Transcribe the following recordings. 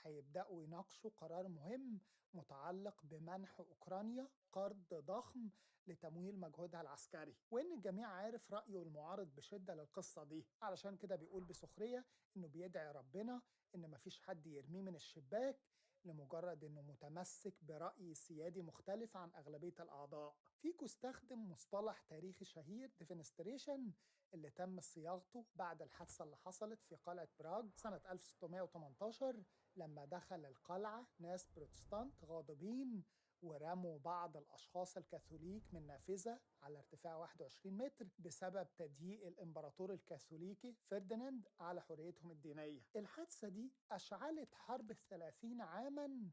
هيبدأوا يناقشوا قرار مهم متعلق بمنح أوكرانيا قرض ضخم لتمويل مجهودها العسكري، وإن الجميع عارف رأيه المعارض بشدة للقصة دي. علشان كده بيقول بسخرية إنه بيدعي ربنا إن مفيش حد يرميه من الشباك لمجرد إنه متمسك برأي سيادي مختلف عن أغلبية الأعضاء. فيكو استخدم مصطلح تاريخي شهير ديفنستريشن اللي تم صياغته بعد الحادثة اللي حصلت في قلعة براغ سنة 1618 لما دخل القلعة ناس بروتستانت غاضبين ورموا بعض الأشخاص الكاثوليك من نافذة على ارتفاع 21 متر بسبب تضييق الإمبراطور الكاثوليكي فرديناند على حريتهم الدينية. الحادثة دي أشعلت حرب 30 عاماً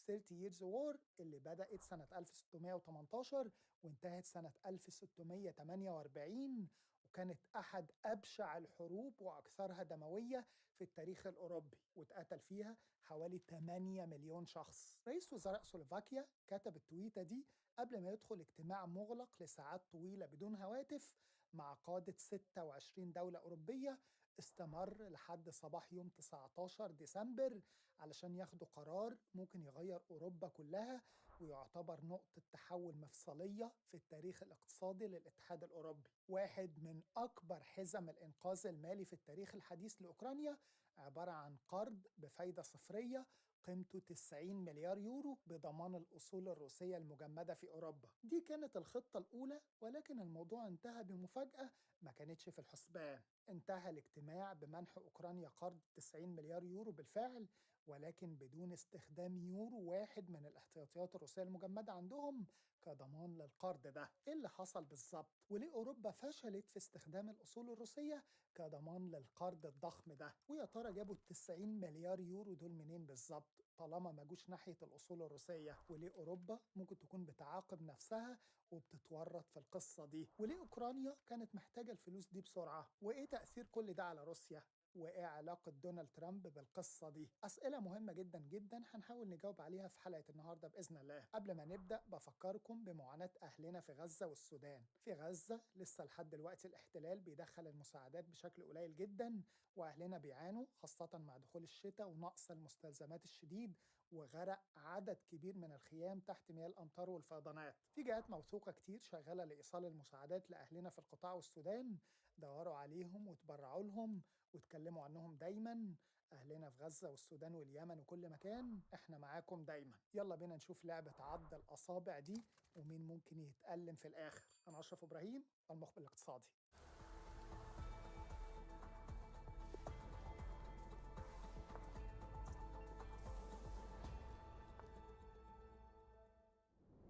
30 Years War اللي بدأت سنة 1618 وانتهت سنة 1648، وكانت أحد أبشع الحروب وأكثرها دموية في التاريخ الأوروبي، واتقتل فيها حوالي 8 مليون شخص. رئيس وزراء سلوفاكيا كتب التويتة دي قبل ما يدخل اجتماع مغلق لساعات طويلة بدون هواتف مع قادة 26 دولة أوروبية استمر لحد صباح يوم 19 ديسمبر علشان ياخدوا قرار ممكن يغير أوروبا كلها ويعتبر نقطة تحول مفصلية في التاريخ الاقتصادي للاتحاد الأوروبي. واحد من أكبر حزم الإنقاذ المالي في التاريخ الحديث لأوكرانيا عبارة عن قرض بفايدة صفرية قيمته 90 مليار يورو بضمان الأصول الروسية المجمدة في أوروبا. دي كانت الخطة الأولى، ولكن الموضوع انتهى بمفاجأة ما كانتش في الحسبان. انتهى الاجتماع بمنح أوكرانيا قرض 90 مليار يورو بالفعل، ولكن بدون استخدام يورو واحد من الاحتياطيات الروسية المجمدة عندهم كضمان للقرض ده. إيه اللي حصل بالظبط؟ وليه أوروبا فشلت في استخدام الأصول الروسية كضمان للقرض الضخم ده؟ ويا ترى جابوا ال 90 مليار يورو دول منين بالظبط طالما ما جوش ناحية الأصول الروسية؟ وليه أوروبا ممكن تكون بتعاقب نفسها وبتتورط في القصة دي؟ وليه أوكرانيا كانت محتاجة الفلوس دي بسرعة؟ وإيه تأثير كل ده على روسيا؟ وإيه علاقة دونالد ترامب بالقصة دي؟ أسئلة مهمة جدا جدا هنحاول نجاوب عليها في حلقة النهاردة بإذن الله. قبل ما نبدأ بفكركم بمعاناة أهلنا في غزة والسودان. في غزة لسه لحد دلوقتي الاحتلال بيدخل المساعدات بشكل قليل جدا، وأهلنا بيعانوا خاصة مع دخول الشتاء ونقص المستلزمات الشديد وغرق عدد كبير من الخيام تحت مياه الأمطار والفيضانات. في جهات موثوقة كتير شغالة لإيصال المساعدات لأهلنا في القطاع والسودان، دوروا عليهم وتبرعوا لهم واتكلموا عنهم دايما. أهلنا في غزة والسودان واليمن وكل مكان احنا معاكم دايما. يلا بينا نشوف لعبة عض الأصابع دي ومين ممكن يتألم في الآخر. أنا أشرف إبراهيم، المخبر الاقتصادي.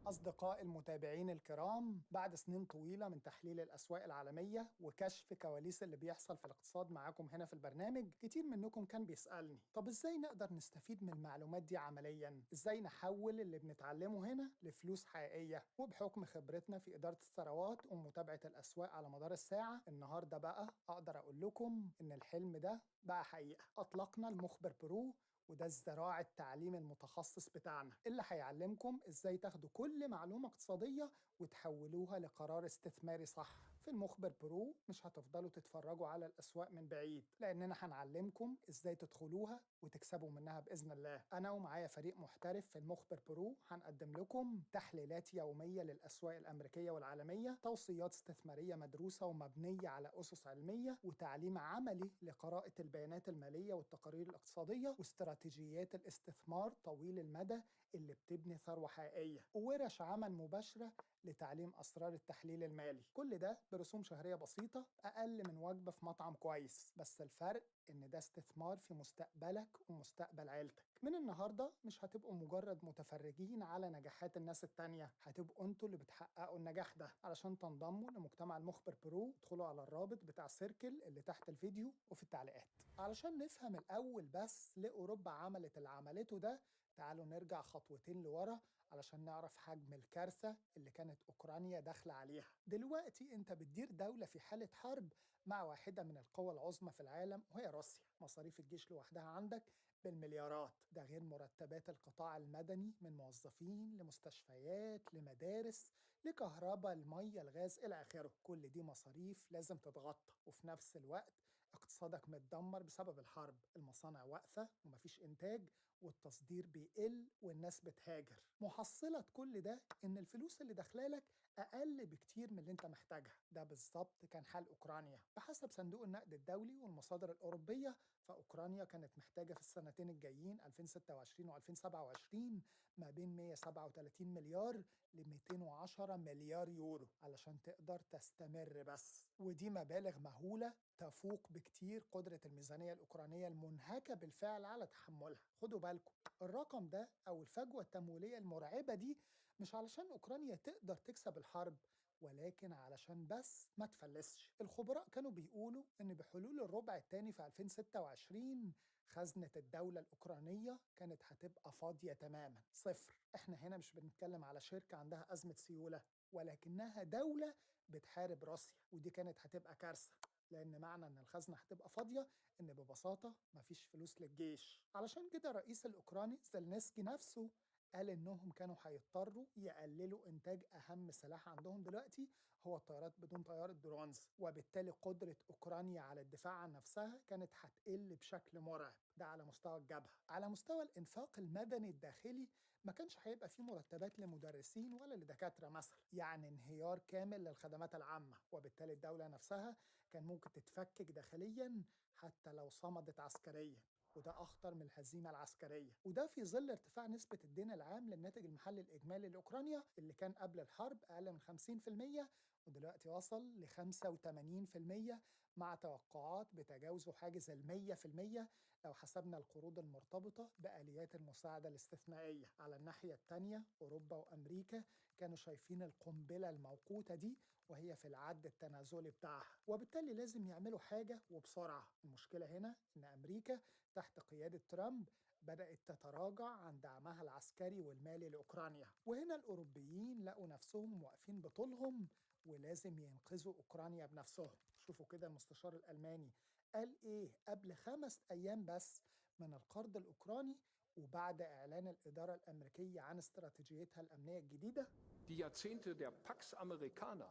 أصدقاء المتابعين الكرام، بعد سنين طويلة من تحليل الأسواق العالمية وكشف كواليس اللي بيحصل في الاقتصاد معاكم هنا في البرنامج، كتير منكم كان بيسألني طب إزاي نقدر نستفيد من المعلومات دي عملياً؟ إزاي نحول اللي بنتعلمه هنا لفلوس حقيقية؟ وبحكم خبرتنا في إدارة الثروات ومتابعة الأسواق على مدار الساعة، النهاردة بقى أقدر أقول لكم إن الحلم ده بقى حقيقة. أطلقنا المخبر برو، وده الذراع التعليم المتخصص بتاعنا اللي هيعلمكم ازاي تاخدوا كل معلومة اقتصادية وتحولوها لقرار استثماري صح. في المخبر برو مش هتفضلوا تتفرجوا على الأسواق من بعيد، لأننا هنعلمكم ازاي تدخلوها وتكسبوا منها بإذن الله. أنا ومعايا فريق محترف في المخبر برو هنقدم لكم تحليلات يومية للأسواق الأمريكية والعالمية، توصيات استثمارية مدروسة ومبنية على أسس علمية، وتعليم عملي لقراءة البيانات المالية والتقارير الاقتصادية، واستراتيجيات الاستثمار طويل المدى اللي بتبني ثروة حقيقية، وورش عمل مباشرة لتعليم أسرار التحليل المالي. كل ده برسوم شهرية بسيطة، أقل من وجبة في مطعم كويس، بس الفرق إن ده استثمار في مستقبلك ومستقبل عيلتك. من النهاردة مش هتبقوا مجرد متفرجين على نجاحات الناس التانية، هتبقوا انتوا اللي بتحققوا النجاح ده. علشان تنضموا لمجتمع المخبر برو ادخلوا على الرابط بتاع سيركل اللي تحت الفيديو وفي التعليقات. علشان نفهم الأول بس ليه أوروبا عملت اللي عملته ده، تعالوا نرجع خطوتين لورا علشان نعرف حجم الكارثة اللي كانت أوكرانيا داخلة عليها. دلوقتي انت بتدير دولة في حالة حرب مع واحدة من القوى العظمى في العالم وهي روسيا. مصاريف الجيش لوحدها عندك بالمليارات، ده غير مرتبات القطاع المدني من موظفين لمستشفيات لمدارس لكهرباء المية الغاز إلى آخره. كل دي مصاريف لازم تتغطى، وفي نفس الوقت اقتصادك متدمر بسبب الحرب، المصانع واقفة ومفيش إنتاج والتصدير بيقل والناس بتهاجر. محصلة كل ده إن الفلوس اللي داخلالك أقل بكتير من اللي أنت محتاجها. ده بالظبط كان حال أوكرانيا بحسب صندوق النقد الدولي والمصادر الأوروبية. فأوكرانيا كانت محتاجة في السنتين الجايين 2026 و2027 ما بين 137 مليار ل 210 مليار يورو علشان تقدر تستمر بس، ودي مبالغ مهولة تفوق بكتير قدرة الميزانية الأوكرانية المنهكة بالفعل على تحملها. خدوا بالكم، الرقم ده أو الفجوة التمويلية المرعبة دي مش علشان أوكرانيا تقدر تكسب الحرب، ولكن علشان بس ما تفلسش. الخبراء كانوا بيقولوا إن بحلول الربع الثاني في 2026 خزنة الدولة الأوكرانية كانت هتبقى فاضية تماما، صفر. إحنا هنا مش بنتكلم على شركة عندها أزمة سيولة، ولكنها دولة بتحارب روسيا، ودي كانت هتبقى كارثة. لأن معنى إن الخزنة هتبقى فاضية إن ببساطة مفيش فلوس للجيش. علشان كده الرئيس الأوكراني زيلينسكي نفسه قال إنهم كانوا هيضطروا يقللوا إنتاج أهم سلاح عندهم دلوقتي، هو الطيارات بدون طيار، الدرونز، وبالتالي قدرة أوكرانيا على الدفاع عن نفسها كانت هتقل بشكل مرعب. ده على مستوى الجبهة. على مستوى الإنفاق المدني الداخلي ما كانش هيبقى فيه مرتبات لمدرسين ولا لدكاترة مثلا، يعني انهيار كامل للخدمات العامة، وبالتالي الدولة نفسها كان ممكن تتفكك داخليا حتى لو صمدت عسكريا، وده أخطر من الهزيمة العسكرية. وده في ظل ارتفاع نسبة الدين العام للناتج المحلي الإجمالي لأوكرانيا اللي كان قبل الحرب أقل من 50%، ودلوقتي وصل ل 85%، مع توقعات بتجاوزه حاجز 100% لو حسبنا القروض المرتبطة بآليات المساعدة الاستثنائية. على الناحية التانية أوروبا وأمريكا كانوا شايفين القنبلة الموقوتة دي وهي في العد التنازلي بتاعها، وبالتالي لازم يعملوا حاجة وبسرعة. المشكلة هنا إن أمريكا تحت قيادة ترامب بدأت تتراجع عن دعمها العسكري والمالي لأوكرانيا، وهنا الأوروبيين لقوا نفسهم واقفين بطولهم ولازم ينقذوا أوكرانيا بنفسهم. شوفوا كده المستشار الألماني قال إيه قبل 5 أيام بس من القرض الأوكراني وبعد إعلان الإدارة الأمريكية عن استراتيجيتها الأمنية الجديدة. Die Jahrzehnte der Pax Americana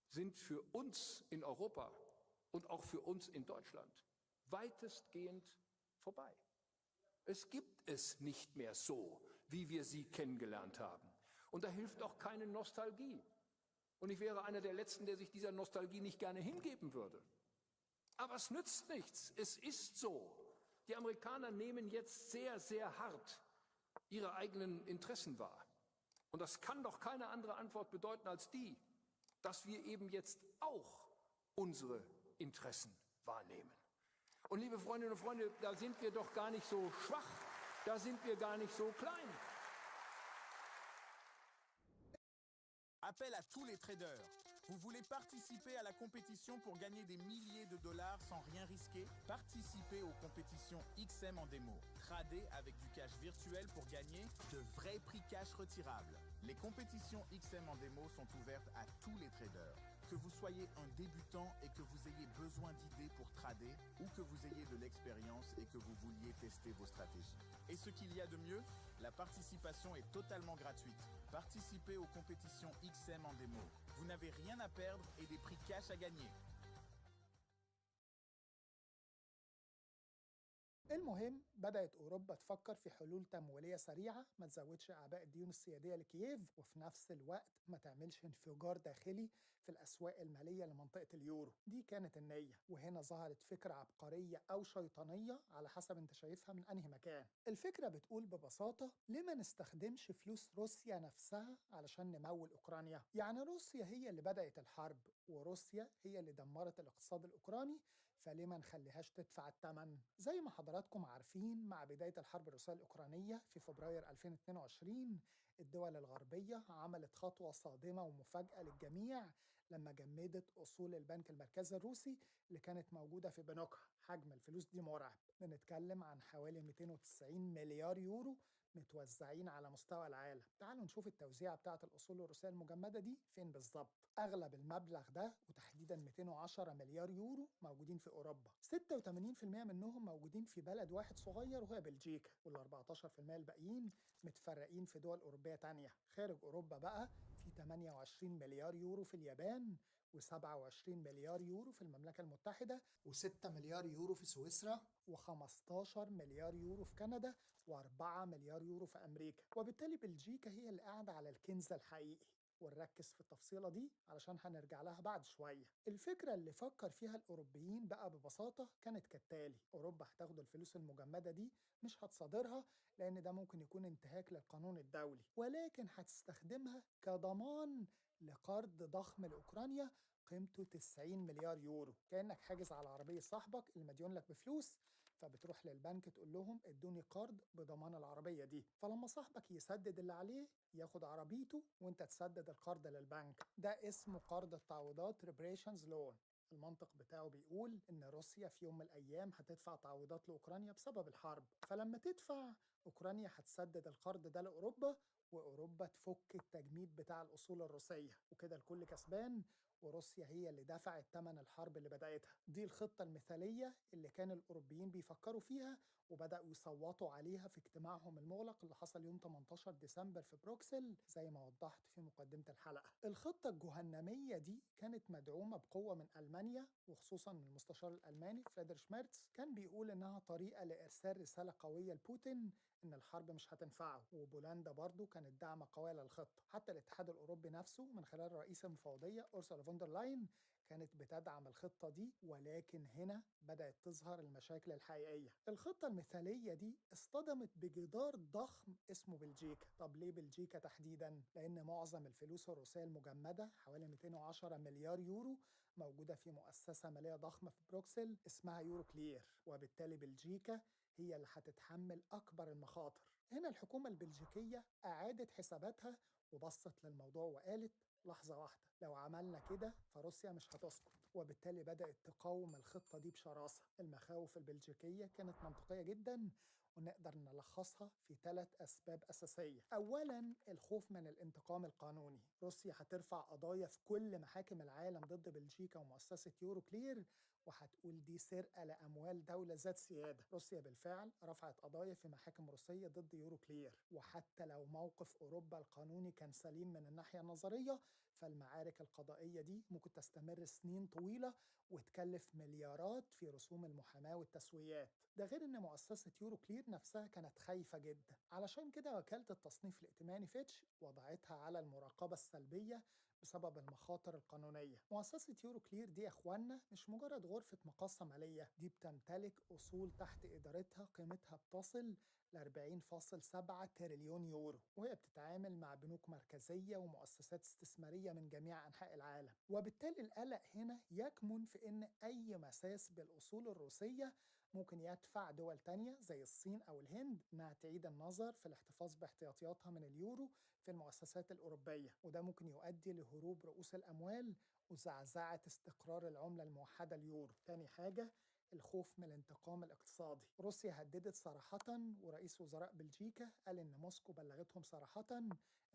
sind für uns in Europa und auch für uns in Deutschland weitestgehend vorbei. Es gibt es nicht mehr so, wie wir sie kennengelernt haben. Und da hilft auch keine Nostalgie. Und ich wäre einer der Letzten, der sich dieser Nostalgie nicht gerne hingeben würde. Aber es nützt nichts. Es ist so. Die Amerikaner nehmen jetzt sehr, sehr hart ihre eigenen Interessen wahr. Und das kann doch keine andere Antwort bedeuten als die, dass wir eben jetzt auch unsere Interessen wahrnehmen. Und liebe Freundinnen und Freunde, da sind wir doch gar nicht so schwach, da sind wir gar nicht so klein. Appel à tous les traders. Vous voulez participer à la compétition pour gagner des milliers de dollars sans rien risquer? Participez aux compétitions XM en démo. Tradez avec du cash virtuel pour gagner de vrais prix cash retirables. Les compétitions XM en démo sont ouvertes à tous les traders. Que vous soyez un débutant et que vous ayez besoin d'idées pour trader, ou que vous ayez de l'expérience et que vous vouliez tester vos stratégies. Et ce qu'il y a de mieux, la participation est totalement gratuite. Participez aux compétitions XM en démo. Vous n'avez rien à perdre et des prix cash à gagner. المهم بدأت أوروبا تفكر في حلول تمويلية سريعة ما تزودش أعباء الديون السيادية لكييف، وفي نفس الوقت ما تعملش انفجار داخلي في الأسواق المالية لمنطقة اليورو. دي كانت النية، وهنا ظهرت فكرة عبقرية أو شيطانية على حسب انت شايفها من أنهي مكان. الفكرة بتقول ببساطة ليه ما نستخدمش فلوس روسيا نفسها علشان نمول أوكرانيا؟ يعني روسيا هي اللي بدأت الحرب وروسيا هي اللي دمرت الاقتصاد الأوكراني، فليه ما نخليهاش تدفع الثمن؟ زي ما حضراتكم عارفين مع بداية الحرب الروسية الأوكرانية في فبراير 2022 الدول الغربية عملت خطوة صادمة ومفاجأة للجميع لما جمدت أصول البنك المركزي الروسي اللي كانت موجودة في بنوكها. حجم الفلوس دي مرعب، بنتكلم عن حوالي 290 مليار يورو متوزعين على مستوى العالم. تعالوا نشوف التوزيع بتاعة الأصول الروسية المجمدة دي فين بالظبط. أغلب المبلغ ده وتحديدا 210 مليار يورو موجودين في أوروبا، 86% منهم موجودين في بلد واحد صغير وهي بلجيكا، وال 14% الباقيين متفرقين في دول أوروبية تانية. خارج أوروبا بقى في 28 مليار يورو في اليابان، و27 مليار يورو في المملكة المتحدة، و6 مليار يورو في سويسرا، و15 مليار يورو في كندا، و4 مليار يورو في أمريكا. وبالتالي بلجيكا هي اللي قاعدة على الكنز الحقيقي، ونركز في التفصيلة دي علشان هنرجع لها بعد شوية. الفكرة اللي فكر فيها الأوروبيين بقى ببساطة كانت كالتالي: أوروبا هتاخد الفلوس المجمدة دي، مش هتصادرها لأن ده ممكن يكون انتهاك للقانون الدولي، ولكن هتستخدمها كضمان لقرض ضخم لأوكرانيا قيمته 90 مليار يورو. كأنك حاجز على عربية صاحبك اللي مديون لك بفلوس، فبتروح للبنك تقول لهم ادوني قرض بضمان العربية دي، فلما صاحبك يسدد اللي عليه ياخد عربيته وانت تسدد القرض للبنك. ده اسمه قرض التعويضات ريبريشنز لون. المنطق بتاعه بيقول إن روسيا في يوم من الأيام هتدفع تعويضات لأوكرانيا بسبب الحرب، فلما تدفع أوكرانيا هتسدد القرض ده لأوروبا، وأوروبا تفك التجميد بتاع الأصول الروسية، وكده الكل كسبان، وروسيا هي اللي دفعت ثمن الحرب اللي بدأتها. دي الخطة المثالية اللي كان الأوروبيين بيفكروا فيها وبدأوا يصوتوا عليها في اجتماعهم المغلق اللي حصل يوم 18 ديسمبر في بروكسل زي ما وضحت في مقدمة الحلقة. الخطة الجهنمية دي كانت مدعومة بقوة من ألمانيا، وخصوصا المستشار الألماني فريدريش ميرتز كان بيقول إنها طريقة لإرسال رسالة قوية لبوتين إن الحرب مش هتنفعه. وبولندا برضو كانت داعمة قوية للخطة. حتى الاتحاد الأوروبي نفسه من خلال رئيس المفوضية أورسولا فوندر لاين كانت بتدعم الخطة دي. ولكن هنا بدأت تظهر المشاكل الحقيقية. الخطة المثالية دي اصطدمت بجدار ضخم اسمه بلجيكا. طب ليه بلجيكا تحديدا؟ لأن معظم الفلوس الروسية المجمدة حوالي 210 مليار يورو موجودة في مؤسسة مالية ضخمة في بروكسل اسمها يورو كلير، وبالتالي بلجيكا هي اللي هتتحمل أكبر المخاطر. هنا الحكومة البلجيكية أعادت حساباتها وبصت للموضوع وقالت: لحظة واحدة، لو عملنا كده فروسيا مش هتسكت، وبالتالي بدأت تقاوم الخطة دي بشراسة. المخاوف البلجيكية كانت منطقية جدا، ونقدر نلخصها في 3 أسباب أساسية. أولاً، الخوف من الانتقام القانوني. روسيا هترفع قضايا في كل محاكم العالم ضد بلجيكا ومؤسسة يورو كلير، وهتقول دي سرقة لأموال دولة ذات سيادة. روسيا بالفعل رفعت قضايا في محاكم روسية ضد يورو كلير، وحتى لو موقف أوروبا القانوني كان سليم من الناحية النظرية، فالمعارك القضائية دي ممكن تستمر سنين طويلة وتكلف مليارات في رسوم المحاماة والتسويات. ده غير ان مؤسسة يورو كلير نفسها كانت خايفة جدا. علشان كده وكالة التصنيف الائتماني فيتش وضعتها على المراقبة السلبية بسبب المخاطر القانونية. مؤسسة يورو كلير دي يا اخوانا مش مجرد غرفة مقاصة مالية، دي بتمتلك أصول تحت إدارتها قيمتها بتصل ل 40.7 تريليون يورو، وهي بتتعامل مع بنوك مركزية ومؤسسات استثمارية من جميع أنحاء العالم. وبالتالي القلق هنا يكمن في إن أي مساس بالأصول الروسية ممكن يدفع دول تانية زي الصين أو الهند إنها تعيد النظر في الاحتفاظ باحتياطياتها من اليورو في المؤسسات الأوروبية، وده ممكن يؤدي لهروب رؤوس الأموال وزعزعة استقرار العملة الموحدة اليورو. تاني حاجة، الخوف من الانتقام الاقتصادي. روسيا هددت صراحة، ورئيس وزراء بلجيكا قال إن موسكو بلغتهم صراحة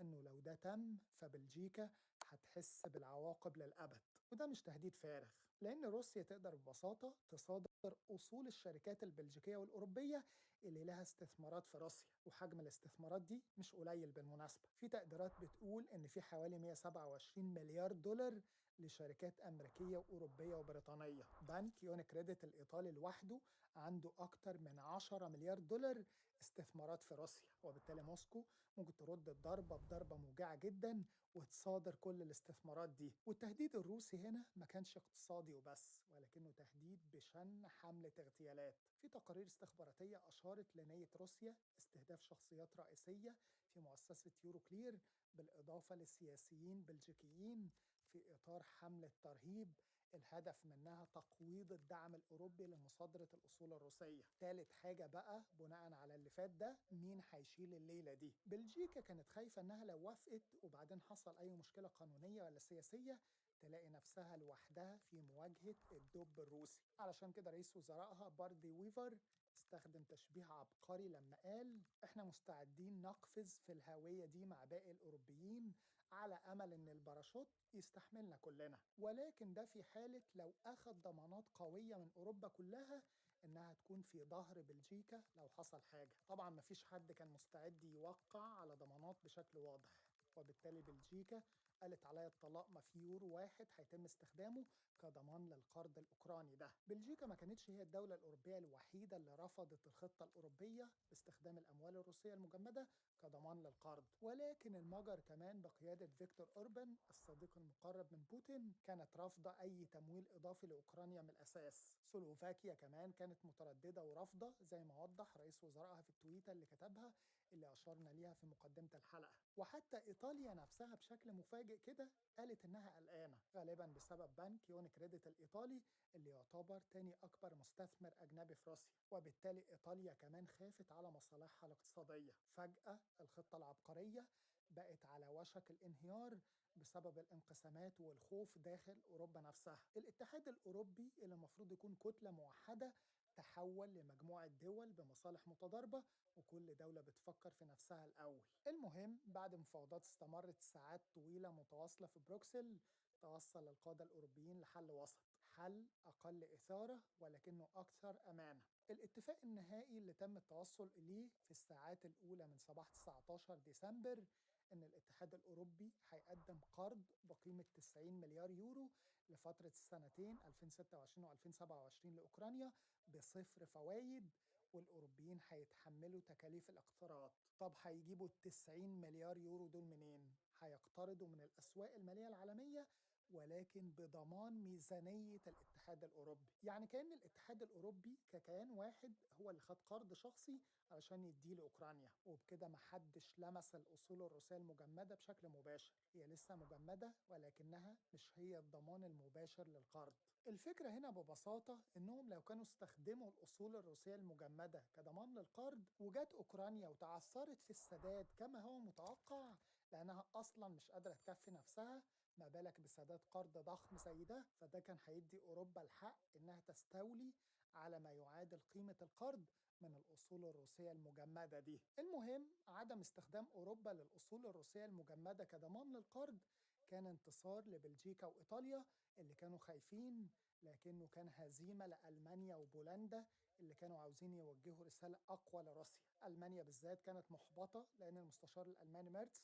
إنه لو ده تم فبلجيكا هتحس بالعواقب للأبد. وده مش تهديد فارغ، لأن روسيا تقدر ببساطة تصادر أصول الشركات البلجيكية والأوروبية اللي لها استثمارات في روسيا، وحجم الاستثمارات دي مش قليل بالمناسبة. في تقديرات بتقول إن في حوالي 127 مليار دولار لشركات أمريكية وأوروبية وبريطانية. بنك يوني كريدت الإيطالي لوحده عنده أكتر من 10 مليار دولار استثمارات في روسيا، وبالتالي موسكو ممكن ترد الضربة بضربة موجعة جدا وتصادر كل الاستثمارات دي. والتهديد الروسي هنا ما كانش اقتصادي وبس، ولكنه تهديد بشن حملة اغتيالات. في تقارير استخباراتية أشارت لنية روسيا استهداف شخصيات رئيسية في مؤسسة يورو كلير، بالإضافة لسياسيين بلجيكيين، في إطار حملة ترهيب الهدف منها تقويض الدعم الأوروبي لمصادرة الأصول الروسية. تالت حاجة بقى، بناء على اللي فات ده، مين هيشيل الليلة دي؟ بلجيكا كانت خايفة إنها لو وافقت وبعدين حصل أي مشكلة قانونية ولا سياسية تلاقي نفسها لوحدها في مواجهة الدب الروسي. علشان كده رئيس وزرائها باردي ويفر استخدم تشبيه عبقري لما قال: احنا مستعدين نقفز في الهوية دي مع باقي الأوروبيين على أمل إن الباراشوت يستحملنا كلنا، ولكن ده في حالة لو أخذ ضمانات قوية من أوروبا كلها إنها تكون في ظهر بلجيكا لو حصل حاجة. طبعا مفيش حد كان مستعد يوقع على ضمانات بشكل واضح، وبالتالي بلجيكا قالت عليا الطلاق ما في يورو واحد هيتم استخدامه كضمان للقرض الأوكراني ده. بلجيكا ما كانتش هي الدولة الأوروبية الوحيدة اللي رفضت الخطة الأوروبية باستخدام الأموال الروسية المجمدة كضمان للقرض، ولكن المجر كمان بقيادة فيكتور أوربان الصديق المقرب من بوتين كانت رافضة أي تمويل إضافي لأوكرانيا من الأساس. سلوفاكيا كمان كانت مترددة ورافضة زي ما وضح رئيس وزرائها في التويتة اللي كتبها اللي أشرنا ليها في مقدمة الحلقة. وحتى إيطاليا نفسها بشكل مفاجئ كده قالت إنها قلقانة غالبا بسبب بنك يون كريدت الإيطالي اللي يعتبر تاني أكبر مستثمر أجنبي في روسيا، وبالتالي إيطاليا كمان خافت على مصالحها الاقتصادية. فجأة الخطة العبقرية بقت على وشك الانهيار بسبب الانقسامات والخوف داخل أوروبا نفسها. الاتحاد الأوروبي اللي المفروض يكون كتلة موحدة تحول لمجموعة دول بمصالح متضاربة وكل دولة بتفكر في نفسها الأول. المهم بعد مفاوضات استمرت ساعات طويلة متواصلة في بروكسل توصل القادة الأوروبيين لحل وسط، حل أقل إثارة ولكنه أكثر أمانة. الاتفاق النهائي اللي تم التوصل إليه في الساعات الأولى من صباح 19 ديسمبر إن الاتحاد الأوروبي هيقدم قرض بقيمة 90 مليار يورو لفترة السنتين 2026 و2027 لأوكرانيا بصفر فوائد، والأوروبيين هيتحملوا تكاليف الاقتراض. طب هيجيبوا ال90 مليار يورو دول منين؟ هيقترضوا من الأسواق المالية العالمية ولكن بضمان ميزانية الاتحاد الأوروبي. يعني كأن الاتحاد الأوروبي ككيان واحد هو اللي خد قرض شخصي علشان يديه لأوكرانيا، وبكده محدش لمس الأصول الروسية المجمدة بشكل مباشر. هي لسه مجمدة ولكنها مش هي الضمان المباشر للقرض. الفكرة هنا ببساطة إنهم لو كانوا استخدموا الأصول الروسية المجمدة كضمان للقرض وجات أوكرانيا وتعثرت في السداد كما هو متوقع لأنها أصلا مش قادرة تكفي نفسها، ما بالك بسداد قرض ضخم زي ده، فده كان هيدي أوروبا الحق إنها تستولي على ما يعادل قيمة القرض من الأصول الروسية المجمدة دي. المهم عدم استخدام أوروبا للأصول الروسية المجمدة كضمان للقرض كان انتصار لبلجيكا وإيطاليا اللي كانوا خايفين، لكنه كان هزيمة لألمانيا وبولندا اللي كانوا عاوزين يوجهوا رسالة أقوى لروسيا. ألمانيا بالذات كانت محبطة لأن المستشار الألماني ميرتس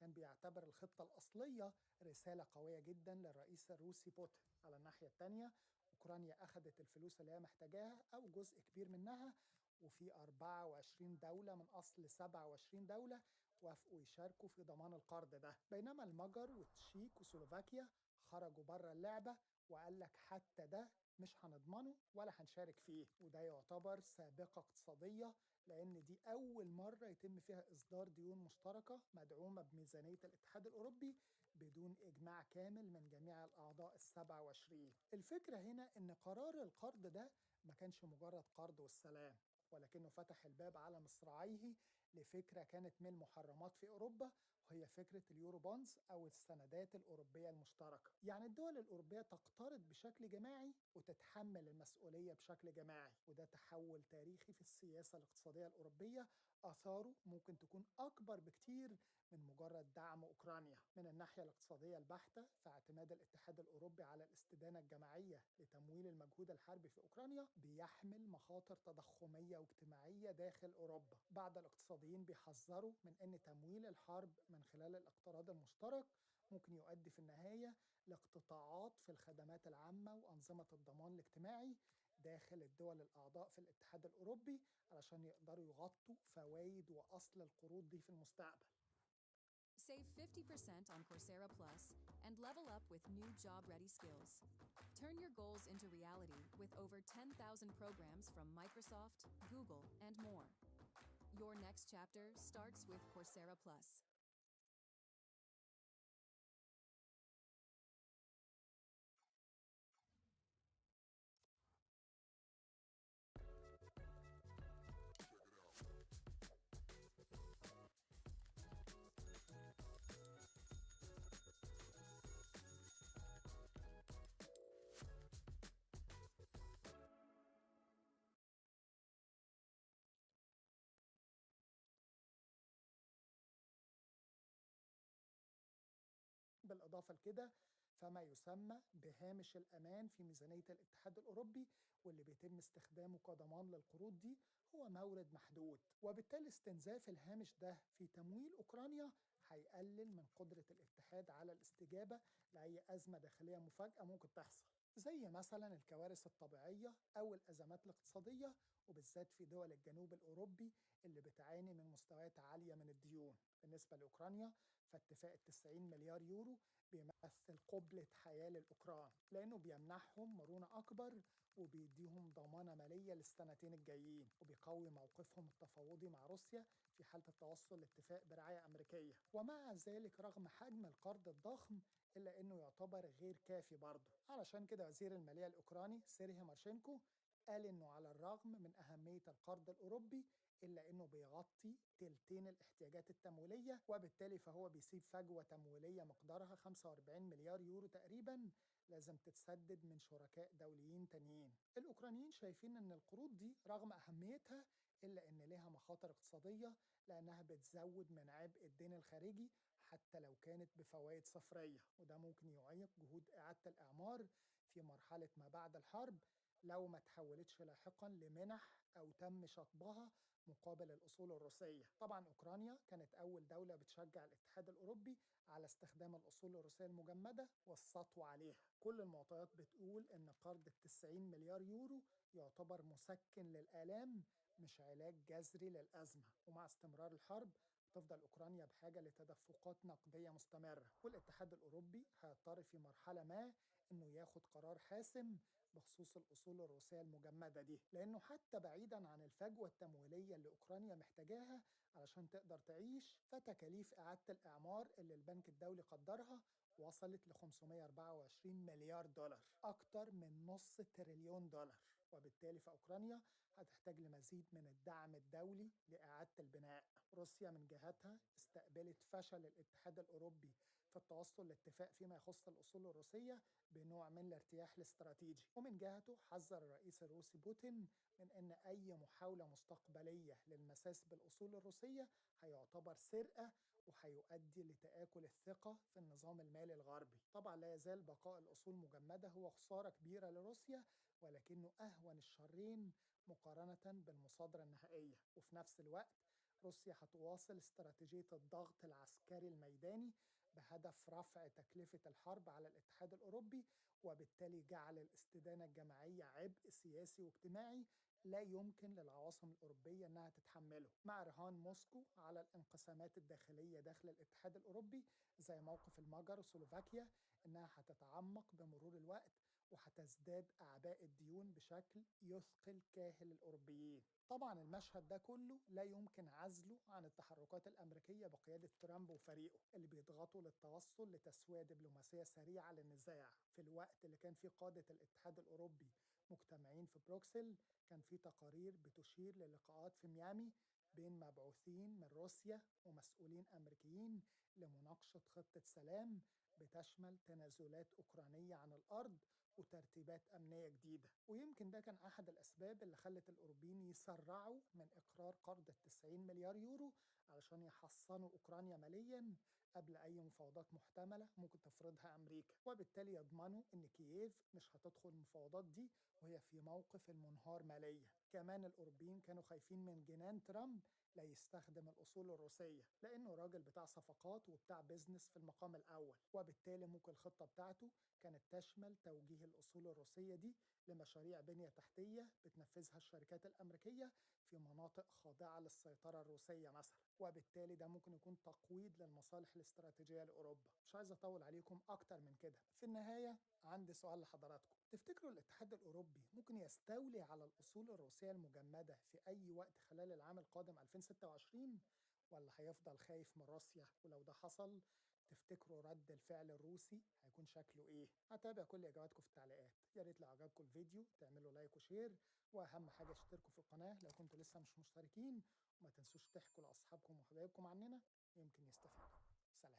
كان بيعتبر الخطة الأصلية رسالة قوية جدا للرئيس الروسي بوتين. على الناحية التانية أوكرانيا أخذت الفلوس اللي هي محتاجاها أو جزء كبير منها، وفي 24 دولة من أصل 27 دولة وافقوا يشاركوا في ضمان القرض ده، بينما المجر والتشيك وسلوفاكيا خرجوا بره اللعبة وقال لك حتى ده مش هنضمنه ولا هنشارك فيه. وده يعتبر سابقة اقتصادية لأن دي أول مرة يتم فيها إصدار ديون مشتركة مدعومة بميزانية الاتحاد الأوروبي بدون إجماع كامل من جميع الأعضاء ال27. الفكرة هنا إن قرار القرض ده ما كانش مجرد قرض والسلام، ولكنه فتح الباب على مصراعيه لفكرة كانت من المحرمات في أوروبا، وهي فكرة اليورو بونز أو السندات الأوروبية المشتركة. يعني الدول الأوروبية تقترض بشكل جماعي وتتحمل المسؤولية بشكل جماعي، وده تحول تاريخي في السياسة الاقتصادية الأوروبية آثاره ممكن تكون أكبر بكتير من مجرد دعم أوكرانيا. من الناحية الاقتصادية البحتة فاعتماد الاتحاد الأوروبي على الاستدانة الجماعية لتمويل المجهود الحربي في أوكرانيا بيحمل مخاطر تضخمية واجتماعية داخل أوروبا. بعض الاقتصاديين بيحذروا من أن تمويل الحرب من خلال الاقتراض المشترك ممكن يؤدي في النهاية لاقتطاعات في الخدمات العامة وأنظمة الضمان الاجتماعي داخل الدول الأعضاء في الاتحاد الأوروبي علشان يقدروا يغطوا فوائد وأصل القروض دي في المستقبل. Save 50% on Coursera Plus and level up with new job-ready skills. Turn your goals into reality with over 10,000 programs from Microsoft, Google, and more. Your next chapter starts with Coursera Plus. بالإضافة لكده فما يسمى بهامش الأمان في ميزانية الاتحاد الأوروبي واللي بيتم استخدامه كضمان للقروض دي هو مورد محدود، وبالتالي استنزاف الهامش ده في تمويل أوكرانيا هيقلل من قدرة الاتحاد على الاستجابة لأي أزمة داخلية مفاجئة ممكن تحصل، زي مثلا الكوارث الطبيعية أو الأزمات الاقتصادية، وبالذات في دول الجنوب الأوروبي اللي بتعاني من مستويات عالية من الديون. بالنسبة لأوكرانيا فاتفاق 90 مليار يورو بيمثل قبلة حياة للأوكران، لأنه بيمنحهم مرونة أكبر وبيديهم ضمانة مالية للسنتين الجايين، وبيقوي موقفهم التفاوضي مع روسيا في حالة التوصل لاتفاق برعاية أمريكية. ومع ذلك رغم حجم القرض الضخم إلا أنه يعتبر غير كافي برضه. علشان كده وزير المالية الأوكراني سيرهي مارشينكو قال أنه على الرغم من أهمية القرض الأوروبي إلا أنه بيغطي تلتين الاحتياجات التمويلية، وبالتالي فهو بيسيب فجوة تمويلية مقدارها 45 مليار يورو تقريباً لازم تتسدد من شركاء دوليين تانيين. الأوكرانيين شايفين أن القروض دي رغم أهميتها إلا أن لها مخاطر اقتصادية، لأنها بتزود من عبء الدين الخارجي حتى لو كانت بفوائد صفرية، وده ممكن يعيق جهود إعادة الإعمار في مرحلة ما بعد الحرب لو ما تحولتش لاحقا لمنح أو تم شطبها مقابل الأصول الروسية. طبعا أوكرانيا كانت أول دولة بتشجع الاتحاد الأوروبي على استخدام الأصول الروسية المجمدة والسطو عليها. كل المعطيات بتقول أن قرض 90 مليار يورو يعتبر مسكن للآلام مش علاج جذري للأزمة، ومع استمرار الحرب هتفضل أوكرانيا بحاجة لتدفقات نقدية مستمرة، والاتحاد الأوروبي هيضطر في مرحلة ما إنه ياخد قرار حاسم بخصوص الأصول الروسية المجمدة دي، لأنه حتى بعيداً عن الفجوة التمويلية اللي أوكرانيا محتاجاها علشان تقدر تعيش، فتكاليف إعادة الإعمار اللي البنك الدولي قدرها وصلت ل 524 مليار دولار، أكتر من نص تريليون دولار. وبالتالي فأوكرانيا هتحتاج لمزيد من الدعم الدولي لإعادة البناء. روسيا من جهتها استقبلت فشل الاتحاد الأوروبي في التوصل لاتفاق فيما يخص الأصول الروسية بنوع من الارتياح الاستراتيجي، ومن جهته حذر الرئيس الروسي بوتين من أن أي محاولة مستقبلية للمساس بالأصول الروسية هيعتبر سرقة وهيؤدي لتآكل الثقة في النظام المالي الغربي. طبعا لا يزال بقاء الأصول مجمدة هو خسارة كبيرة لروسيا، ولكنه أهون الشرين مقارنة بالمصادرة النهائية. وفي نفس الوقت روسيا هتواصل استراتيجية الضغط العسكري الميداني بهدف رفع تكلفة الحرب على الاتحاد الأوروبي، وبالتالي جعل الاستدانة الجماعية عبء سياسي واجتماعي لا يمكن للعواصم الأوروبية أنها تتحمله، مع رهان موسكو على الانقسامات الداخلية داخل الاتحاد الأوروبي زي موقف المجر وسلوفاكيا أنها هتتعمق بمرور الوقت وهتزداد أعباء الديون بشكل يثقل كاهل الأوروبيين. طبعا المشهد ده كله لا يمكن عزله عن التحركات الأمريكية بقيادة ترامب وفريقه اللي بيضغطوا للتوصل لتسوية دبلوماسية سريعة للنزاع. في الوقت اللي كان فيه قادة الاتحاد الأوروبي مجتمعين في بروكسل، كان في تقارير بتشير للقاءات في ميامي بين مبعوثين من روسيا ومسؤولين أمريكيين لمناقشة خطة سلام بتشمل تنازلات أوكرانية عن الأرض وترتيبات أمنية جديدة. ويمكن ده كان أحد الأسباب اللي خلت الأوروبيين يسرعوا من إقرار قرض 90 مليار يورو علشان يحصنوا أوكرانيا مالياً قبل أي مفاوضات محتملة ممكن تفرضها أمريكا، وبالتالي يضمنوا إن كييف مش هتدخل المفاوضات دي وهي في موقف المنهار مالياً. كمان الأوروبيين كانوا خايفين من جنان ترامب لا يستخدم الأصول الروسية، لأنه راجل بتاع صفقات وبتاع بيزنس في المقام الأول، وبالتالي ممكن الخطة بتاعته كانت تشمل توجيه الأصول الروسية دي لمشاريع بنية تحتية بتنفذها الشركات الأمريكية في مناطق خاضعة للسيطرة الروسية مثلا، وبالتالي ده ممكن يكون تقويض للمصالح الاستراتيجية لأوروبا. مش عايز أطول عليكم أكتر من كده. في النهاية عندي سؤال لحضراتكم، تفتكروا الاتحاد الأوروبي ممكن يستولي على الأصول الروسية المجمدة في أي وقت خلال العام القادم 2026 ولا هيفضل خايف من روسيا؟ ولو ده حصل تفتكروا رد الفعل الروسي هيكون شكله ايه؟ هتابع كل اجاباتكم في التعليقات. يا ريت لو عجبكم الفيديو تعملوا لايك وشير، واهم حاجه اشتركوا في القناه لو كنتوا لسه مش مشتركين، وما تنسوش تحكوا لاصحابكم وحبايبكم عننا يمكن يستفيدوا. سلام.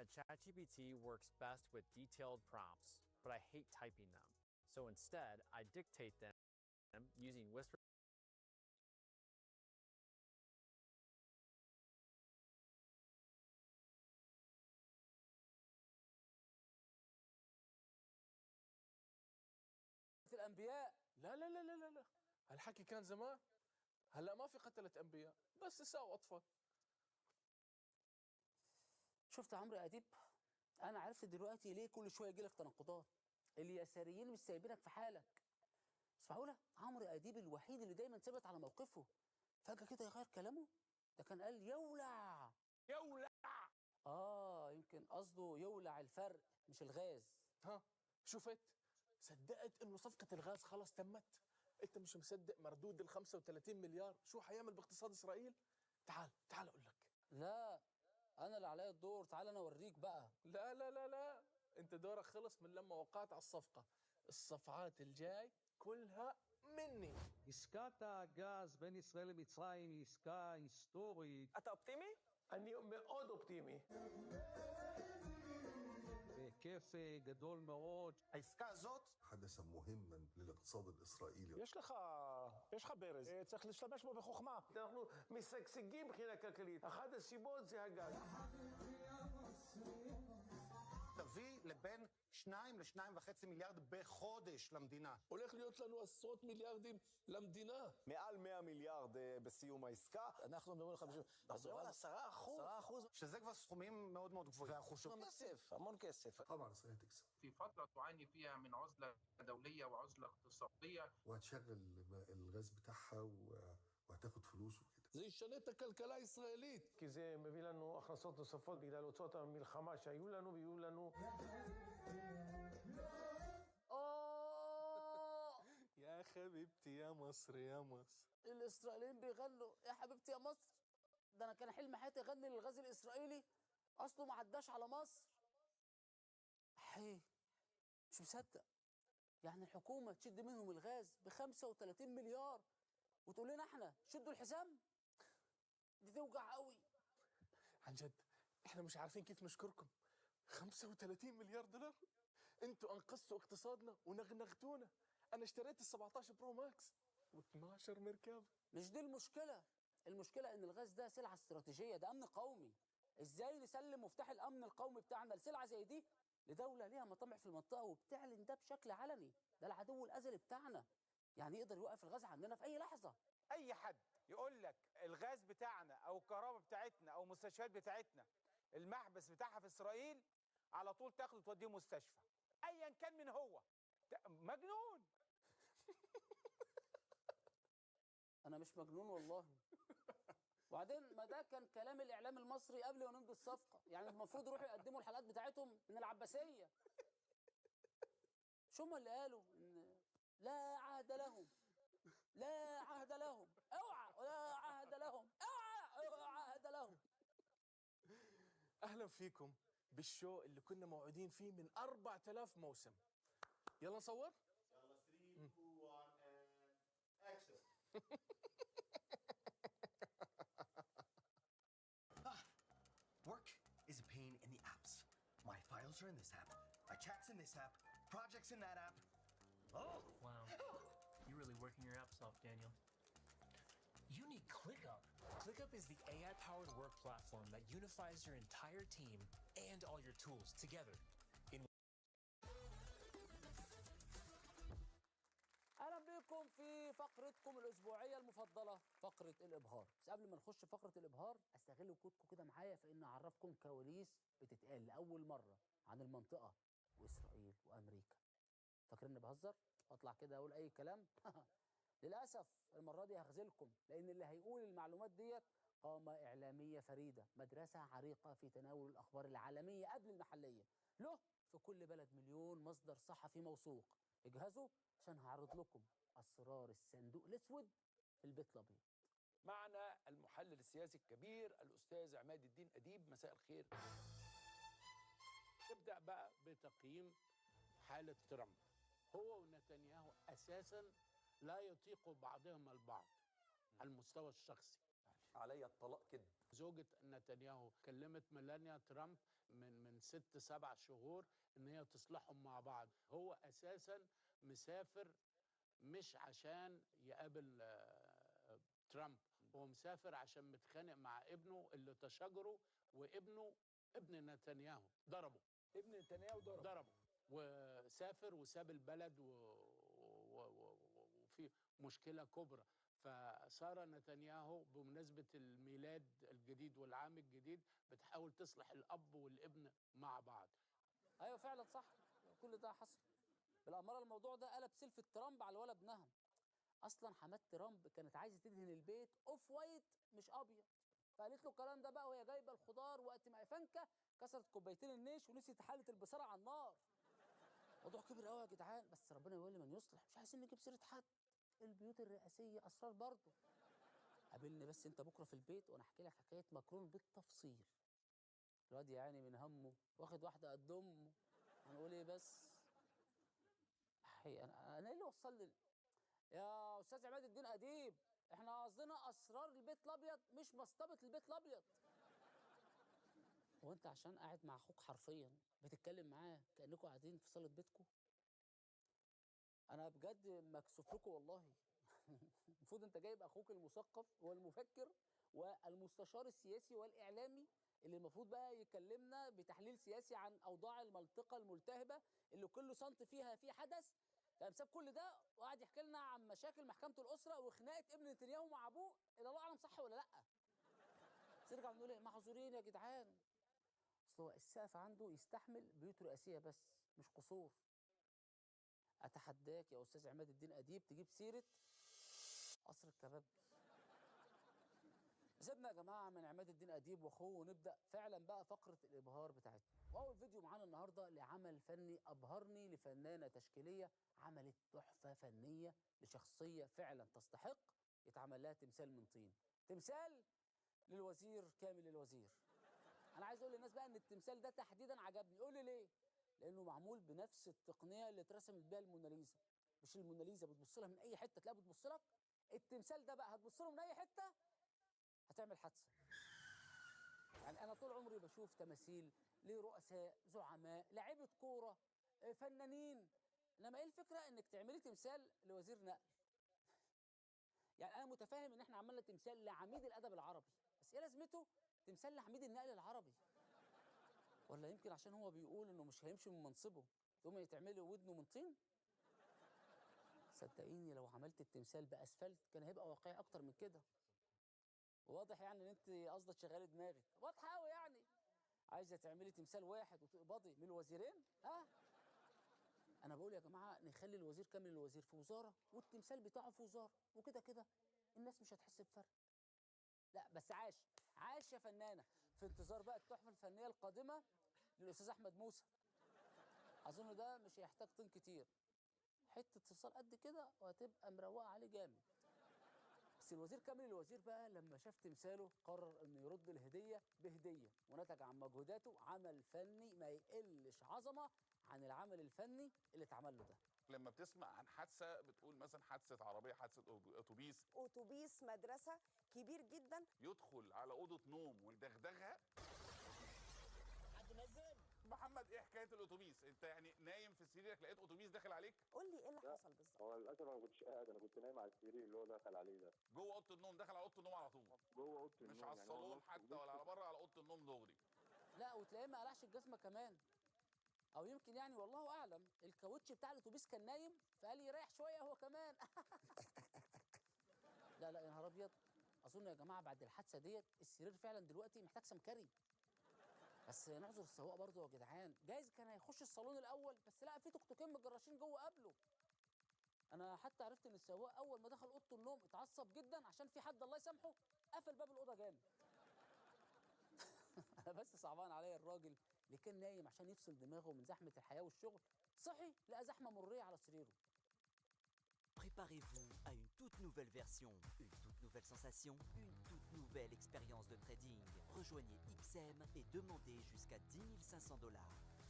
that ChatGPT works best with detailed prompts, but I hate typing them. So instead, I dictate them using whisper. في الأنبياء. لا لا لا لا لا لا، هالحكي كان زمان. هلا ما في قتلة أنبياء، بس نساء وأطفال. شفت يا عمرو أديب، أنا عرفت دلوقتي ليه كل شوية يجيلك تناقضات. اليساريين مش سايبينك في حالك. بس معقولة عمرو أديب الوحيد اللي دايما ثابت على موقفه فجأة كده يغير كلامه؟ ده كان قال يولع. يولع. يمكن قصده يولع الفرق مش الغاز. ها شفت؟ صدقت إنه صفقة الغاز خلص تمت؟ أنت مش مصدق مردود ال 35 مليار شو حيعمل باقتصاد إسرائيل؟ تعال أقول لك. لا، أنا اللي عليا الدور، تعال أنا أوريك بقى. لا لا لا لا، أنت دورك خلص من لما وقعت على الصفقة. الصفعات الجاي كلها مني. עסקת הגז בין ישראל למצרים היא עסקה היסטורית. אתה אופטימי? אני מאוד אופטימי. בהיקף גדול מאוד. העסקה הזאת חדשה מוהמה לאקتصاد الإسرائيلي. יש לך ברז, צריך להשתמש בו בחוכמה. אנחנו משגשגים מבחינה כלכלית. אחת הסיבות זה הגז. תביא לבין 2 ל-2.5 מיליארד בחודש למדינה. הולך להיות לנו עשרות מיליארדים למדינה. מעל 100 מיליארד בסיום העסקה. אנחנו מדברים על 50. אז לא על 10%. שזה כבר סכומים מאוד מאוד גבוהים. כסף, המון כסף. طبعا إسرائيل تكسب. في فترة تعاني فيها من عزلة دولية وعزلة اقتصادية. وهتشغل الغاز بتاعها وهتاخد فلوس وكده. זה ישנה את הכלכלה הישראלית. כי זה מביא לנו הכנסות נוספות בגלל הוצאות המלחמה שהיו לנו ויהיו לנו. يا حبيبتي يا مصر يا مصر. الإسرائيليين بيغنوا يا حبيبتي يا مصر. ده أنا كان حلم حياتي أغني للغاز الإسرائيلي، أصله ما عداش على مصر. مش مصدق. يعني الحكومة تشد منهم الغاز ب35 مليار وتقول لنا احنا شدوا الحزام؟ دي توجع قوي. عن جد احنا مش عارفين كيف نشكركم. 35 مليار دولار، انتوا انقذتوا اقتصادنا ونغنغتونا. انا اشتريت ال17 برو ماكس و12 مركبة. مش دي المشكلة. المشكلة ان الغاز ده سلعة استراتيجية، ده امن قومي. ازاي نسلم مفتاح الامن القومي بتاعنا لسلعة زي دي لدولة ليها مطامع في المنطقة وبتعلن ده بشكل علني؟ ده العدو الازلي بتاعنا، يعني يقدر يوقف الغاز عندنا في اي لحظة. اي حد يقول لك الغاز بتاعنا او الكهرباء بتاعتنا او المستشفيات بتاعتنا المحبس بتاعها في اسرائيل، على طول تاخده توديه مستشفى ايا كان من هو. مجنون. انا مش مجنون والله. وبعدين ما ده كان كلام الاعلام المصري قبل ما نمضي الصفقه، يعني المفروض يروحوا يقدموا الحلقات بتاعتهم من العباسيه. شو هم اللي قالوا ان لا عهد لهم، لا عهد لهم، اوعى ولا عهد لهم، اوعى عهد لهم. اهلا فيكم بالشو اللي كنا موعودين فيه من 4000 موسم. يلا نصور. يلا 3 2 1 and action. Work is a pain in the apps. My files are in this app, my chats in this app, projects in that app. Oh! Wow. You're really working your apps off, Daniel. You need ClickUp. ClickUp is the AI-powered work platform that unifies your entire team and all your tools together in. اهلا بكم في فقرتكم الاسبوعيه المفضله، فقره الابهار. بس قبل ما نخش فقره الابهار استغل وجودكم كده معايا في ان اعرفكم كواليس بتتقال لاول مره عن المنطقه واسرائيل وامريكا. فاكريني بهزر واطلع كده اقول اي كلام؟ للاسف المره دي هخذلكم، لان اللي هيقول المعلومات ديت قامه اعلاميه فريده، مدرسه عريقه في تناول الاخبار العالميه قبل المحليه، له في كل بلد مليون مصدر صحفي موثوق. اجهزوا عشان هعرض لكم اسرار الصندوق الاسود في البيت الابيض. معنا المحلل السياسي الكبير الاستاذ عماد الدين اديب. مساء الخير. نبدا بقى بتقييم حاله ترامب. هو ونتنياهو اساسا لا يطيق بعضهم البعض على المستوى الشخصي. علي الطلاق كده. زوجة نتنياهو كلمت ميلانيا ترامب من 6-7 شهور ان هي تصلحهم مع بعض. هو اساسا مسافر مش عشان يقابل ترامب، هو مسافر عشان متخانق مع ابنه اللي تشاجروا، وابنه ابن نتنياهو ضربه. ابن نتنياهو ضربه وسافر وساب البلد وفي مشكلة كبرى. فسارة نتنياهو بمناسبة الميلاد الجديد والعام الجديد بتحاول تصلح الأب والابن مع بعض. ايوه فعلا صح، كل ده حصل. بالاماره الموضوع ده قلب سلفة ترامب على ولا ابنها. اصلا حماد ترامب كانت عايزه تدهن البيت اوف وايت مش ابيض، فقالت له الكلام ده بقى وهي جايبه الخضار، وقت ما فنكه كسرت كوبايتين النيش ونسيت حاله البصاره على النار. موضوع كبير قوي يا جدعان، بس ربنا يولي من يصلح. مش عايزين نجيب سيره حد، البيوت الرئاسيه اسرار برضه. قابلني بس انت بكره في البيت وانا احكي لك حكايه مكرون بالتفصيل. الواد يعني من همه واخد واحده قد امه، هنقول ايه بس. انا ايه اللي وصلني يا استاذ عماد الدين اديب؟ احنا قصدنا اسرار البيت الابيض مش مصطبه البيت الابيض. هو انت عشان قاعد مع اخوك حرفيا بتتكلم معاه كانكم قاعدين في صاله بيتكم؟ انا بجد مكسوف لكم والله. المفروض انت جايب اخوك المثقف والمفكر والمستشار السياسي والاعلامي اللي المفروض بقى يكلمنا بتحليل سياسي عن اوضاع المنطقه الملتهبه اللي كل سنت فيها في حدث. كان ساب كل ده وقعد يحكي لنا عن مشاكل محكمه الاسره وخناقه ابن نتنياهو مع ابوه، اللي الله اعلم صح ولا لا. بس نرجع نقول ايه، معذورين يا جدعان. اصل هو السقف عنده يستحمل بيوت رئاسيه بس مش قصور. اتحداك يا استاذ عماد الدين اديب تجيب سيره قصر الكبابجي. سيبنا يا جماعه من عماد الدين اديب واخوه ونبدا فعلا بقى فقره الابهار بتاعتنا. واول فيديو معانا النهارده لعمل فني ابهرني لفنانه تشكيليه عملت تحفه فنيه لشخصيه فعلا تستحق يتعمل لها تمثال من طين. تمثال للوزير كامل الوزير. انا عايز اقول للناس بقى ان التمثال ده تحديدا عجبني. قول لي ليه؟ لانه معمول بنفس التقنيه اللي اترسمت بيها الموناليزا. مش الموناليزا بتبص لها من اي حته تلاقيها بتبص لك، التمثال ده بقى هتبص له من اي حته هتعمل حادثه. يعني انا طول عمري بشوف تماثيل لرؤساء زعماء لاعيبه كوره فنانين، انما ايه الفكره انك تعملي تمثال لوزير نقل؟ يعني انا متفاهم ان احنا عملنا تمثال لعميد الادب العربي، بس ايه لازمته تمثال لعميد النقل العربي؟ ولا يمكن عشان هو بيقول انه مش هيمشي من منصبه تقومي تعملي ودنه من طين؟ صدقيني لو عملت التمثال باسفلت كان هيبقى واقعي اكتر من كده. واضح يعني ان انت قصدك شغاله دماغك، واضحه قوي يعني. عايزه تعملي تمثال واحد وتقبضي من الوزيرين؟ ها؟ انا بقول يا جماعه نخلي الوزير كامل الوزير في وزاره والتمثال بتاعه في وزاره، وكده كده الناس مش هتحس بفرق. لا بس عاش يا فنانه. في انتظار بقى التحفه الفنيه القادمه للاستاذ احمد موسى. اظن ده مش هيحتاج طين كتير، حته صلصال قد كده وهتبقى مروقه عليه جامد. بس الوزير كامل الوزير بقى لما شاف تمثاله قرر انه يرد الهديه بهديه، ونتج عن مجهوداته عمل فني ما يقلش عظمه عن العمل الفني اللي اتعمل له ده. لما بتسمع عن حادثه بتقول مثلا حادثه عربيه، حادثه اتوبيس مدرسه كبير جدا، يدخل على اوضه نوم ويدغدغها. حد نزل؟ محمد ايه حكايه الاتوبيس؟ انت يعني نايم في سريرك لقيت اتوبيس داخل عليك؟ قول لي ايه اللي حصل بالظبط. هو للاسف انا ما كنتش قاعد، انا كنت نايم على السرير اللي هو دخل عليه ده. جوه اوضه النوم؟ دخل على اوضه النوم على طول؟ جوه اوضه النوم، مش على الصالون حتى ولا على بره، على اوضه النوم دغري. لا وتلاقيه ما قلعش الجزمه كمان، او يمكن يعني والله اعلم الكاوتش بتاع الاتوبيس كان نايم فقال يريح شويه هو كمان. لا يا نهار ابيض. اظن يا جماعه بعد الحادثه ديت السرير فعلا دلوقتي محتاج سمكري. بس نعذر السواق برضه يا جدعان، جايز كان هيخش الصالون الاول بس لا في توكتوكين مجرشين جوه قبله. انا حتى عرفت ان السواق اول ما دخل اوضه النوم اتعصب جدا عشان في حد الله يسامحه قفل باب الاوضه جامد. انا بس صعبان عليا الراجل اللي كان نايم عشان يفصل دماغه من زحمه الحياه والشغل، صحي لقى زحمه مريه على سريره. Préparez-vous à une toute nouvelle version, une toute nouvelle sensation, une toute nouvelle expérience de trading. Rejoignez XM et demandez jusqu'à 10 500 $.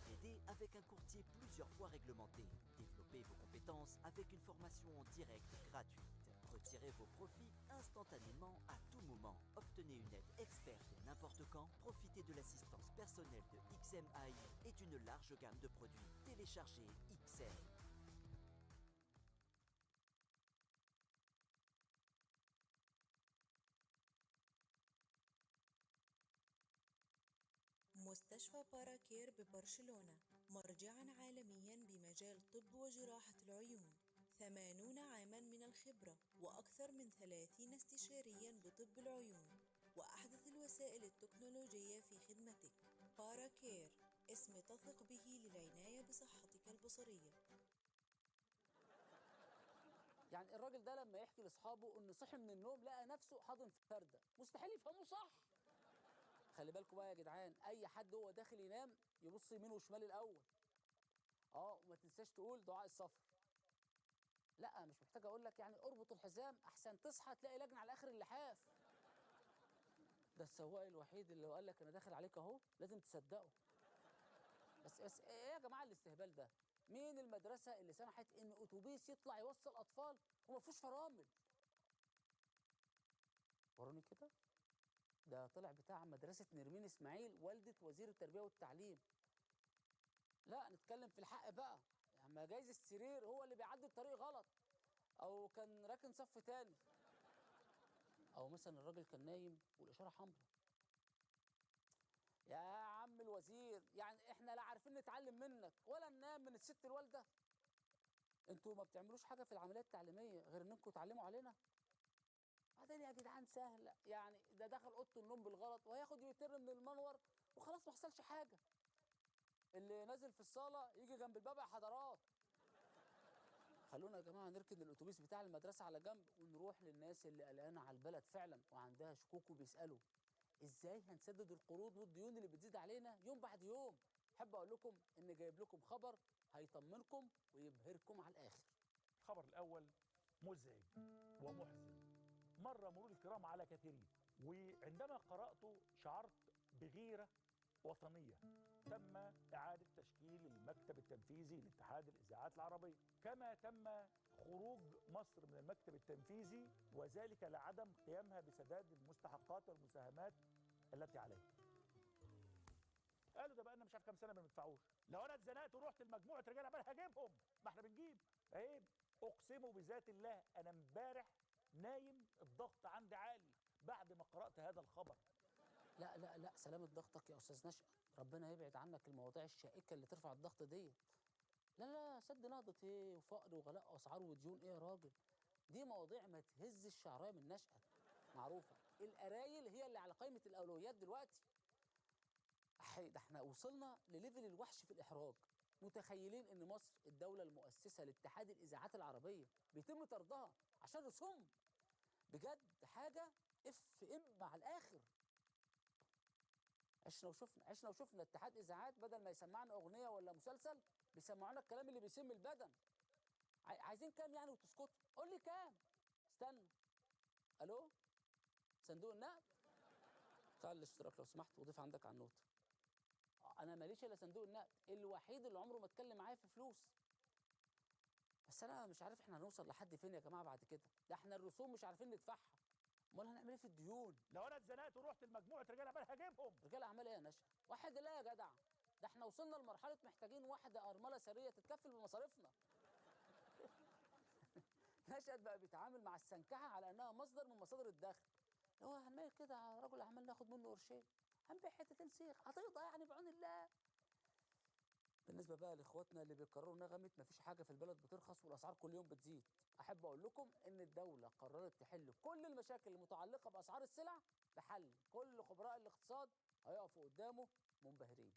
Tradez avec un courtier plusieurs fois réglementé. Développez vos compétences avec une formation en direct gratuite. Retirez vos profits instantanément à tout moment. Obtenez une aide experte personnel de XMI et d'une large gamme de produits. Téléchargez XM. مستشفى باراكير ببرشلونة مرجعا عالميا بمجال طب وجراحة العيون، 80 عاما من الخبرة وأكثر من 30 استشاريا بطب العيون وأحدث الوسائل التكنولوجية في خدمتك. باراكير، اسم تثق به للعناية بصحتك البصرية. يعني الراجل ده لما يحكي لاصحابه انه صحي من النوم لقى نفسه حاضن فرده، مستحيل يفهموه صح. خلي بالكم بقى يا جدعان، اي حد هو داخل ينام يبص يمين وشمال الاول. وما تنساش تقول دعاء السفر. لا مش محتاج اقول لك، يعني اربط الحزام احسن تصحى تلاقي لجنه على اخر اللحاف. ده السواق الوحيد اللي قال لك انا داخل عليك اهو لازم تصدقه. بس ايه يا جماعه الاستهبال ده؟ مين المدرسه اللي سمحت ان اتوبيس يطلع يوصل اطفال وما فيهوش فرامل؟ وروني كده. ده طلع بتاع مدرسه نرمين اسماعيل والده وزير التربيه والتعليم. لا نتكلم في الحق بقى، يعني ما جايز السرير هو اللي بيعدي الطريق غلط، او كان راكن صف تاني، او مثلا الراجل كان نايم والاشاره حمراء. يا عم الوزير، يعني احنا لا عارفين نتعلم منك ولا ننام من الست الوالده؟ انتوا ما بتعملوش حاجه في العمليات التعليميه غير انكم تعلموا علينا؟ بعدين يا جدعان سهله، يعني ده دخل اوضه النوم بالغلط وهياخد يتر من المنور وخلاص ما حصلش حاجه. اللي نازل في الصاله يجي جنب الباب يا حضرات. خلونا يا جماعه نركن الاتوبيس بتاع المدرسه على جنب ونروح للناس اللي قلقانه على البلد فعلا وعندها شكوك وبيسالوا ازاي هنسدد القروض والديون اللي بتزيد علينا يوم بعد يوم. احب اقول لكم ان جايب لكم خبر هيطمنكم ويبهركم على الاخر. الخبر الاول مزعج ومحزن، مر مرور الكرام على كثيرين، وعندما قرأته شعرت بغيرة وطنية. تم إعادة تشكيل المكتب التنفيذي لاتحاد الإذاعات العربية، كما تم خروج مصر من المكتب التنفيذي، وذلك لعدم قيامها بسداد المستحقات والمساهمات التي عليها. قالوا ده بقى لنا مش عارف كام سنة ما بندفعوش. لو أنا اتزنقت ورحت لمجموعة رجال أعمال هجيبهم، ما احنا بنجيب. عيب. أقسم بذات الله أنا امبارح نايم الضغط عندي عالي بعد ما قرأت هذا الخبر. لا لا لا، سلامة ضغطك يا أستاذ نشأت، ربنا يبعد عنك المواضيع الشائكة اللي ترفع الضغط ديت. لا لا، سد نهضة إيه وفقر وغلاء أسعار وديون إيه يا راجل؟ دي مواضيع ما تهز الشعراية من نشأت، معروفة. القرايل هي اللي على قائمة الأولويات دلوقتي. ده احنا وصلنا لليفل الوحش في الإحراج. متخيلين إن مصر الدولة المؤسسة لاتحاد الإذاعات العربية بيتم طردها عشان رسوم؟ بجد حاجة FM على الآخر. عشنا وشفنا اتحاد إذاعات بدل ما يسمعنا أغنية ولا مسلسل بيسمعونا الكلام اللي بيسم البدن. عايزين كام يعني وتسكتوا؟ قول لي كام؟ استنى. ألو؟ صندوق النقد؟ فعل الاشتراك لو سمحت وضيف عندك على النوت. أنا ماليش إلا صندوق النقد الوحيد اللي عمره ما اتكلم معايا في فلوس. بس أنا مش عارف إحنا هنوصل لحد فين يا جماعة بعد كده، ده إحنا الرسوم مش عارفين ندفعها. امال هنعمل ايه في الديون؟ لو انا اتزنقت ورحت لمجموعه رجال اعمال هجيبهم. رجال اعمال ايه يا نشأة؟ واحد لا يا جدع، ده احنا وصلنا لمرحله محتاجين واحده ارمله سريه تتكفل بمصاريفنا. نشأة بقى بيتعامل مع السنكحه على انها مصدر من مصادر الدخل. لو هنميل كده على رجل اعمال ناخد منه قرشين، هنبيع حتتين سيخ هتقضى يعني بعون الله. بالنسبه بقى لاخواتنا اللي بيكرروا نغمه مفيش حاجه في البلد بترخص والاسعار كل يوم بتزيد، احب اقول لكم ان الدوله قررت تحل كل المشاكل المتعلقه باسعار السلع بحل كل خبراء الاقتصاد هيقفوا قدامه منبهرين.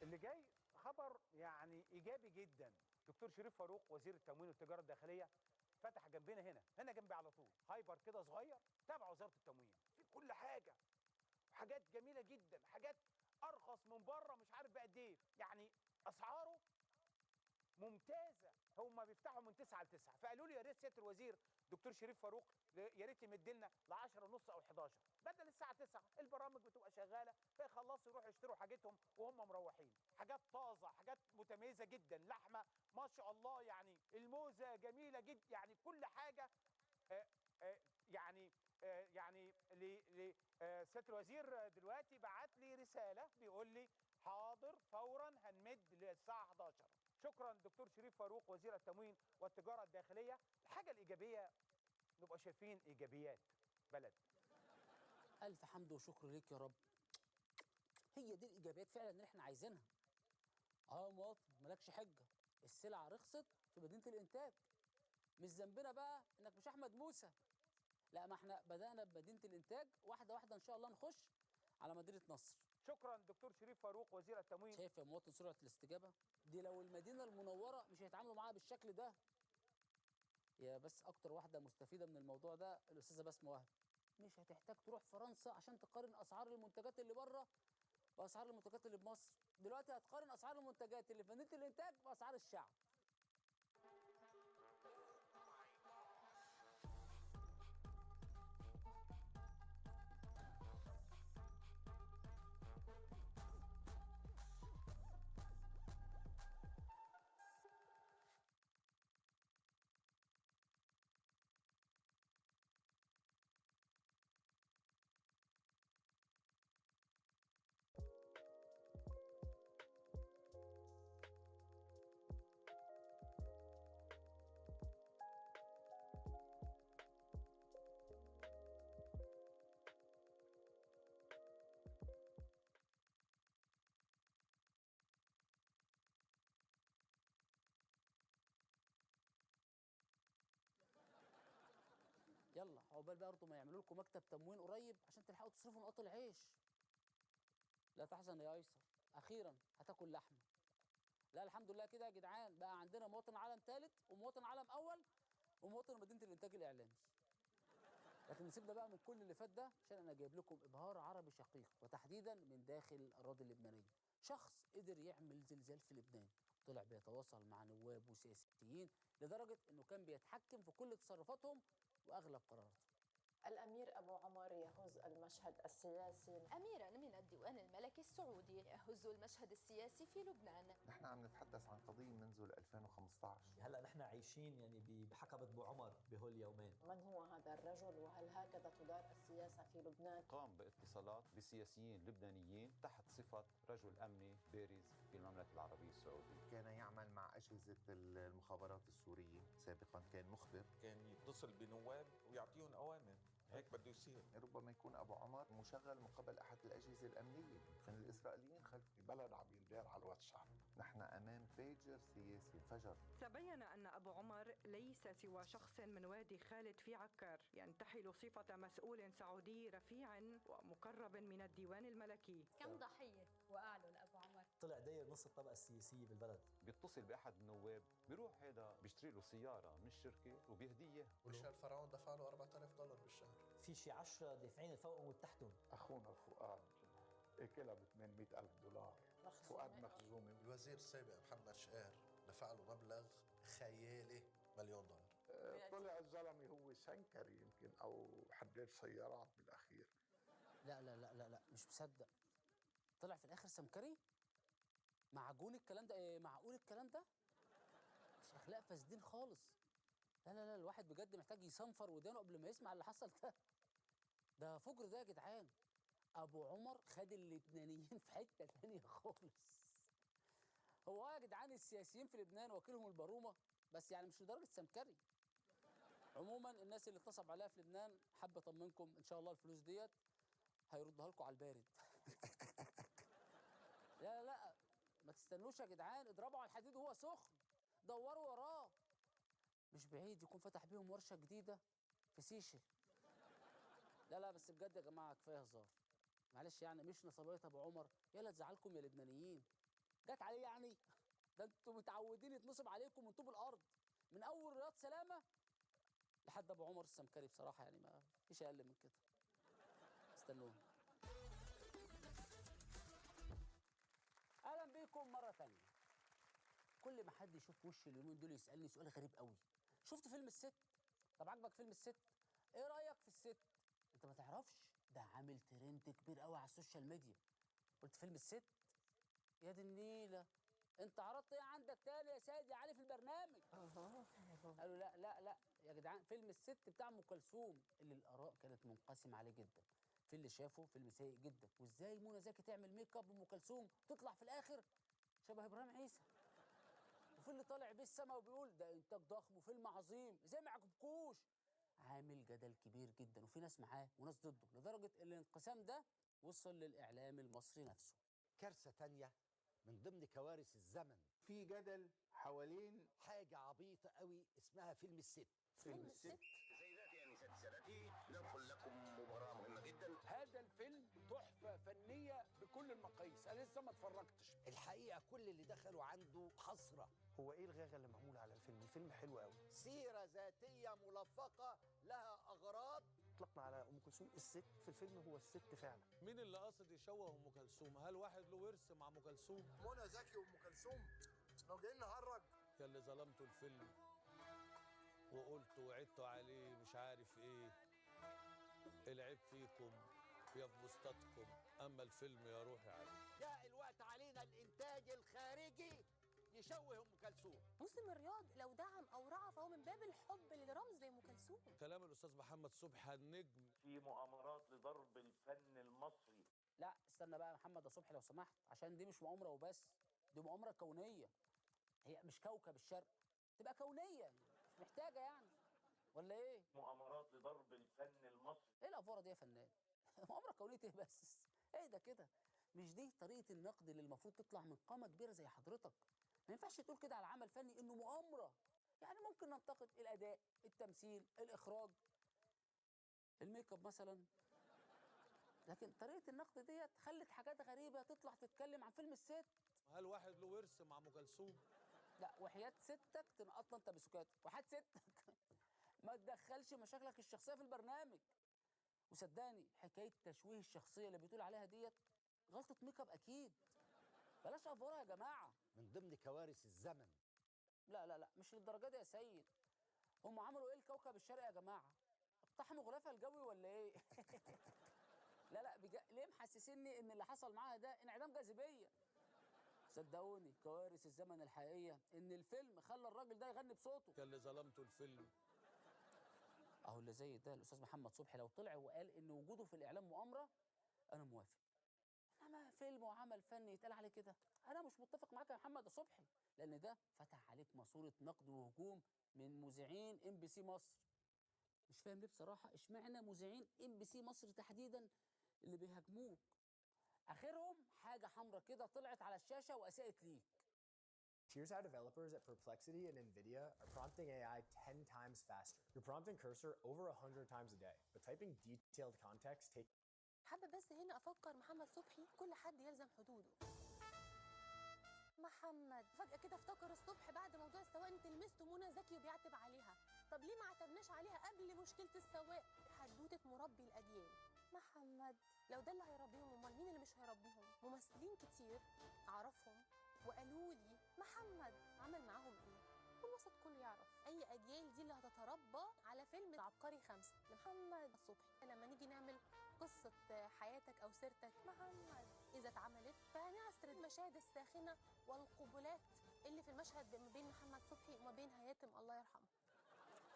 اللي جاي خبر يعني ايجابي جدا. دكتور شريف فاروق وزير التموين والتجاره الداخليه فتح جنبنا هنا جنبي على طول هايبر كده صغير تبع وزاره التموين، في كل حاجه، حاجات جميله جدا، حاجات ارخص من بره مش عارف بقد ايه، يعني اسعاره ممتازه. هم بيفتحوا من 9 ل 9، فقالوا لي يا ريت سياده الوزير دكتور شريف فاروق يا ريت يمد لنا ل 10 ونص او 11 بدل الساعه 9. البرامج بتبقى شغاله فيخلصوا يروحوا يشتروا حاجتهم وهم مروحين. حاجات طازه، حاجات متميزه جدا، لحمه ما شاء الله، يعني الموزه جميله جدا، يعني كل حاجه. يعني سياده الوزير دلوقتي بعت لي رساله بيقول لي حاضر فورا هنمد للساعه 11. شكرا دكتور شريف فاروق وزير التموين والتجاره الداخليه. الحاجه الايجابيه نبقى شايفين ايجابيات بلد. الف حمد وشكر ليك يا رب. هي دي الايجابيات فعلا اللي احنا عايزينها. اه مواطن مالكش حجه، السلعه رخصت في مدينه الانتاج. مش ذنبنا بقى انك مش احمد موسى. لا، ما احنا بدانا بمدينه الانتاج، واحده واحده ان شاء الله نخش على مدينه نصر. شكرا دكتور شريف فاروق وزير التموين. شايف يا مواطن سرعه الاستجابه دي؟ لو المدينه المنوره مش هيتعاملوا معاها بالشكل ده. يا بس اكتر واحده مستفيده من الموضوع ده الاستاذه بسمه وهب. مش هتحتاج تروح فرنسا عشان تقارن اسعار المنتجات اللي بره باسعار المنتجات اللي بمصر. دلوقتي هتقارن اسعار المنتجات اللي في مدينه الانتاج باسعار الشعب. يلا عقبال برضه ما يعملوا لكم مكتب تموين قريب عشان تلحقوا تصرفوا نقط العيش. لا تحزن يا ايسر، اخيرا هتاكل لحمه. لا الحمد لله كده يا جدعان، بقى عندنا مواطن عالم ثالث ومواطن عالم اول ومواطن مدينه الانتاج الاعلامي. لكن نسيبنا بقى من كل اللي فات ده عشان انا جايب لكم ابهار عربي شقيق، وتحديدا من داخل الاراضي اللبنانيه. شخص قدر يعمل زلزال في لبنان، طلع بيتواصل مع نواب وسياسيين لدرجه انه كان بيتحكم في كل تصرفاتهم واغلب قراراتهم. الأمير أبو عمر يهز المشهد السياسي. أميراً من الديوان الملكي السعودي يهز المشهد السياسي في لبنان. نحن عم نتحدث عن قضية منذ 2015. هلا نحن عايشين يعني بحقبة أبو عمر بهول اليومين. من هو هذا الرجل وهل هكذا تدار السياسة في لبنان؟ قام باتصالات بسياسيين لبنانيين تحت صفة رجل أمني بارز في المملكة العربية السعودية. كان يعمل مع أجهزة المخابرات السورية سابقا، كان مخبر، كان يتصل بنواب ويعطيهم أوامر هيك بده يصير. ربما يكون أبو عمر مشغل من قبل أحد الأجهزة الأمنية، كان الإسرائيليين خلف بلد عم يندار على الواتساب. نحن أمام فاجر سياسي انفجر. تبين أن أبو عمر ليس سوى شخص من وادي خالد في عكار، ينتحل صفة مسؤول سعودي رفيع ومقرب من الديوان الملكي. كم ضحية وقعوا لأبو عمر؟ طلع داير نص الطبقة السياسية بالبلد. بيتصل بأحد النواب، بيروح هذا بيشتري له سيارة من الشركة وبيهديه إياها. مشان فرعون دفع له $4000 بالشهر. في شي 10 دافعين فوقهم وتحتهم. أخونا فؤاد اكلها ب $800,000. فؤاد مخزومي. الوزير السابق محمد شقار دفع له مبلغ خيالي $1,000,000. طلع الزلمه هو سنكري يمكن او حداد سيارات بالاخير. لا لا لا لا لا مش مصدق، طلع في الاخر سمكري؟ معجون الكلام ده؟ إيه معقول الكلام ده؟ مش اخلاق فاسدين خالص. لا لا لا الواحد بجد محتاج يصنفر ودانه قبل ما يسمع اللي حصل ده. ده فجر ده يا جدعان. ابو عمر خد اللبنانيين في حته ثانيه خالص. هو يا جدعان السياسيين في لبنان واكلهم البرومه، بس يعني مش لدرجه سمكري. عموما الناس اللي اتصب عليها في لبنان حابه اطمنكم ان شاء الله الفلوس ديت هيردها لكم على البارد. لا لا لا ما تستنوش يا جدعان، اضربوا على الحديد وهو سخن، دوروا وراه. مش بعيد يكون فتح بيهم ورشه جديده في سيشل. لا لا بس بجد يا جماعه كفايه هزار. معلش يعني مش نصبيه ابو عمر يلا تزعلكم يا لبنانيين. جت عليه يعني؟ ده انتوا متعودين يتنصب عليكم من طوب الارض، من اول رياض سلامه لحد ابو عمر السمكري. بصراحه يعني ما فيش اقل من كده. استنوني. اهلا بيكم مره ثانيه. كل ما حد يشوف وشي اليومين دول يسالني سؤال غريب قوي: شفت فيلم الست؟ طب عجبك فيلم الست؟ ايه رايك في الست؟ انت ما تعرفش ده عامل ترند كبير قوي على السوشيال ميديا. قلت فيلم الست؟ يا دي النيله، انت عرضت ايه عندك تاني يا سيدي علي في البرنامج؟ قالوا لا لا لا يا جدعان، فيلم الست بتاع ام كلثوم اللي الاراء كانت منقسمه عليه جدا. في اللي شافه فيلم سيء جدا. وازاي منى زكي تعمل ميك اب ام كلثوم تطلع في الاخر شبه ابراهيم عيسى؟ وفي اللي طالع بيه السما وبيقول ده انتاج ضخم وفيلم عظيم، ازاي ما عجبكوش؟ عامل جدل كبير جدا، وفي ناس معاه وناس ضده، لدرجه ان الانقسام ده وصل للاعلام المصري نفسه. كارثة تانية من ضمن كوارث الزمن، في جدل حوالين حاجة عبيطة قوي اسمها فيلم الست. فيلم الست. سيداتي يا نساء سادتي، ندخل لكم مباراة مهمة جدا. هذا الفيلم تحفة فنية بكل المقاييس، أنا لسه ما اتفرجتش. الحقيقة كل اللي دخلوا عنده حسرة. هو ايه الغاغه اللي معموله على الفيلم؟ الفيلم حلو قوي. سيرة ذاتية ملفقة لها أغراض. اطلقنا على ام كلثوم الست في الفيلم، هو الست فعلا. مين اللي قصد يشوه ام كلثوم؟ هل واحد له ورث مع ام كلثوم؟ منى زكي وام كلثوم لو جايين نهرج. يا اللي ظلمتوا الفيلم وقلتوا وعدتوا عليه مش عارف ايه، العيب فيكم يا في بوسطتكم، اما الفيلم يا روحي عليه. جاء الوقت علينا الإنتاج الخارجي يشوه أم كلثوم. موسم الرياض لو دعم او رعى فهو من باب الحب لرمز زي ام كلثوم. كلام الاستاذ محمد صبحي النجم في مؤامرات لضرب الفن المصري. لا استنى بقى يا محمد يا صبحي لو سمحت، عشان دي مش مؤامره وبس، دي مؤامره كونيه. هي مش كوكب الشرق، تبقى كونيه، مش محتاجه يعني، ولا ايه؟ مؤامرات لضرب الفن المصري. ايه الافوره دي يا فنان؟ مؤامره كونيه ايه بس؟ ايه ده كده؟ مش دي طريقه النقد اللي المفروض تطلع من قامه كبيره زي حضرتك. ما ينفعش تقول كده على عمل فني انه مؤامره. يعني ممكن ننتقد الاداء، التمثيل، الاخراج، الميك اب مثلا، لكن طريقه النقد ديت خلت حاجات غريبه تطلع تتكلم عن فيلم الست. هل واحد له ورث مع ام كلثوم؟ لا وحياه ستك تنقطنا انت بسكاتك، وحياه ستك ما تدخلش مشاكلك الشخصيه في البرنامج. وصدقني حكايه تشويه الشخصيه اللي بتقول عليها ديت غلطه ميك اب اكيد. بلاش افوره يا جماعه. من ضمن كوارث الزمن. لا لا لا مش للدرجه دي يا سيد. هم عملوا ايه الكوكب الشرقي يا جماعه؟ اقتحموا غلافها الجوي ولا ايه؟ لا لا ليه محسسيني ان اللي حصل معاها ده انعدام جاذبيه؟ صدقوني كوارث الزمن الحقيقيه ان الفيلم خلى الراجل ده يغني بصوته. يا اللي ظلمتوا الفيلم. اهو اللي زي ده الاستاذ محمد صبحي لو طلع وقال ان وجوده في الاعلام مؤامره انا موافق. انما فيلم وعمل فني يتقال عليه كده انا مش متفق معاك يا محمد صبحي، لان ده فتح عليك ماسوره نقد وهجوم من مذيعين MBC مصر. مش فاهم ليه بصراحه اشمعنى مذيعين MBC مصر تحديدا اللي بيهاجموك. اخرهم حاجه حمراء كده طلعت على الشاشه واساءت ليك. Here's how developers at Perplexity and NVIDIA are prompting AI 10 times faster. You're prompting Cursor over 100 times a day, but typing detailed context takes... حابة بس هنا أفكر محمد صبحي كل حد يلزم حدوده. محمد فجأة كده افتكر الصبح بعد موضوع السواق انت لمسته منى زكي وبيعتب عليها. طب ليه ما اعتبناش عليها قبل مشكلة السواق؟ حدوتة مربي الأجيال. محمد لو ده اللي هيربيهم امال مين اللي مش هيربيهم؟ ممثلين كتير أعرفهم وقالوا لي محمد عمل معاهم ايه؟ والوسط كله يعرف. اي اجيال دي اللي هتتربى على فيلم عبقري 5 لمحمد صبحي. لما نيجي نعمل قصة حياتك او سيرتك محمد اذا اتعملت فهنسرد المشاهد الساخنة والقبلات اللي في المشهد ما بين محمد صبحي وما بين هياتم الله يرحمه.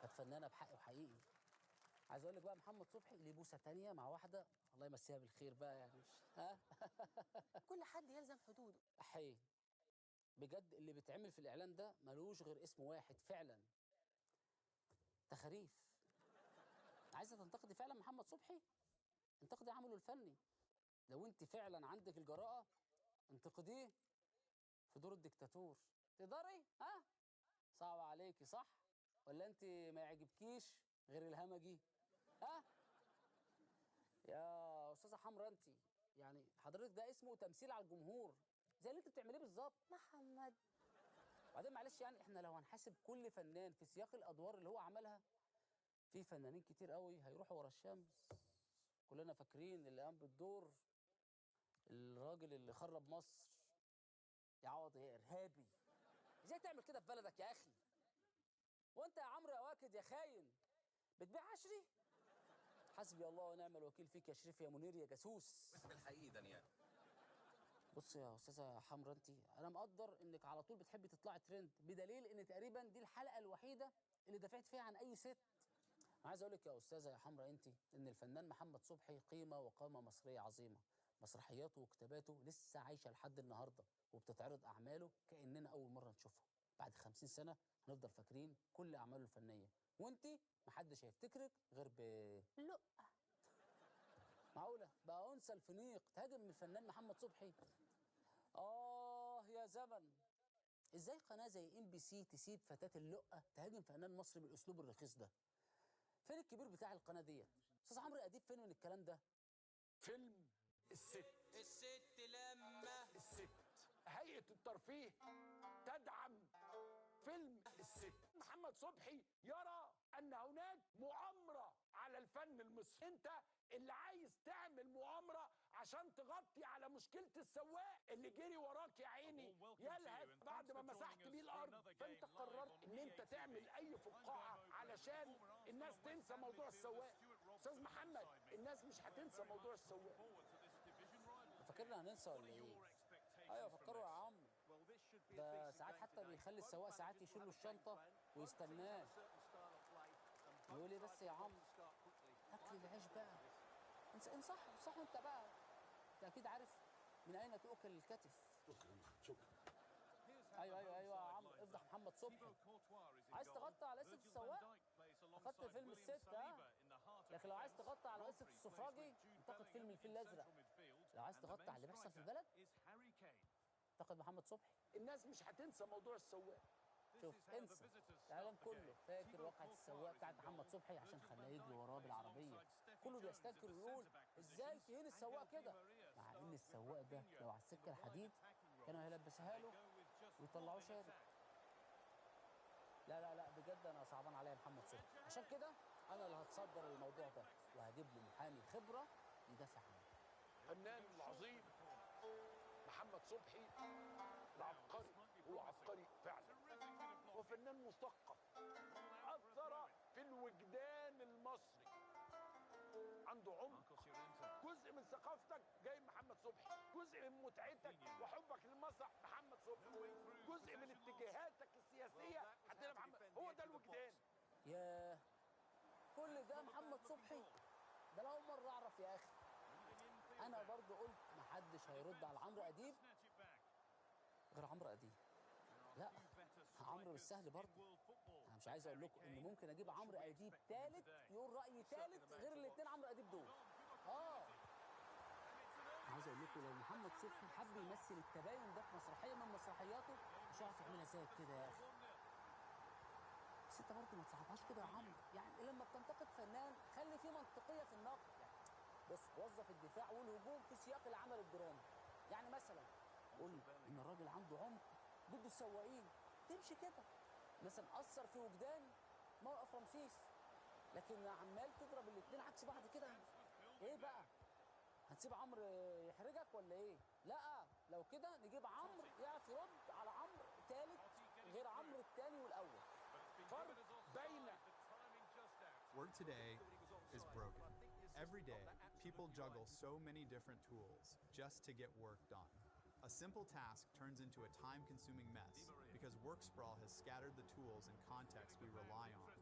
كانت فنانه بحق وحقيقي. عايز اقول لك بقى محمد صبحي ليه بوسه تانية مع واحده الله يمسيها بالخير بقى يعني مش ها. كل حد يلزم حدوده. احيي بجد اللي بيتعمل في الاعلان ده ملوش غير اسم واحد فعلا، تخاريف. عايزه تنتقدي فعلا محمد صبحي؟ انتقدي عمله الفني. لو انت فعلا عندك الجراءه انتقديه في دور الدكتاتور. تقدري؟ ها؟ صعب عليكي صح؟ ولا انت ما يعجبكيش غير الهمجي؟ ها؟ يا استاذه حمرا انت يعني حضرتك ده اسمه تمثيل على الجمهور زي اللي انت بتعمليه بالظبط. محمد وبعدين معلش يعني احنا لو هنحاسب كل فنان في سياق الادوار اللي هو عملها، في فنانين كتير قوي هيروحوا ورا الشمس. كلنا فاكرين اللي قام بالدور الراجل اللي خرب مصر يعوض يا ارهابي. ازاي تعمل كده في بلدك يا اخي؟ وانت يا عمرو يا واكد يا خاين بتبيع عشري؟ حسبي الله ونعم الوكيل فيك يا شريف يا منير يا جاسوس. اسم الحقيقي دانيال. بص يا استاذه حمرا انت انا مقدر انك على طول بتحبي تطلعي ترند، بدليل ان تقريبا دي الحلقه الوحيده اللي دافعت فيها عن اي ست. عايز اقول لك يا استاذه يا حمراء انت ان الفنان محمد صبحي قيمه وقامه مصريه عظيمه. مسرحياته وكتاباته لسه عايشه لحد النهارده، وبتتعرض اعماله كاننا اول مره نشوفها. بعد 50 سنه هنفضل فاكرين كل اعماله الفنيه، وانت محدش هيفتكرك غير لأ. معقوله بقى انثى الفنيق تهاجم من الفنان محمد صبحي؟ يا زمن، ازاي قناه زي MBC تسيب فتاه اللقه تهاجم فنان مصري بالاسلوب الرخيص ده؟ فين الكبير بتاع القناه ديت؟ استاذ عمرو اديب فين من الكلام ده؟ فيلم الست لما الست، هيئة الترفيه تدعم فيلم الست. محمد صبحي يرى أن هناك مؤامرة على الفن المصري. أنت اللي عايز تعمل مؤامرة عشان تغطي على مشكلة السواق اللي جري وراك يا عيني يلهث بعد ما مسحت بيه الأرض. فأنت قررت إن أنت تعمل أي فقاعة علشان الناس تنسى موضوع السواق. أستاذ محمد، الناس مش هتنسى موضوع السواق. فاكرنا هننسى ولا ايه؟ ايوه فكروا يا عم، ده ساعات حتى بيخلي السواق ساعات يشيل له الشنطه ويستناه. يقول ايه بس يا عم؟ اكل العيش بقى. انصح انت بقى. انت اكيد عارف من اين تؤكل الكتف. شكرا. ايوه يا عم، افضح محمد صبحي. عايز تغطي على قصه السواق؟ اخدت فيلم الست لكن لو عايز تغطي على قصه السفراجي انتقد فيلم الفيل الازرق. لو عايز تغطي على اللي بيحصل في البلد انتقد محمد صبحي. الناس مش هتنسى موضوع السواق. شوف انسى، العالم كله فاكر واقعة السواق بتاعت محمد صبحي عشان خلاه يجري وراه بالعربية. كله بيستنكر ويقول ازاي تهين السواق كده، مع ان السواق ده لو على السكة الحديد كانوا هيلبسها له ويطلعوه شارب. لا بجد انا صعبان عليا محمد صبحي، عشان كده انا اللي هتصدر الموضوع ده وهجيب له محامي خبرة يدافع عنه. الفنان العظيم محمد صبحي العبقري، هو عبقري فعلا وفنان مثقف أثر في الوجدان المصري، عنده عمق. جزء من ثقافتك جاي محمد صبحي، جزء من متعتك وحبك للمسرح محمد صبحي، جزء من اتجاهاتك السياسية هتلاقي محمد. هو ده الوجدان. ياه، كل ده محمد صبحي؟ ده انا اول مرة اعرف يا اخي. انا برضو قلت محدش هيرد على عمرو اديب غير عمرو اديب. لا عمرو مش سهل برضه. انا مش عايز اقول لكم ان ممكن اجيب عمرو اديب ثالث يقول راي ثالث غير الاثنين عمرو اديب دول. عايز اقول لكم لو محمد صبحي حب يمثل التباين ده في مسرحيه من مسرحياته مش هيعرف يعملها زي كده يا اخي. بس انت برضه ما تصعبهاش كده يا عمرو، يعني لما بتنتقد فنان خلي فيه منطقيه في النقد. يعني بص، وظف الدفاع والهجوم في سياق العمل الدرامي. يعني مثلا قول ان الراجل عنده عمق ضد السواقين، تمشي كده. مثلا اثر في وجدان موقف رمسيس، لكن عمال تضرب الاثنين عكس بعض كده. ايه بقى؟ هتسيب عمرو يحرجك ولا ايه؟ لا لو كده نجيب عمرو يعرف يرد على عمرو ثالث غير عمرو الثاني والاول. فرق بين Work today is broken. Every day, people juggle so many different tools just to get work done. A simple task turns into a time-consuming mess because work sprawl has scattered the tools and context we rely on.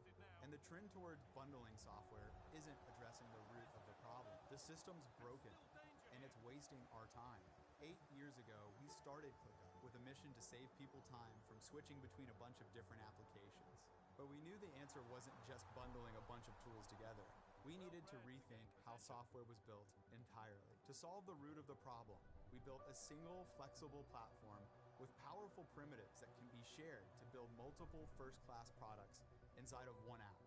And the trend towards bundling software isn't addressing the root of the problem. The system's broken, and it's wasting our time. 8 years ago, we started ClickUp with a mission to save people time from switching between a bunch of different applications. But we knew the answer wasn't just bundling a bunch of tools together. We needed to rethink how software was built entirely. To solve the root of the problem, we built a single, flexible platform with powerful primitives that can be shared to build multiple first-class products inside of one app.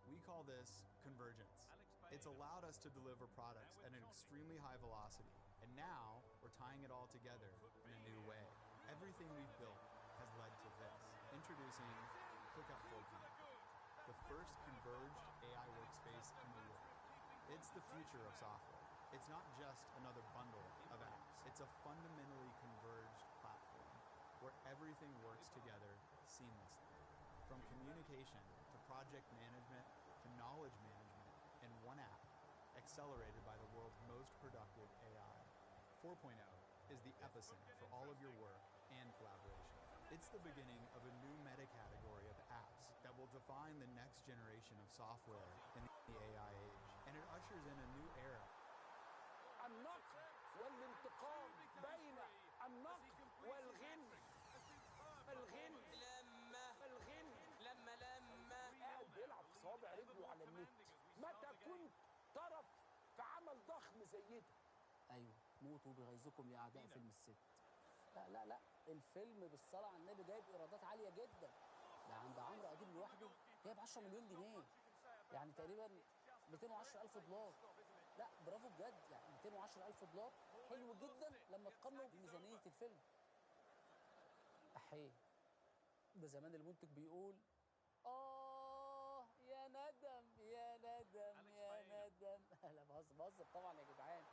We call this convergence. It's allowed us to deliver products at an extremely high velocity, and now we're tying it all together in a new way. Everything we've built has led to this. Introducing ClickUp Full-Time, the first converged AI workspace in the world. It's the future of software. It's not just another bundle of apps. It's a fundamentally converged platform where everything works together seamlessly. From communication to project management to knowledge management in one app, accelerated by the world's most productive AI. 4.0 is the epicenter for all of your work and collaboration. It's the beginning of a new meta category of apps that will define the next generation of software in the AI age, and it ushers in a new era. النقد والانتقام بين النقد والغن. لما قاعد بيلعب صوابع رجله على النت. متى كنت طرف في عمل ضخم زي ده؟ ايوه، موتوا بغيظكم يا اعداء فيلم الست. لا لا لا، الفيلم بالصلاه على النبي جايب ايرادات عاليه جدا. ده عند عمرو اديب لوحده جايب 10 مليون جنيه، يعني تقريبا 210,000 دولار. لا برافو بجد، يعني 210,000 دولار حلو جدا لما تقارنه بميزانيه الفيلم. احيه، ده زمان المنتج بيقول يا ندم يا ندم يا ندم. لا بهزر طبعا يا جدعان.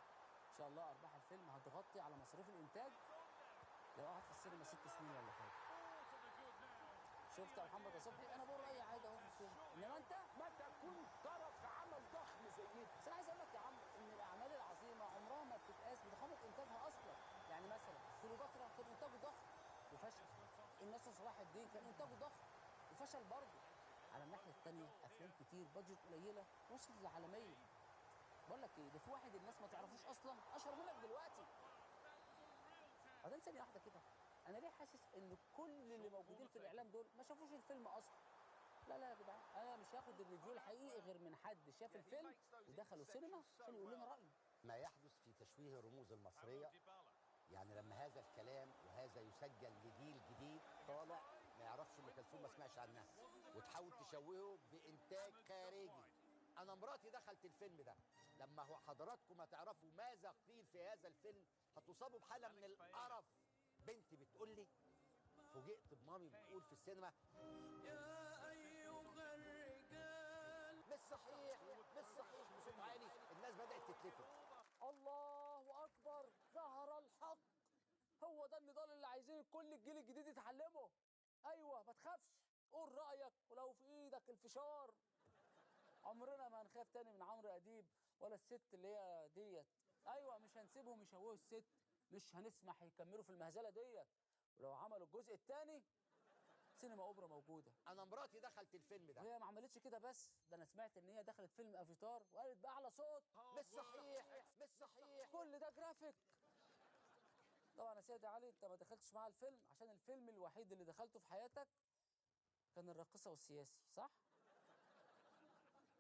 ان شاء الله ارباح الفيلم هتغطي على مصاريف الانتاج لو قعد في السينما 6 سنين ولا حاجه. شفت يا محمد يا صبحي، انا بقول اي حاجه اهو في الفيلم، انما انت متى كنت طرف في عمل ضخم زي ده؟ بس انا عايز اقول لك يا عم ان الاعمال العظيمه عمرها ما بتتقاس بضخامه انتاجها اصلا. يعني مثلا كليوباترا كان انتاجه ضخم وفشل، الناس صلاح الدين كان انتاجه ضخم وفشل برضه. على الناحيه الثانيه افلام كتير بادجت قليله وصلت للعالميه. بقول لك ايه، ده في واحد الناس ما تعرفوش اصلا اشهر منك دلوقتي. بعدين ثانيه واحده كده، انا ليه حاسس ان كل اللي موجودين في الاعلام دول ما شافوش الفيلم اصلا؟ لا لا يا جدعان، انا مش هاخد الريفيو الحقيقي غير من حد شاف الفيلم ودخلوا السينما عشان يقول لنا رايه. ما يحدث في تشويه الرموز المصريه، يعني لما هذا الكلام وهذا يسجل لجيل جديد طالع ما يعرفش ام كلثوم ما سمعش عنها، وتحاول تشوهه بانتاج خارجي. انا مراتي دخلت الفيلم ده، لما هو حضراتكم هتعرفوا ماذا قيل في هذا الفيلم هتصابوا بحاله من القرف. بنتي بتقول لي فوجئت بمامي بتقول في السينما يا ايها الرجال مش صحيح مش صحيح بصوت عالي. الناس بدات تتلفت. الله اكبر، ظهر الحق. هو ده النضال اللي عايزين كل الجيل الجديد يتعلمه. ايوه ما تخافش، قول رايك ولو في ايدك الفشار. عمرنا ما هنخاف تاني من عمرو اديب ولا الست اللي هي ديت. ايوه مش هنسيبهم يشوهوا الست، مش هنسمح يكملوا في المهزله ديت. ولو عملوا الجزء الثاني سينما اوبرا موجوده. انا مراتي دخلت الفيلم ده، وهي ما عملتش كده بس، ده انا سمعت ان هي دخلت فيلم افاتار وقالت باعلى صوت مش صحيح مش صحيح، كل ده جرافيك. طبعا يا سيدي علي انت ما دخلتش معاها الفيلم عشان الفيلم الوحيد اللي دخلته في حياتك كان الراقصه والسياسي، صح؟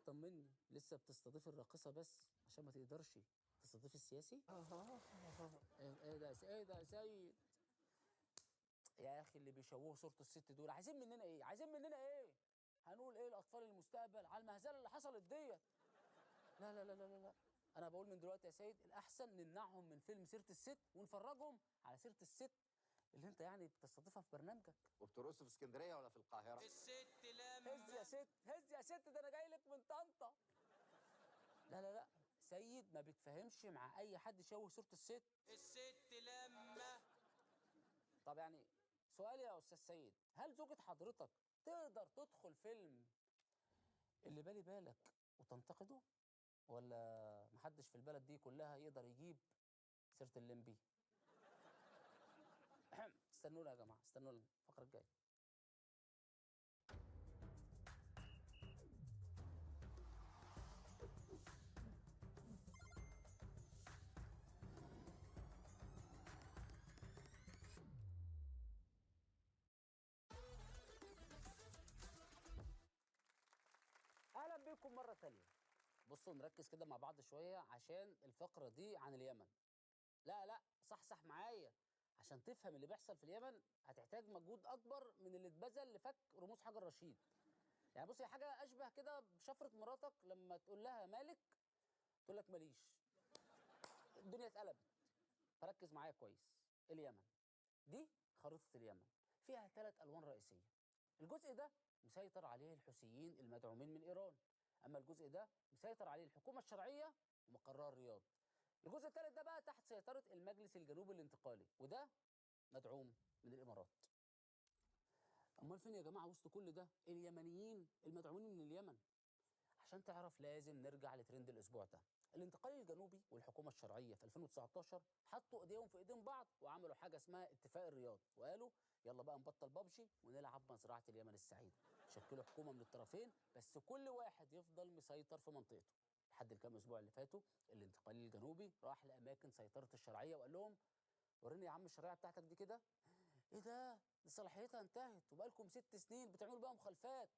طمني، لسه بتستضيف الراقصه بس عشان ما تقدرش تستضيف السياسي؟ ايه ده يا سيد؟ يا اخي اللي بيشوهوا صوره الست دول عايزين مننا ايه؟ عايزين مننا ايه؟ هنقول ايه لاطفال المستقبل على المهزله اللي حصلت ديت؟ لا لا لا لا لا، انا بقول من دلوقتي يا سيد الاحسن نمنعهم من فيلم سيره الست ونفرجهم على سيره الست اللي انت يعني بتستضيفها في برنامجك. وبترقصوا في اسكندريه ولا في القاهره؟ الست لما هز يا ست، هز يا ست، ده انا جاي لك من طنطا. لا لا لا سيد، ما بتفهمش مع اي حد يشوه صوره الست. الست لما طب يعني سؤالي يا استاذ سيد، هل زوجة حضرتك تقدر تدخل فيلم اللي بالي بالك وتنتقده؟ ولا محدش في البلد دي كلها يقدر يجيب سيرة الليمبي؟ استنونا يا جماعة، استنونا الفقرة الجاية. اهلا بكم مره تانية. بصوا نركز كده مع بعض شويه عشان الفقره دي عن اليمن. لا لا صحصح معايا، عشان تفهم اللي بيحصل في اليمن هتحتاج مجهود اكبر من اللي اتبذل لفك رموز حجر رشيد. يعني بص، هي حاجه اشبه كده بشفره مراتك لما تقول لها مالك تقول لك ماليش. الدنيا اتقلبت. فركز معايا كويس. اليمن دي خريطه اليمن فيها 3 ألوان رئيسيه. الجزء ده مسيطر عليه الحوثيين المدعومين من إيران، أما الجزء ده مسيطر عليه الحكومة الشرعية ومقرها الرياض. الجزء الثالث ده بقى تحت سيطرة المجلس الجنوبي الانتقالي، وده مدعوم من الإمارات. أمال فين يا جماعة وسط كل ده اليمنيين المدعومين من اليمن؟ عشان تعرف لازم نرجع لترند الأسبوع ده، الانتقال الجنوبي والحكومه الشرعيه في 2019 حطوا ايديهم في ايدين بعض وعملوا حاجه اسمها اتفاق الرياض، وقالوا يلا بقى نبطل ببجي ونلعب مزرعه اليمن السعيده. شكلوا حكومه من الطرفين بس كل واحد يفضل مسيطر في منطقته. لحد الكام اسبوع اللي فاتوا الانتقال الجنوبي راح لاماكن سيطره الشرعيه وقال لهم وريني يا عم الشرعيه بتاعتك دي كده. ايه ده؟ دي صلاحيتها انتهت وبقالكم 6 سنين بتعملوا بقى مخالفات.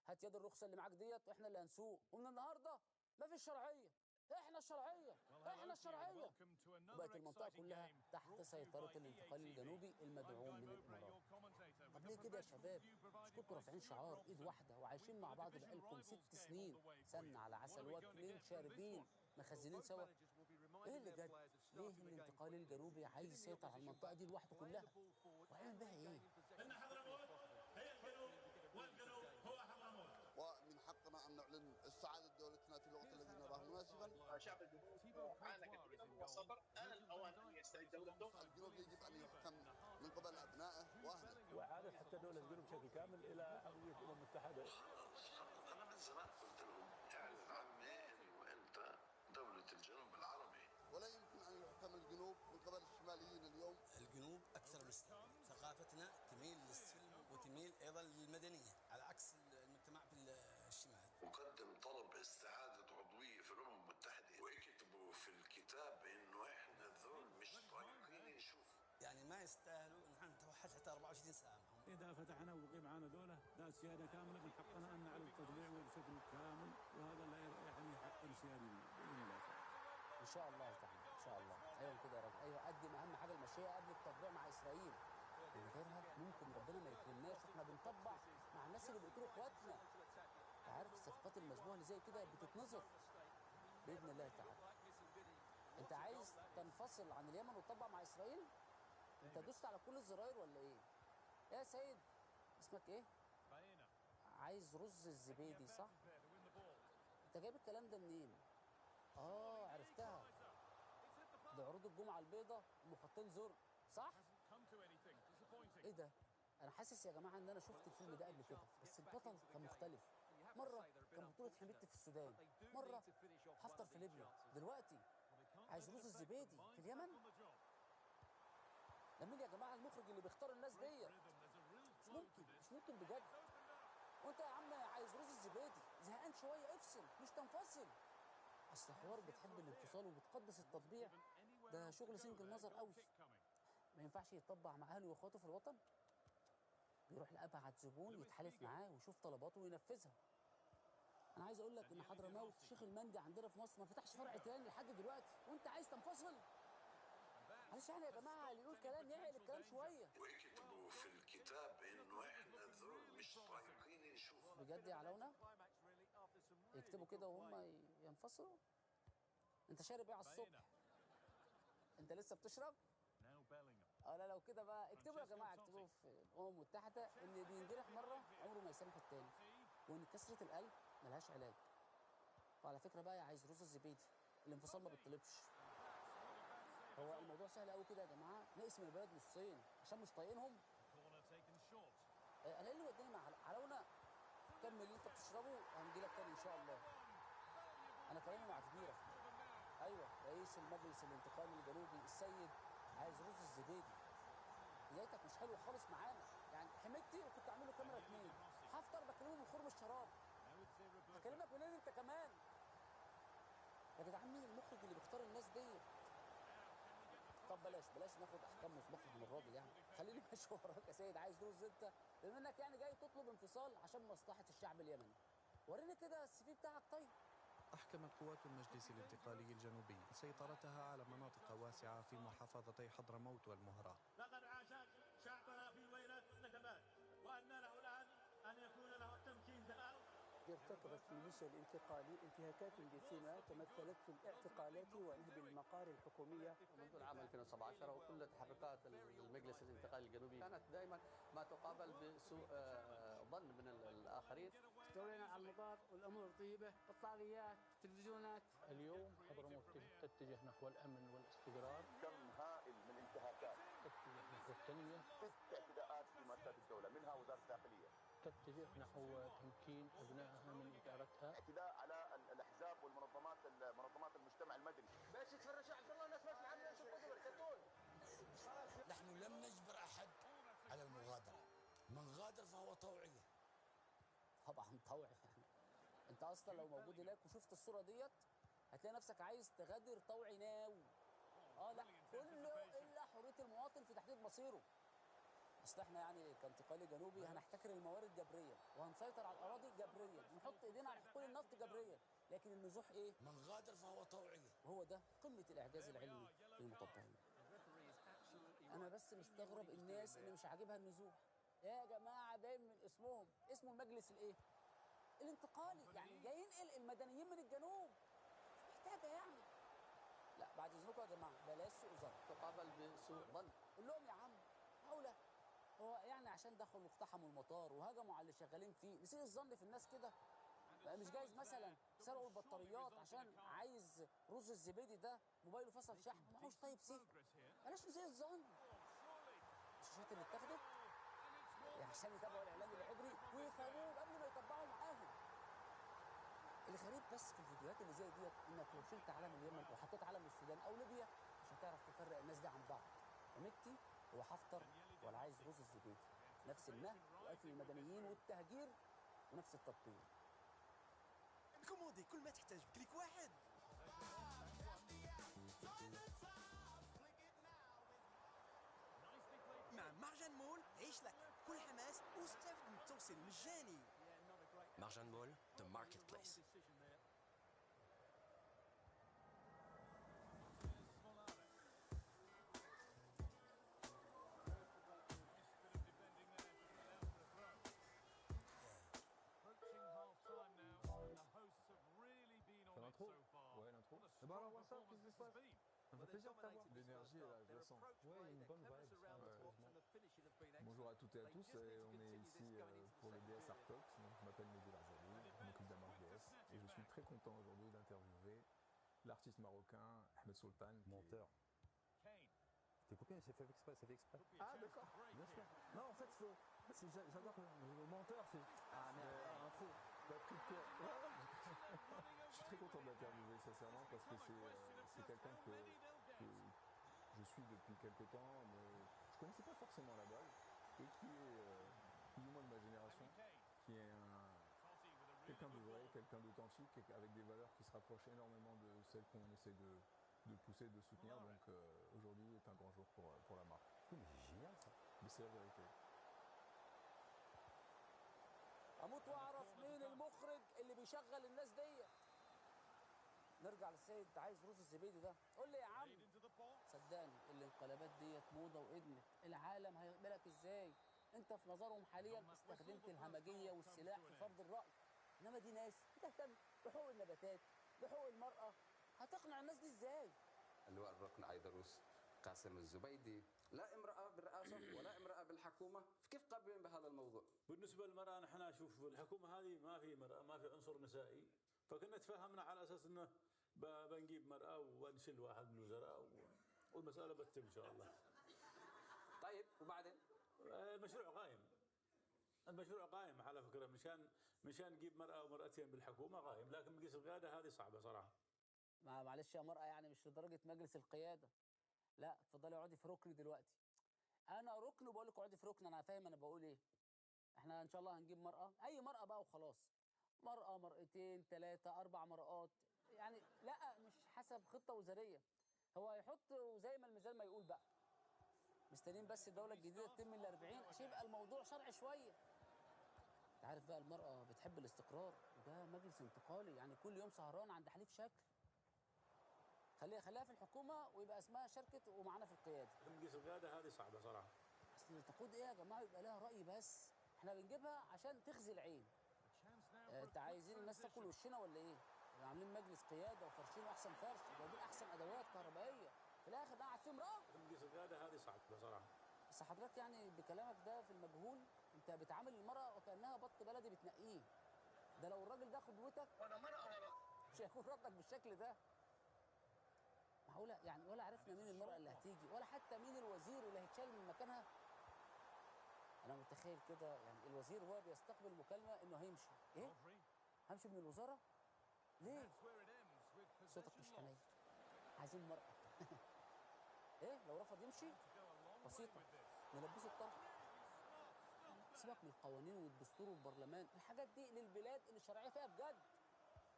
هات يد الرخصه اللي معاك ديت واحنا اللي هنسوق، ومن النهارده ما فيش شرعيه، احنا الشرعيه احنا الشرعيه. وبقت المنطقه كلها تحت سيطره الانتقال الجنوبي المدعوم من الامارات. طب ليه كده يا شباب؟ مش كنتوا رافعين شعار ايد واحده وعايشين مع بعض بقالكم 6 سنين سمنه على عسل واكلين شاربين مخزنين سوا؟ ايه اللي جد؟ ليه الانتقال الجنوبي عايز يسيطر على المنطقه دي لوحده كلها؟ وهيعمل بيها ايه؟ ان حضرموت هي الجنوب والجنوب هو حضرموت. ومن حقنا ان نعلن استعاده دولتنا في الوقت الذي نراه مناسبا. شعب الجنوب عانى كثيرا وصبر، آن الأوان أن يستعيد دولته. الجنوب يجب أن يحكم من قبل أبنائه وأهله. وإعادة حتى دولة الجنوب بشكل كامل إلى عضوية الأمم المتحدة. أنا من زمان قلت لهم اعلن عماني وأنت دولة الجنوب العربي. ولا يمكن أن يحكم الجنوب من قبل الشماليين اليوم. الجنوب أكثر مستقبل، ثقافتنا تميل للسلم وتميل أيضا للمدنية على عكس المجتمع في الشمال. أقدم طلب استعادة عضوية في الأمم المتحدة ويكتبوا في الكتاب إنه إحنا ذول مش طايقين نشوف. يعني ما يستاهلوا نحن نتوحد حتى 24 ساعة معهم. إذا فتحنا وبقي معنا دولة ذات سيادة كاملة من حقنا أن نعلن التطبيع بشكل كامل، وهذا لا يعني حقا سيادي بإذن الله تعالى. ان شاء الله تعالى ان شاء الله. ايوه كده يا راجل، ايوه قدم اهم حاجه المشيئه قبل التطبيع مع اسرائيل. من غيرها ممكن ربنا ما يكرمناش واحنا بنطبع مع الناس اللي بيقتلوا اخواتنا. انت عارف الصفقات المشبوهه اللي زي كده بتتنظر باذن الله تعالى. انت عايز تنفصل عن اليمن وتطبع مع اسرائيل؟ انت دوست على كل الزراير ولا ايه؟ يا سيد اسمك ايه؟ عايز رز الزبيدي صح؟ انت جايب الكلام ده منين؟ عرفتها. ده عروض الجمعة البيضاء ومخطين زر صح؟ ايه ده؟ انا حاسس يا جماعة ان انا شفت الفيلم ده قبل كده بس البطل كان مختلف. مرة كان بطولة حميدتي في السودان، مرة حفتر في ليبيا، دلوقتي عايز رز الزبيدي في اليمن؟ ده مين يا جماعة المخرج اللي بيختار الناس ديت؟ مش ممكن بجد. وانت يا عم عايز رز الزبيدي زهقان شوية افصل مش تنفصل. اصل حوار بتحب الانفصال وبتقدس التطبيع ده شغل سنجل نظر قوي. ما ينفعش يتطبع مع اهله واخواته في الوطن؟ بيروح لابعد زبون يتحالف معاه ويشوف طلباته وينفذها. انا عايز اقول لك ان حضرموت شيخ المندي عندنا في مصر ما فتحش فرع تاني لحد دلوقتي وانت عايز تنفصل؟ معلش يعني يا جماعه اللي يقول كلام يعقل الكلام شويه. ويكتبوا في الكتاب انه احنا ذول مش طايقين نشوف. بجد يا علاونا؟ يكتبوا كده وهم ينفصلوا؟ انت شارب ايه على الصبح؟ انت لسه بتشرب؟ لا لو كده بقى اكتبوا يا جماعه، اكتبوا في الامم المتحده ان اللي بينجرح مره عمره ما يسامح التاني، وان كسره القلب ملهاش علاج. وعلى فكره بقى يا عايز رز الزبيدي الانفصال ما بيطلبش. هو الموضوع سهل قوي كده يا جماعه، نقسم البلد نصين عشان مش طايقينهم. انا ايه اللي وداني مع علاونا؟ كمل اللي انت بتشربه وهنجي لك تاني ان شاء الله. انا كلامي مع كبيره. ايوه رئيس المجلس الانتقالي الجنوبي السيد عايز رز الزبيدي. بدايتك مش حلوه خالص معانا، يعني حمدتي وكنت عامل له كاميرا 2 هفطر بكلمه من خرم الشراب. هكلمك منين انت كمان؟ يا جدعان مين المخرج اللي بيختار الناس ديت؟ طب بلاش ناخد احكام مسبقه من الراجل، يعني خليني ماشي وراك يا سيد. عايز رز انت بما انك يعني جاي تطلب انفصال عشان مصلحه الشعب اليمني. وريني كده السي في بتاعك. طيب أحكمت قوات المجلس الانتقالي الجنوبي سيطرتها على مناطق واسعة في محافظتي حضرموت والمهرة. لقد عاش شعبنا في ويلات والنكبات، وأن له الآن أن يكون له التمكين في الأرض. ارتكبت الميليشيا الانتقالي انتهاكات جسيمة تمثلت في الاعتقالات ونهب المقار الحكومية. منذ العام 2017 وكل تحركات المجلس الانتقالي الجنوبي كانت دائما ما تقابل بسوء ظن من الآخرين. استولينا على المطار والأمور طيبة، الطاغيات، التلفزيونات. اليوم حضرموت تتجه نحو الأمن والاستقرار. كم هائل من انتهاكات تتجه نحو التنمية. 6 اعتداءات في مؤسسات الدولة منها وزارة الداخلية. تتجه نحو تمكين أبنائها من إدارتها. اعتداء على الأحزاب والمنظمات المجتمع المدني باش يتفرج عبد الله الناس ما تلعب نشوف الكرتون. نحن لم نجبر أحد على المغادرة، من غادر فهو طوعية. طبعا طوعي يعني. انت اصلا لو موجود هناك وشفت الصوره ديت هتلاقي نفسك عايز تغادر طوعي ناو. لا كله الا حريه المواطن في تحديد مصيره. اصل احنا يعني كانتقالي جنوبي هنحتكر الموارد جبريا وهنسيطر على الاراضي جبريا ونحط ايدينا على حقول النفط جبريا، لكن النزوح ايه؟ من غادر فهو طوعية. وهو ده قمه الاعجاز العلمي للمطبقين. انا بس مستغرب الناس اللي مش عاجبها النزوح. يا جماعه باين من اسمهم، اسمه المجلس الايه؟ الانتقالي، يعني جاي ينقل المدنيين من الجنوب. مش محتاجه يعني. لا بعد اذنكم يا جماعه بلاش سوء ظن. تقابل بسوء ظن. قول لهم يا عم معقوله هو يعني عشان دخلوا اقتحموا المطار وهجموا على اللي شغالين فيه نسيء الظن في الناس كده؟ مش جايز مثلا سرقوا البطاريات عشان عايز رز الزبيدي ده موبايله فصل شحن معهوش طيب سي؟ بلاش نسيء الظن. الشاشات اللي اتاخدت عشان يتابعوا الاعلام العبري ويفهموه قبل ما يطبقوا معاهم. الغريب بس في الفيديوهات اللي زي ديت انك لو شلت علم اليمن وحطيت علم السودان او ليبيا مش هتعرف تفرق الناس دي عن بعض. ومكي هو حفتر ولا عايز رز الزبيدي، نفس النهب وقتل المدنيين والتهجير ونفس التطبيق. كوموندي كل ما تحتاج بكليك واحد. مع مهرجان مول عيش لك كل حماس واستفد من التوصيل المجاني. مهرجان مول the marketplace. T'as l'intro? Ouais, l'intro. Eh ben alors, ça, qu'est-ce qui se passe? Ça me fait plaisir de t'avoir. L'énergie est là, je le sens. Ouais, une bonne vibe. Bonjour à toutes et à tous. On est ici pour le DS Art Talks. Donc, je m'appelle Mehdi Larzali, je m'occupe de la marque DS. Et je suis très content aujourd'hui d'interviewer l'artiste marocain Ahmed Sultan. Monteur. T'es coupé, c'est fait exprès, c'est fait exprès. Ah, d'accord. Bien sûr. Non, en fait, j'adore le monteur, c'est. Ah merde, info. Pas pris de cours. Je suis très content de l'interviewer, sincèrement, parce que c'est quelqu'un que je suis depuis quelques temps, mais je connaissais pas forcément la balle, et qui est plus ou moins de ma génération, qui est quelqu'un de vrai, quelqu'un d'authentique, avec des valeurs qui se rapprochent énormément de celles qu'on essaie de pousser, de soutenir. Donc aujourd'hui est un grand jour pour la marque. Oui, mais c'est génial ça. Mais c'est la vérité. اموت واعرف مين المخرج اللي بيشغل الناس ديت. نرجع للسيد عايز رز الزبيدي ده. قول لي يا عم صدقني الانقلابات ديت موضه وادمت، العالم هيقبلك ازاي؟ انت في نظرهم حاليا استخدمت الهمجيه والسلاح في فرض الراي، انما دي ناس بتهتم بحقوق النباتات بحقوق المراه. هتقنع الناس دي ازاي؟ اللواء الركن عيدروس قاسم الزبيدي، لا امرأة بالرئاسة ولا امرأة بالحكومة، كيف قابلين بهذا الموضوع؟ بالنسبة للمرأة نحن نشوف الحكومة هذه ما في مرأة، ما في عنصر نسائي، فكنا تفاهمنا على أساس إنه بنجيب مرأة ونشيل واحد من الوزراء والمسألة بتتم إن شاء الله. طيب وبعدين؟ المشروع قائم. المشروع قائم على فكرة، مشان نجيب مرأة ومرأتين بالحكومة قائم، لكن مجلس القيادة هذه صعبة صراحة. معلش يا مرأة يعني مش لدرجة مجلس القيادة. لا اتفضلي اقعدي في ركن دلوقتي. انا ركن وبقول لك اقعدي في ركن، انا فاهم انا بقول ايه. احنا ان شاء الله هنجيب مرأة، اي مرأة بقى وخلاص. مرأة مرأتين ثلاثة 4 مرات، يعني لا مش حسب خطة وزارية. هو هيحط زي ما الميزان ما يقول بقى. مستنيين بس الدولة الجديدة تتم ال40 عشان يبقى الموضوع شرعي شوية. انت عارف بقى المرأة بتحب الاستقرار، وده مجلس انتقالي يعني كل يوم سهران عند حليف شكل. خليها في الحكومه ويبقى اسمها شركه ومعانا في القياده. مجلس القياده هذه صعبه صراحه. اصل تقود ايه يا جماعه يبقى لها راي بس، احنا بنجيبها عشان تخزي العين. انت عايزين الناس تاكل وشنا ولا ايه؟ عاملين مجلس قياده وفرشين احسن فرش وجايبين احسن ادوات كهربائيه، في الاخر قاعد فيه امراه. مجلس القياده هذه صعبه صراحه. بس حضرتك يعني بكلامك ده في المجهول انت بتعامل المراه وكانها بط بلدي بتنقيه. ده لو الراجل ده قدوتك وانا مرأة مش هيكون ردك بالشكل ده. معقولة يعني ولا عرفنا مين المرأة اللي هتيجي ولا حتى مين الوزير اللي هيتشال من مكانها. أنا متخيل كده يعني الوزير وهو بيستقبل مكالمة إنه هيمشي. إيه؟ همشي من الوزارة؟ ليه؟ صوتك مش حنين. عايزين مرأة. ايه لو رفض يمشي؟ بسيطة، نلبسه الطرح. سيبك من القوانين والدستور والبرلمان، الحاجات دي للبلاد اللي الشرعية فيها بجد.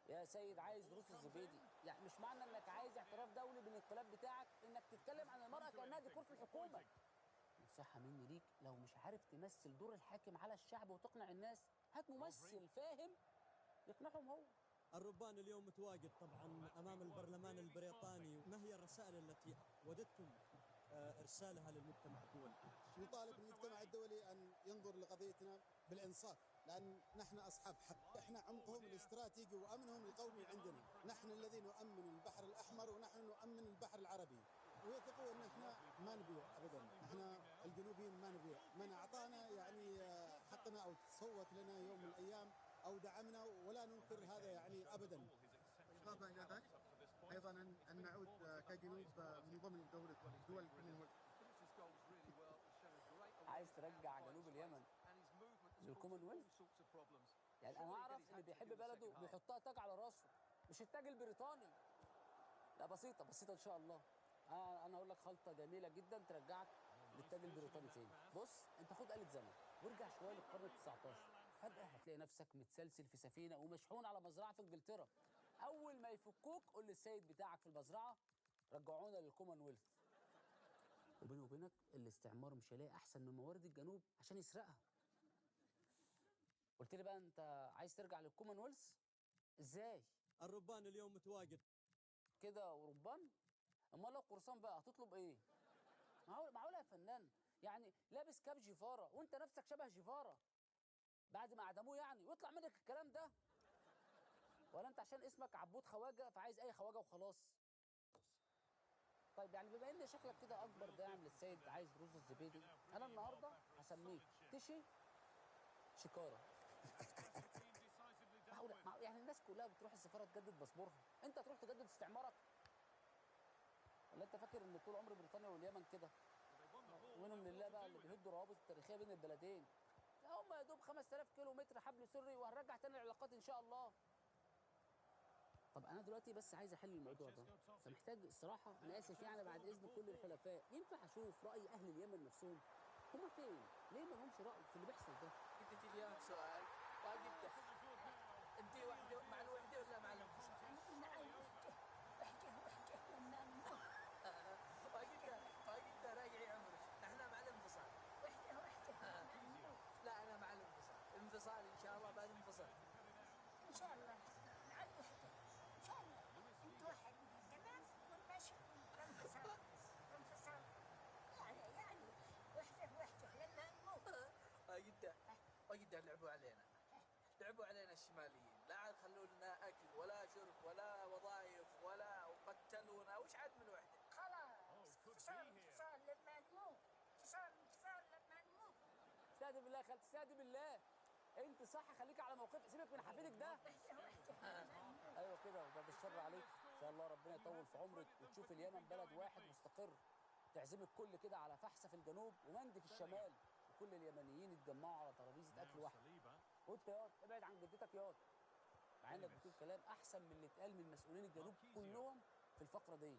يا سيد عايز دروس الزبيدي، يعني مش معنى انك عايز اعتراف دولي بالانقلاب بتاعك انك تتكلم عن المرأة كأنها ديكور في الحكومة. نصيحة مني ليك، لو مش عارف تمثل دور الحاكم على الشعب وتقنع الناس، هات ممثل فاهم يقنعهم هو. الربان اليوم متواجد طبعا أمام البرلمان البريطاني. ما هي الرسائل التي وددتم إرسالها للمجتمع الدولي؟ نطالب المجتمع الدولي أن ينظر لقضيتنا بالإنصاف، لأن نحن أصحاب حق. إحنا عمقهم الاستراتيجي وأمنهم القومي عندنا. نحن الذين نؤمن البحر الأحمر ونحن نؤمن البحر العربي، ويثقوا أن إحنا ما نبيع أبدا. إحنا الجنوبيين ما نبيع. من أعطانا يعني حقنا أو صوت لنا يوم من الأيام أو دعمنا، ولا ننكر هذا يعني أبدا. إضافة إلى ذلك أيضا أن نعود كجنوب من ضمن دول الكومنولث. عايز ترجع جنوب اليمن للكومنولث؟ يعني انا اعرف اللي بيحب بلده بيحطها تاج على راسه، مش التاج البريطاني. لا بسيطه بسيطه ان شاء الله. انا اقول لك خلطه جميله جدا ترجعك للتاج البريطاني تاني. بص انت خد آلة زمن وارجع شويه للقرن ال19، فجاه هتلاقي نفسك متسلسل في سفينه ومشحون على مزرعه في انجلترا. اول ما يفكوك قول للسيد بتاعك في المزرعه رجعونا للكومنولث. وبيني وبينك الاستعمار مش هيلاقي احسن من موارد الجنوب عشان يسرقها. قلت لي بقى انت عايز ترجع للكومنولث ازاي؟ الربان اليوم متواجد كده وربان؟ امال لو قرصان بقى هتطلب ايه؟ معقوله يا فنان؟ يعني لابس كاب جيفاره وانت نفسك شبه جيفاره بعد ما اعدموه يعني، ويطلع منك الكلام ده؟ ولا انت عشان اسمك عبود خواجه فعايز اي خواجه وخلاص؟ طيب يعني بما ان شكلك كده اكبر داعم للسيد عايز رز الزبيدي، انا النهارده هسميك تشي شكاره. يعني الناس كلها بتروح السفاره تجدد باسبورها، انت تروح تجدد استعمارك؟ ولا انت فاكر ان طول عمر بريطانيا واليمن كده؟ ومنهم لله بقى اللي بيهدوا الروابط التاريخيه بين البلدين. هم يا دوب 5000 كيلو متر حبل سري وهنرجع تاني العلاقات ان شاء الله. طب انا دلوقتي بس عايز احل الموضوع ده، فمحتاج الصراحه، انا اسف يعني بعد اذن كل الحلفاء، ينفع اشوف راي اهل اليمن نفسهم؟ هم فين؟ ليه ما لهمش راي في اللي بيحصل ده؟ انت اليوم سؤال واجد انت وحده مع الوحده ولا مع الانفصال؟ مع الوحده. وحده لما نموت. واجد راجعي عمرك، احنا مع الانفصال. وحده لا انا مع الانفصال، انفصال ان شاء الله بعد انفصال. ان شاء الله مع الوحده ان شاء الله. نتوحد تمام ونمشي الانفصال. الانفصال يعني وحده لما نموت. واجد لعبوا علينا، لعبوا علينا الشماليين، لا عاد خلوا لنا اكل ولا شرب ولا وظائف ولا وقتلونا، وش عاد من وحده؟ خلاص انفصال لما نموت. انفصال لما نموت. استهدي بالله يا خالتي، استهدي بالله. انت صح، خليك على موقفك، سيبك من حفيدك ده. ايوه كده، وبعد الشر عليك ان شاء الله ربنا يطول في عمرك وتشوف اليمن بلد واحد مستقر، تعزم الكل كده على فحسه في الجنوب ومندي في الشمال، وكل اليمنيين يتجمعوا على ترابيزه اكل واحده. وانت ياض ابعد عن جدتك ياض، مع انك بتقول كلام احسن من اللي اتقال من مسؤولين الجنوب كلهم في الفقره دي.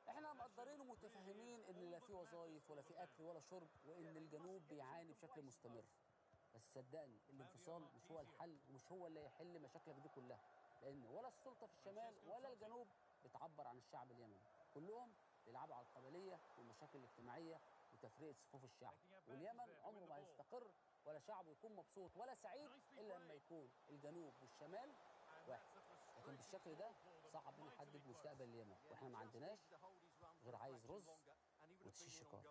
احنا مقدرين ومتفهمين ان لا في وظايف ولا في اكل ولا شرب، وان الجنوب بيعاني بشكل مستمر، بس صدقني الانفصال مش هو الحل ومش هو اللي هيحل مشاكلك دي كلها، لان ولا السلطه في الشمال ولا الجنوب بتعبر عن الشعب اليمني، كلهم بيلعبوا على القبليه والمشاكل الاجتماعيه وتفرقه صفوف الشعب، واليمن عمره ما هيستقر ولا شعبه يكون مبسوط ولا سعيد الا لما يكون الجنوب والشمال واحد. لكن بالشكل ده صعب نحدد مستقبل اليمن، واحنا ما عندناش غير عايز رز وتشيش شكار.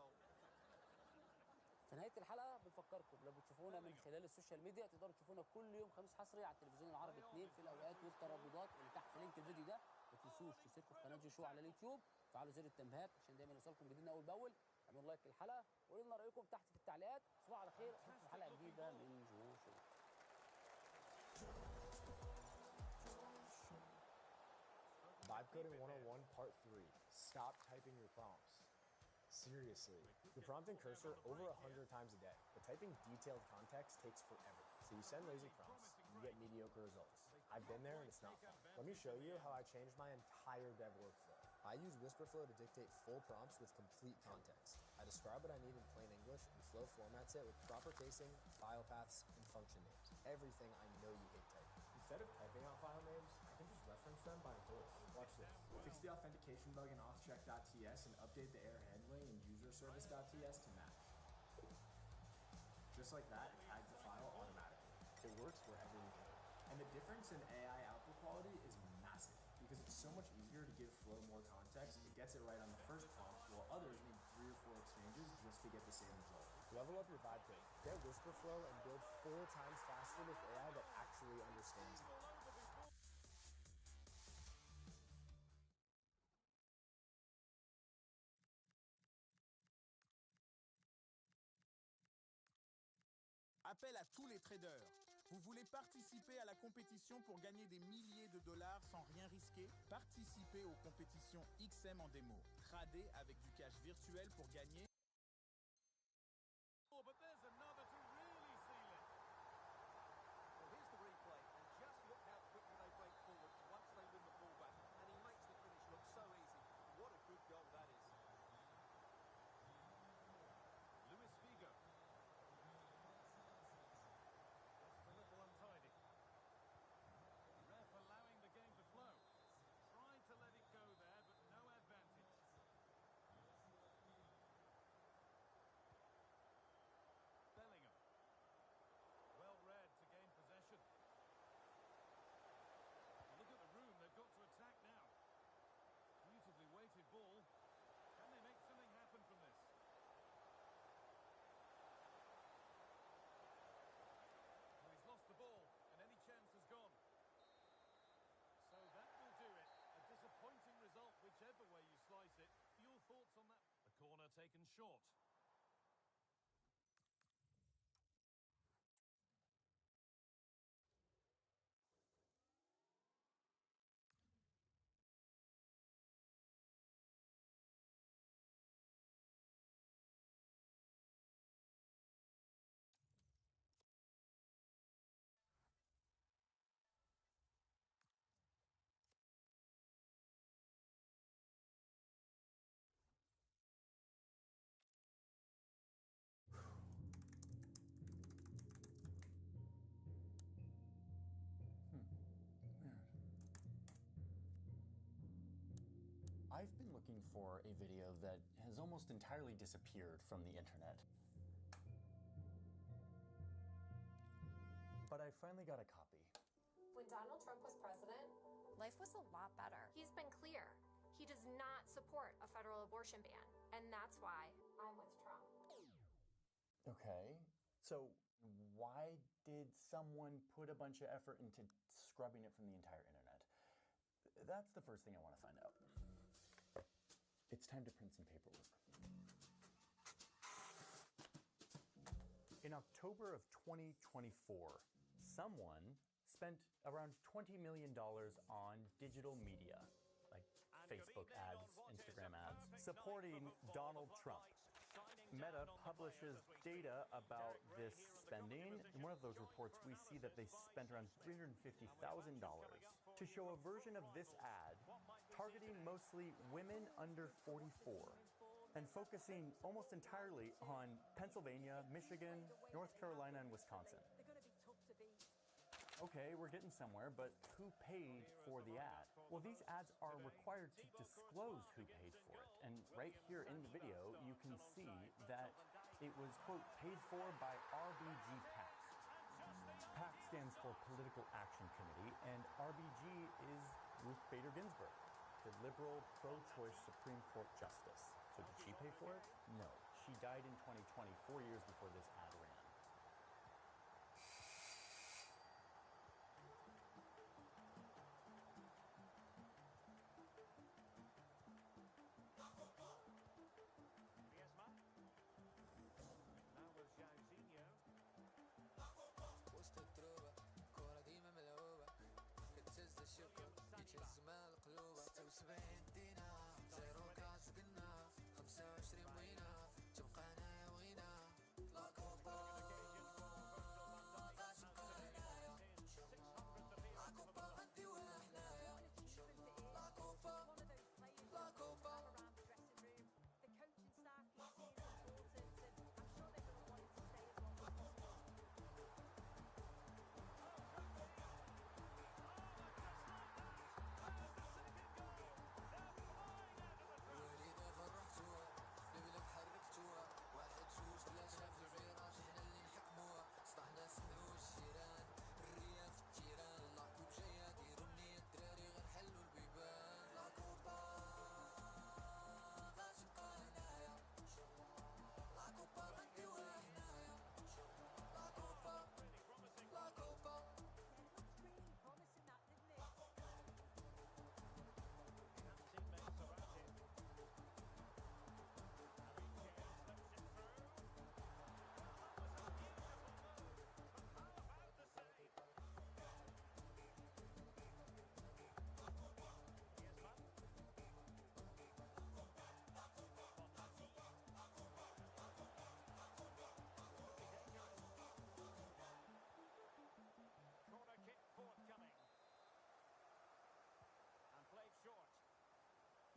في نهايه الحلقه بنفكركم لو بتشوفونا من خلال السوشيال ميديا تقدروا تشوفونا كل يوم خميس حصري على التلفزيون العربي 2 في الاوقات والترددات اللي تحت في لينك الفيديو ده. ما تنسوش تشتركوا في قناه جوشو على اليوتيوب، فعلوا زر التنبيهات عشان دايما يوصلكم جديدنا اول باول. اعملوا لايك للحلقه وقولوا لنا رايكم تحت في التعليقات. تصبحوا على خير، اشوفكم حلقه جديده من جوشو. Vibe Coding 101 Part 3. Stop typing your prompts. Seriously, you're prompting cursor over 100 times a day, but typing detailed context takes forever. So you send lazy prompts, and you get mediocre results. I've been there and it's not fun. Let me show you how I changed my entire dev workflow. I use Whisperflow to dictate full prompts with complete context. I describe what I need in plain English, and Flow formats it with proper casing, file paths, and function names. Everything I know you hate typing. Instead of typing out file names, I can just reference them by voice. Watch this. Fix the authentication bug in authcheck.ts and update the error handling in userservice.ts to match. Just like that, it tags the file automatically. It works wherever you code. And the difference in AI output quality is massive because it's so much easier to give Flow more context. It gets it right on the first prompt, while others need 3 or 4 exchanges just to get the same result. Level up your vibe code. Get Whisperflow and build 4 times faster with AI that actually understands it. Appel à tous les traders. Vous voulez participer à la compétition pour gagner des milliers de dollars sans rien risquer? Participez aux compétitions XM en démo. Tradez avec du cash virtuel pour gagner. Oh, but there's another to really seal it. Well, here's the replay, and just look how quickly they break forward once they win the ball back. And he makes the finish look so easy. What a good goal that is. Luis Figo. Just a little untidy. Ref allowing the game to flow. Tried to let it go there, but no advantage. Bellingham. Well read to gain possession. Look at the room they've got to attack now. Beautifully weighted ball. Can they make something happen from this? Well, he's lost the ball, and any chance has gone. So that will do it. A disappointing result, whichever way you slice it. Your thoughts on that? The corner taken short. I've been looking for a video that has almost entirely disappeared from the internet. But I finally got a copy. When Donald Trump was president, life was a lot better. He's been clear. He does not support a federal abortion ban, and that's why I'm with Trump. Okay, so why did someone put a bunch of effort into scrubbing it from the entire internet? That's the first thing I want to find out. It's time to print some paperwork. In October of 2024, someone spent around $20 million on digital media, like Facebook ads, Instagram ads, supporting Donald Trump. Meta publishes data about this spending. In one of those reports, we see that they spent around $350,000 to show a version of this ad targeting mostly women under 44 and focusing almost entirely on Pennsylvania, Michigan, North Carolina, and Wisconsin. Okay, we're getting somewhere, but who paid for the ad? Well, these ads are required to disclose who paid for it. And right here in the video, you can see that it was, quote, paid for by RBG PAC. PAC stands for Political Action Committee, and RBG is Ruth Bader Ginsburg, the liberal pro-choice Supreme Court justice. So did she pay for it? No. She died in 2020, 4 years before this ad ran. Akbar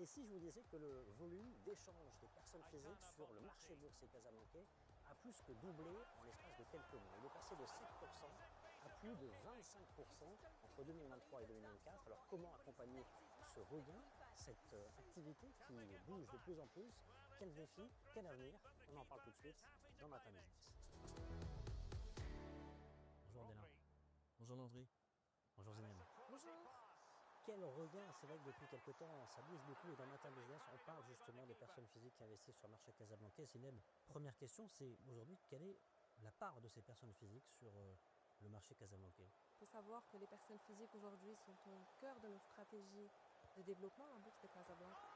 si je vous disais que le volume d'échange des personnes physiques sur le marché boursier casablancais a plus que doublé en l'espace de quelques mois. Il est passé de 7% à plus de 25% entre 2023 et 2024. Alors comment accompagner ce regain, cette activité qui bouge de plus en plus? Quel défi, quel avenir? On en parle tout de suite dans Matin Business. Bonjour Déna. Bonjour Landry. Bonjour Zineb. Bonjour. Quel regain, c'est vrai que depuis quelques temps, ça bouge beaucoup et dans Matin Business, on parle justement des personnes physiques qui investissent sur le marché casablancais. Zineb, première question, c'est aujourd'hui, quelle est la part de ces personnes physiques sur le marché casablancais? Il faut savoir que les personnes physiques aujourd'hui sont au cœur de notre stratégie de développement à la Bourse de Casablanca.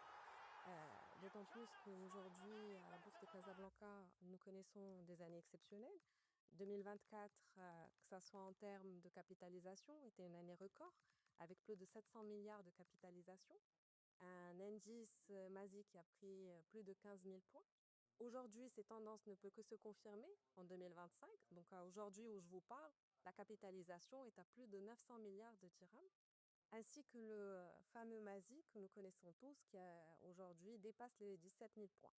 D'autant plus qu'aujourd'hui, à la Bourse de Casablanca, nous connaissons des années exceptionnelles. 2024, que ce soit en termes de capitalisation, était une année record, avec plus de 700 milliards de capitalisation. Un indice MWII qui a pris plus de 15 000 points. Aujourd'hui, ces tendances ne peuvent que se confirmer en 2025. Donc aujourd'hui où je vous parle, la capitalisation est à plus de 900 milliards de dirhams, ainsi que le fameux MWII que nous connaissons tous, qui aujourd'hui dépasse les 17 000 points.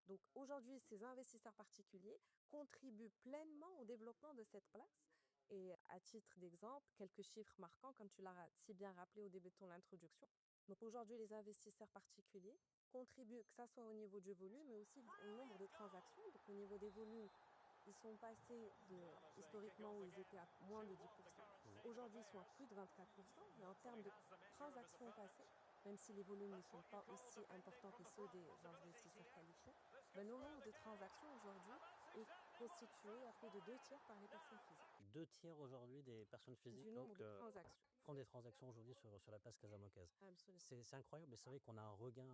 Donc aujourd'hui, ces investisseurs particuliers contribuent pleinement au développement de cette place. Et à titre d'exemple, quelques chiffres marquants, comme tu l'as si bien rappelé au début de ton introduction. Donc aujourd'hui, les investisseurs particuliers contribuent, que ce soit au niveau du volume, mais aussi au nombre de transactions. Donc au niveau des volumes, ils sont passés historiquement où ils étaient à moins de 10%. Aujourd'hui, ils sont à plus de 24%. Et en termes de transactions passées, même si les volumes ne sont pas aussi importants que ceux des investisseurs qualifiés, le nombre de transactions aujourd'hui est constitué à plus de 2 tiers par les personnes physiques. 2 tiers aujourd'hui des personnes physiques Du nombre de transactions. font des transactions aujourd'hui sur la place casablancaise. C'est incroyable, mais c'est vrai qu'on a un regain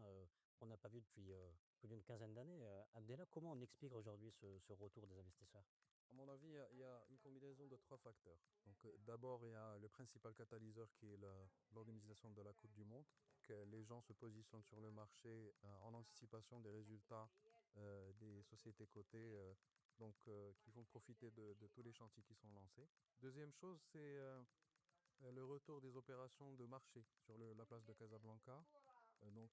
qu'on n'a pas vu depuis plus d'une quinzaine d'années. Abdellah, comment on explique aujourd'hui ce retour des investisseurs? À mon avis, il y a une combinaison de 3 facteurs. Donc, d'abord, il y a le principal catalyseur qui est l'organisation de la Coupe du Monde. Que les gens se positionnent sur le marché en anticipation des résultats des sociétés cotées, qui vont profiter de tous les chantiers qui sont lancés. Deuxième chose, c'est le retour des opérations de marché sur la place de Casablanca.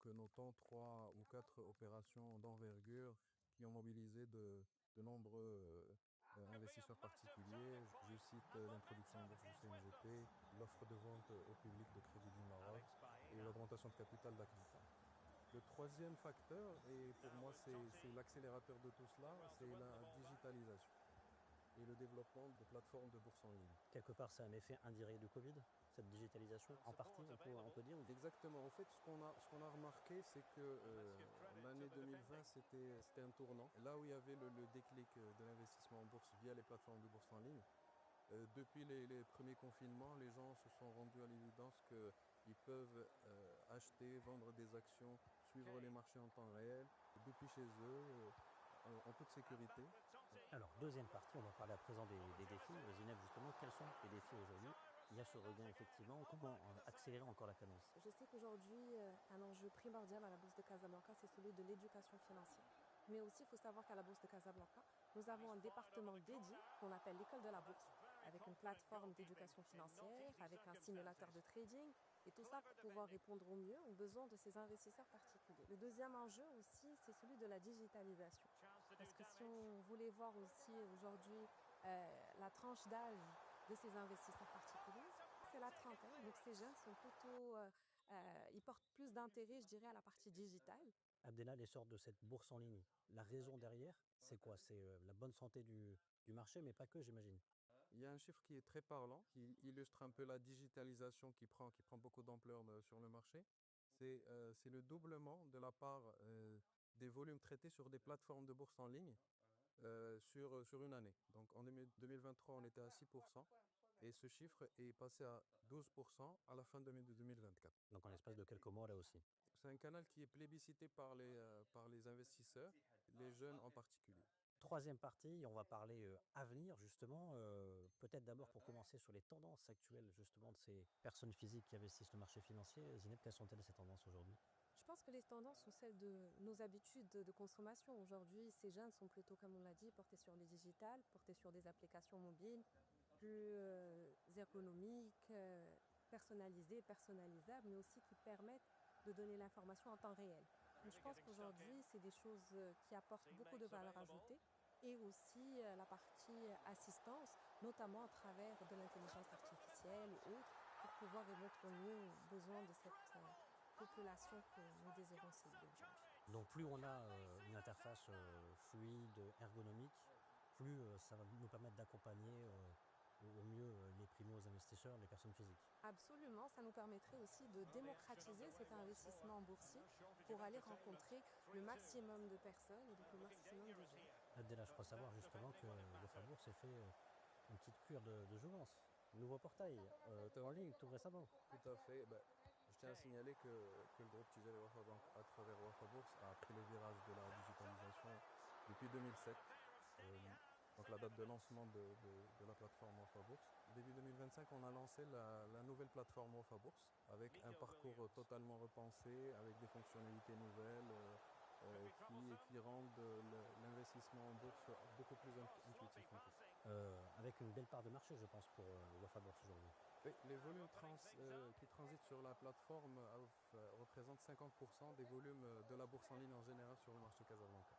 Notons 3 ou 4 opérations d'envergure qui ont mobilisé de nombreux investisseurs particuliers. Je cite l'introduction en bourse du CNGP, l'offre de vente au public de Crédit du Maroc et l'augmentation de capital d'Acnita. Le troisième facteur, et pour moi c'est l'accélérateur de tout cela, c'est la digitalisation et le développement de plateformes de bourse en ligne. Quelque part, c'est un effet indirect du Covid, cette digitalisation, en partie, on peut dire. Exactement. En fait, ce qu'on a remarqué, c'est que l'année 2020, c'était un tournant. Là où il y avait le déclic de l'investissement en bourse via les plateformes de bourse en ligne, depuis les premiers confinements, les gens se sont rendus à l'évidence qu'ils peuvent acheter, vendre des actions, suivre les marchés en temps réel, depuis chez eux, en toute sécurité. Alors, deuxième partie, on va parler à présent des défis. Zineb, justement, quels sont les défis aujourd'hui? Il y a ce regain, effectivement. Comment accélérer encore la cadence? Je sais qu'aujourd'hui, un enjeu primordial à la Bourse de Casablanca, c'est celui de l'éducation financière. Mais aussi, il faut savoir qu'à la Bourse de Casablanca, nous avons un département dédié qu'on appelle l'école de la bourse, avec une plateforme d'éducation financière, avec un simulateur de trading, et tout ça pour pouvoir répondre au mieux aux besoins de ces investisseurs particuliers. Le deuxième enjeu aussi, c'est celui de la digitalisation. Parce que si on voulait voir aussi aujourd'hui la tranche d'âge de ces investisseurs particuliers, c'est la trentaine. Donc ces jeunes sont plutôt, ils portent plus d'intérêt, je dirais, à la partie digitale. Abdellah, l'essor de cette bourse en ligne, la raison derrière, c'est quoi? C'est la bonne santé du marché, mais pas que, j'imagine. Il y a un chiffre qui est très parlant, qui illustre un peu la digitalisation qui prend beaucoup d'ampleur sur le marché. C'est le doublement de la part des volumes traités sur des plateformes de bourse en ligne sur une année. Donc en 2023, on était à 6%. Et ce chiffre est passé à 12% à la fin de 2024. Donc en l'espace de quelques mois là aussi. C'est un canal qui est plébiscité par les investisseurs, les jeunes en particulier. Troisième partie, on va parler avenir justement, peut-être d'abord pour commencer sur les tendances actuelles justement de ces personnes physiques qui investissent le marché financier. Zineb, quelles sont-elles ces tendances aujourd'hui? Je pense que les tendances sont celles de nos habitudes de consommation. Aujourd'hui, ces jeunes sont plutôt, comme on l'a dit, portés sur le digital, portés sur des applications mobiles plus ergonomiques, personnalisées, personnalisables, mais aussi qui permettent de donner l'information en temps réel. Donc, je pense qu'aujourd'hui, c'est des choses qui apportent beaucoup de valeur ajoutée et aussi la partie assistance, notamment à travers de l'intelligence artificielle et autres, pour pouvoir répondre au mieux aux besoins de cette population que nous désirons cibler aujourd'hui. Donc plus on a une interface fluide, ergonomique, plus ça va nous permettre d'accompagner au mieux les primo-investisseurs, les personnes physiques. Absolument, ça nous permettrait aussi de démocratiser cet investissement boursier pour aller rencontrer le maximum de personnes et donc le maximum de gens. Abdellah, je crois savoir justement que le Bourse s'est fait une petite cure de jouvence. Nouveau portail, t'es en ligne tout récemment. Tout à fait. Je tiens à signaler que le groupe Tijari Wafa Bank, à travers Wafa Bourse, a pris le virage de la digitalisation depuis 2007. Donc la date de lancement de la plateforme Wafa Bourse. Début 2025, on a lancé la nouvelle plateforme Wafa Bourse avec un parcours totalement repensé, avec des fonctionnalités nouvelles qui rendent l'investissement en bourse beaucoup plus intuitif en plus. Avec une belle part de marché, je pense, pour Wafa Bourse aujourd'hui. Oui, les volumes qui transitent sur la plateforme représentent 50% des volumes de la bourse en ligne en général sur le marché Casablanca.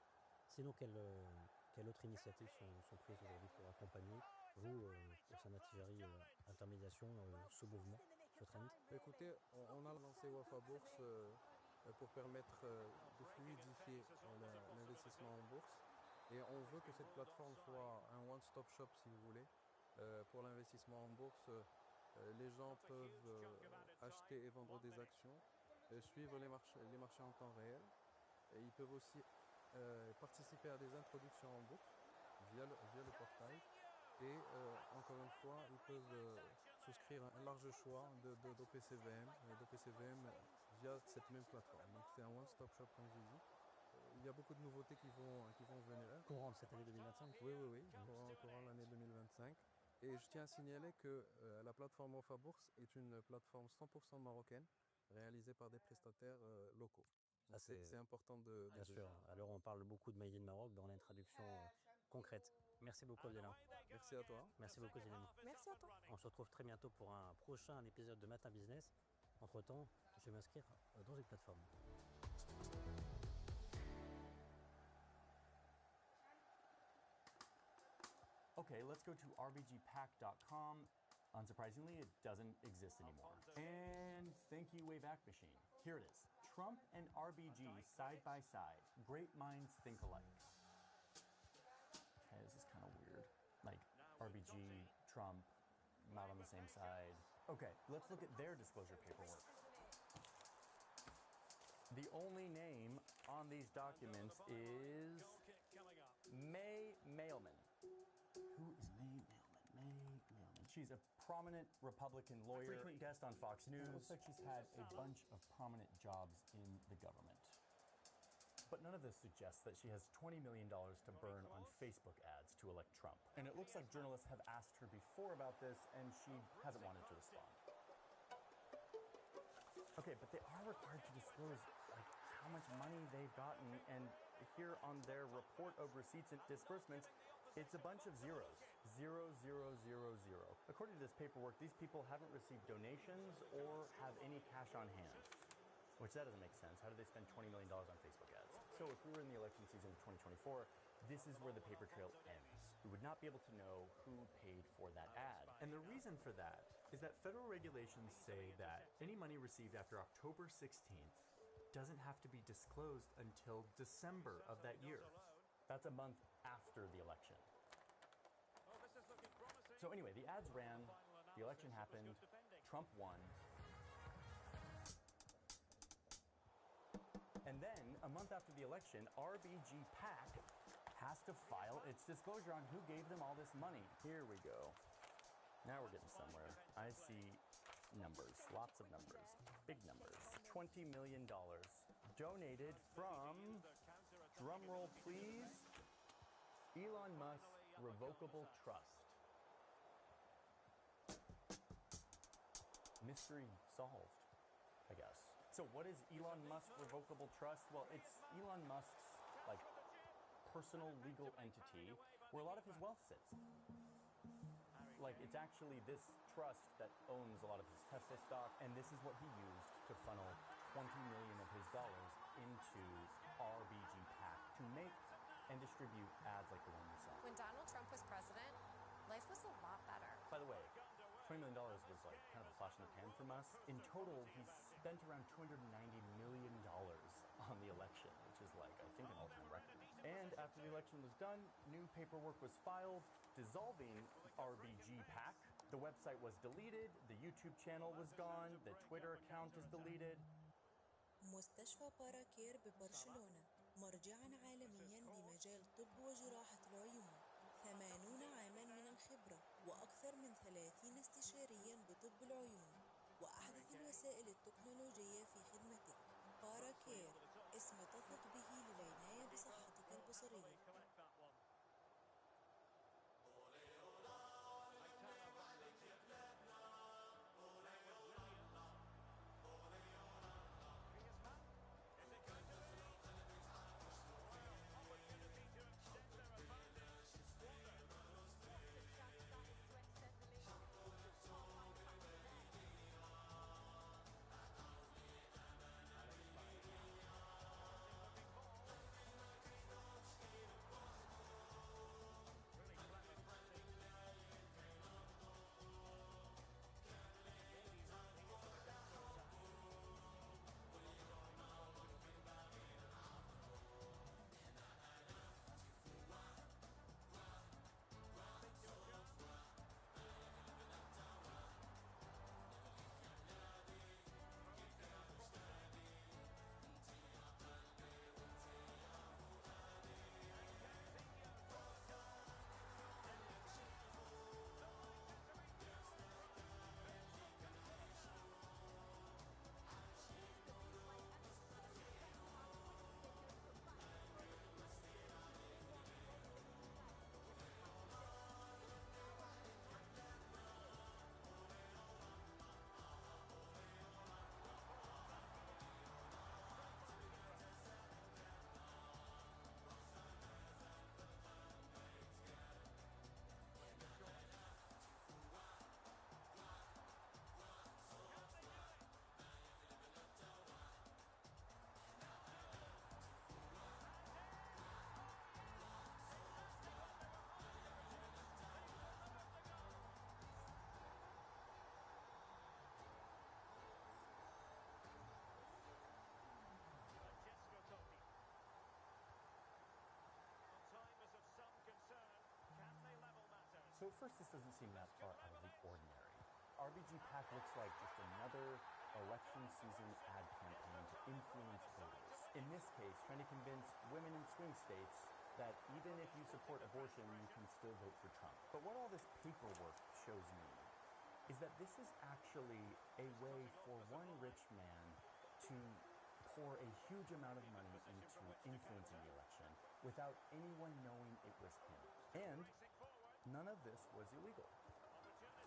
Sinon, quelles autres initiatives sont prises aujourd'hui pour accompagner, vous, au sein de la Tijari Intermédiation, ce mouvement, ce trend? Écoutez, on a lancé Wafa Bourse pour permettre de fluidifier l'investissement en bourse. Et on veut que cette plateforme soit un one-stop shop, si vous voulez, pour l'investissement en bourse. Les gens peuvent acheter et vendre des actions, suivre les marchés en temps réel. Et ils peuvent aussi participer à des introductions en bourse via le portail. Et encore une fois, ils peuvent souscrire un large choix d'OPCVM via cette même plateforme. Donc c'est un one-stop shop, comme je dis. Il y a beaucoup de nouveautés qui vont venir. Courant de cette année 2025? Oui, courant l'année 2025. Et je tiens à signaler que la plateforme Wafa Bourse est une plateforme 100% marocaine, réalisée par des prestataires locaux. C'est important de bien sûr. Alors on parle beaucoup de Made in Maroc dans l'introduction concrète. Merci beaucoup Abdellah. Merci à toi. Merci beaucoup Zélim. Merci à toi. On se retrouve très bientôt pour un prochain épisode de Matin Business. Entre temps, je vais m'inscrire dans une plateforme. Okay, let's go to rbgpack.com. Unsurprisingly, it doesn't exist anymore. And thank you, Wayback Machine. Here it is. Trump and RBG side by side. Great minds think alike. Okay, this is kind of weird. Like RBG, Trump, not on the same side. Okay, let's look at their disclosure paperwork. The only name on these documents is May Mailman. Who is May Mailman? She's a prominent Republican lawyer, frequent guest on Fox News. It looks like she's had a bunch of prominent jobs in the government. But none of this suggests that she has $20 million to burn on Facebook ads to elect Trump. And it looks like journalists have asked her before about this, and she hasn't wanted to respond. Okay, but they are required to disclose how much money they've gotten, and here on their report of receipts and disbursements, it's a bunch of zeros. 0, 0, 0, 0. According to this paperwork, these people haven't received donations or have any cash on hand. Which that doesn't make sense. How do they spend $20 million on Facebook ads? So if we were in the election season of 2024, this is where the paper trail ends. We would not be able to know who paid for that ad. And the reason for that is that federal regulations say that any money received after October 16th doesn't have to be disclosed until December of that year. That's a month after the election. So anyway, the ads ran, the election happened, Trump won. And then, a month after the election, RBG PAC has to file its disclosure on who gave them all this money. Here we go. Now we're getting somewhere. I see numbers, lots of numbers, big numbers. $20 million donated from, drumroll please, Elon Musk Revocable Trust. Mystery solved, I guess. So what is Elon Musk Revocable Trust? Well, it's Elon Musk's personal legal entity where a lot of his wealth sits. It's actually this trust that owns a lot of his Tesla stock, and this is what he used to funnel $20 million of his dollars into RBG PAC to make and distribute ads like the one we saw. When Donald Trump was president, life was a lot better. By the way, $20 million was like kind of a flash in the pan from us. In total, he spent around $290 million on the election, which is like, I think, an all-time record. And after the election was done, new paperwork was filed dissolving RBG PAC. The website was deleted, the YouTube channel was gone, the Twitter account is deleted. مستشفى باراكير ببرشلونة مرجعا عالميا بمجال طب وجراحة العيون 80 عاما من الخبرة وأكثر من 30 استشاريا بطب العيون وأحدث الوسائل التكنولوجية في خدمتك. باراكير، اسم تثق به للعناية بصحتك البصرية. So at first, this doesn't seem that far out of the ordinary. RBG PAC looks like just another election season ad campaign to influence voters. In this case, trying to convince women in swing states that even if you support abortion, you can still vote for Trump. But what all this paperwork shows me is that this is actually a way for one rich man to pour a huge amount of money into influencing the election without anyone knowing it was him. And none of this was illegal.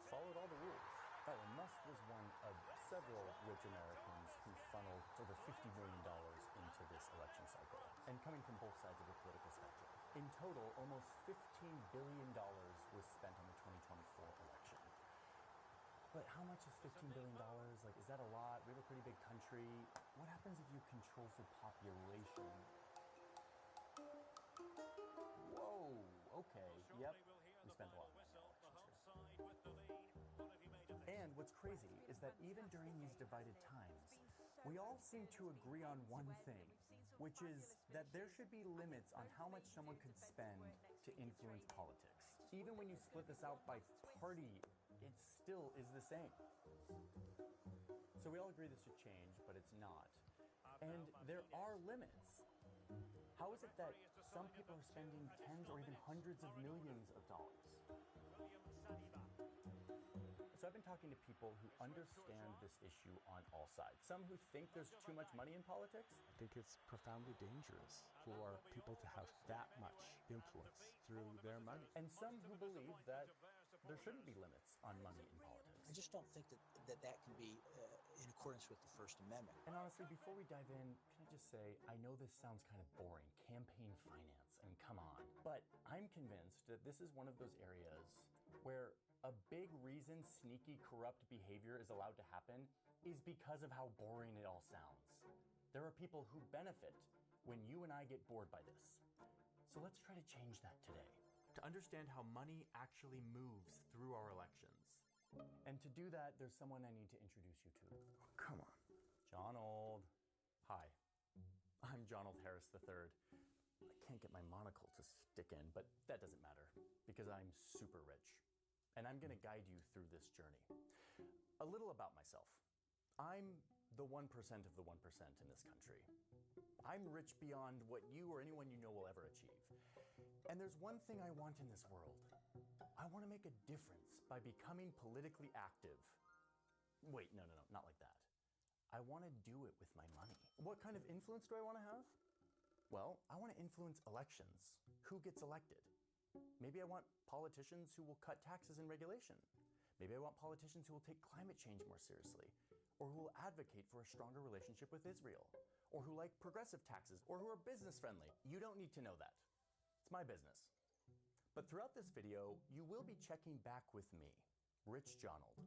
Followed all the rules. Oh, and Musk was one of several rich Americans who funneled over $50 million into this election cycle, and coming from both sides of the political spectrum. In total, almost $15 billion was spent on the 2024 election. But how much is $15 billion? Like, is that a lot? We have a pretty big country. What happens if you control for population? Whoa, okay, yep. We spent a lot of money on elections here. And what's crazy is that even during these divided times, we all seem to agree on one thing, which is that there should be limits on how much someone could spend to influence politics. Even when you split this out by party, it still is the same. So we all agree this should change, but it's not. And there are limits. How is it that some people are spending tens or even hundreds of millions of dollars? So I've been talking to people who understand this issue on all sides. Some who think there's too much money in politics. I think it's profoundly dangerous for people to have that much influence through their money. And some who believe that there shouldn't be limits on money in politics. I just don't think that can be in accordance with the First Amendment. And honestly, before we dive in, can I just say, I know this sounds kind of boring, campaign finance, and come on. But I'm convinced that this is one of those areas where a big reason sneaky, corrupt behavior is allowed to happen is because of how boring it all sounds. There are people who benefit when you and I get bored by this. So let's try to change that today, to understand how money actually moves through our elections. And to do that, there's someone I need to introduce you to. Oh, come on. Jonold. Hi. I'm Jonold Harris III. I can't get my monocle to stick in, but that doesn't matter because I'm super rich. And I'm going to guide you through this journey. A little about myself. I'm the 1% of the 1% in this country. I'm rich beyond what you or anyone you know will ever achieve. And there's one thing I want in this world. I want to make a difference by becoming politically active. Wait, no, not like that. I want to do it with my money. What kind of influence do I want to have? Well, I want to influence elections. Who gets elected? Maybe I want politicians who will cut taxes and regulation. Maybe I want politicians who will take climate change more seriously, or who will advocate for a stronger relationship with Israel, or who like progressive taxes, or who are business friendly. You don't need to know that. It's my business. But throughout this video, you will be checking back with me, Rich Jonold,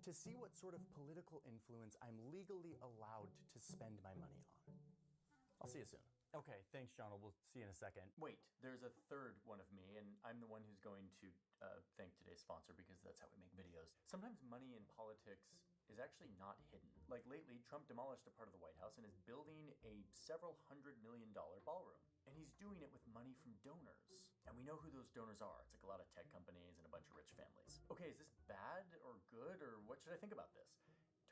to see what sort of political influence I'm legally allowed to spend my money on. I'll see you soon. Okay, thanks, Jonold. We'll see you in a second. Wait, there's a third one of me, and I'm the one who's going to thank today's sponsor because that's how we make videos. Sometimes money in politics is actually not hidden. Like lately, Trump demolished a part of the White House and is building a several $100 million ballroom. And he's doing it with money from donors. And we know who those donors are. It's like a lot of tech companies and a bunch of rich families. Okay, is this bad or good, or what should I think about this?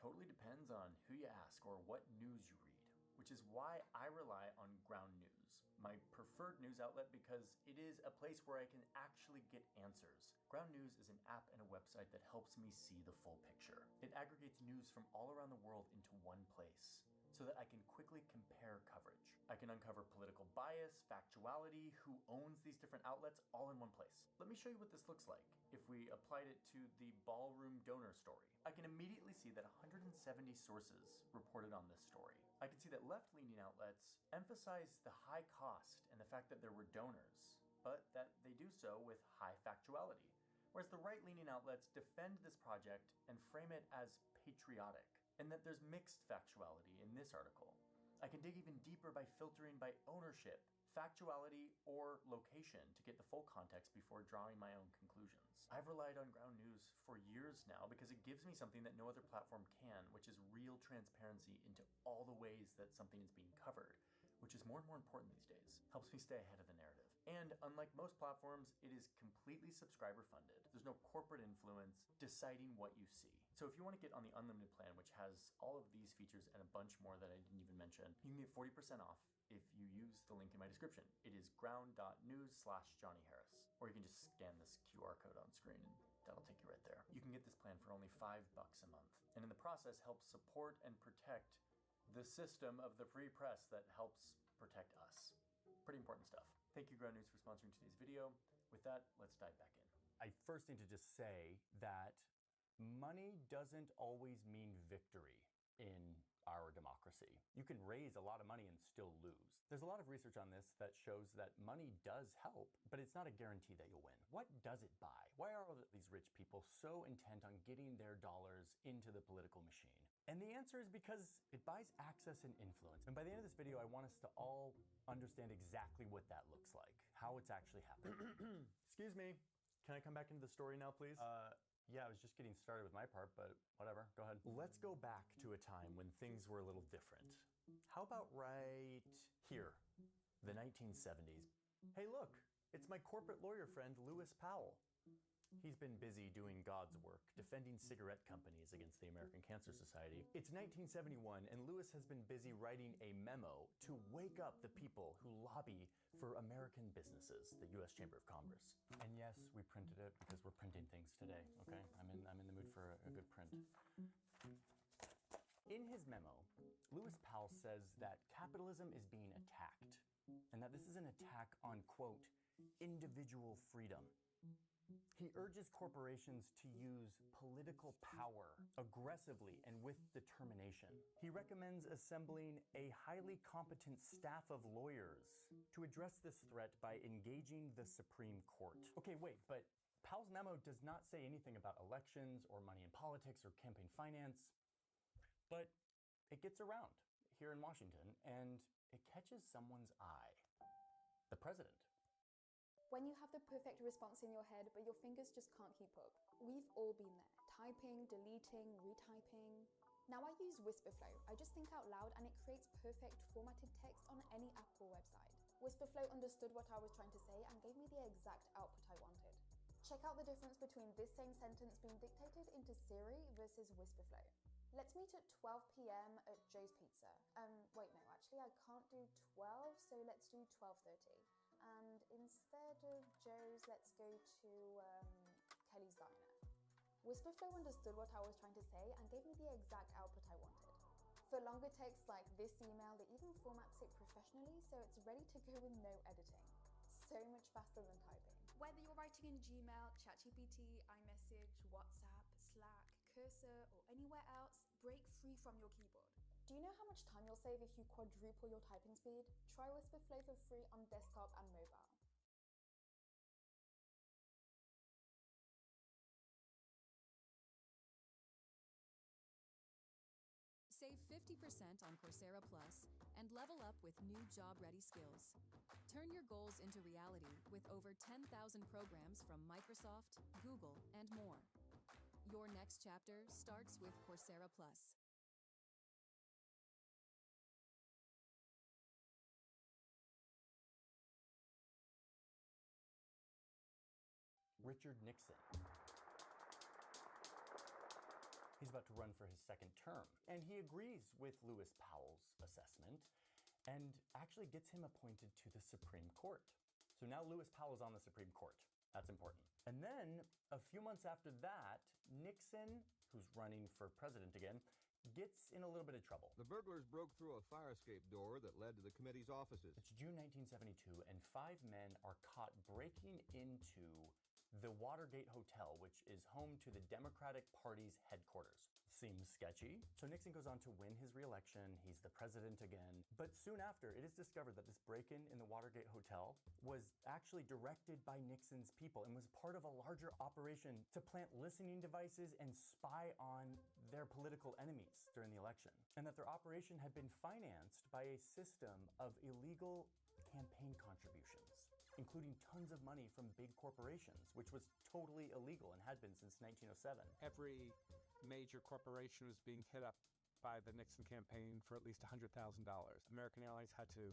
Totally depends on who you ask or what news you read, which is why I rely on Ground News, my preferred news outlet, because it is a place where I can actually get answers. Ground News is an app and a website that helps me see the full picture. It aggregates news from all around the world into one place, so that I can quickly compare coverage. I can uncover political bias, factuality, who owns these different outlets, all in one place. Let me show you what this looks like if we applied it to the ballroom donor story. I can immediately see that 170 sources reported on this story. I can see that left-leaning outlets emphasize the high cost and the fact that there were donors, but that they do so with high factuality, whereas the right-leaning outlets defend this project and frame it as patriotic, and that there's mixed factuality in this article. I can dig even deeper by filtering by ownership, factuality, or location to get the full context before drawing my own conclusions. I've relied on Ground News for years now because it gives me something that no other platform can, which is real transparency into all the ways that something is being covered, which is more and more important these days. Helps me stay ahead of the narrative. And unlike most platforms, it is completely subscriber funded. There's no corporate influence deciding what you see. So if you want to get on the unlimited plan, which has all of these features and a bunch more that I didn't even mention, you can get 40% off if you use the link in my description. It is ground.news/JohnnyHarris. Or you can just scan this QR code on screen and that'll take you right there. You can get this plan for only $5 a month. And in the process, help support and protect the system of the free press that helps protect us. Pretty important stuff. Thank you, Ground News, for sponsoring today's video. With that, let's dive back in. I first need to just say that money doesn't always mean victory in our democracy. You can raise a lot of money and still lose. There's a lot of research on this that shows that money does help, but it's not a guarantee that you'll win. What does it buy? Why are all these rich people so intent on getting their dollars into the political machine? And the answer is because it buys access and influence. And by the end of this video, I want us to all understand exactly what that looks like, how it's actually happening. Excuse me. Can I come back into the story now, please? Yeah, I was just getting started with my part, but whatever, go ahead. Let's go back to a time when things were a little different. How about right here, the 1970s? Hey, look, it's my corporate lawyer friend, Lewis Powell. He's been busy doing God's work, defending cigarette companies against the American Cancer Society. It's 1971, and Lewis has been busy writing a memo to wake up the people who lobby for American businesses, the U.S. Chamber of Commerce. And yes, we printed it because we're printing things today, okay? I'm in the mood for a good print. In his memo, Lewis Powell says that capitalism is being attacked, and that this is an attack on, quote, individual freedom. He urges corporations to use political power aggressively and with determination. He recommends assembling a highly competent staff of lawyers to address this threat by engaging the Supreme Court. Okay, wait, but Powell's memo does not say anything about elections or money in politics or campaign finance, but it gets around here in Washington and it catches someone's eye. The president. When you have the perfect response in your head, but your fingers just can't keep up. We've all been there. Typing, deleting, retyping. Now I use Whisperflow. I just think out loud and it creates perfect formatted text on any app or website. Whisperflow understood what I was trying to say and gave me the exact output I wanted. Check out the difference between this same sentence being dictated into Siri versus Whisperflow. Let's meet at 12 p.m. at Joe's Pizza. Wait, no, actually I can't do 12, so let's do 12:30. And instead of Joe's, let's go to Kelly's Diner. Whisperflow understood what I was trying to say and gave me the exact output I wanted. For longer texts like this email, it even formats it professionally, so it's ready to go with no editing. So much faster than typing. Whether you're writing in Gmail, ChatGPT, iMessage, WhatsApp, Slack, Cursor, or anywhere else, break free from your keyboard. Do you know how much time you'll save if you quadruple your typing speed? Try Whisperflow for free on desktop and mobile. Save 50% on Coursera Plus and level up with new job-ready skills. Turn your goals into reality with over 10,000 programs from Microsoft, Google, and more. Your next chapter starts with Coursera Plus. Richard Nixon. He's about to run for his second term, and he agrees with Lewis Powell's assessment and actually gets him appointed to the Supreme Court. So now Lewis Powell's on the Supreme Court. That's important. And then a few months after that, Nixon, who's running for president again, gets in a little bit of trouble. The burglars broke through a fire escape door that led to the committee's offices. It's June 1972, and 5 men are caught breaking into the Watergate Hotel, which is home to the Democratic Party's headquarters. Seems sketchy. So Nixon goes on to win his re-election. He's the president again. But soon after, it is discovered that this break-in in the Watergate Hotel was actually directed by Nixon's people and was part of a larger operation to plant listening devices and spy on their political enemies during the election. And that their operation had been financed by a system of illegal campaign contributions, including tons of money from big corporations, which was totally illegal and had been since 1907. Every major corporation was being hit up by the Nixon campaign for at least $100,000. American Airlines had to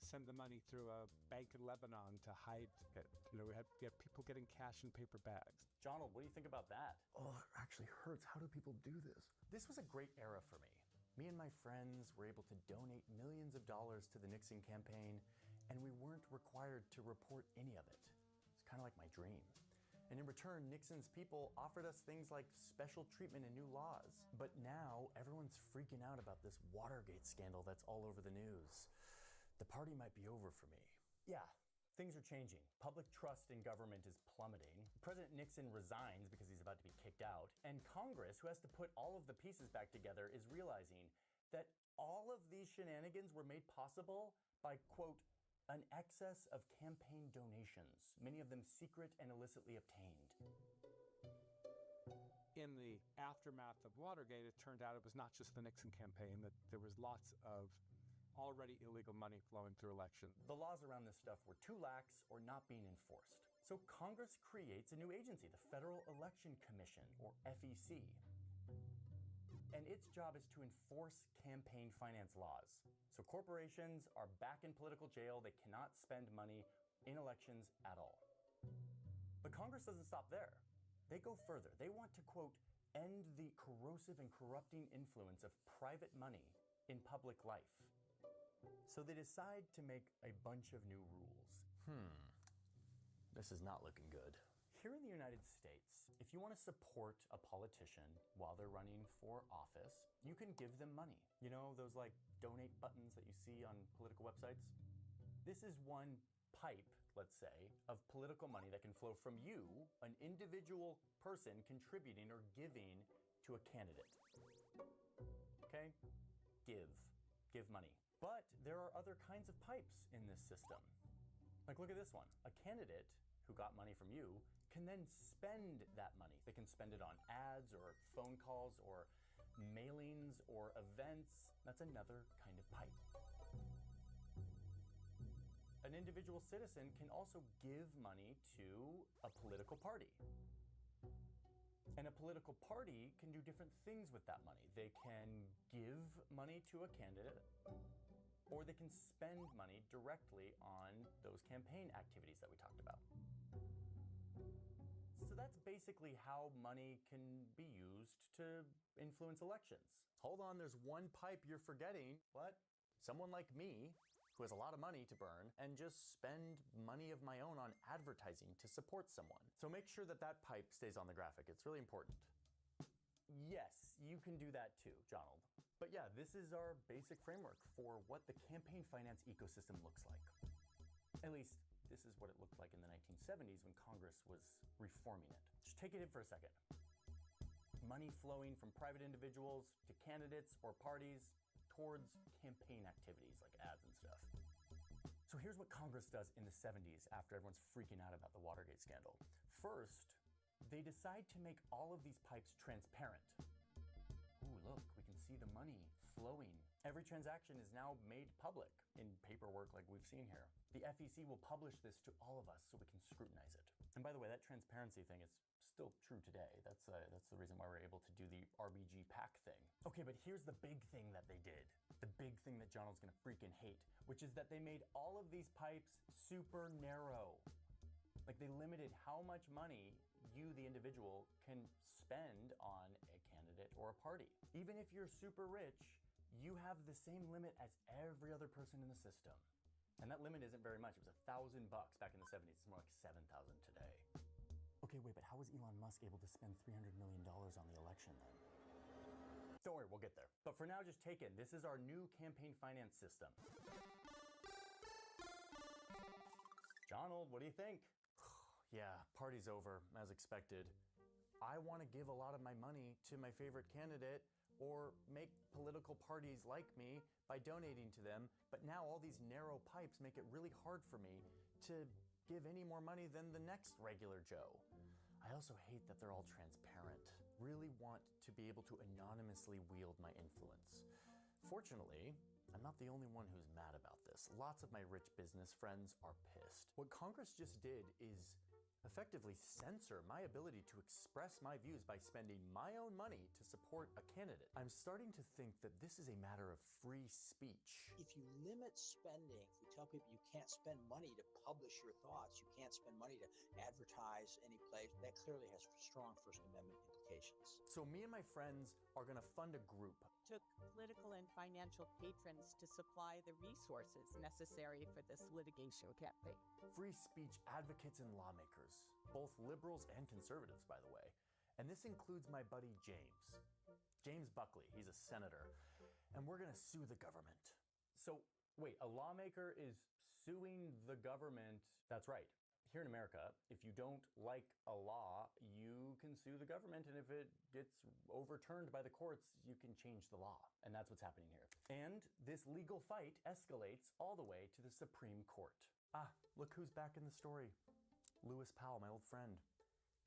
send the money through a bank in Lebanon to hide it. We had people getting cash in paper bags. Donald, what do you think about that? Oh, it actually hurts. How do people do this? This was a great era for me. Me and my friends were able to donate millions of dollars to the Nixon campaign, and we weren't required to report any of it. It's kind of like my dream. And in return, Nixon's people offered us things like special treatment and new laws. But now everyone's freaking out about this Watergate scandal that's all over the news. The party might be over for me. Yeah, things are changing. Public trust in government is plummeting. President Nixon resigns because he's about to be kicked out. And Congress, who has to put all of the pieces back together, is realizing that all of these shenanigans were made possible by, quote, an excess of campaign donations, many of them secret and illicitly obtained. In the aftermath of Watergate, it turned out it was not just the Nixon campaign, that there was lots of already illegal money flowing through elections. The laws around this stuff were too lax or not being enforced. So Congress creates a new agency, the Federal Election Commission, or FEC. And its job is to enforce campaign finance laws. So corporations are back in political jail. They cannot spend money in elections at all. But Congress doesn't stop there. They go further. They want to, quote, end the corrosive and corrupting influence of private money in public life. So they decide to make a bunch of new rules. This is not looking good. Here in the United States, if you want to support a politician while they're running for office, you can give them money. You know, those like donate buttons that you see on political websites? This is one pipe, let's say, of political money that can flow from you, an individual person contributing or giving to a candidate. Okay? Give money. But there are other kinds of pipes in this system. Like, look at this one. A candidate who got money from you can then spend that money. They can spend it on ads or phone calls or mailings or events. That's another kind of pipe. An individual citizen can also give money to a political party. And a political party can do different things with that money. They can give money to a candidate, or they can spend money directly on those campaign activities that we talked about. So that's basically how money can be used to influence elections. Hold on, there's one pipe you're forgetting. What? Someone like me, who has a lot of money to burn, and just spend money of my own on advertising to support someone. So make sure that that pipe stays on the graphic. It's really important. Yes, you can do that too, Donald. But yeah, this is our basic framework for what the campaign finance ecosystem looks like. At least, this is what it looked like in the 1970s when Congress was reforming it. Just take it in for a second. Money flowing from private individuals to candidates or parties towards campaign activities like ads and stuff. So here's what Congress does in the 70s after everyone's freaking out about the Watergate scandal. First, they decide to make all of these pipes transparent. Ooh, look, we can see the money flowing. Every transaction is now made public in paperwork like we've seen here. The FEC will publish this to all of us so we can scrutinize it. And by the way, that transparency thing is still true today. That's the reason why we're able to do the RBG PAC thing. Okay, but here's the big thing that they did. The big thing that John's gonna freaking hate, which is that they made all of these pipes super narrow. Like they limited how much money you, the individual, can spend on a candidate or a party. Even if you're super rich, you have the same limit as every other person in the system. And that limit isn't very much. It was $1,000 back in the 70s. It's more like 7,000 today. Okay, wait, but how was Elon Musk able to spend $300 million on the election then? Don't worry, we'll get there. But for now, just take it. This is our new campaign finance system. Donald, what do you think? Yeah, party's over, as expected. I want to give a lot of my money to my favorite candidate or make political parties like me by donating to them, but now all these narrow pipes make it really hard for me to give any more money than the next regular Joe. I also hate that they're all transparent. Really want to be able to anonymously wield my influence. Fortunately, I'm not the only one who's mad about this. Lots of my rich business friends are pissed. What Congress just did is effectively censor my ability to express my views by spending my own money to support a candidate. I'm starting to think that this is a matter of free speech. If you limit spending, if you tell people you can't spend money to publish your thoughts, you can't spend money to advertise any place, that clearly has strong First Amendment implications. So me and my friends are going to fund a group. Took political and financial patrons to supply the resources necessary for this litigation campaign. Free speech advocates and lawmakers, both liberals and conservatives, by the way. And this includes my buddy James Buckley. He's a senator. And we're going to sue the government. So wait, a lawmaker is suing the government. That's right. Here in America, if you don't like a law, you can sue the government, and if it gets overturned by the courts, you can change the law. And that's what's happening here. And this legal fight escalates all the way to the Supreme Court. Ah, look who's back in the story. Lewis Powell, my old friend.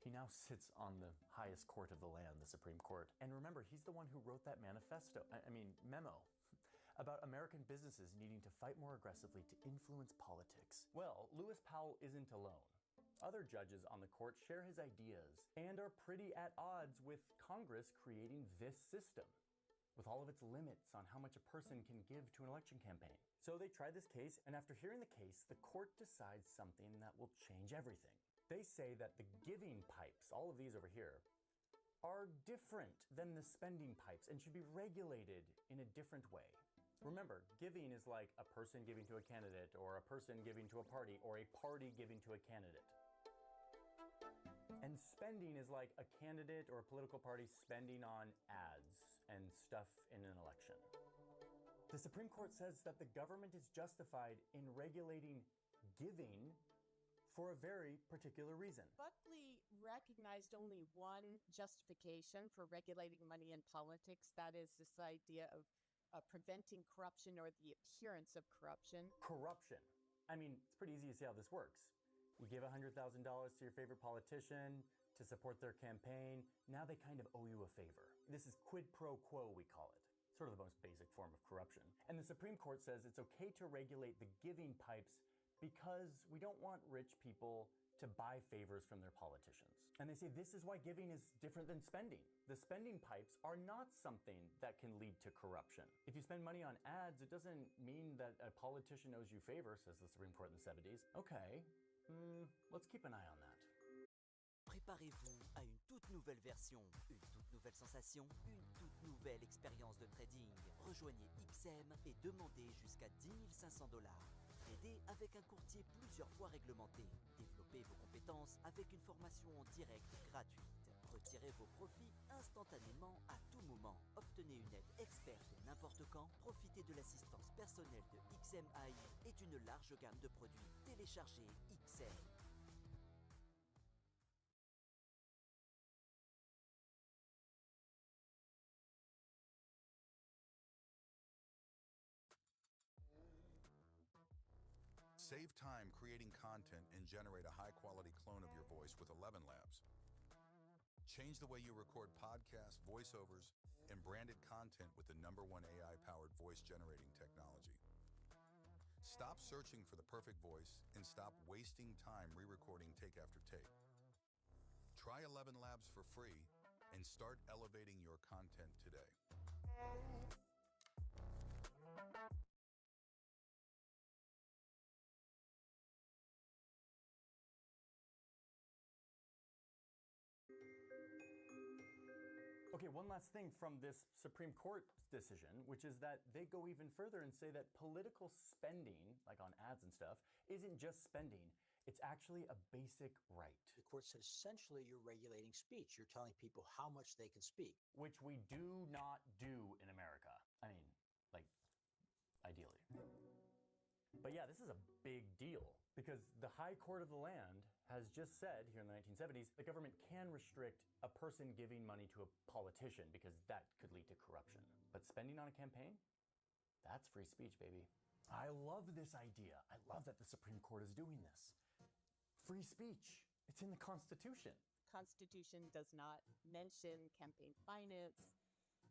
He now sits on the highest court of the land, the Supreme Court. And remember, he's the one who wrote that memo about American businesses needing to fight more aggressively to influence politics. Well, Lewis Powell isn't alone. Other judges on the court share his ideas and are pretty at odds with Congress creating this system, with all of its limits on how much a person can give to an election campaign. So they try this case, and after hearing the case, the court decides something that will change everything. They say that the giving pipes, all of these over here, are different than the spending pipes and should be regulated in a different way. Remember, giving is like a person giving to a candidate, or a person giving to a party, or a party giving to a candidate. And spending is like a candidate or a political party spending on ads and stuff in an election. The Supreme Court says that the government is justified in regulating giving for a very particular reason. Buckley recognized only one justification for regulating money in politics. That is this idea of preventing corruption or the appearance of corruption. Corruption. I mean, it's pretty easy to see how this works. You give $100,000 to your favorite politician to support their campaign. Now they kind of owe you a favor. This is quid pro quo, we call it. Sort of the most basic form of corruption. And the Supreme Court says it's okay to regulate the giving pipes because we don't want rich people to buy favors from their politicians. And they say this is why giving is different than spending. The spending pipes are not something that can lead to corruption. If you spend money on ads, it doesn't mean that a politician owes you favor, says the Supreme Court in the 70s. Okay, let's keep an eye on that. Préparez-vous à une toute nouvelle version, une toute nouvelle sensation, une toute nouvelle expérience de trading. Rejoignez XM et demandez jusqu'à 10 500 $. Tradez avec un courtier plusieurs fois réglementé. Développez vos compétences avec une formation en direct gratuite. Retirez vos profits instantanément à tout moment. Obtenez une aide experte n'importe quand. Profitez de l'assistance personnelle de XMI et d'une large gamme de produits. Téléchargez XM. Save time creating content and generate a high-quality clone of your voice with 11 Labs. Change the way you record podcasts, voiceovers, and branded content with the #1 AI-powered voice-generating technology. Stop searching for the perfect voice and stop wasting time re-recording take after take. Try 11 Labs for free and start elevating your content today. Okay, one last thing from this Supreme Court decision, which is that they go even further and say that political spending, like on ads and stuff, isn't just spending. It's actually a basic right. The court said essentially you're regulating speech. You're telling people how much they can speak. Which we do not do in America. I mean, like, ideally. But yeah, this is a big deal because the High Court of the land has just said here in the 1970s, the government can restrict a person giving money to a politician because that could lead to corruption. But spending on a campaign? That's free speech, baby. I love this idea. I love that the Supreme Court is doing this. Free speech. It's in the Constitution. Constitution does not mention campaign finance.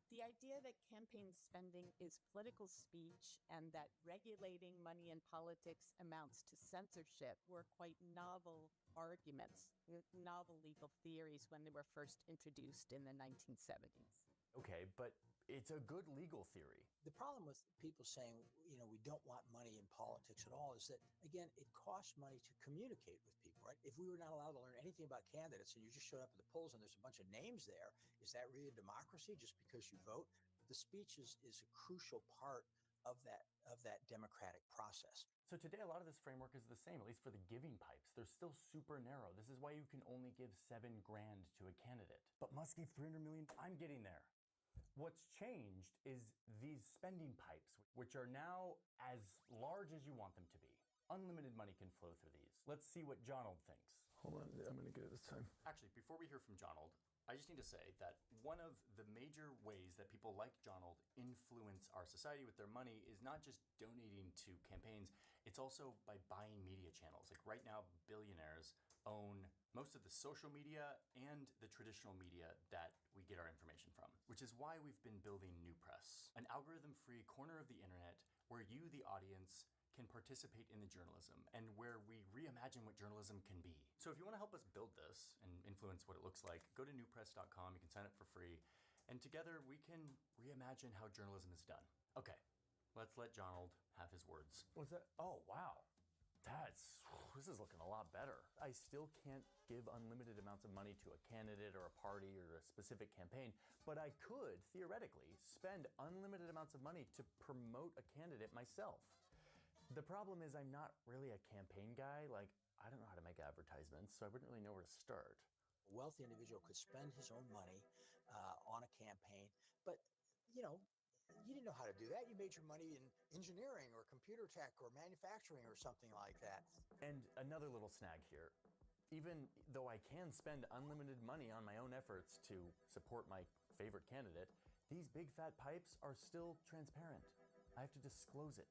The idea that campaign spending is political speech and that regulating money in politics amounts to censorship were quite novel arguments, novel legal theories when they were first introduced in the 1970s. Okay, but it's a good legal theory. The problem with people saying, we don't want money in politics at all is that, again, it costs money to communicate with people, right? If we were not allowed to learn anything about candidates and you just showed up at the polls and there's a bunch of names there, is that really a democracy just because you vote? The speech is a crucial part of that democratic process. So today, a lot of this framework is the same, at least for the giving pipes. They're still super narrow. This is why you can only give $7 grand to a candidate. But Musk gave $300 million. I'm getting there. What's changed is these spending pipes, which are now as large as you want them to be. Unlimited money can flow through these. Let's see what Jonald thinks. Hold on, I'm gonna get it this time. Actually, before we hear from Jonald, I just need to say that one of the major ways that people like Jonald influence our society with their money is not just donating to campaigns, it's also by buying media channels. Like right now, billionaires own most of the social media and the traditional media that we get our information from, which is why we've been building New Press, an algorithm-free corner of the internet where you, the audience, can participate in the journalism and where we reimagine what journalism can be. So if you want to help us build this and influence what it looks like, go to newpress.com, you can sign up for free, and together we can reimagine how journalism is done. Okay, let's let Jonald have his words. What's that? Oh, wow. This is looking a lot better. I still can't give unlimited amounts of money to a candidate or a party or a specific campaign, but I could theoretically spend unlimited amounts of money to promote a candidate myself. The problem is I'm not really a campaign guy. Like, I don't know how to make advertisements, so I wouldn't really know where to start. A wealthy individual could spend his own money on a campaign, but you didn't know how to do that. You made your money in engineering or computer tech or manufacturing or something like that. And another little snag here. Even though I can spend unlimited money on my own efforts to support my favorite candidate, these big fat pipes are still transparent. I have to disclose it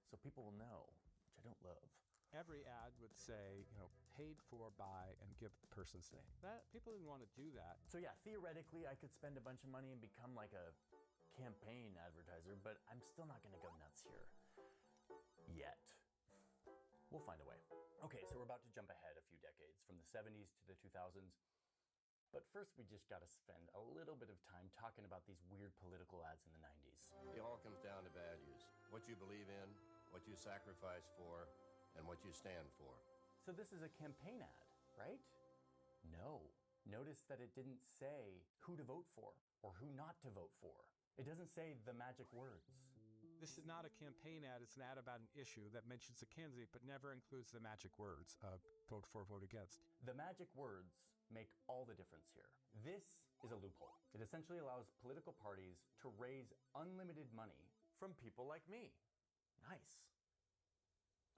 so people will know, which I don't love. every ad would say, you know, paid for by, and give the person's name. That people didn't want to do that. So yeah, theoretically, I could spend a bunch of money and become like a campaign advertiser, but I'm still not going to go nuts here. Yet. We'll find a way. Okay, so we're about to jump ahead a few decades, from the 70s to the 2000s. But first, we just got to spend a little bit of time talking about these weird political ads in the 90s. It all comes down to values. What you believe in, what you sacrifice for, and what you stand for. So this is a campaign ad, right? No. Notice that it didn't say who to vote for or who not to vote for. It doesn't say the magic words. This is not a campaign ad. It's an ad about an issue that mentions a candidate but never includes the magic words of vote for, vote against. The magic words make all the difference here. This is a loophole. It essentially allows political parties to raise unlimited money from people like me. Nice.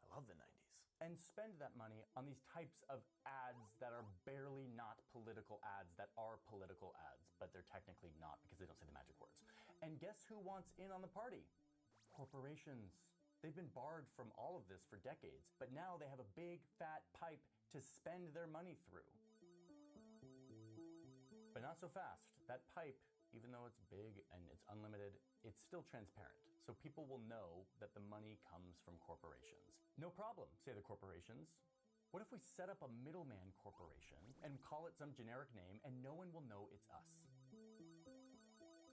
I love the 90s. And spend that money on these types of ads that are barely not political ads that are political ads, but they're technically not because they don't say the magic words. And guess who wants in on the party? Corporations. They've been barred from all of this for decades, but now they have a big fat pipe to spend their money through. But not so fast. That pipe, even though it's big and it's unlimited, it's still transparent. So people will know that the money comes from corporations. No problem, say the corporations. What if we set up a middleman corporation and call it some generic name and no one will know it's us?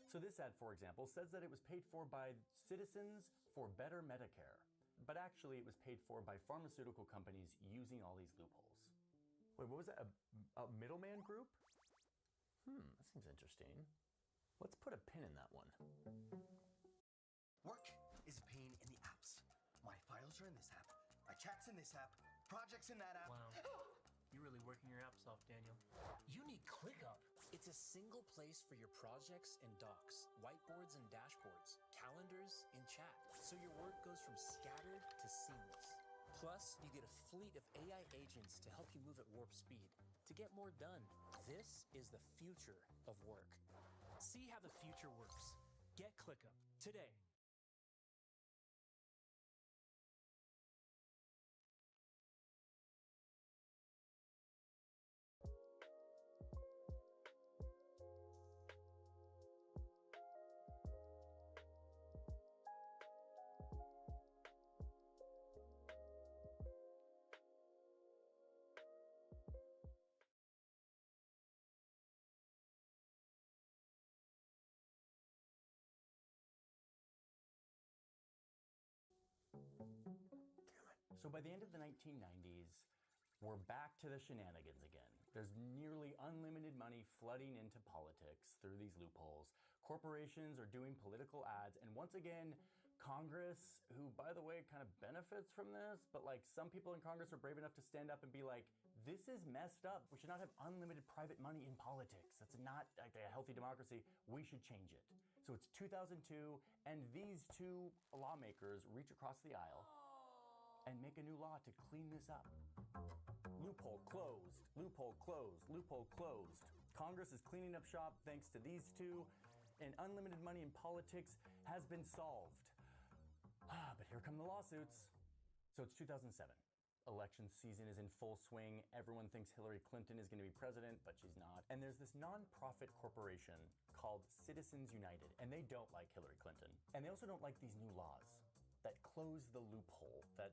So this ad, for example, says that it was paid for by Citizens for Better Medicare. But actually it was paid for by pharmaceutical companies using all these loopholes. Wait, what was that? A middleman group? That seems interesting. Let's put a pin in that one. Work is a pain in the apps. My files are in this app. My chat's in this app. Projects in that app. Wow. You're really working your apps off, Daniel. You need ClickUp. It's a single place for your projects and docs, whiteboards and dashboards, calendars and chat. So your work goes from scattered to seamless. Plus, you get a fleet of AI agents to help you move at warp speed to get more done. This is the future of work. See how the future works. Get ClickUp today. So by the end of the 1990s, we're back to the shenanigans again. There's nearly unlimited money flooding into politics through these loopholes. Corporations are doing political ads, and once again, Congress, who, by the way, kind of benefits from this, but like some people in Congress are brave enough to stand up and be like, this is messed up. We should not have unlimited private money in politics. That's not like a healthy democracy. We should change it. So it's 2002, and these two lawmakers reach across the aisle and make a new law to clean this up. Loophole closed, loophole closed, loophole closed. Congress is cleaning up shop thanks to these two, and unlimited money in politics has been solved. But here come the lawsuits. So it's 2007. Election season is in full swing. Everyone thinks Hillary Clinton is going to be president, but she's not. And there's this non-profit corporation called Citizens United, and they don't like Hillary Clinton. And they also don't like these new laws that close the loophole that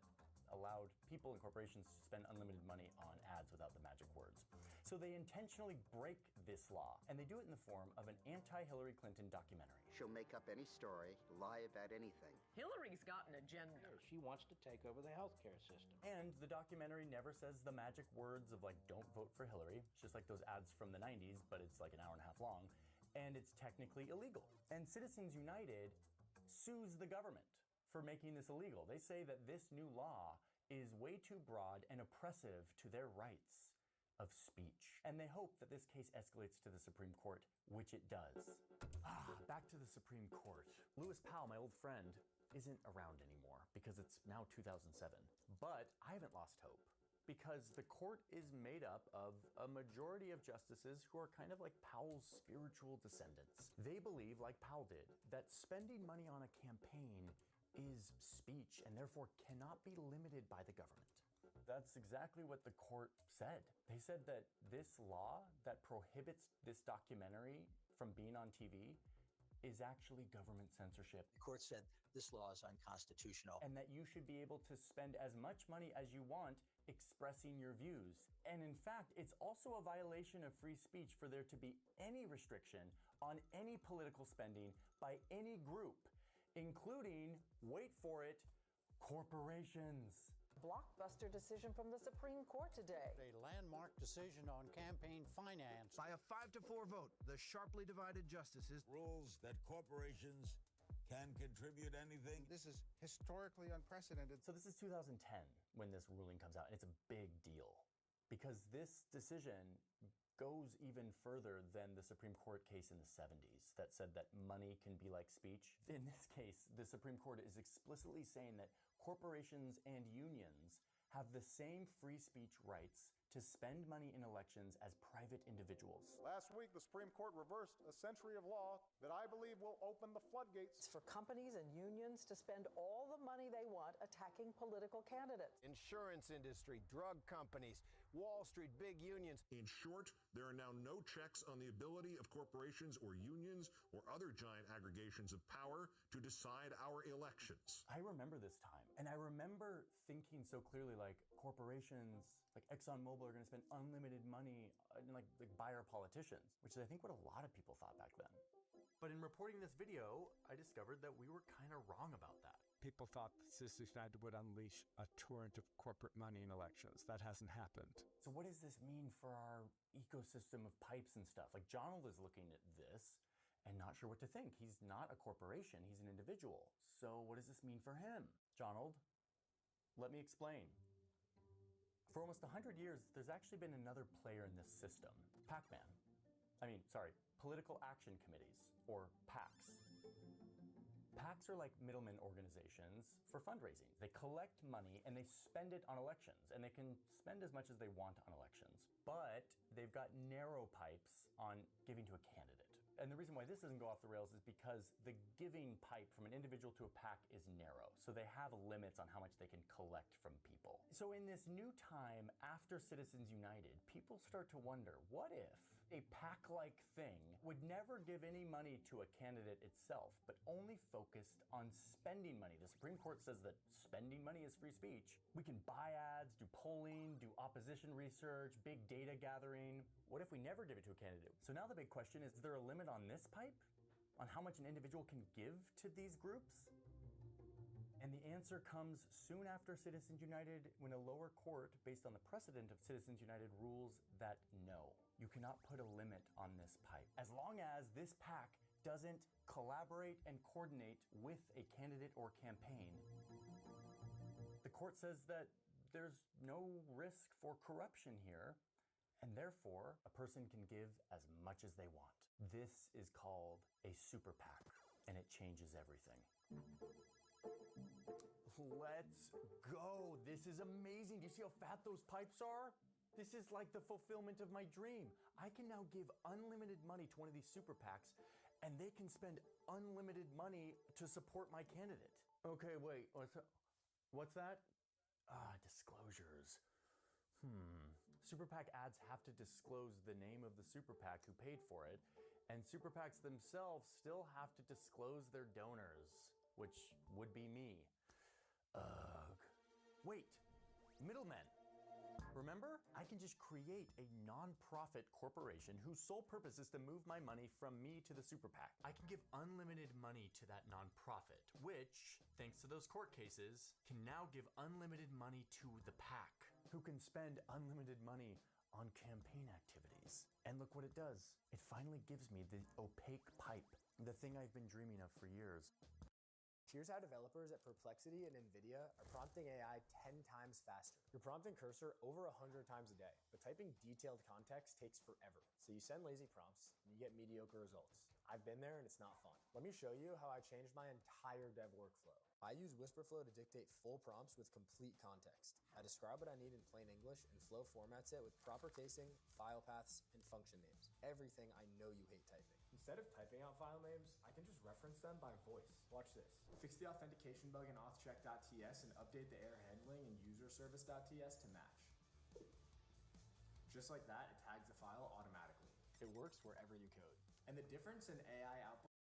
allowed people and corporations to spend unlimited money on ads without the magic words. So they intentionally break this law, and they do it in the form of an anti-Hillary Clinton documentary. She'll make up any story, lie about anything. Hillary's got an agenda. She wants to take over the healthcare system. And the documentary never says the magic words of like, don't vote for Hillary. It's just like those ads from the 90s, but it's like an hour and a half long, and it's technically illegal. And Citizens United sues the government for making this illegal. They say that this new law is way too broad and oppressive to their rights of speech. And they hope that this case escalates to the Supreme Court, which it does. Back to the Supreme Court. Lewis Powell, my old friend, isn't around anymore because it's now 2007. But I haven't lost hope because the court is made up of a majority of justices who are kind of like Powell's spiritual descendants. They believe, like Powell did, that spending money on a campaign is speech and therefore cannot be limited by the government. That's exactly what the court said. They said that this law that prohibits this documentary from being on TV is actually government censorship. The court said this law is unconstitutional. And that you should be able to spend as much money as you want expressing your views. And in fact, it's also a violation of free speech for there to be any restriction on any political spending by any group, including, wait for it, corporations. Blockbuster decision from the Supreme Court today. A landmark decision on campaign finance. By a 5-4 vote, the sharply divided justices rules that corporations can contribute anything. This is historically unprecedented. So this is 2010 when this ruling comes out, and it's a big deal because this decision goes even further than the Supreme Court case in the 70s that said that money can be like speech. In this case, the Supreme Court is explicitly saying that corporations and unions have the same free speech rights to spend money in elections as private individuals. Last week, the Supreme Court reversed a century of law that I believe will open the floodgates for companies and unions to spend all the money they want attacking political candidates. Insurance industry, drug companies, Wall Street, big unions. In short, there are now no checks on the ability of corporations or unions or other giant aggregations of power to decide our elections. I remember this time, and I remember thinking so clearly, like, corporations like ExxonMobil are going to spend unlimited money and like buy our politicians, which is I think what a lot of people thought back then. But in reporting this video, I discovered that we were kind of wrong about that. People thought that Citizens United would unleash a torrent of corporate money in elections. That hasn't happened. So what does this mean for our ecosystem of pipes and stuff? Like, Donald is looking at this and not sure what to think. He's not a corporation, he's an individual. So what does this mean for him? Donald, let me explain. For almost 100 years, there's actually been another player in this system, Political Action Committees, or PACs. PACs are like middlemen organizations for fundraising. They collect money and they spend it on elections, and they can spend as much as they want on elections. But they've got narrow pipes on giving to a candidate. And the reason why this doesn't go off the rails is because the giving pipe from an individual to a PAC is narrow. So they have limits on how much they can collect from people. So in this new time after Citizens United, people start to wonder, what if a PAC-like thing would never give any money to a candidate itself, but only focused on spending money? The Supreme Court says that spending money is free speech. We can buy ads, do polling, do opposition research, big data gathering. What if we never give it to a candidate? So now the big question is there a limit on this pipe? On how much an individual can give to these groups? And the answer comes soon after Citizens United, when a lower court, based on the precedent of Citizens United, rules that no, you cannot put a limit on this pipe. As long as this PAC doesn't collaborate and coordinate with a candidate or campaign. The court says that there's no risk for corruption here, and therefore a person can give as much as they want. This is called a super PAC, and it changes everything. Let's go. This is amazing. Do you see how fat those pipes are? This is like the fulfillment of my dream. I can now give unlimited money to one of these super PACs, and they can spend unlimited money to support my candidate. Okay, wait, what's that? Disclosures. Super PAC ads have to disclose the name of the super PAC who paid for it, and super PACs themselves still have to disclose their donors, which would be me. Ugh. Wait, middlemen. Remember, I can just create a non-profit corporation whose sole purpose is to move my money from me to the super PAC. I can give unlimited money to that non-profit, which, thanks to those court cases, can now give unlimited money to the PAC, who can spend unlimited money on campaign activities. And look what it does. It finally gives me the opaque pipe, the thing I've been dreaming of for years. Here's how developers at Perplexity and NVIDIA are prompting AI 10 times faster. You're prompting Cursor over 100 times a day, but typing detailed context takes forever. So you send lazy prompts, and you get mediocre results. I've been there and it's not fun. Let me show you how I changed my entire dev workflow. I use Whisperflow to dictate full prompts with complete context. I describe what I need in plain English, and Flow formats it with proper casing, file paths, and function names. Everything I know you hate typing. Instead of typing out file names, I can just reference them by voice. Watch this. Fix the authentication bug in authcheck.ts and update the error handling in userservice.ts to match. Just like that, it tags the file automatically. It works wherever you code. And the difference in AI output.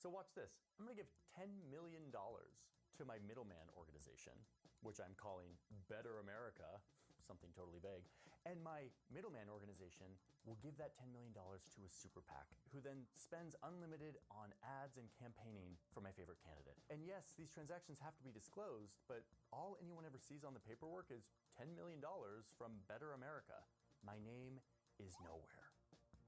So watch this. I'm going to give $10 million to my middleman organization, which I'm calling Better America, something totally vague. And my middleman organization will give that $10 million to a super PAC, who then spends unlimited on ads and campaigning for my favorite candidate. And yes, these transactions have to be disclosed, but all anyone ever sees on the paperwork is $10 million from Better America. My name is nowhere.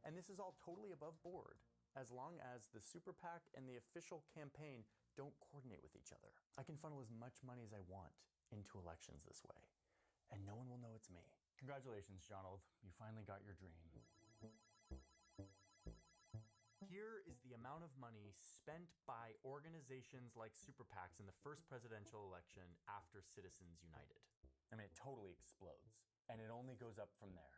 And this is all totally above board, as long as the super PAC and the official campaign don't coordinate with each other. I can funnel as much money as I want into elections this way, and no one will know it's me. Congratulations, Jonald. You finally got your dream. Here is the amount of money spent by organizations like super PACs in the first presidential election after Citizens United. I mean, it totally explodes, and it only goes up from there.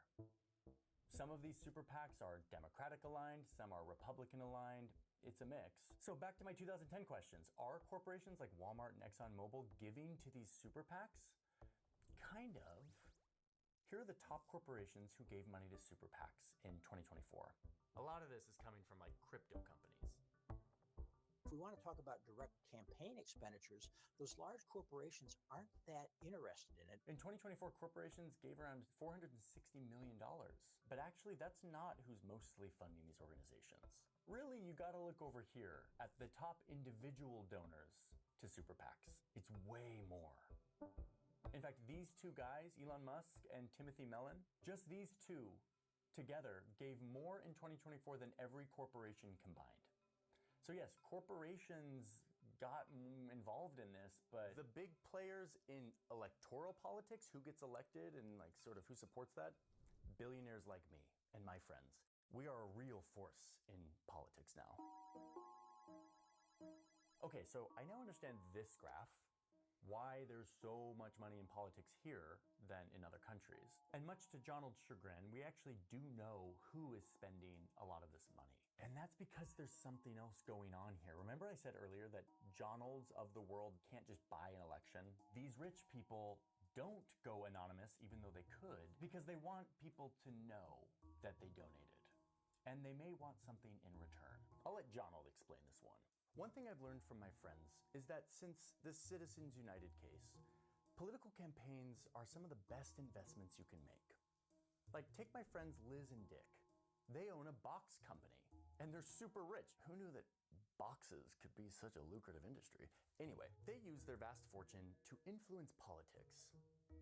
Some of these super PACs are Democratic aligned, some are Republican aligned. It's a mix. So back to my 2010 questions. Are corporations like Walmart and ExxonMobil giving to these super PACs? Kind of. Here are the top corporations who gave money to super PACs in 2024. A lot of this is coming from like crypto companies. If we want to talk about direct campaign expenditures, those large corporations aren't that interested in it. In 2024, corporations gave around $460 million. But actually, that's not who's mostly funding these organizations. Really, you gotta look over here at the top individual donors to super PACs. It's way more. In fact, these two guys, Elon Musk and Timothy Mellon, just these two together gave more in 2024 than every corporation combined. So yes, corporations got involved in this, but the big players in electoral politics, who gets elected and like sort of who supports that, billionaires like me and my friends. We are a real force in politics now. Okay, so I now understand this graph, why there's so much money in politics here than in other countries. And much to Jonald's chagrin, we actually do know who is spending a lot of this money. And that's because there's something else going on here. Remember I said earlier that Jonalds of the world can't just buy an election? These rich people don't go anonymous, even though they could, because they want people to know that they donated. And they may want something in return. I'll let Jonald explain this one. One thing I've learned from my friends is that since the Citizens United case, political campaigns are some of the best investments you can make. Like, take my friends Liz and Dick. They own a box company, and they're super rich. Who knew that boxes could be such a lucrative industry? Anyway, they use their vast fortune to influence politics,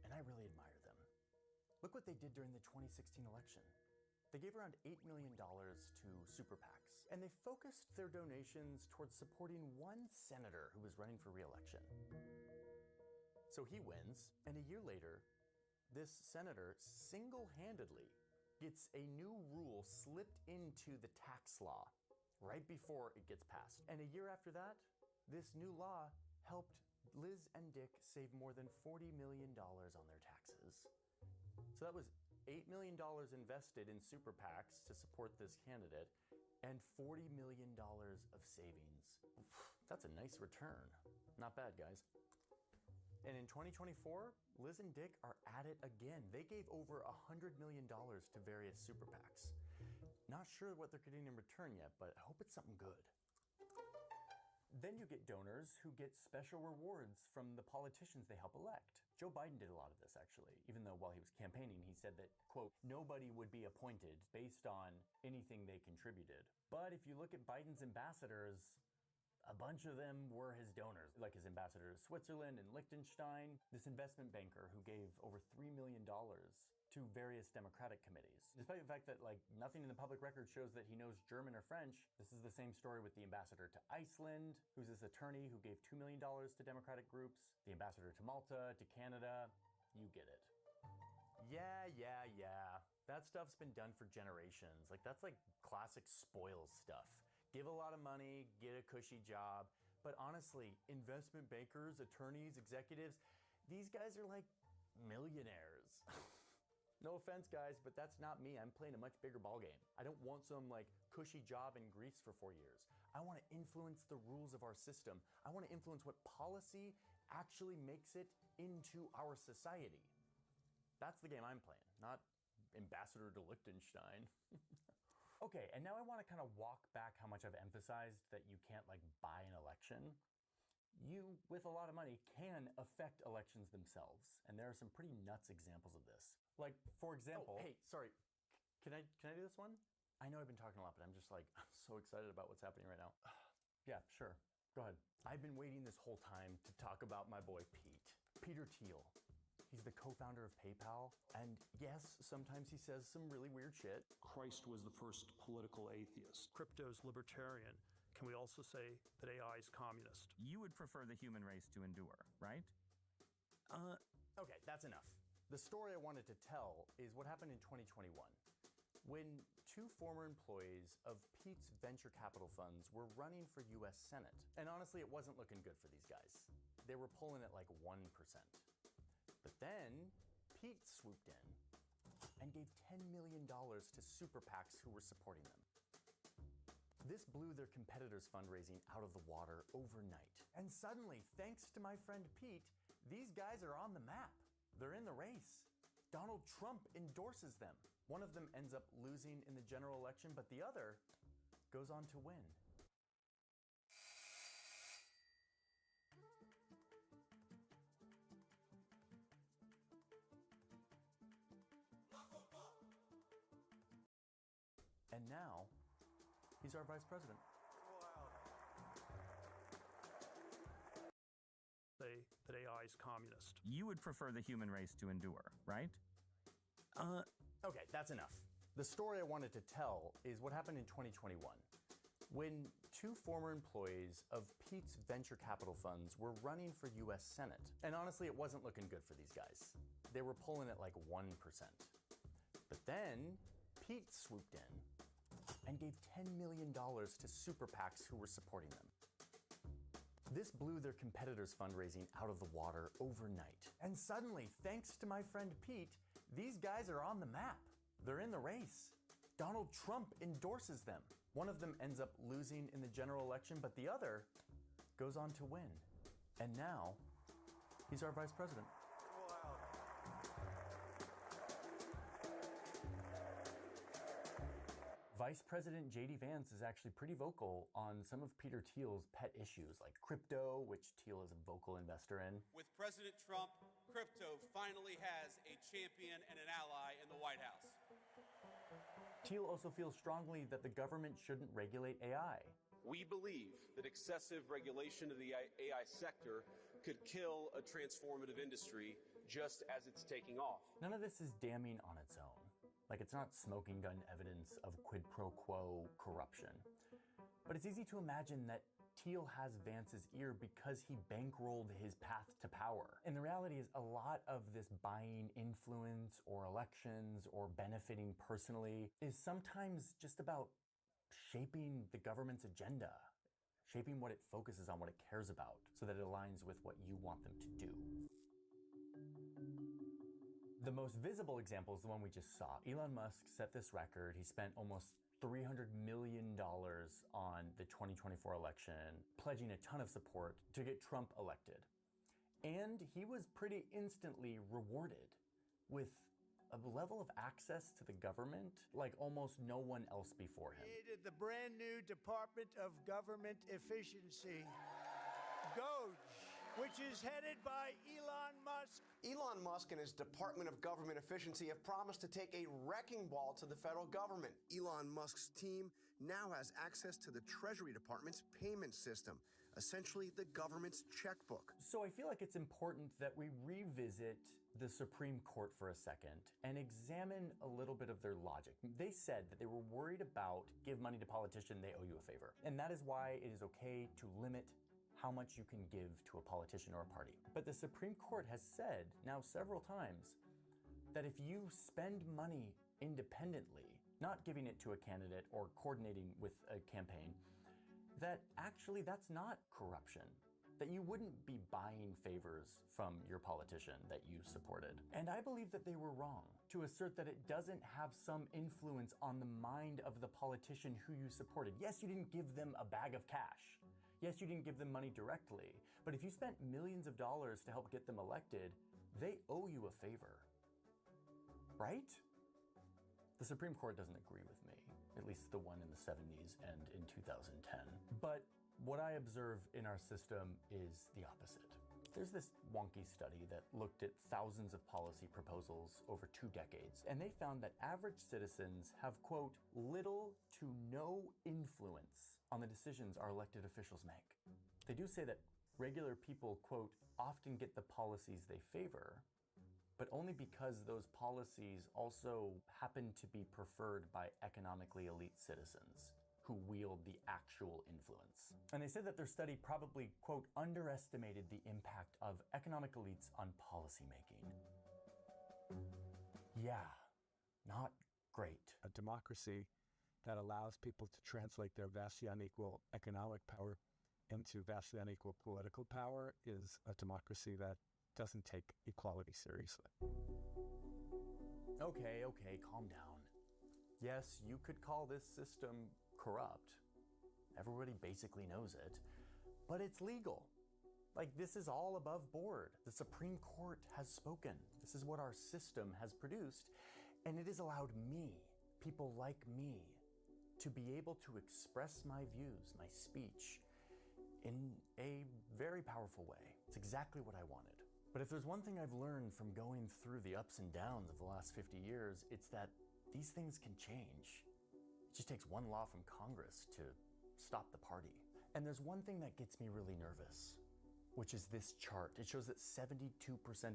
and I really admire them. Look what they did during the 2016 election. They gave around $8 million to super PACs, and they focused their donations towards supporting one senator who was running for re-election. So he wins, and a year later, this senator single-handedly gets a new rule slipped into the tax law right before it gets passed. And a year after that, this new law helped Liz and Dick save more than $40 million on their taxes. So that was $8 million invested in super PACs to support this candidate, and $40 million of savings. That's a nice return. Not bad, guys. And in 2024, Liz and Dick are at it again. They gave over $100 million to various super PACs. Not sure what they're getting in return yet, but I hope it's something good. Then you get donors who get special rewards from the politicians they help elect. Joe Biden did a lot of this, actually, even though while he was campaigning, he said that, quote, nobody would be appointed based on anything they contributed. But if you look at Biden's ambassadors, a bunch of them were his donors, like his ambassador to Switzerland and Liechtenstein, this investment banker who gave over $3 million to various Democratic committees. Despite the fact that nothing in the public record shows that he knows German or French, this is the same story with the ambassador to Iceland, who's this attorney who gave $2 million to Democratic groups, the ambassador to Malta, to Canada. You get it. Yeah. That stuff's been done for generations. Like, that's like classic spoils stuff. Give a lot of money, get a cushy job. But honestly, investment bankers, attorneys, executives, these guys are like millionaires. No offense, guys, but that's not me. I'm playing a much bigger ballgame. I don't want some like cushy job in Greece for 4 years. I want to influence the rules of our system. I want to influence what policy actually makes it into our society. That's the game I'm playing, not ambassador to Liechtenstein. Okay, and now I want to kind of walk back how much I've emphasized that you can't like buy an election. You, with a lot of money, can affect elections themselves. And there are some pretty nuts examples of this. Like, for example... Oh, hey, sorry. Can I do this one? I know I've been talking a lot, but I'm just like, I'm so excited about what's happening right now. Yeah, sure. Go ahead. I've been waiting this whole time to talk about my boy Pete. Peter Thiel. He's the co-founder of PayPal. And yes, sometimes he says some really weird shit. Christ was the first political atheist. Crypto's libertarian. Can we also say that AI is communist? You would prefer the human race to endure, right? Okay, that's enough. The story I wanted to tell is what happened in 2021, when two former employees of Pete's venture capital funds were running for US Senate. And honestly, it wasn't looking good for these guys. They were pulling at like 1%. But then Pete swooped in and gave $10 million to super PACs who were supporting them. This blew their competitors' fundraising out of the water overnight. And suddenly, thanks to my friend Pete, these guys are on the map. They're in the race. Donald Trump endorses them. One of them ends up losing in the general election, but the other goes on to win. And now, he's our vice president. Say that AI is communist. You would prefer the human race to endure, right? Okay, that's enough. The story I wanted to tell is what happened in 2021, when two former employees of Pete's venture capital funds were running for US Senate. And honestly, it wasn't looking good for these guys. They were pulling at like 1%. But then Pete swooped in and gave $10 million to super PACs who were supporting them. This blew their competitors' fundraising out of the water overnight. And suddenly, thanks to my friend Pete, these guys are on the map. They're in the race. Donald Trump endorses them. One of them ends up losing in the general election, but the other goes on to win. And now, he's our vice president. Vice President J.D. Vance is actually pretty vocal on some of Peter Thiel's pet issues, like crypto, which Thiel is a vocal investor in. With President Trump, crypto finally has a champion and an ally in the White House. Thiel also feels strongly that the government shouldn't regulate AI. We believe that excessive regulation of the AI sector could kill a transformative industry just as it's taking off. None of this is damning on its own. Like, it's not smoking gun evidence of quid pro quo corruption. But it's easy to imagine that Thiel has Vance's ear because he bankrolled his path to power. And the reality is a lot of this buying influence or elections or benefiting personally is sometimes just about shaping the government's agenda, shaping what it focuses on, what it cares about, so that it aligns with what you want them to do. The most visible example is the one we just saw. Elon Musk set this record. He spent almost $300 million on the 2024 election, pledging a ton of support to get Trump elected. And he was pretty instantly rewarded with a level of access to the government like almost no one else before him. Created the brand new Department of Government Efficiency, DOGE, which is headed by Elon Musk. Elon Musk and his Department of Government Efficiency have promised to take a wrecking ball to the federal government. Elon Musk's team now has access to the Treasury Department's payment system, essentially the government's checkbook. So I feel like it's important that we revisit the Supreme Court for a second and examine a little bit of their logic. They said that they were worried about give money to politician, they owe you a favor. And that is why it is okay to limit how much you can give to a politician or a party. But the Supreme Court has said now several times that if you spend money independently, not giving it to a candidate or coordinating with a campaign, that actually that's not corruption. That you wouldn't be buying favors from your politician that you supported. And I believe that they were wrong to assert that it doesn't have some influence on the mind of the politician who you supported. Yes, you didn't give them a bag of cash. Yes, you didn't give them money directly. But if you spent millions of dollars to help get them elected, they owe you a favor. Right? The Supreme Court doesn't agree with me, at least the one in the 70s and in 2010. But what I observe in our system is the opposite. There's this wonky study that looked at thousands of policy proposals over 2 decades, and they found that average citizens have, quote, little to no influence on the decisions our elected officials make. They do say that regular people, quote, often get the policies they favor, but only because those policies also happen to be preferred by economically elite citizens who wield the actual influence. And they said that their study probably, quote, underestimated the impact of economic elites on policymaking. Yeah, not great. A democracy that allows people to translate their vastly unequal economic power into vastly unequal political power is a democracy that doesn't take equality seriously. Okay, calm down. Yes, you could call this system corrupt. Everybody basically knows it, but it's legal. Like, this is all above board. The Supreme Court has spoken. This is what our system has produced, and it has allowed me, people like me, to be able to express my views, my speech, in a very powerful way. It's exactly what I wanted. But if there's one thing I've learned from going through the ups and downs of the last 50 years, it's that these things can change. It just takes one law from Congress to stop the party. And there's one thing that gets me really nervous, which is this chart. It shows that 72%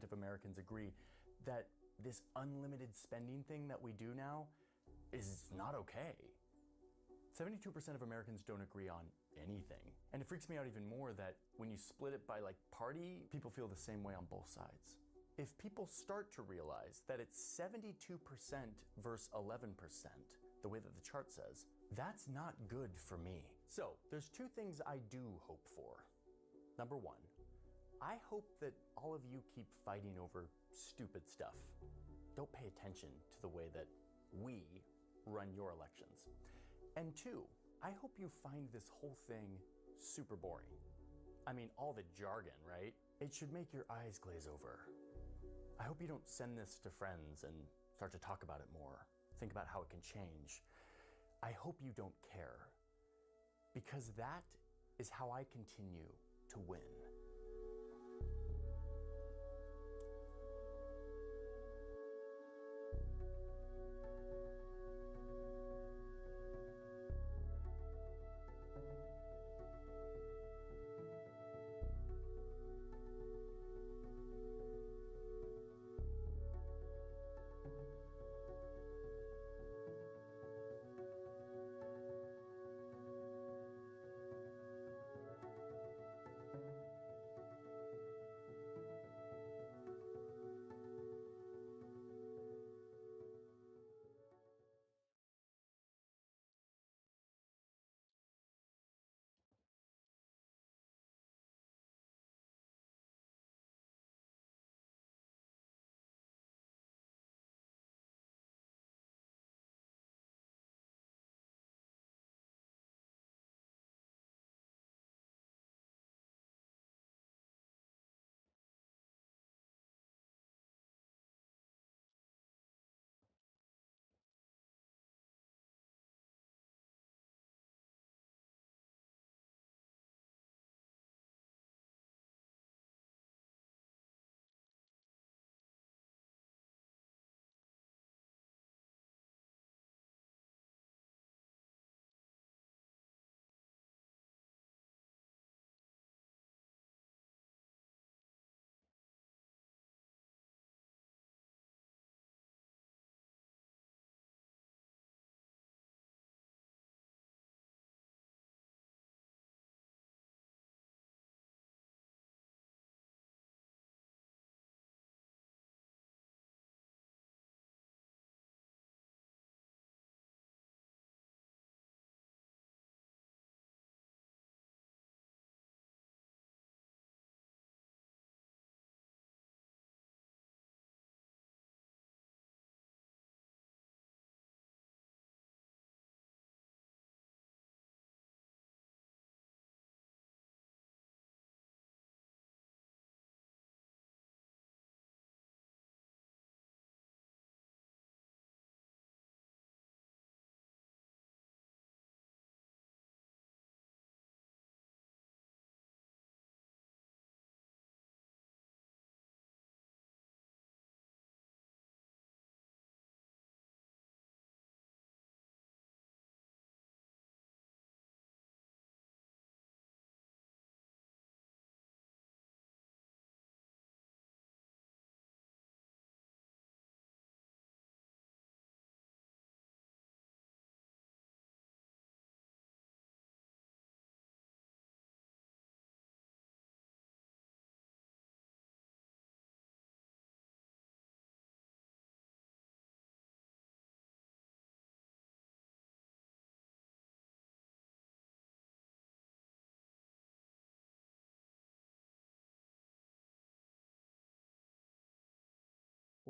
of Americans agree that this unlimited spending thing that we do now is not okay. 72% of Americans don't agree on anything. And it freaks me out even more that when you split it by party, people feel the same way on both sides. If people start to realize that it's 72% versus 11%, the way that the chart says, that's not good for me. So there's 2 things I do hope for. Number 1, I hope that all of you keep fighting over stupid stuff. Don't pay attention to the way that we run your elections. And 2, I hope you find this whole thing super boring. I mean, all the jargon, right? It should make your eyes glaze over. I hope you don't send this to friends and start to talk about it more. Think about how it can change. I hope you don't care, because that is how I continue to win.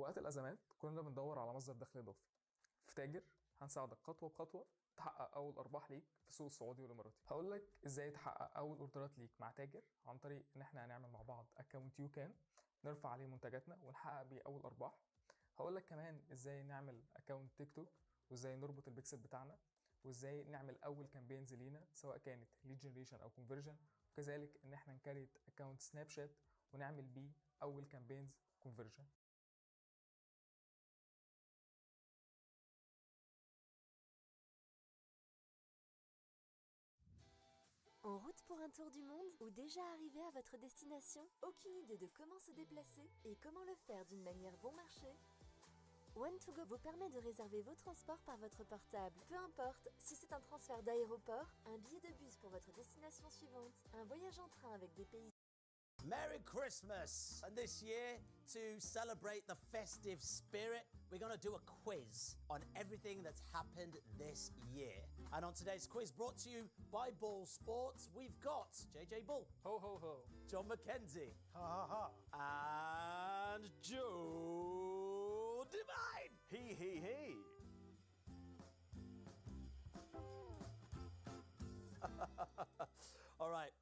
وقت الأزمات كلنا بندور على مصدر دخل إضافي. في تاجر هنساعدك خطوة بخطوة تحقق أول أرباح ليك في السوق السعودي والإماراتي. هقول لك إزاي تحقق أول أوردرات ليك مع تاجر عن طريق إن إحنا هنعمل مع بعض أكونت يوكان نرفع عليه منتجاتنا ونحقق بيه أول أرباح. هقول لك كمان إزاي نعمل أكونت تيك توك وإزاي نربط البيكسل بتاعنا وإزاي نعمل أول كامبينز لينا سواء كانت ليد جنريشن أو كونفرجن، وكذلك إن إحنا نكريت أكونت سناب شات ونعمل بيه أول كامبينز كونفرجن. En route pour un tour du monde ou déjà arrivé à votre destination? Aucune idée de comment se déplacer et comment le faire d'une manière bon marché? OTTO vous permet de réserver vos transports par votre portable. Peu importe si c'est un transfert d'aéroport, un billet de bus pour votre destination suivante, un voyage en train avec des pays... Merry Christmas! And this year, to celebrate the festive spirit, we're going to do a quiz on everything that's happened this year. And on today's quiz, brought to you by Ball Sports, we've got JJ Bull. Ho, ho, ho. John McKenzie. Ha, ha, ha. And Joe Divine. He. All right,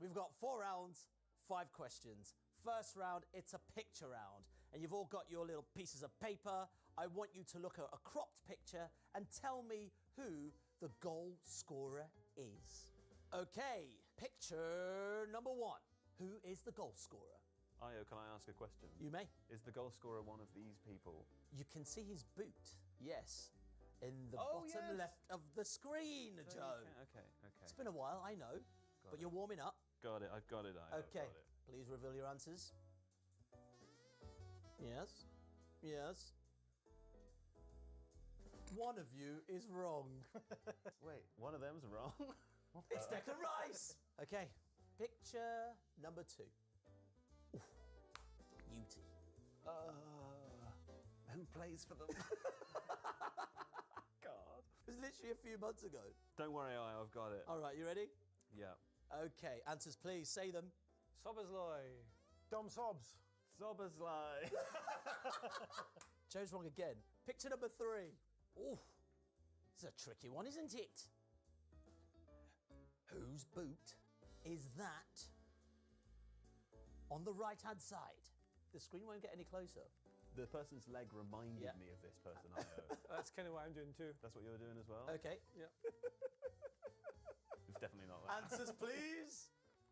we've got 4 rounds, 5 questions. First round, it's a picture round. And you've all got your little pieces of paper. I want you to look at a cropped picture and tell me who the goal scorer is. Okay, picture number 1. Who is the goal scorer? Io, can I ask a question? You may. Is the goal scorer one of these people? You can see his boot, yes, in the Oh, bottom yes. left of the screen, So you Joe. can- okay. It's been a while, I know, but you're warming up. Got it, I've got it, Io. Okay, Got it. please reveal your answers. Yes. One of you is wrong. Wait, one of them's wrong? It's Declan Rice. Okay, picture number 2. Oof. Beauty. Who plays for them? God. It was literally a few months ago. Don't worry, Io, I've got it. All right, you ready? Yeah. Okay, answers please, say them. Sobersley. Dom Sobs. Sobersley. Joe's wrong again. Picture number 3. Ooh, this is a tricky one, isn't it? Whose boot is that on the right-hand side? The screen won't get any closer. The person's leg reminded me of this person, Io. That's kind of what I'm doing too. That's what you're doing as well? Okay. Yep. It's definitely not that. Answers, please.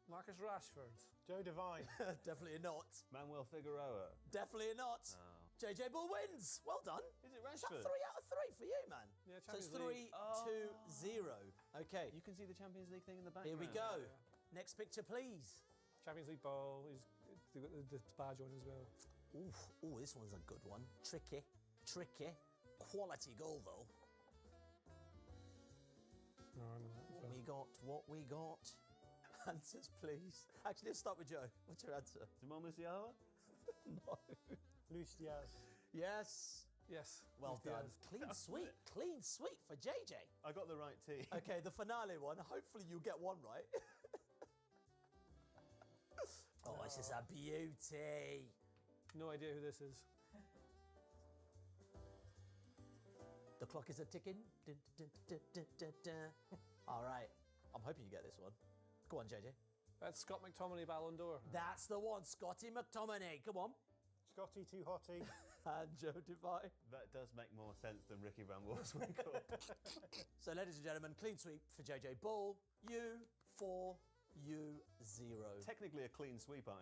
Marcus Rashford. Joe Devine. Definitely not. Manuel Figueroa. Definitely not. Oh. JJ Bull wins. Well done. Is it Is that Rashford? 3 out of 3 for you, man? Yeah, So it's Champions League. 3-2-0. Okay. You can see the Champions League thing in the Here background. we go. Next picture, please. Champions League ball. They've got the badge on as well. Ooh, this one's a good one. Tricky. Quality goal, though. No, I know that as well. What we got. Answers, please. Actually, let's start with Joe. What's your answer? Simon Musiala? No. Luis Diaz. Yes. Yes. Well Luis done. Diaz. Clean sweep for JJ. I got the right team. Okay, the finale one. Hopefully you'll get one right. Oh, this is a beauty. No idea who this is. The clock is a ticking. Dun, dun, dun, dun, dun, dun. All right. I'm hoping you get this one. Go on, JJ. That's Scott McTominay Ballon d'Or. That's the one, Scotty McTominay. Come on. Scotty Too Hotty. And Joe Devine. That does make more sense than Ricky Van Wolfswinkel. So, ladies and gentlemen, clean sweep for JJ Bull. You 4, you 0. Technically a clean sweep, Io.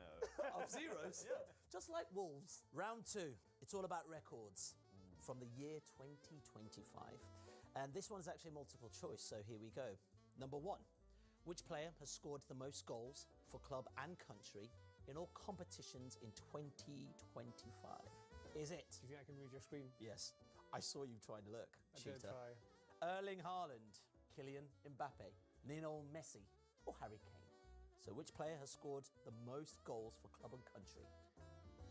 Of zeros? Yeah. Just like Wolves. Round 2. It's all about records from the year 2025. And this one's actually multiple choice, so here we go. Number 1. Which player has scored the most goals for club and country in all competitions in 2025? Is it? Do you think I can read your screen? Yes. I saw you trying to look. I did Cheater. try. Erling Haaland, Kylian Mbappe, Lionel Messi, or Harry Kane? So which player has scored the most goals for club and country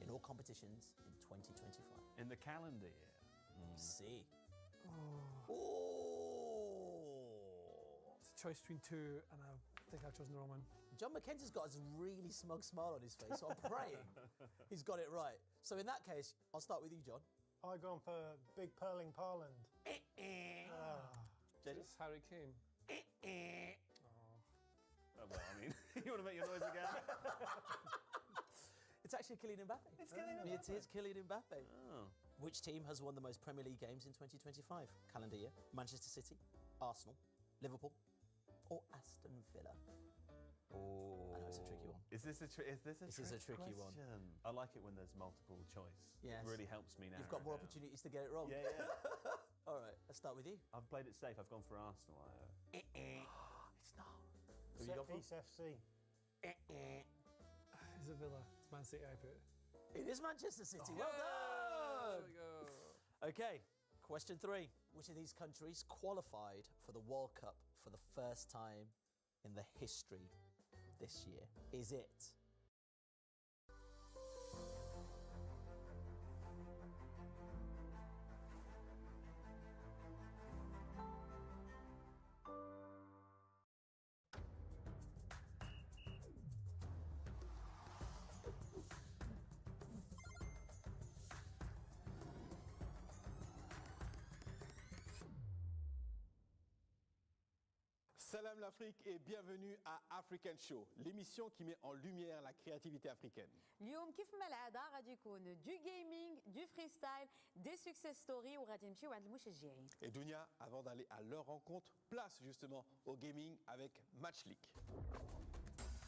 in all competitions in 2025? In the calendar year. See. Oh. Oh. It's a choice between 2, and I think I've chosen the wrong one. John Mackenzie's got a really smug smile on his face, so I'm praying he's got it right. So in that case, I'll start with you, John. I've gone for Big Purling Parland. It's Harry Kane. Oh, well, I mean, you want to make your noise again? It's actually Kylian Mbappe. It's Kylian Mbappe. It is Kylian Mbappe. Oh. Which team has won the most Premier League games in 2025 calendar year? Manchester City, Arsenal, Liverpool, or Aston Villa? Oh. I know it's a tricky one. Is this a tricky one. I like it when there's multiple choice. Yes. It really helps me now. You've got more opportunities to get it wrong. Yeah, yeah. All right, let's start with you. I've played it safe. I've gone for Arsenal. It's not. Who you got for? East FC. It's a Villa. It's Man City, I put. It is Manchester City. Oh. Well done. There we go. Okay, question 3. Which of these countries qualified for the World Cup for the first time in the history this year? Is it Salam l'Afrique et bienvenue à African Show, l'émission qui met en lumière la créativité africaine. اليوم كيف ما العاده غادي يكون دو جيمنج دو فريستايل دي سكسيس ستوري وغادي نمشيو عند المشجعين. Et Dunia, avant d'aller à leur rencontre, place justement au gaming avec Match League.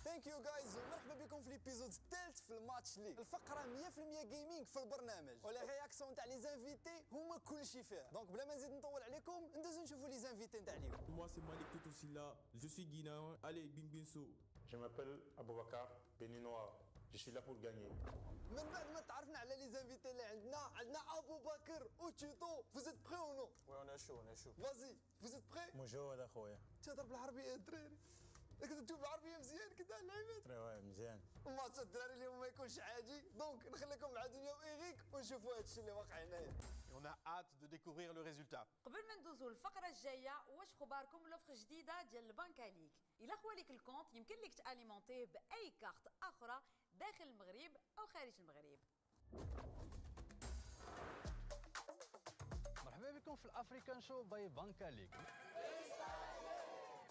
ثانك يو جايز ومرحبا بكم في الابيزود الثالث في الماتش ليغ الفقره 100% جيمنج في البرنامج ولي رياكسيون تاع لي زانفيتي هما كلشي فيها دونك بلا ما نزيد نطول عليكم ندوزو نشوفوا لي زانفيتي تاع اليوم. Moi c'est Malik Toutoussila, je suis guinéen. Allez bing bing sou. Je m'appelle Aboubakar Béninois. Je suis là pour gagner. من بعد ما تعرفنا على لي زانفيتي اللي عندنا ابو بكر اوتيتو فوزيت بري او نو؟ وي انا شو فازي فوزيت بري؟ مجهود اخويا. تهضر بالعربيه يا دراري. راك تشوف العربيه مزيان كذا اللعيبات. وي مزيان. الماتش الدراري اليوم ما يكونش عادي دونك نخليكم مع دنيا وايريك ونشوفوا هادشي اللي واقع هنايا. On a hâte de découvrir le résultat. قبل ما ندوزو الفقره الجايه واش خباركم لوفر جديده ديال البنكه ليك الا خوا لك الكونت يمكن لك تاليمونتيه باي كارت اخرى داخل المغرب او خارج المغرب. مرحبا بكم في الافريكان شو باي بنكا ليك.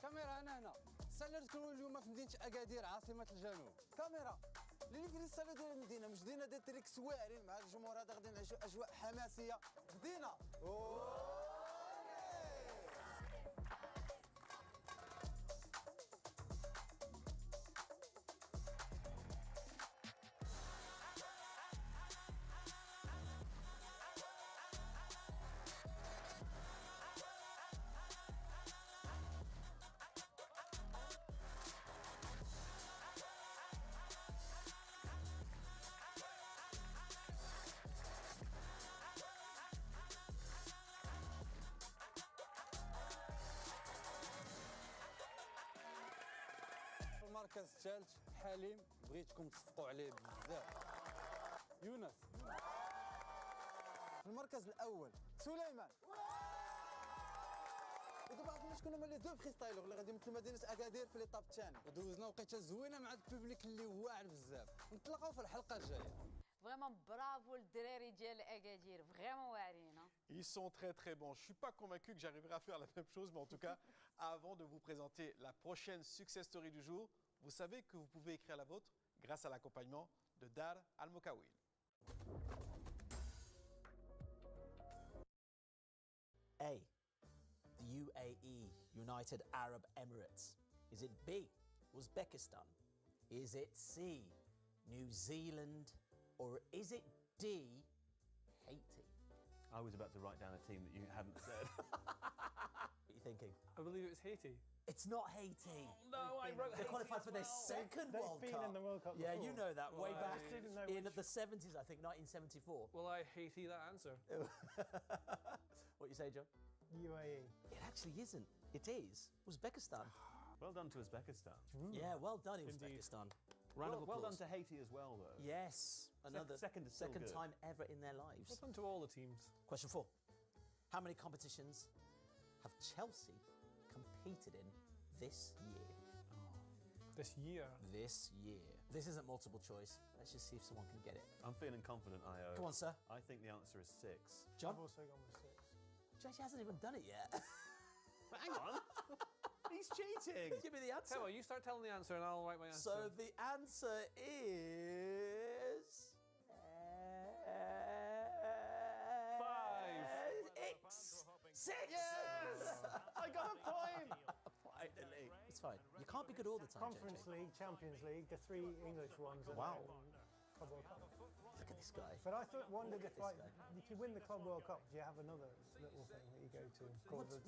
كاميرا هنا سالر تكونوا اليوم في مدينه اكادير عاصمه الجنوب. كاميرا اللي فريستايل ديال المدينه مش دينا دي تريكس واعرين مع الجمهور هذا غادي نعيشوا اجواء حماسيه بدينا. المركز الثالث حليم بغيتكم تصفقوا عليه بزاف. يونس. في المركز الاول سليمان. ودابا عرفنا شكون هما لي دو فريستايلر اللي غادي يمثلوا مدينه اكادير في ليطاب الثاني ودوزنا وقيته زوينه مع البوبليك اللي واعر بزاف. نتلاقاو في الحلقه الجايه. فريمون برافو للدراري ديال اكادير فريمون واعرين. Ils sont très très bons. Je ne suis pas convaincu que j'arriverai à faire la même chose, mais en tout cas, avant de vous présenter la prochaine success story du jour, vous savez que vous pouvez écrire la vôtre grâce à l'accompagnement de Dar Al-Mokawil. A. The UAE, United Arab Emirates. Is it B. Uzbekistan? Is it C. New Zealand? Or is it D. Haiti? I was about to write down a team that you hadn't said. What are you thinking? I believe it's Haiti. It's not Haiti. No, I wrote They Haiti qualified as for their well. second They've World been Cup. in the World Cup Yeah, before. you know that. Well, way I back didn't know in which- the 70s, I think, 1974. Well, I Haiti that answer. What you say, Joe? UAE. It actually isn't. It is Uzbekistan. Well done to Uzbekistan. Yeah, well done, Indeed. Uzbekistan. Round of Well applause. done to Haiti as well, though. Yes, another second is still second good. time ever in their lives. Well done to all the teams. Question 4. How many competitions have Chelsea competed in this year? This year. This year. This isn't multiple choice. Let's just see if someone can get it. I'm feeling confident, IO. Come on, sir. I think the answer is 6. John? I've also gone with 6. JJ hasn't even done it yet. Hang on. He's cheating. Give me the answer. Tell you what, you start telling the answer and I'll write my answer. So the answer is... 6. Yes! I got a point! Finally. It's fine. You can't be good all the time, Conference JJ. League, Champions League, the 3 English ones. And Wow. Club World Cup. Look at this guy. But I wondered if, this like, guy. if you win the Club World Cup, do you have another little thing that you go to called the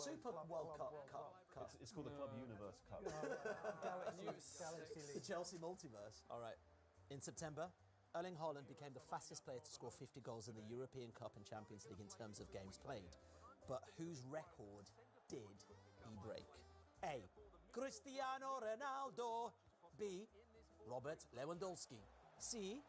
Super World Cup? It's called the Club Universe Cup. Galaxy The League. Chelsea multiverse. All right. In September, Erling Haaland became the fastest player to score 50 goals in the European Cup and Champions League in terms of games played. But whose record did he break? A. Cristiano Ronaldo. B. Robert Lewandowski. C.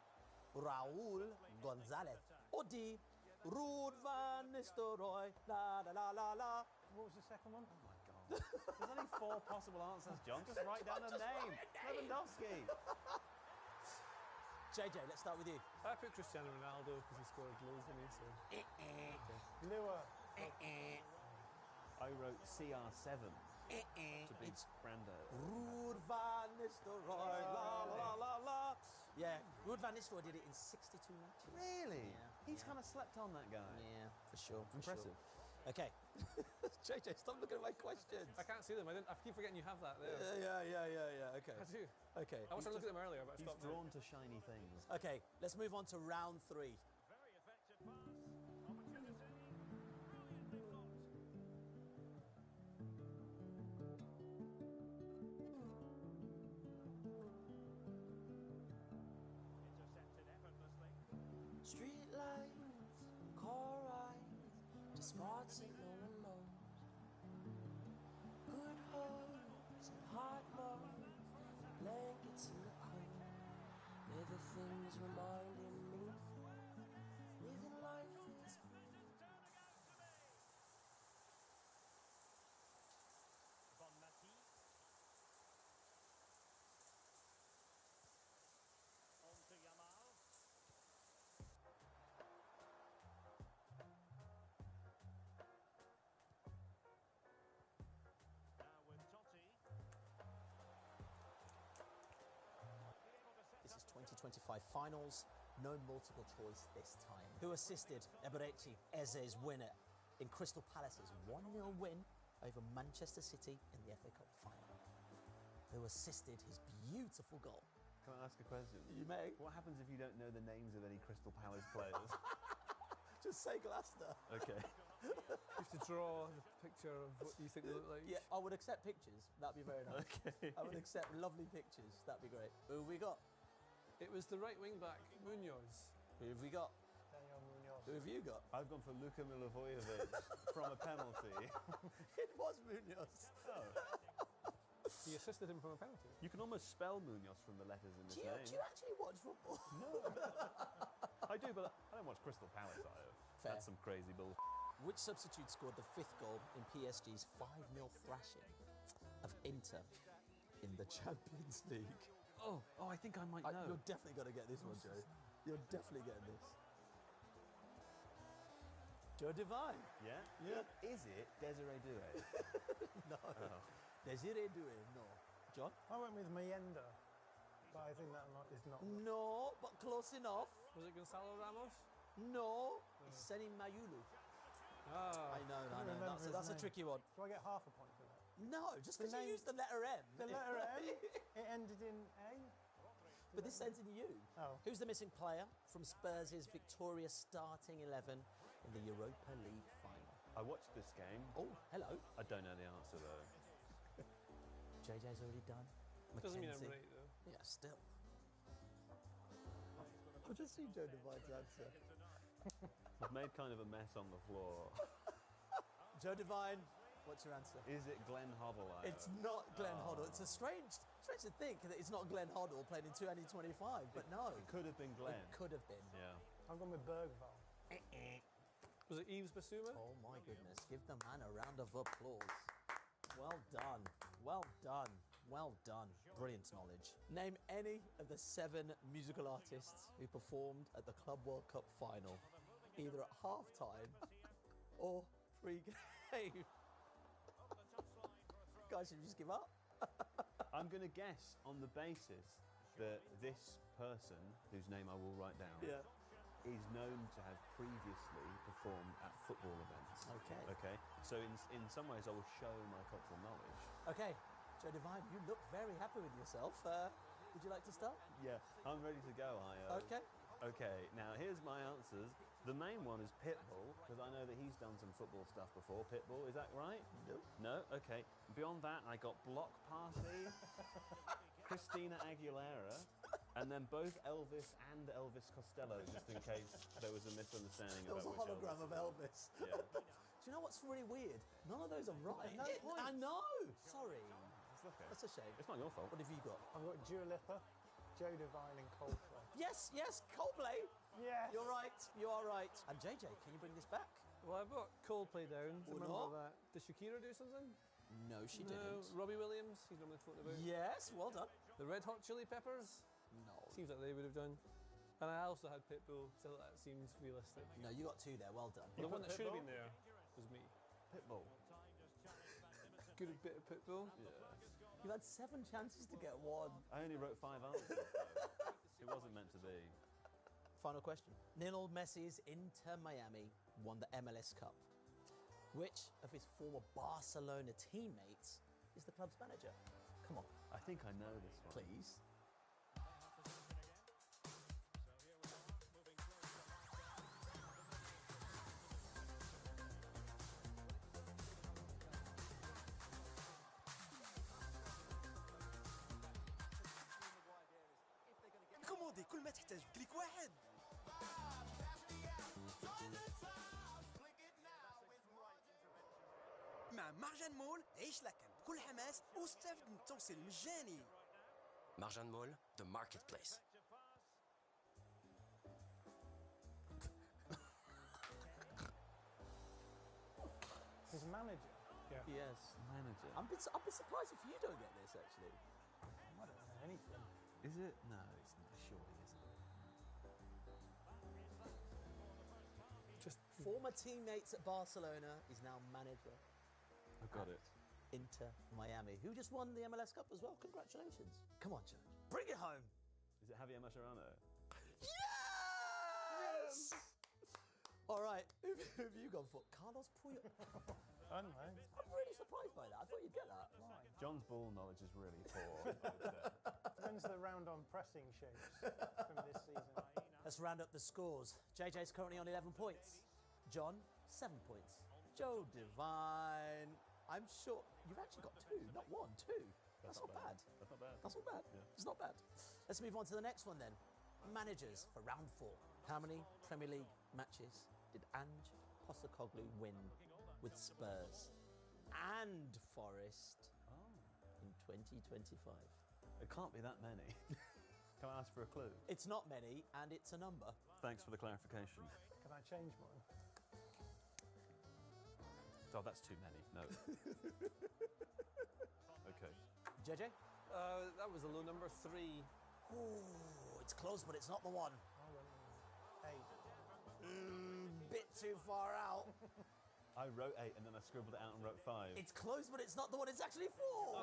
Raul Gonzalez. Or D. Ruud van Nistelrooy. La la la la la. What was the second one? Oh my God. There's only 4 possible answers, John. Just write down a name. Lewandowski. JJ, let's start with you. I put Cristiano Ronaldo because he scored loads, didn't he? So. Lua. I wrote CR7 to be Brando. Ruud van Nistelrooy. La la la la. Yeah, Ruud van Nistelrooy did it in 62 matches. Really? Yeah. He's kind of slept on, that guy. Yeah, for sure. Impressive. Okay. JJ, stop looking at my questions. I can't see them. I keep forgetting you have that there. Yeah. Okay. I do. Okay. I was trying to look at them earlier, but I He's stopped. drawn to shiny things. Okay, let's move on to round 3. Street lights, car rides, to spots that no one knows. Good hugs and hot mugs, blankets in the cold. Never things reminding me, living life is This is 2025 finals, no multiple choice this time. Who assisted Eberechi Eze's winner in Crystal Palace's 1-0 win over Manchester City in the FA Cup final? Who assisted his beautiful goal? Can I ask a question? You may. What happens if you don't know the names of any Crystal Palace players? Just say Glasner. Okay. Just to draw the picture of what you think they look like. Yeah, I would accept pictures. That'd be very nice. Okay. I would accept lovely pictures. That'd be great. Who have we got? It was the right wing back, Munoz. Who have we got? Daniel Munoz. Who have you got? I've gone for Luka Milivojevic from a penalty. It was Munoz. Oh. He assisted him from a penalty. You can almost spell Munoz from the letters in his name. Do you actually watch football? No. I do, but I don't watch Crystal Palace, Fair. That's some crazy bull. Which substitute scored the 5th goal in PSG's 5-0 thrashing of Inter in the Champions League? Oh, I think I might know. You're definitely going to get this one, Joe. You're definitely getting this. Joe Devine. Yeah? Yeah. Is it Desiree Doué? No. Oh. Desiree Doué, no. John? I went with Mayenda, but I think that is not. No, but close enough. Was it Gonzalo Ramos? No. It's Seni Mayulu. Ah. I know. remember his That's a name. tricky one. Do I get half a point for that? No, just The because you name- used the letter M. The letter M, it ended in A. But this ends in U. Oh. Who's the missing player from Spurs' victorious starting 11 in the Europa League final? I watched this game. Oh, hello. I don't know the answer, though. JJ's already done. Doesn't mean I'm Mackenzie. right, though. Yeah, still. I've just seen Joe Devine's answer. I've made kind of a mess on the floor. Joe Devine, what's your answer? Is it Glenn Hoddle? It's not Glenn Hoddle. It's a strange to think that it's not Glenn Hoddle playing in 2025, but no. It could have been Glenn. It could have been. Yeah. I've gone with Bergvall. Was it Yves Bissouma? Oh my goodness. Give the man a round of applause. Well done. Well done. Well done. Brilliant knowledge. Name any of the 7 musical artists who performed at the Club World Cup final, either at half-time or pre-game. Guys, should you just give up? I'm going to guess on the basis that this person, whose name I will write down, is known to have previously performed at football events. Okay. Okay. So in some ways, I will show my cultural knowledge. Okay, Joe Devine, you look very happy with yourself. Would you like to start? Yeah, I'm ready to go, Io. Okay. Okay, now here's my answers. The main one is Pitbull, because I know that he's done some football stuff before. Pitbull, is that right? No. No? Okay. Beyond that, I got Block Party, Christina Aguilera, and then both Elvis and Elvis Costello, just in case there was a misunderstanding There about was a which hologram of Elvis. Yeah. Do you know what's really weird? None of those are right. No points. I know. Sorry. It's okay. That's a shame. It's not your fault. What have you got? I've got Dua Lipa, Joe Devine and Coldplay. Yes, Coldplay. Yeah. You're right. You are right. And JJ, can you bring this back? Well, I've got Coldplay down. Or Remember not. that? Did Shakira do something? No, she No. didn't. Robbie Williams, he's normally floating about. Yes, well done. The Red Hot Chili Peppers? No. Seems like they would have done. And I also had Pitbull, so that seems realistic. No, you got 2 there. Well done. The one that should have been there was me. Pitbull. Good bit of Pitbull. Yeah. You've had 7 chances to get 1. I only wrote 5 answers, though. It wasn't meant to be. Final question. Lionel Messi's Inter Miami won the MLS Cup. Which of his former Barcelona teammates is the club's manager? Come on. I think I know this one. Please. كوموندي كل ما تحتاج بكليك واحد. مع مهرجان مول عيش لكن بكل حماس واستفد من التوصيل المجاني. Marjan Mall, the marketplace. His manager. Yes. Manager. I'm a bit surprised if you don't get this, actually. I don't know anything. Is it? No, it's not. Surely isn't. Just former teammates at Barcelona is now manager. I got it. Inter Miami, who just won the MLS Cup as well. Congratulations. Come on, Joe. Bring it home. Is it Javier Mascherano? Yes! All right, who have you gone for? Carlos Puyol. I don't know. I'm really surprised by that. I thought you'd get that. Why? John's ball knowledge is really poor. When's the round on pressing shapes from this season? Let's round up the scores. JJ's currently on 11 points. John, 7 points. Joe Devine, I'm sure you've actually got 2, not 1, 2. That's not bad. That's not bad. That's not bad. Yeah. It's not bad. Let's move on to the next one then. Managers for round 4. How many Premier League matches did Ange Postecoglou win with Spurs and Forest in 2025? It can't be that many. Can I ask for a clue? It's not many, and it's a number. Thanks for the clarification. Can I change mine? Oh, that's too many. No. Okay. JJ? That was a low number, 3. Ooh, it's close, but it's not the one. I went 8. Bit too far out. I wrote 8 and then I scribbled it out and wrote 5. It's close, but it's not the one. It's actually 4.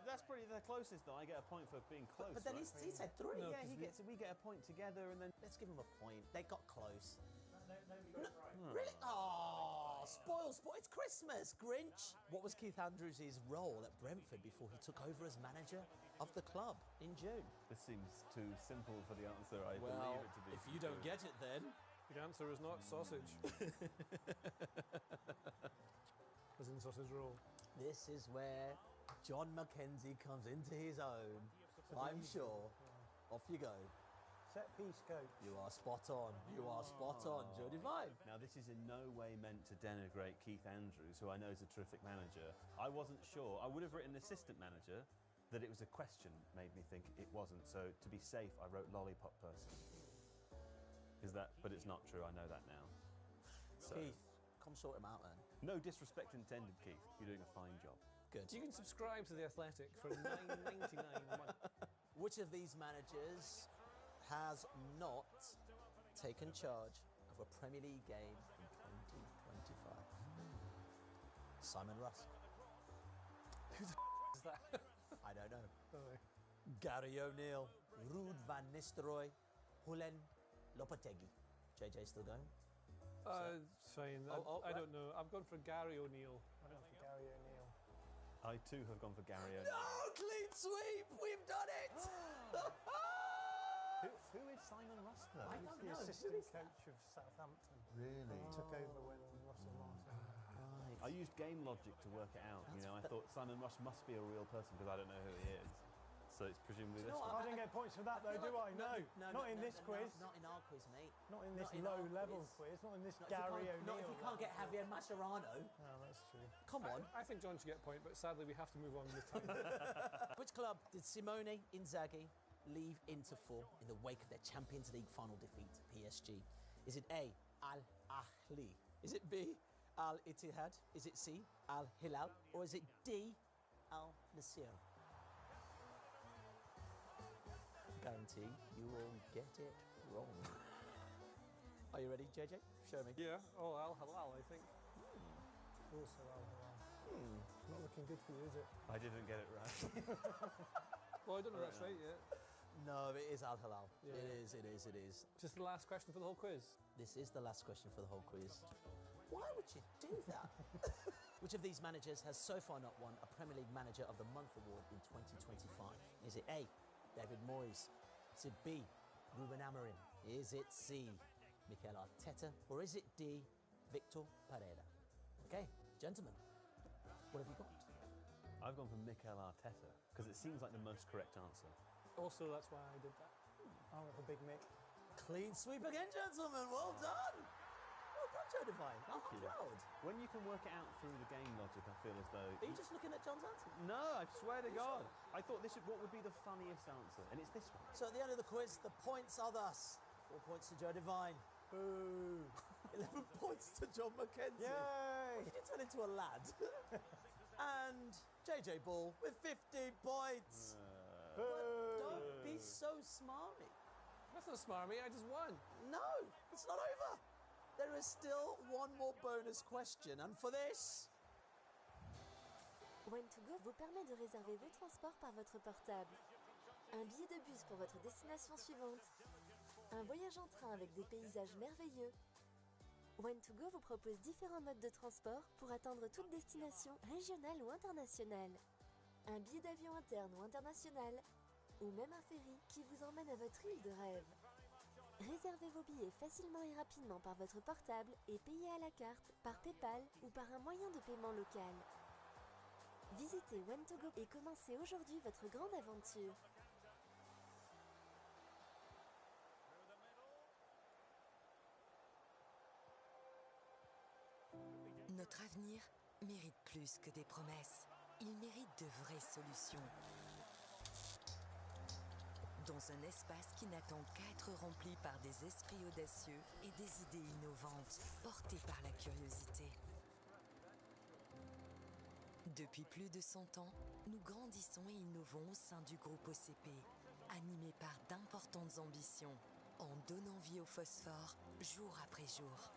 That's pretty the closest though. I get a point for being close. But then right? he said 3. No, yeah, we get a point together and then. Let's give him a point. They got close. Nobody got it right. Really? Oh, spoil. It's Christmas, Grinch. What was Keith Andrews' role at Brentford before he took over as manager of the club in June? This seems too simple for the answer. I Well, believe it to be. if you don't get it, then The answer is not sausage. As in sausage roll. this is where John Mackenzie comes into his own. I'm sure. Off you go. Set piece coach. You are spot on. You are spot on, Joe Devine. Now, this is in no way meant to denigrate Keith Andrews, who I know is a terrific manager. I wasn't sure. I would have written assistant manager. That it was a question made me think it wasn't. So to be safe, I wrote lollipop person. But it's not true. I know that now. So, Keith, come sort him out then. no disrespect intended, Keith. You're doing a fine job. Good. You can subscribe to The Athletic for $9.99 a month. Which of these managers has not taken charge of a Premier League game in 2025? Simon Rusk. Who the is that? I don't know. Oh. Gary O'Neill, Ruud van Nistelrooy, Julen Lopetegui. JJ still going? It's fine. I don't know. I've gone for Gary O'Neill. I've gone for Gary O'Neill. I too have gone for Gary O'Neill. No, clean sweep! We've done it! Who is Simon Rusk though? I He's don't the know. assistant coach of Southampton. Really? He took over when Russell Martin. I used game logic to work it out. I thought Simon Rusk must be a real person because I don't know who he is. So it's presumably this one. I didn't get points for that though, do I? No. Not in this quiz. Not in our quiz, mate. Not in this low-level quiz. Not in this Gary O'Neill. Not if you can't get Javier Mascherano. No, that's true. Come on. I think John should get a point, but sadly we have to move on with time. Which club did Simone Inzaghi leave Interfor in the wake of their Champions League final defeat to PSG? Is it A, Al Ahly? Is it B, Al Ittihad? Is it C, Al Hilal? Or is it D, Al Nassr? Guarantee you will get it wrong. Are you ready, JJ? Show me. Yeah. Oh, Al Hilal, I think. Also Al Hilal. Not looking good for you, is it? I didn't get it right. Well, I don't know if that's right yet. No, it is Al Hilal. Yeah. It is. Just the last question for the whole quiz. This is the last question for the whole quiz. Why would you do that? Which of these managers has so far not won a Premier League Manager of the Month award in 2025? Is it A, David Moyes? Is it B, Ruben Amorim? Is it C, Mikel Arteta? Or is it D, Victor Pereira? Okay, gentlemen, what have you got? I've gone for Mikel Arteta because it seems like the most correct answer. Also, that's why I did that. I went for Big Mick. Clean sweep again, gentlemen. Well done. Well done, Joe Devine. I'm proud. When you can work it out through the game logic, I feel as though... Are you just looking at John's answer? No, I swear to God. I thought what would be the funniest answer, and it's this one. So at the end of the quiz, the points are thus. 4 points to Joe Devine. Boo. 11 points to John McKenzie. Yay! What did you turn into a lad? And JJ Ball with 15 points. But don't be so smarmy. That's not smarmy, I just won. No, it's not over. There is still one more bonus question, and for this... One2Go vous permet de réserver vos transports par votre portable. Un billet de bus pour votre destination suivante. Un voyage en train avec des paysages merveilleux. One2Go vous propose différents modes de transport pour atteindre toute destination régionale ou internationale. Un billet d'avion interne ou international, ou même un ferry qui vous emmène à votre île de rêve. Réservez vos billets facilement et rapidement par votre portable et payez à la carte, par PayPal ou par un moyen de paiement local. Visitez One2Go et commencez aujourd'hui votre grande aventure. Notre avenir mérite plus que des promesses. Il mérite de vraies solutions. Dans un espace qui n'attend qu'à être rempli par des esprits audacieux et des idées innovantes, portées par la curiosité. Depuis plus de 100 ans, nous grandissons et innovons au sein du groupe OCP, animés par d'importantes ambitions, en donnant vie au phosphore jour après jour.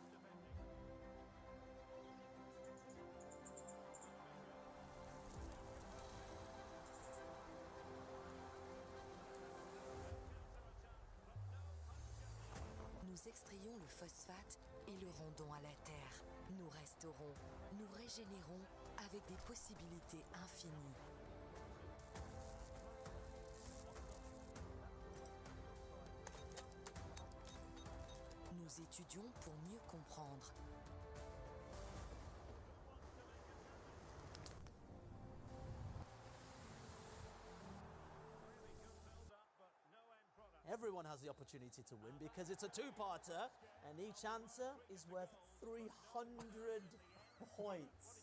Nous extrayons le phosphate et le rendons à la terre. Nous restaurons, nous régénérons avec des possibilités infinies. Nous étudions pour mieux comprendre. Everyone has the opportunity to win because it's a two-parter, and each answer is worth 300 points.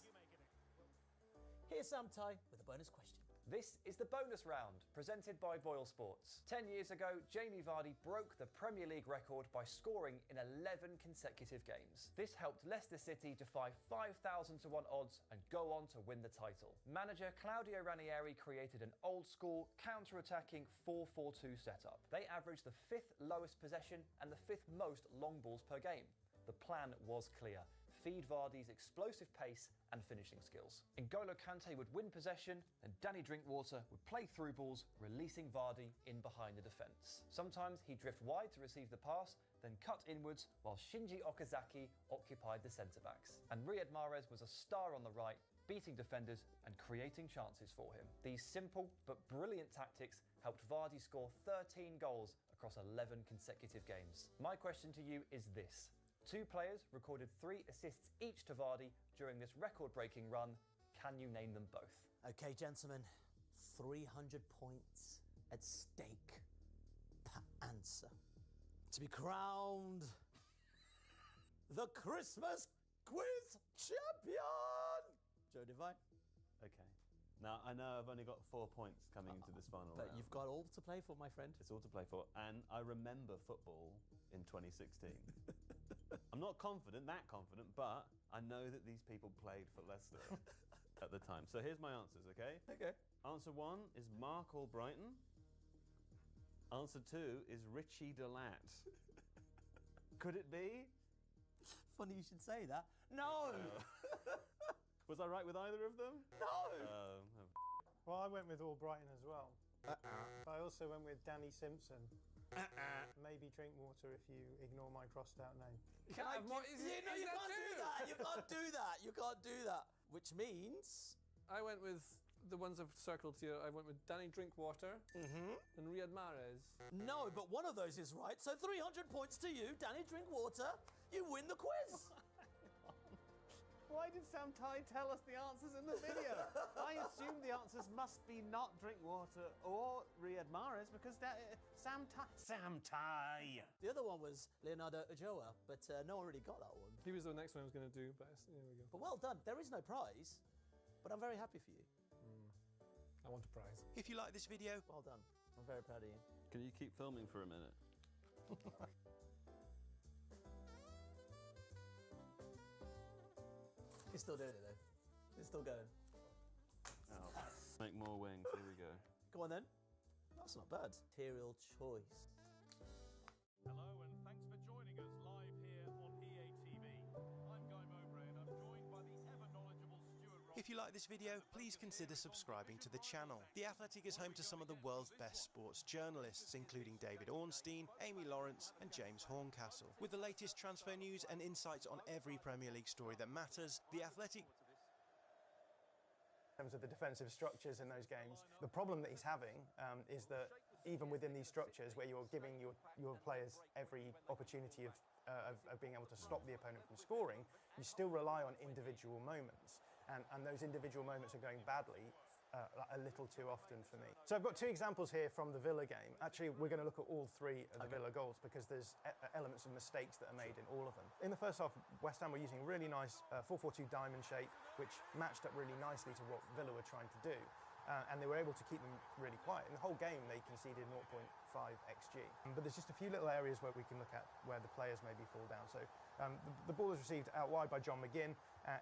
Here's Sam Tai with a bonus question. This is the bonus round, presented by Boyle Sports. 10 years ago, Jamie Vardy broke the Premier League record by scoring in 11 consecutive games. This helped Leicester City defy 5,000 to 1 odds and go on to win the title. Manager Claudio Ranieri created an old-school, counter-attacking 4-4-2 setup. They averaged the 5th lowest possession and the 5th most long balls per game. The plan was clear. Feed Vardy's explosive pace and finishing skills. N'Golo Kante would win possession, and Danny Drinkwater would play through balls, releasing Vardy in behind the defence. Sometimes he'd drift wide to receive the pass, then cut inwards while Shinji Okazaki occupied the centre-backs. And Riyad Mahrez was a star on the right, beating defenders and creating chances for him. These simple but brilliant tactics helped Vardy score 13 goals across 11 consecutive games. My question to you is this. 2 players recorded 3 assists each to Vardy during this record-breaking run. Can you name them both? Okay, gentlemen, 300 points at stake per answer. To be crowned the Christmas Quiz Champion, Joe Devine. Okay. Now, I know I've only got 4 points coming into this final But round. you've got all to play for, my friend. It's all to play for. And I remember football in 2016. I'm not that confident, but I know that these people played for Leicester at the time. So here's my answers, okay? Okay. Answer 1 is Mark Albrighton. Answer 2 is Richie Delat. Could it be? Funny you should say that. No! Was I right with either of them? No! Well, I went with Albrighton as well. I also went with Danny Simpson. Maybe Drinkwater if you ignore my crossed out name. You can't do that. You can't do that. You can't do that. Which means I went with the ones I've circled here. I went with Danny Drinkwater and Riyad Mahrez. no, but one of those is right. So 300 points to you, Danny Drinkwater. You win the quiz. Why did Sam Tai tell us the answers in the video? I assume the answers must be not Drinkwater or Riyad Mahrez because Sam Tai. The other one was Leonardo Ulloa, but no one really got that one. He was the next one I was going to do, but there we go. But well done. There is no prize, but I'm very happy for you. I want a prize. If you like this video, well done. I'm very proud of you. Can you keep filming for a minute? He's still doing it though. It's still going. Oh. Make more wings. Here we go. Go on then. That's not bad. Material choice. Hello and thanks for joining us live here on EA TV. I'm Guy Mowbray and I'm joined by the ever-knowledgeable Stuart Ross. if you like this video, please consider subscribing to the channel. The Athletic is home to some of the world's best sports journalists, including David Ornstein, Amy Lawrence and James Horncastle. With the latest transfer news and insights on every Premier League story that matters, The Athletic... In terms of the defensive structures in those games, the problem that he's having is that even within these structures where you're giving your players every opportunity of being able to stop the opponent from scoring, you still rely on individual moments. And those individual moments are going badly a little too often for me. So I've got 2 examples here from the Villa game. Actually, we're going to look at all 3 of the Villa goals because there's elements of mistakes that are made in all of them. In the first half, West Ham were using a really nice 4-4-2 diamond shape, which matched up really nicely to what Villa were trying to do. And they were able to keep them really quiet. In the whole game, they conceded 0.5 XG. But there's just a few little areas where we can look at where the players maybe fall down. So the ball is received out wide by John McGinn,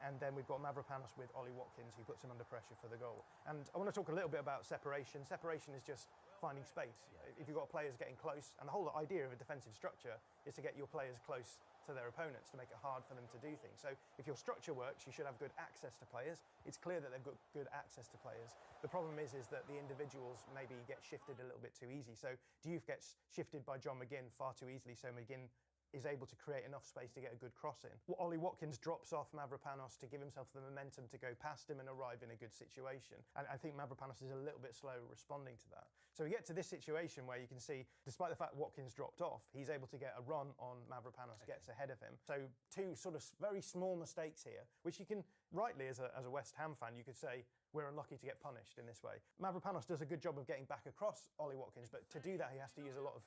and then we've got Mavropanos with Ollie Watkins, who puts him under pressure for the goal. And I want to talk a little bit about separation. Separation is just finding space. If you've got players getting close, and the whole idea of a defensive structure is to get your players close to their opponents to make it hard for them to do things. So if your structure works, you should have good access to players. It's clear that they've got good access to players. The problem is that the individuals maybe get shifted a little bit too easy. So Diouf gets shifted by John McGinn far too easily, so McGinn is able to create enough space to get a good cross in. Ollie Watkins drops off Mavropanos to give himself the momentum to go past him and arrive in a good situation. And I think Mavropanos is a little bit slow responding to that. So we get to this situation where you can see, despite the fact Watkins dropped off, he's able to get a run on Mavropanos, gets ahead of him. So 2 sort of very small mistakes here, which you can, rightly as a West Ham fan, you could say, we're unlucky to get punished in this way. Mavropanos does a good job of getting back across Ollie Watkins, but to do that he has to use a lot of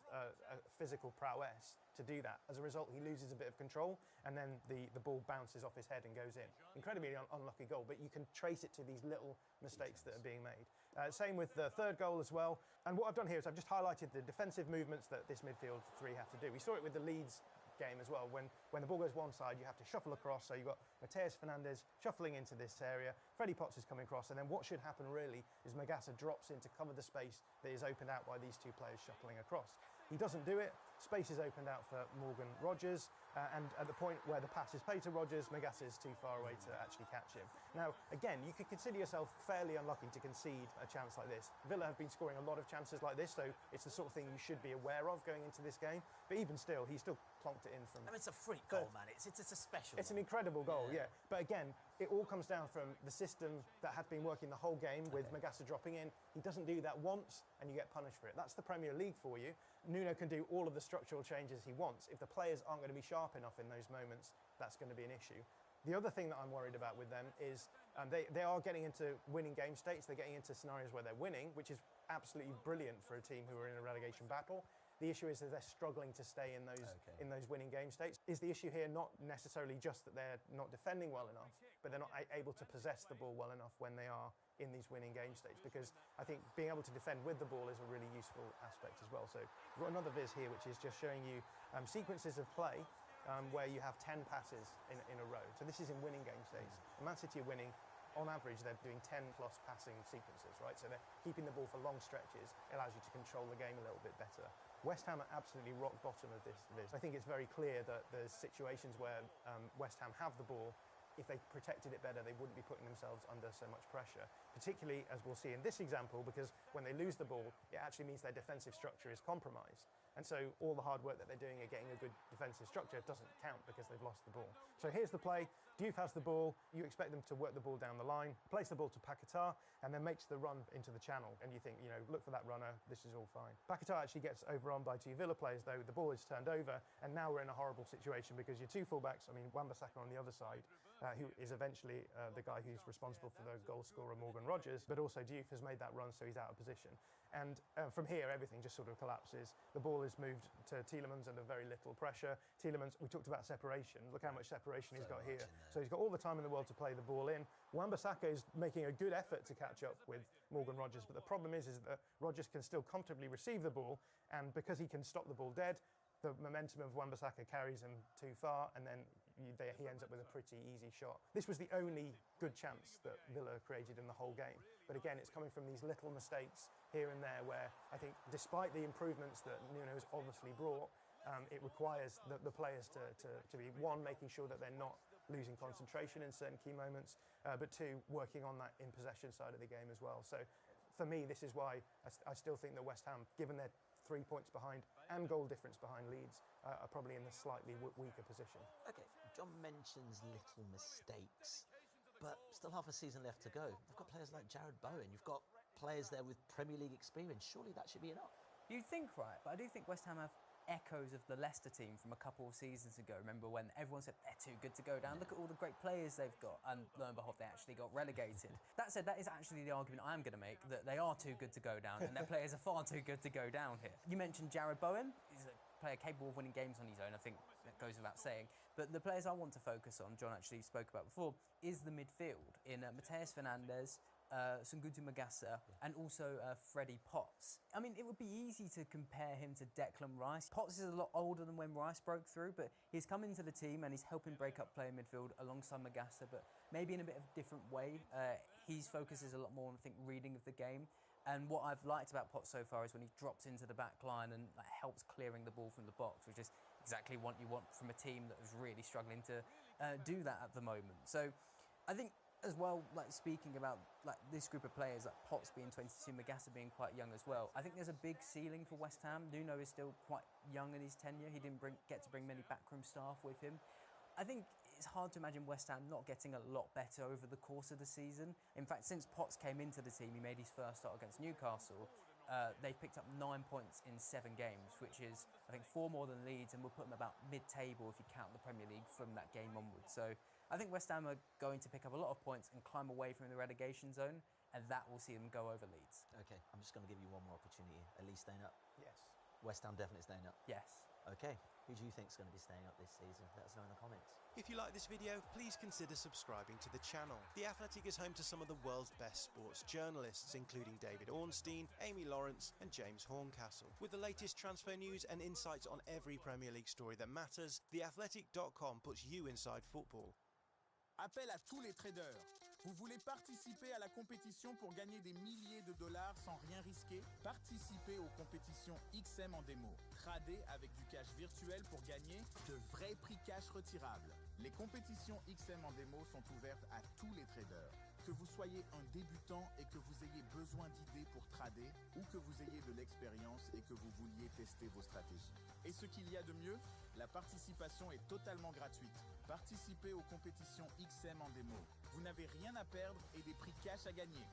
physical prowess to do that. As a result, he loses a bit of control, and then the ball bounces off his head and goes in. Incredibly unlucky goal, but you can trace it to these little mistakes that are being made. Same with the third goal as well. And what I've done here is I've just highlighted the defensive movements that this midfield three have to do. We saw it with the Leeds game as well. When the ball goes one side, you have to shuffle across. So you've got Mateus Fernandes shuffling into this area. Freddie Potts is coming across, and then what should happen really is Magassa drops in to cover the space that is opened out by these two players shuffling across. He doesn't do it. Space is opened out for Morgan Rogers, and at the point where the pass is played to Rogers, Magassa is too far away to actually catch him. Now, again, you could consider yourself fairly unlucky to concede a chance like this. Villa have been scoring a lot of chances like this, so it's the sort of thing you should be aware of going into this game. But even still, he still plonked it in from... I mean, it's a freak goal, man. It's a special It's an incredible goal, yeah. But again, it all comes down from the system that had been working the whole game with Magassa dropping in. He doesn't do that once, and you get punished for it. That's the Premier League for you. Nuno can do all of the structural changes he wants. If the players aren't going to be sharp enough in those moments, that's going to be an issue. The other thing that I'm worried about with them is they are getting into winning game states. They're getting into scenarios where they're winning, which is absolutely brilliant for a team who are in a relegation battle. The issue is that they're struggling to stay in those winning game states. Is the issue here not necessarily just that they're not defending well enough, but they're not able to possess the ball well enough when they are in these winning game states? Because I think being able to defend with the ball is a really useful aspect as well. So we've got another viz here, which is just showing you sequences of play where you have 10 passes in a row. So this is in winning game states. Man City are winning. On average, they're doing 10 plus passing sequences, right? So they're keeping the ball for long stretches. It allows you to control the game a little bit better. West Ham are absolutely rock bottom of this. I think it's very clear that there's situations where West Ham have the ball. If they protected it better, they wouldn't be putting themselves under so much pressure, particularly as we'll see in this example, because when they lose the ball, it actually means their defensive structure is compromised. And so all the hard work that they're doing at getting a good defensive structure doesn't count because they've lost the ball. So here's the play. Diouf has the ball. You expect them to work the ball down the line, place the ball to Paquetá, and then makes the run into the channel. And you think, look for that runner. This is all fine. Paquetá actually gets overrun by two Villa players, though. The ball is turned over, and now we're in a horrible situation because your two fullbacks, Wan-Bissaka on the other side, who is eventually the guy who's responsible for the goal scorer, Morgan Rogers, but also Diouf has made that run, so he's out of position. And from here, everything just sort of collapses. The ball is moved to Tielemans under very little pressure. Tielemans, we talked about separation. Look how much separation he's got here. So he's got all the time in the world to play the ball in. Wan-Bissaka is making a good effort to catch up with Morgan Rogers, but the problem is that Rogers can still comfortably receive the ball, and because he can stop the ball dead, the momentum of Wan-Bissaka carries him too far, and then he ends up with a pretty easy shot. This was the only good chance that Villa created in the whole game. But again, it's coming from these little mistakes here and there where I think despite the improvements that Nuno has obviously brought, it requires the players to be, one, making sure that they're not losing concentration in certain key moments, but two, working on that in possession side of the game as well. So for me, this is why I still think that West Ham, given their 3 points behind and goal difference behind Leeds, are probably in the slightly weaker position. Okay, John mentions little mistakes, but still half a season left to go. You've got players like Jared Bowen, you've got players there with Premier League experience. Surely that should be enough. You'd think, right, but I do think West Ham have echoes of the Leicester team from a couple of seasons ago. Remember when everyone said they're too good to go down? Look at all the great players they've got, and lo and behold, they actually got relegated. That said, that is actually the argument I'm going to make, that they are too good to go down, and their players are far too good to go down here. You mentioned Jared Bowen. He's a player capable of winning games on his own. I think that goes without saying. But the players I want to focus on, John actually spoke about before, is the midfield in Mateus Fernandes, Sungutu Magassa, and also Freddie Potts. I mean, it would be easy to compare him to Declan Rice. Potts is a lot older than when Rice broke through, but he's come into the team and he's helping break up play in midfield alongside Magassa, but maybe in a bit of a different way. His focus is a lot more on, I think, reading of the game. And what I've liked about Potts so far is when he drops into the back line and helps clearing the ball from the box, which is exactly what you want from a team that is really struggling to do that at the moment. So I think as well, speaking about this group of players, like Potts being 22, Magassa being quite young as well, I think there's a big ceiling for West Ham. Nuno is still quite young in his tenure. He didn't get to bring many backroom staff with him. I think it's hard to imagine West Ham not getting a lot better over the course of the season. In fact, since Potts came into the team, he made his first start against Newcastle. They've picked up 9 points in 7 games, which is, I think, 4 more than Leeds, and will put them about mid-table if you count the Premier League from that game onwards. So I think West Ham are going to pick up a lot of points and climb away from the relegation zone. and that will see them go over Leeds. Okay, I'm just going to give you one more opportunity. At least staying up. Yes. West Ham definitely staying up. Yes. Okay, who do you think is going to be staying up this season? Let us know in the comments. If you like this video, please consider subscribing to the channel. The Athletic is home to some of the world's best sports journalists, including David Ornstein, Amy Lawrence and James Horncastle. With the latest transfer news and insights on every Premier League story that matters, theathletic.com puts you inside football. Appel à tous les traders. Vous voulez participer à la compétition pour gagner des milliers de dollars sans rien risquer? Participez aux compétitions XM en démo. Tradez avec du cash virtuel pour gagner de vrais prix cash retirables. Les compétitions XM en démo sont ouvertes à tous les traders. Que vous soyez un débutant et que vous ayez besoin d'idées pour trader, ou que vous ayez de l'expérience et que vous vouliez tester vos stratégies. Et ce qu'il y a de mieux, la participation est totalement gratuite. Participez aux compétitions XM en démo. Vous n'avez rien à perdre et des prix cash à gagner.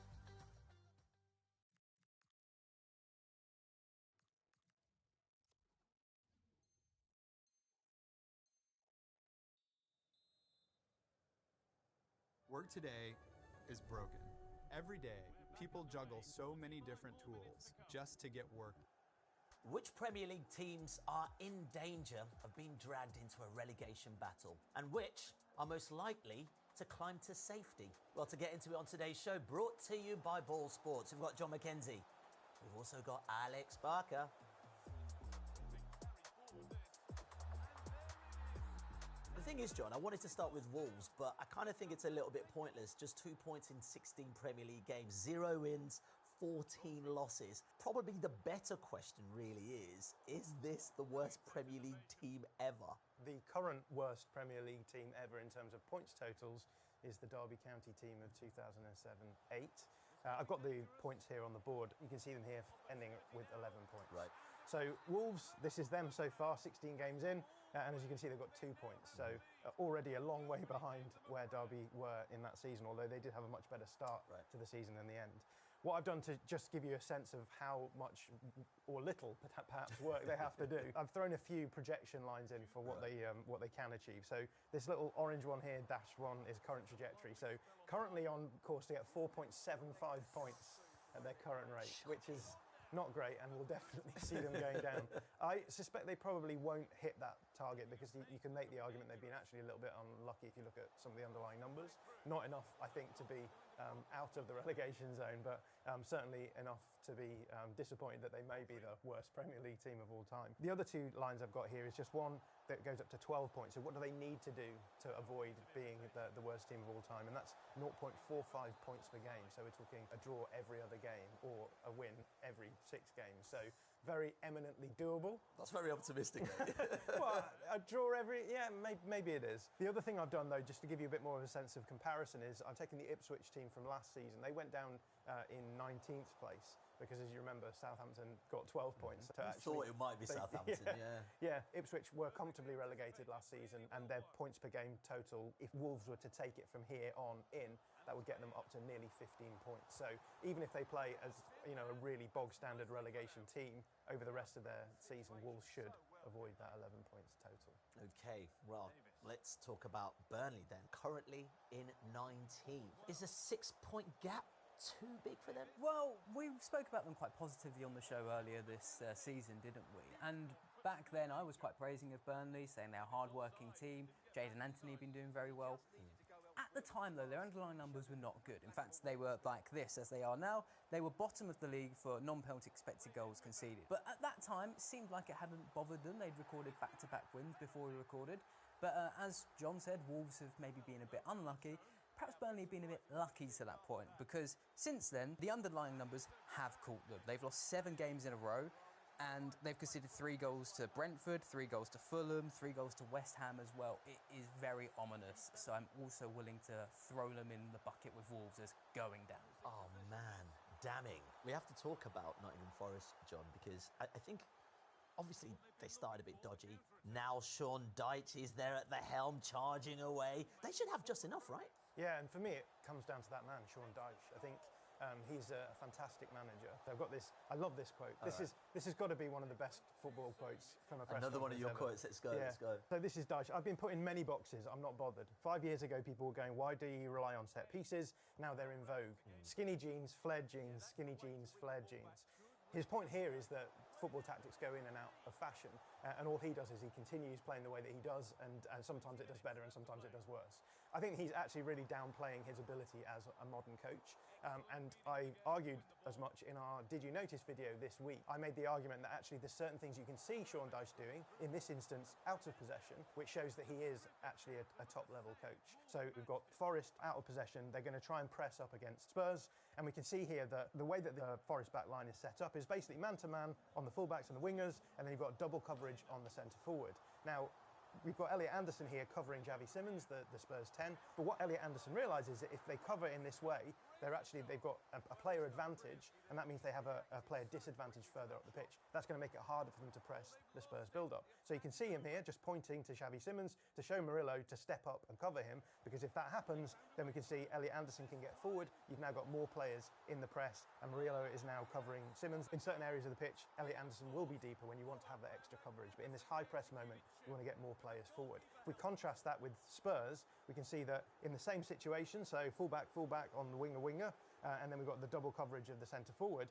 Work today is broken. Every day, people juggle so many different tools just to get work. Which Premier League teams are in danger of being dragged into a relegation battle? And which are most likely to climb to safety? Well, to get into it on today's show, brought to you by Ball Sports, we've got John McKenzie. We've also got Alex Barker. The thing is, John, I wanted to start with Wolves, but I kind of think it's a little bit pointless. Just 2 points in 16 Premier League games, 0 wins, 14 losses. Probably the better question really is this the worst Premier League team ever? The current worst Premier League team ever in terms of points totals is the Derby County team of 2007-08. I've got the points here on the board. You can see them here ending with 11 points. Right. So Wolves, this is them so far, 16 games in, and as you can see, they've got 2 points. So already a long way behind where Derby were in that season, although they did have a much better start to the season than the end. What I've done to just give you a sense of how much or little perhaps work they have to do, I've thrown a few projection lines in for what they can achieve. So this little orange one here, -1, is current trajectory. So currently on course to get 4.75 points at their current rate, which is not great, and we'll definitely see them going down. I suspect they probably won't hit that target because you can make the argument they've been actually a little bit unlucky if you look at some of the underlying numbers. Not enough, I think, to be out of the relegation zone, but certainly enough to be disappointed that they may be the worst Premier League team of all time. The other 2 lines I've got here is just one that goes up to 12 points. So what do they need to do to avoid being the worst team of all time? And that's 0.45 points per game. So we're talking a draw every other game or a win every 6 games. So very eminently doable. That's very optimistic. Well, a draw every, yeah, maybe it is. The other thing I've done, though, just to give you a bit more of a sense of comparison, is I've taken the Ipswich team from last season. They went down in 19th place because, as you remember, Southampton got 12 points. I thought it might be Southampton, Yeah, Ipswich were comfortably relegated last season, and their points per game total, if Wolves were to take it from here on in, that would get them up to nearly 15 points. So even if they play as, you know, a really bog-standard relegation team over the rest of their season, Wolves should avoid that 11 points total. Okay, well, let's talk about Burnley then. Currently in 19. Is a 6-point gap too big for them? Well, we spoke about them quite positively on the show earlier this season, didn't we? And back then I was quite praising of Burnley, saying they're a hard-working team. Jadon Anthony been doing very well. At the time, though, their underlying numbers were not good. In fact, they were like this, as they are now. They were bottom of the league for non-penalty expected goals conceded. But at that time, it seemed like it hadn't bothered them. They'd recorded back-to-back wins before we recorded. But as John said, Wolves have maybe been a bit unlucky. Perhaps Burnley have been a bit lucky to that point, because since then, the underlying numbers have caught them. They've lost 7 games in a row, and they've conceded 3 goals to Brentford, 3 goals to Fulham, 3 goals to West Ham as well. It is very ominous, so I'm also willing to throw them in the bucket with Wolves as going down. Oh man, damning. We have to talk about Nottingham Forest, John, because I think obviously they started a bit dodgy. Now Sean Dyche is there at the helm, charging away. They should have just enough, right? Yeah, and for me, it comes down to that man, Sean Dyche. I think He's a fantastic manager. So I've got this. I love this quote. This has got to be one of the best football quotes from a press Another one of your ever. quotes. Let's go. Yeah. Let's go. So this is Dyche. I've been put in many boxes. I'm not bothered. 5 years ago, people were going, "Why do you rely on set pieces?" Now they're in vogue. Skinny jeans, flared jeans. Skinny jeans, flared jeans. His point here is that football tactics go in and out of fashion, and all he does is he continues playing the way that he does, and sometimes it does better and sometimes it does worse. I think he's actually really downplaying his ability as a modern coach, and I argued as much in our Did You Notice video this week. I made the argument that actually there's certain things you can see Sean Dyche doing, in this instance out of possession, which shows that he is actually a top-level coach. So we've got Forest out of possession, they're going to try and press up against Spurs, and we can see here that the way that the Forest back line is set up is basically man-to-man on the fullbacks and the wingers, and then you've got double coverage on the centre-forward. Now, we've got Elliot Anderson here covering Xavi Simons, the Spurs 10. But what Elliot Anderson realises is that if they cover in this way, they've got a player advantage, and that means they have a player disadvantage further up the pitch. That's going to make it harder for them to press the Spurs build-up. So you can see him here just pointing to Xavi Simons to show Murillo to step up and cover him, because if that happens, then we can see Elliot Anderson can get forward. You've now got more players in the press, and Murillo is now covering Simons. In certain areas of the pitch, Elliot Anderson will be deeper when you want to have that extra coverage. But in this high-press moment, you want to get more players forward. If we contrast that with Spurs, we can see that in the same situation, so fullback on the winger, and then we've got the double coverage of the centre-forward,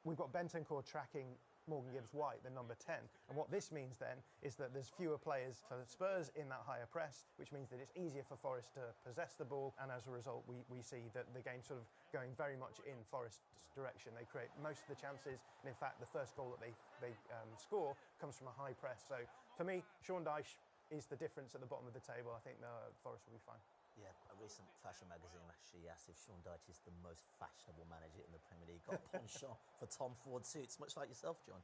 we've got Bentancur tracking Morgan Gibbs-White, the number 10. And what this means then is that there's fewer players for Spurs in that higher press, which means that it's easier for Forest to possess the ball, and as a result, we see that the game sort of going very much in Forest's direction. They create most of the chances, and in fact, the first goal that they score comes from a high press. So for me, Sean Dyche is the difference at the bottom of the table. I think Forest will be fine. Yeah, a recent fashion magazine actually asked if Sean Dyche is the most fashionable manager in the Premier League. Got a penchant for Tom Ford suits, much like yourself, John.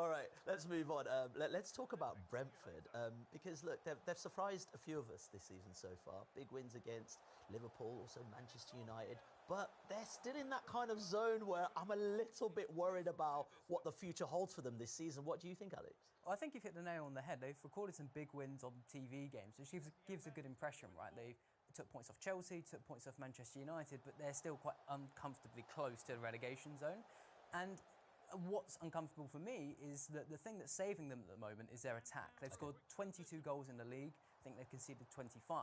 All right, let's move on. Let's talk about Brentford, because look, they've surprised a few of us this season so far. Big wins against Liverpool, also Manchester United, but they're still in that kind of zone where I'm a little bit worried about what the future holds for them this season. What do you think, Alex? I think you've hit the nail on the head. They've recorded some big wins on TV games, which gives a good impression, right? They took points off Chelsea, took points off Manchester United, but they're still quite uncomfortably close to the relegation zone. And what's uncomfortable for me is that the thing that's saving them at the moment is their attack. They've scored 22 goals in the league. I think they've conceded 25.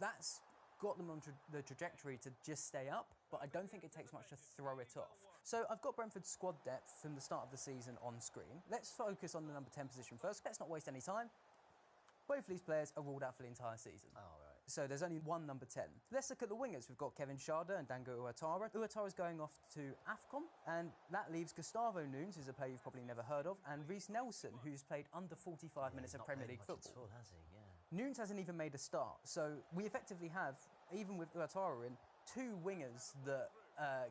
That's got them on the trajectory to just stay up, but I don't think it takes much to throw it off. So I've got Brentford's squad depth from the start of the season on screen. Let's focus on the number 10 position first. Let's not waste any time. Both of these players are ruled out for the entire season. Oh, right. So there's only one number 10. Let's look at the wingers. We've got Kevin Schade and Dango Ouattara. Ouattara's going off to AFCON, and that leaves Gustavo Nunes, who's a player you've probably never heard of, and Reece Nelson, who's played under 45 minutes of Premier League football. At all, has he? Yeah. Nunes hasn't even made a start, so we effectively have, even with Ouattara in, two wingers that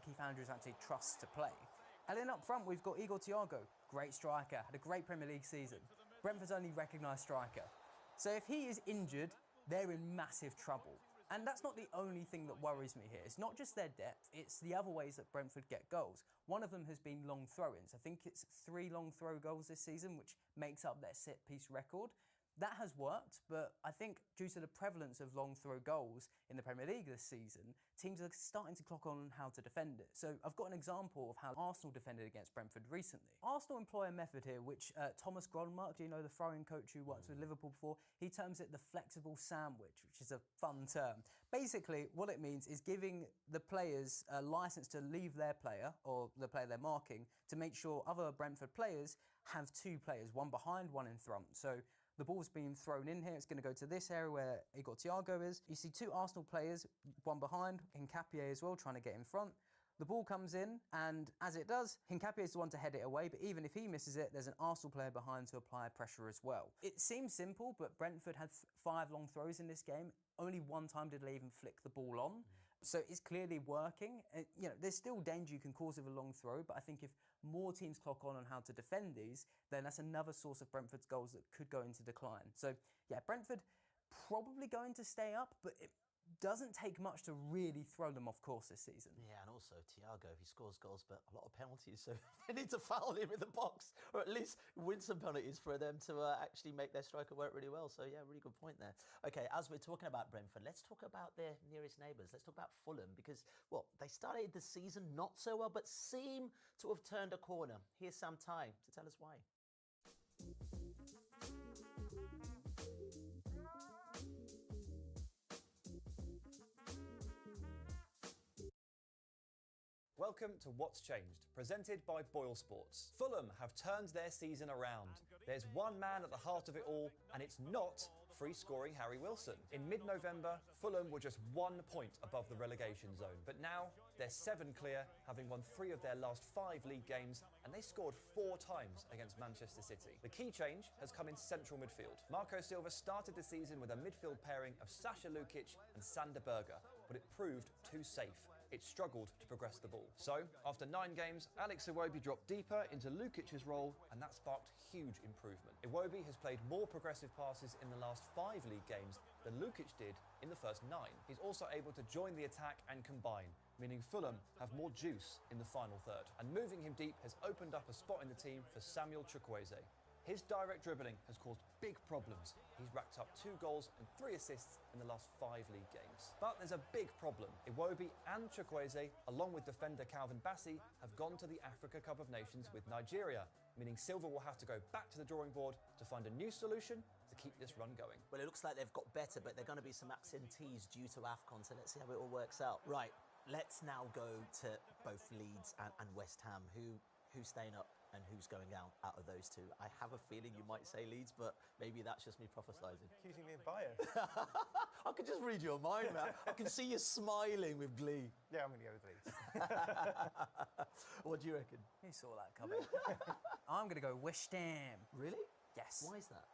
Keith Andrews actually trusts to play. And then up front, we've got Igor Thiago, great striker, had a great Premier League season. Brentford's only recognised striker. So if he is injured, they're in massive trouble. And that's not the only thing that worries me here. It's not just their depth, it's the other ways that Brentford get goals. One of them has been long throw-ins. I think it's 3 long throw goals this season, which makes up their set-piece record. That has worked, but I think due to the prevalence of long throw goals in the Premier League this season, teams are starting to clock on how to defend it. So I've got an example of how Arsenal defended against Brentford recently. Arsenal employ a method here which Thomas Gronmark, do you know the throwing coach who worked with Liverpool before? He terms it the flexible sandwich, which is a fun term. Basically, what it means is giving the players a license to leave their player, or the player they're marking, to make sure other Brentford players have 2 players, one behind, one in front. So the ball's being thrown in here. It's going to go to this area where Igor Thiago is. You see 2 Arsenal players, one behind, Hincapié as well, trying to get in front. The ball comes in, and as it does, Hincapié is the one to head it away, but even if he misses it, there's an Arsenal player behind to apply pressure as well. It seems simple, but Brentford had 5 long throws in this game. Only one time did they even flick the ball on. So it's clearly working. You know, there's still danger you can cause with a long throw, but I think if more teams clock on how to defend these, then that's another source of Brentford's goals that could go into decline. So yeah, Brentford probably going to stay up, but doesn't take much to really throw them off course this season. Yeah, and also Thiago, he scores goals, but a lot of penalties, so they need to foul him in the box, or at least win some penalties for them to actually make their striker work really well. So yeah, really good point there. Okay, as we're talking about Brentford, let's talk about their nearest neighbours. Let's talk about Fulham, because, well, they started the season not so well, but seem to have turned a corner. Here's Sam Tai to tell us why. Welcome to What's Changed, presented by Boyle Sports. Fulham have turned their season around. There's one man at the heart of it all, and it's not free-scoring Harry Wilson. In mid-November, Fulham were just 1 point above the relegation zone, but now they're 7 clear, having won 3 of their last 5 league games, and they scored 4 times against Manchester City. The key change has come in central midfield. Marco Silva started the season with a midfield pairing of Sasha Lukic and Sander Berge, but it proved too safe. It struggled to progress the ball. So, after 9 games, Alex Iwobi dropped deeper into Lukic's role, and that sparked huge improvement. Iwobi has played more progressive passes in the last 5 league games than Lukic did in the first 9. He's also able to join the attack and combine, meaning Fulham have more juice in the final third. And moving him deep has opened up a spot in the team for Samuel Chukwueze. His direct dribbling has caused big problems. He's racked up 2 goals and 3 assists in the last 5 league games. But there's a big problem. Iwobi and Chukwueze, along with defender Calvin Bassey, have gone to the Africa Cup of Nations with Nigeria, meaning Silva will have to go back to the drawing board to find a new solution to keep this run going. Well, it looks like they've got better, but there are going to be some absentees due to AFCON, so let's see how it all works out. Right, let's now go to both Leeds and West Ham. Who's staying up and who's going down out of those two? I have a feeling you might say Leeds, but maybe that's just me prophesying. Accusing me of bias. I could just read your mind, man. I can see you smiling with glee. Yeah, I'm going to go with Leeds. What do you reckon? You saw that coming. I'm going to go West Ham. Really? Yes. Why is that?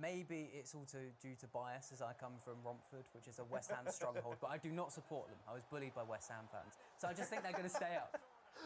Maybe it's also due to bias, as I come from Romford, which is a West Ham stronghold, but I do not support them. I was bullied by West Ham fans. So I just think they're going to stay up.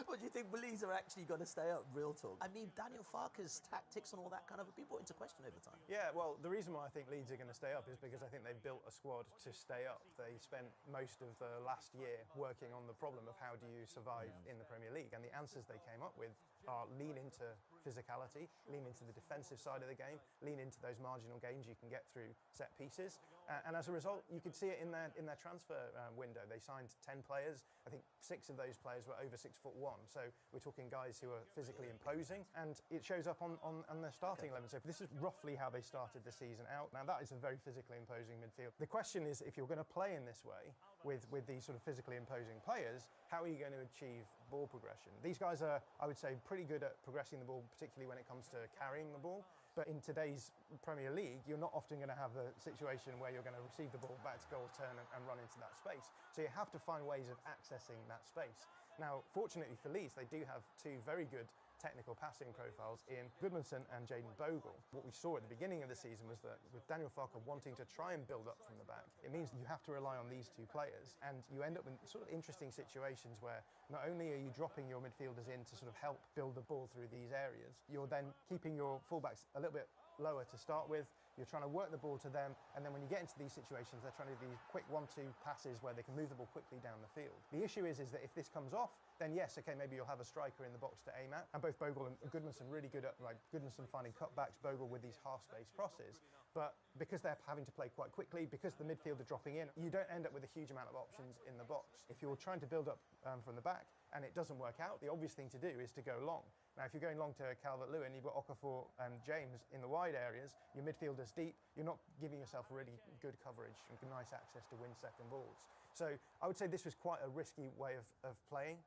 What do you think Leeds are actually going to stay up? Real talk. I mean, Daniel Farke's tactics and all that kind of have been brought into question over time. Yeah, well, the reason why I think Leeds are going to stay up is because I think they've built a squad to stay up. They spent most of the last year working on the problem of how do you survive in the Premier League, and the answers they came up with are lean into physicality, lean into the defensive side of the game, lean into those marginal gains you can get through set pieces, and as a result, you could see it in their transfer window. They signed 10 players. I think 6 of those players were over 6'1", so we're talking guys who are physically imposing, and it shows up on their starting 11. So this is roughly how they started the season out. Now that is a very physically imposing midfield. The question is, if you're going to play in this way with these sort of physically imposing players, how are you going to achieve ball progression? These guys are, I would say, pretty good at progressing the ball, particularly when it comes to carrying the ball. But in today's Premier League, you're not often going to have a situation where you're going to receive the ball back to goal, turn and run into that space. So you have to find ways of accessing that space. Now, fortunately for Leeds, they do have 2 very good technical passing profiles in Goodmanson and Jayden Bogle. What we saw at the beginning of the season was that with Daniel Farke wanting to try and build up from the back, it means you have to rely on these 2 players, and you end up in sort of interesting situations where not only are you dropping your midfielders in to sort of help build the ball through these areas, you're then keeping your fullbacks a little bit lower to start with. You're trying to work the ball to them, and then when you get into these situations, they're trying to do these quick 1-2 passes where they can move the ball quickly down the field. The issue is that if this comes off, then yes, okay, maybe you'll have a striker in the box to aim at, and both Bogle and Goodmanson really good at, like, Goodmanson finding cutbacks, Bogle with these half-space crosses. But because they're having to play quite quickly, because the midfield are dropping in, you don't end up with a huge amount of options in the box. If you're trying to build up from the back and it doesn't work out, the obvious thing to do is to go long. Now, if you're going long to Calvert-Lewin, you've got Okafor and James in the wide areas, your midfielders deep, you're not giving yourself really good coverage and nice access to win second balls. So I would say this was quite a risky way of playing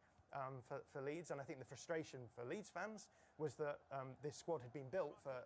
for Leeds, and I think the frustration for Leeds fans was that this squad had been built for,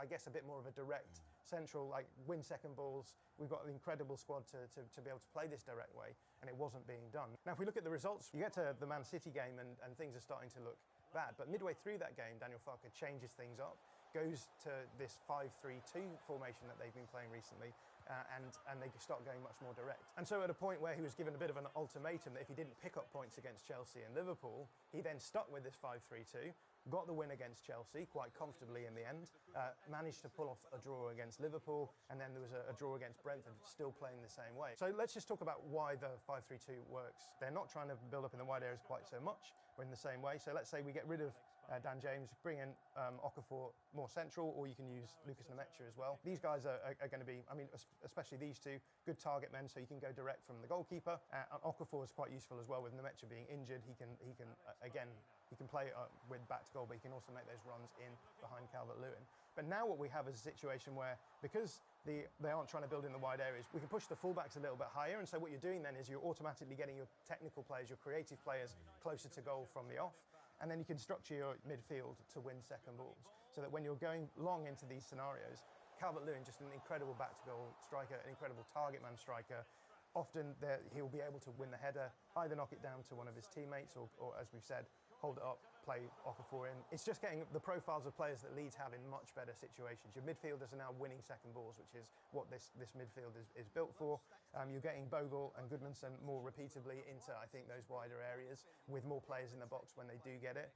I guess, a bit more of a direct central, like, win second balls. We've got an incredible squad to be able to play this direct way, and it wasn't being done. Now, if we look at the results, you get to the Man City game and things are starting to look bad, but midway through that game, Daniel Farke changes things up, goes to this 5-3-2 formation that they've been playing recently, and they start going much more direct. And so at a point where he was given a bit of an ultimatum that if he didn't pick up points against Chelsea and Liverpool, he then stuck with this 5-3-2, got the win against Chelsea quite comfortably in the end, managed to pull off a draw against Liverpool, and then there was a draw against Brentford, still playing the same way. So let's just talk about why the 5-3-2 works. They're not trying to build up in the wide areas quite so much. We're in the same way. So let's say we get rid of Dan James, bring in Okafor more central, or you can use Lucas Nemecha as well. These guys are going to be, I mean, especially these two, good target men, so you can go direct from the goalkeeper. Okafor is quite useful as well with Nemecha being injured. He can play with back to goal, but he can also make those runs in behind Calvert-Lewin. But now what we have is a situation where, because they aren't trying to build in the wide areas, we can push the fullbacks a little bit higher, and so what you're doing then is you're automatically getting your technical players, your creative players closer to goal from the off, and then you can structure your midfield to win second balls, so that when you're going long into these scenarios, Calvert-Lewin, just an incredible back-to-goal striker, an incredible target man striker. Often he'll be able to win the header, either knock it down to one of his teammates, or as we've said, hold it up, play Okafor in. It's just getting the profiles of players that Leeds have in much better situations. Your midfielders are now winning second balls, which is what this midfield is built for. You're getting Bogle and Goodmanson more repeatedly into, I think, those wider areas with more players in the box when they do get it.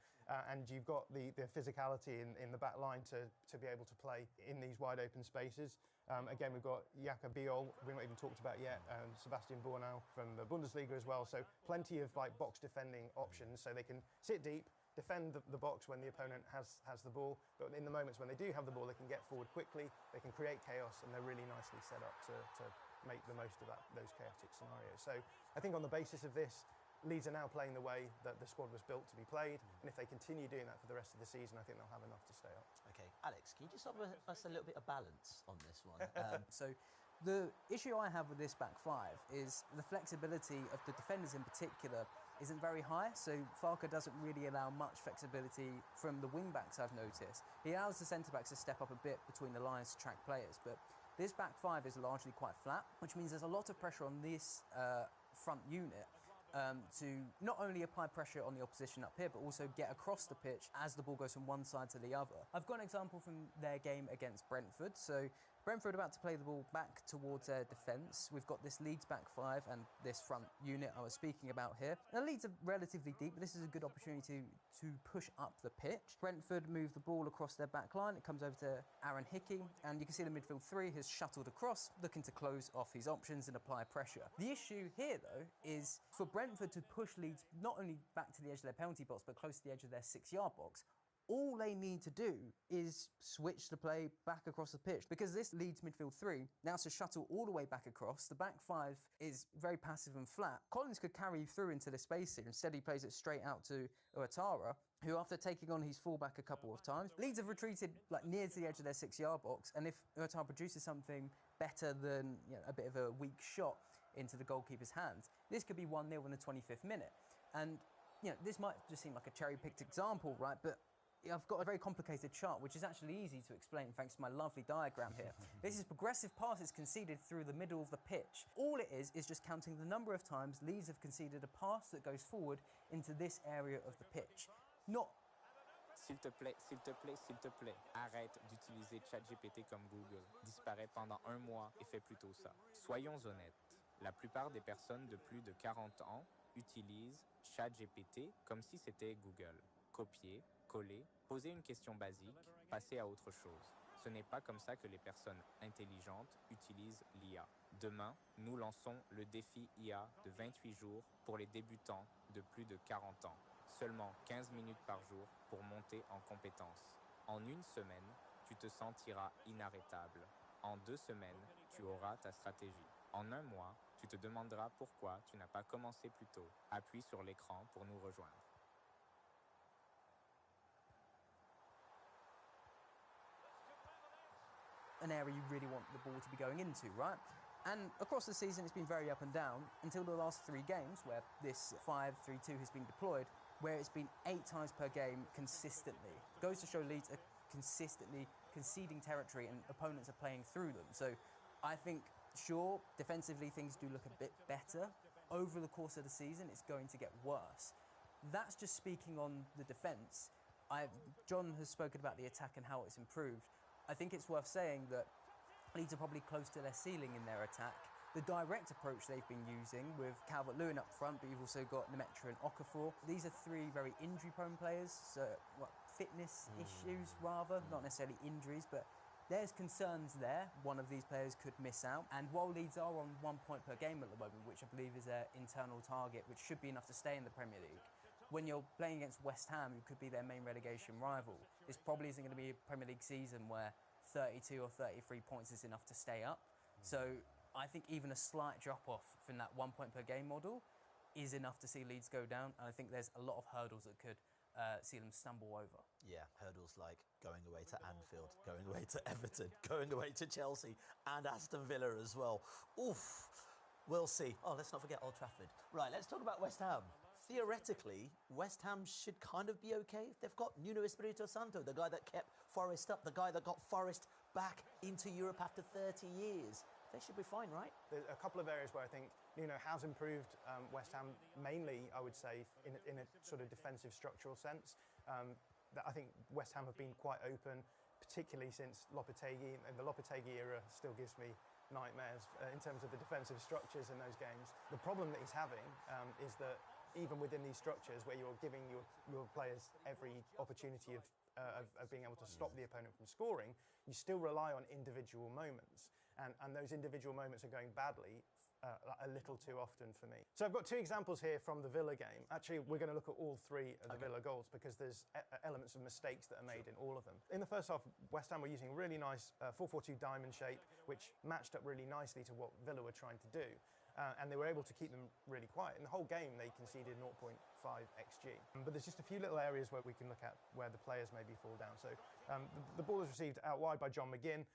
And you've got the physicality in the back line to be able to play in these wide open spaces. Again, we've got Jakob Biol, we've not even talked about yet, Sebastian Bornau from the Bundesliga as well. So plenty of box defending options, so they can sit deep, defend the box when the opponent has the ball, but in the moments when they do have the ball, they can get forward quickly, they can create chaos, and they're really nicely set up to make the most of those chaotic scenarios. So I think on the basis of this, Leeds are now playing the way that the squad was built to be played, and if they continue doing that for the rest of the season, I think they'll have enough to stay up. Okay, Alex, can you just offer us a little bit of balance on this one? So the issue I have with this back five is the flexibility of the defenders in particular isn't very high. So Farke doesn't really allow much flexibility from the wing backs, I've noticed. He allows the centre backs to step up a bit between the lines to track players, but this back five is largely quite flat, which means there's a lot of pressure on this front unit to not only apply pressure on the opposition up here, but also get across the pitch as the ball goes from one side to the other. I've got an example from their game against Brentford. So Brentford about to play the ball back towards their defence. We've got this Leeds back five and this front unit I was speaking about here. Now Leeds are relatively deep, but this is a good opportunity to push up the pitch. Brentford move the ball across their back line. It comes over to Aaron Hickey, and you can see the midfield three has shuttled across, looking to close off his options and apply pressure. The issue here, though, is for Brentford to push Leeds not only back to the edge of their penalty box, but close to the edge of their 6-yard box. All they need to do is switch the play back across the pitch, because this Leeds midfield three now to shuttle all the way back across. The back five is very passive and flat. Collins could carry through into the space here. Instead, he plays it straight out to OTTO, who, after taking on his fullback a couple of times, Leeds have retreated near to the edge of their 6-yard box, and if OTTO produces something better than a bit of a weak shot into the goalkeeper's hands, this could be 1-0 in the 25th minute. And this might just seem like a cherry-picked example, right? But I've got a very complicated chart, which is actually easy to explain thanks to my lovely diagram here. This is progressive passes conceded through the middle of the pitch. All it is just counting the number of times Leeds have conceded a pass that goes forward into this area of the pitch. Not... S'il te plaît, s'il te plaît, s'il te plaît, arrête d'utiliser ChatGPT comme Google. Disparaît pendant 1 mois et fait plutôt ça. Soyons honnêtes, la plupart des personnes de plus de 40 ans utilisent ChatGPT comme si c'était Google. Copier, coller, poser une question basique, passer à autre chose. Ce n'est pas comme ça que les personnes intelligentes utilisent l'IA. Demain, nous lançons le défi IA de 28 jours pour les débutants de plus de 40 ans. Seulement 15 minutes par jour pour monter en compétences. En 1 semaine, tu te sentiras inarrêtable. En 2 semaines, tu auras ta stratégie. En 1 mois, tu te demanderas pourquoi tu n'as pas commencé plus tôt. Appuie sur l'écran pour nous rejoindre. An area you really want the ball to be going into, right? And across the season, it's been very up and down until the last 3 games where this 5-3-2 has been deployed, where it's been 8 times per game consistently. Goes to show Leeds are consistently conceding territory and opponents are playing through them. So I think, sure, defensively things do look a bit better. Over the course of the season, it's going to get worse. That's just speaking on the defence. John has spoken about the attack and how it's improved. I think it's worth saying that Leeds are probably close to their ceiling in their attack. The direct approach they've been using with Calvert-Lewin up front, but you've also got Nemecha and Okafor. These are 3 very injury-prone players, so fitness issues rather, not necessarily injuries, but there's concerns there. One of these players could miss out. And while Leeds are on 1 point per game at the moment, which I believe is their internal target, which should be enough to stay in the Premier League, when you're playing against West Ham, who could be their main relegation rival, this probably isn't going to be a Premier League season where 32 or 33 points is enough to stay up. So I think even a slight drop-off from that 1 point per game model is enough to see Leeds go down. And I think there's a lot of hurdles that could see them stumble over. Yeah, hurdles like going away to Anfield, going away to Everton, going away to Chelsea and Aston Villa as well. Oof, we'll see. Oh, let's not forget Old Trafford. Right, let's talk about West Ham. Theoretically, West Ham should kind of be okay. They've got Nuno Espirito Santo, the guy that kept Forest up, the guy that got Forest back into Europe after 30 years. They should be fine, right? There's a couple of areas where I think Nuno has improved West Ham, mainly, I would say, in a sort of defensive structural sense. I think West Ham have been quite open, particularly since Lopetegui, and the Lopetegui era still gives me nightmares in terms of the defensive structures in those games. The problem that he's having is that even within these structures where you're giving your players every opportunity of being able to stop the opponent from scoring, you still rely on individual moments. And those individual moments are going badly a little too often for me. So I've got two examples here from the Villa game. Actually, we're going to look at all three of the Villa goals because there's elements of mistakes that are made in all of them. In the first half, West Ham were using a really nice 4-4-2 diamond shape, which matched up really nicely to what Villa were trying to do. And they were able to keep them really quiet. In the whole game, they conceded 0.5 XG. But there's just a few little areas where we can look at where the players maybe fall down. So the ball is received out wide by John McGinn,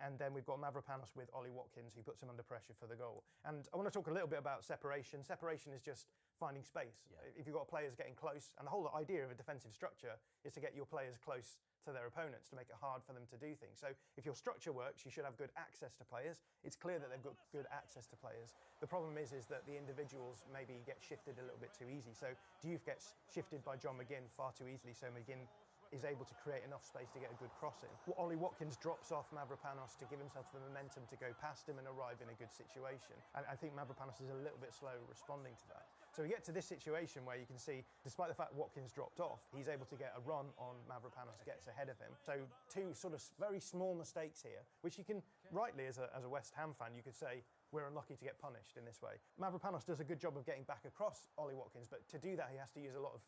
and then we've got Mavropanos with Ollie Watkins, who puts him under pressure for the goal. And I want to talk a little bit about separation. Separation is just finding space. Yeah. If you've got players getting close, and the whole idea of a defensive structure is to get your players close to their opponents, to make it hard for them to do things. So if your structure works, you should have good access to players. It's clear that they've got good access to players. The problem is that the individuals maybe get shifted a little bit too easy. So Diouf gets shifted by John McGinn far too easily, so McGinn is able to create enough space to get a good cross in. Ollie Watkins drops off Mavropanos to give himself the momentum to go past him and arrive in a good situation. And I think Mavropanos is a little bit slow responding to that. So we get to this situation where you can see, despite the fact Watkins dropped off, he's able to get a run on Mavropanos, gets ahead of him. So two sort of very small mistakes here, which you can, rightly as a West Ham fan, you could say, we're unlucky to get punished in this way. Mavropanos does a good job of getting back across Ollie Watkins, but to do that, he has to use a lot of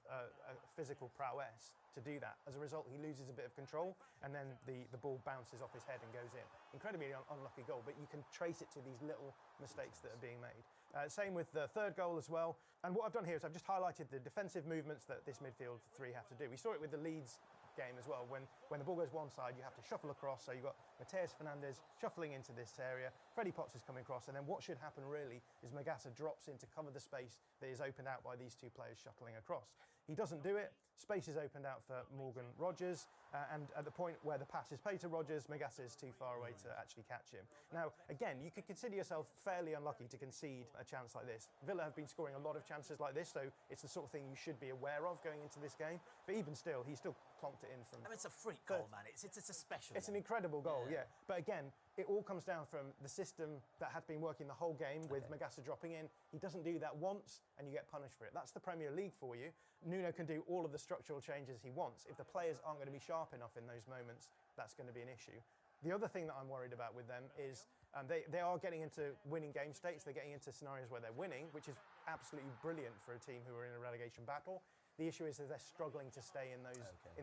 physical prowess to do that. As a result, he loses a bit of control, and then the ball bounces off his head and goes in. Incredibly unlucky goal, but you can trace it to these little mistakes that are being made. Same with the third goal as well. And what I've done here is I've just highlighted the defensive movements that this midfield three have to do. We saw it with the Leeds game as well. When the ball goes one side, you have to shuffle across. So you've got Mateus Fernandes shuffling into this area. Freddie Potts is coming across. And then what should happen really is Magassa drops in to cover the space that is opened out by these two players shuttling across. He doesn't do it. Space is opened out for Morgan Rogers. And at the point where the pass is played to Rogers, Magassa is too far away to actually catch him. Now, again, you could consider yourself fairly unlucky to concede a chance like this. Villa have been scoring a lot of chances like this, so it's the sort of thing you should be aware of going into this game. But even still, he still clonked it in from... I mean, it's a freak goal, man. It's a special It's an incredible goal, yeah. But again, it all comes down from the system that had been working the whole game with Magassa dropping in. He doesn't do that once, and you get punished for it. That's the Premier League for you. Nuno can do all of the structural changes he wants. If the players aren't going to be sharp enough in those moments, that's going to be an issue. The other thing that I'm worried about with them is they are getting into winning game states. They're getting into scenarios where they're winning, which is absolutely brilliant for a team who are in a relegation battle. The issue is that they're struggling to stay in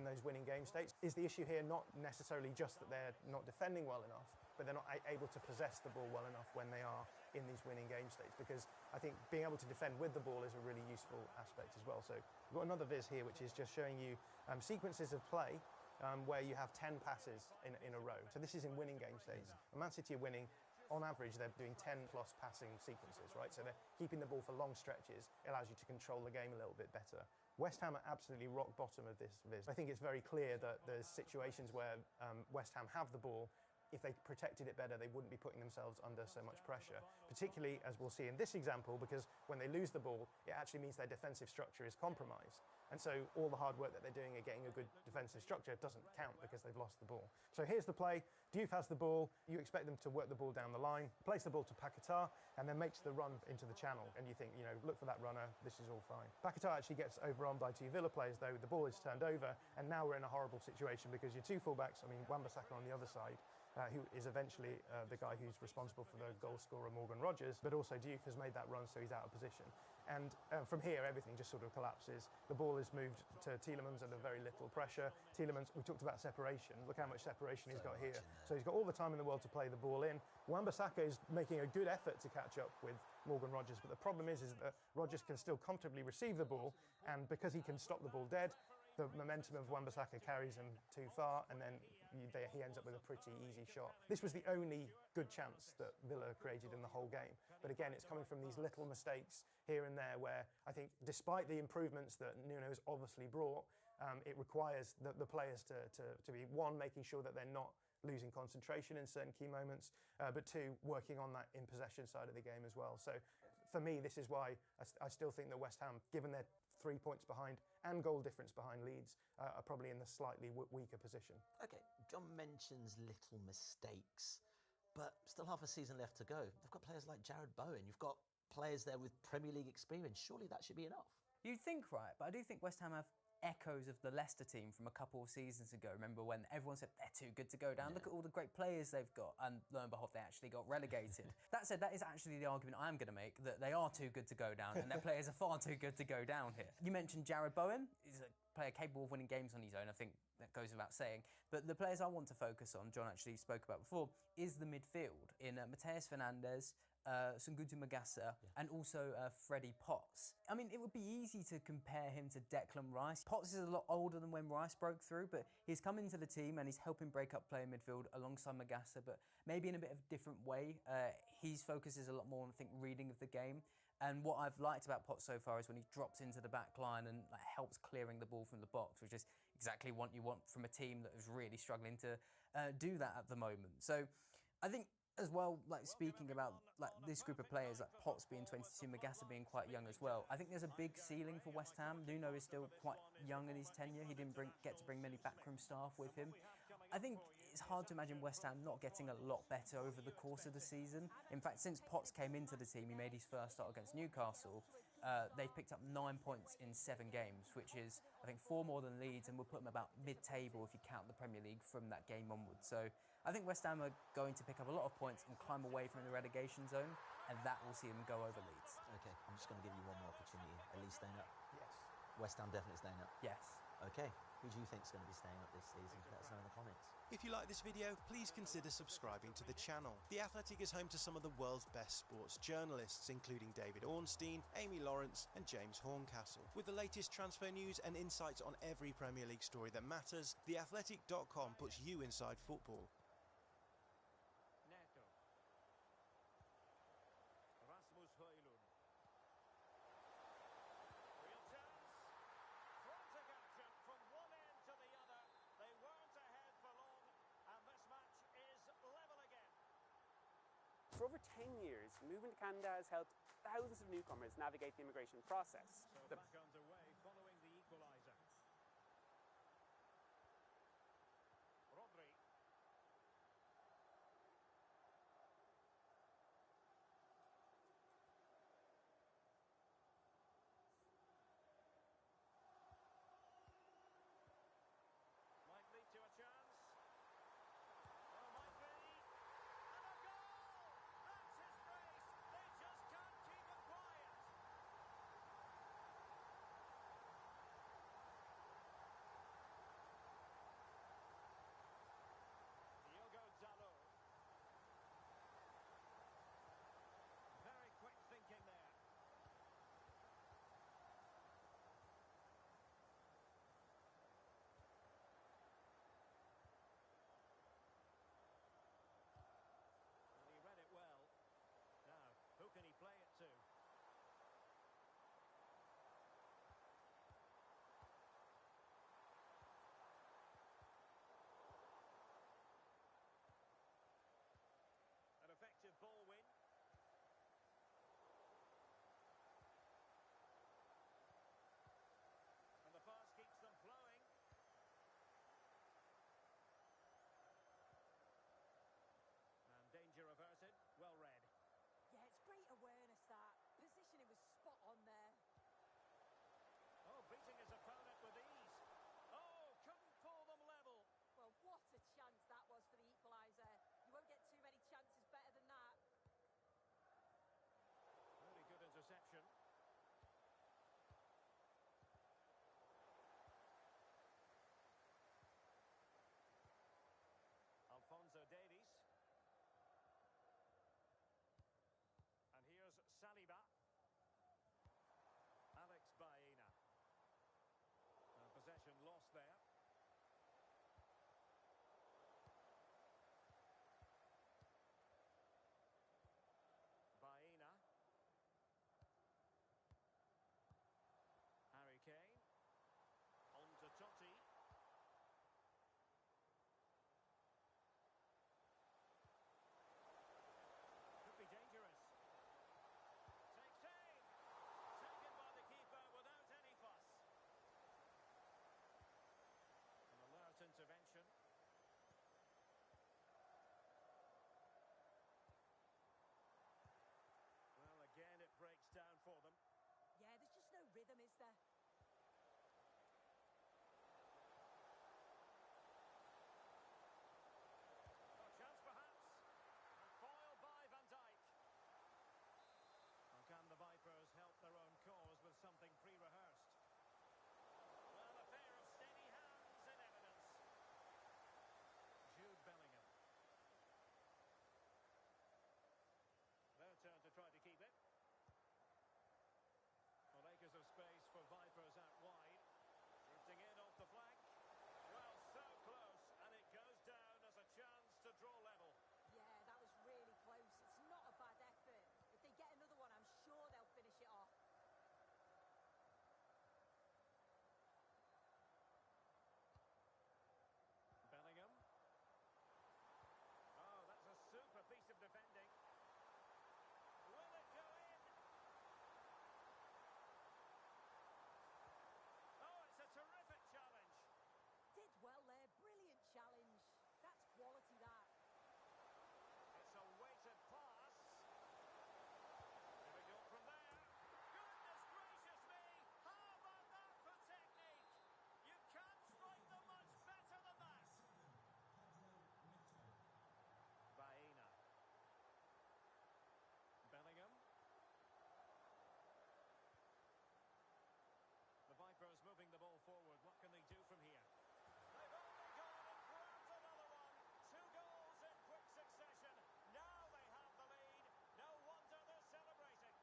those winning game states. Is the issue here not necessarily just that they're not defending well enough, but they're not able to possess the ball well enough when they are in these winning game states? Because I think being able to defend with the ball is a really useful aspect as well. So we've got another viz here, which is just showing you sequences of play where you have 10 passes in a row. So this is in winning game states. And Man City are winning. On average, they're doing 10 plus passing sequences, right? So they're keeping the ball for long stretches. It allows you to control the game a little bit better. West Ham are absolutely rock bottom of this viz. I think it's very clear that there's situations where West Ham have the ball if they protected it better, they wouldn't be putting themselves under so much pressure, particularly as we'll see in this example, because when they lose the ball, it actually means their defensive structure is compromised. And so all the hard work that they're doing at getting a good defensive structure doesn't count because they've lost the ball. So here's the play. Diouf has the ball. You expect them to work the ball down the line, place the ball to Paquetá, and then makes the run into the channel. And you think, you know, look for that runner. This is all fine. Paquetá actually gets overrun by two Villa players, though. The ball is turned over, and now we're in a horrible situation because your two fullbacks, I mean, Wan-Bissaka on the other side, who is eventually the guy who's responsible for the goal scorer, Morgan Rogers, but also Diouf has made that run, so he's out of position. And from here, everything just sort of collapses. The ball is moved to Tielemans under very little pressure. Tielemans, we talked about separation. Look how much separation he's got here. So he's got all the time in the world to play the ball in. Wan-Bissaka is making a good effort to catch up with Morgan Rogers, but the problem is that Rogers can still comfortably receive the ball, and because he can stop the ball dead, the momentum of Wan-Bissaka carries him too far, and then he ends up with a pretty easy shot. This was the only good chance that Villa created in the whole game. But again, it's coming from these little mistakes here and there where I think despite the improvements that Nuno has obviously brought, it requires the players to be, one, making sure that they're not losing concentration in certain key moments, but two, working on that in possession side of the game as well. So for me, this is why I still think that West Ham, given their 3 points behind and goal difference behind Leeds, are probably in the slightly weaker position. Okay, John mentions little mistakes, but still half a season left to go. They've got players like Jared Bowen. You've got players there with Premier League experience. Surely that should be enough. You'd think, right, but I do think West Ham have echoes of the Leicester team from a couple of seasons ago. Remember when everyone said they're too good to go down? Look at all the great players they've got, and lo and behold, they actually got relegated. That said, that is actually the argument I'm going to make, that they are too good to go down, and their players are far too good to go down here. You mentioned Jared Bowen. He's a player capable of winning games on his own. I think that goes without saying. But the players I want to focus on, John actually spoke about before, is the midfield in Mateus Fernandes, Sungutu Magassa, and also Freddie Potts. I mean, it would be easy to compare him to Declan Rice. Potts is a lot older than when Rice broke through, but he's come into the team and he's helping break up play in midfield alongside Magassa, but maybe in a bit of a different way. His focus is a lot more on, I think, reading of the game. And what I've liked about Potts so far is when he drops into the back line and helps clearing the ball from the box, which is exactly what you want from a team that is really struggling to do that at the moment. So I think as well, speaking about this group of players, like Potts being 22, Magassa being quite young as well, I think there's a big ceiling for West Ham. Nuno is still quite young in his tenure. He didn't get to bring many backroom staff with him. I think it's hard to imagine West Ham not getting a lot better over the course of the season. In fact, since Potts came into the team, he made his first start against Newcastle. They've picked up 9 points in 7 games, which is, I think, 4 more than Leeds, and will put them about mid-table if you count the Premier League from that game onwards. So I think West Ham are going to pick up a lot of points and climb away from the relegation zone, and that will see them go over Leeds. Okay, I'm just going to give you one more opportunity. At least staying up? Yes. West Ham definitely staying up? Yes. Okay, who do you think is going to be staying up this season? Let us know in the comments. If you like this video, please consider subscribing to the channel. The Athletic is home to some of the world's best sports journalists, including David Ornstein, Amy Lawrence and James Horncastle. With the latest transfer news and insights on every Premier League story that matters, theathletic.com puts you inside football. For over 10 years, moving to Canada has helped thousands of newcomers navigate the immigration process. Back underway following the equaliser. Rodri. Might lead to a chance. Oh, might be. And a goal! That's his brace. They just can't keep it quiet. rhythm is there. A chance perhaps. And foiled by Van Dijk. Or can the Vipers help their own cause with something pre-rehearsed? Well, a pair of steady hands in evidence. Jude Bellingham. Their turn to try to keep it. Well, acres of space for Vipers out wide. Drifting in off the flank. Well, so close, and it goes down as a chance to draw level. Yeah, that was really close. It's not a bad effort. If they get another one, I'm sure they'll finish it off. Bellingham. Oh, that's a super piece of defending. Will it go in? Oh, it's a terrific challenge. Did well there. Brilliant challenge. That's quality, that. It's a weighted pass. Difficult from there. Goodness gracious me! How about that for technique? You can't strike them much better than that. Baena. Bellingham. The Vipers moving the ball forward. What can they do from here? They've only gone and grabbed another one. 2 goals in quick succession. Now they have the lead. No wonder they're celebrating.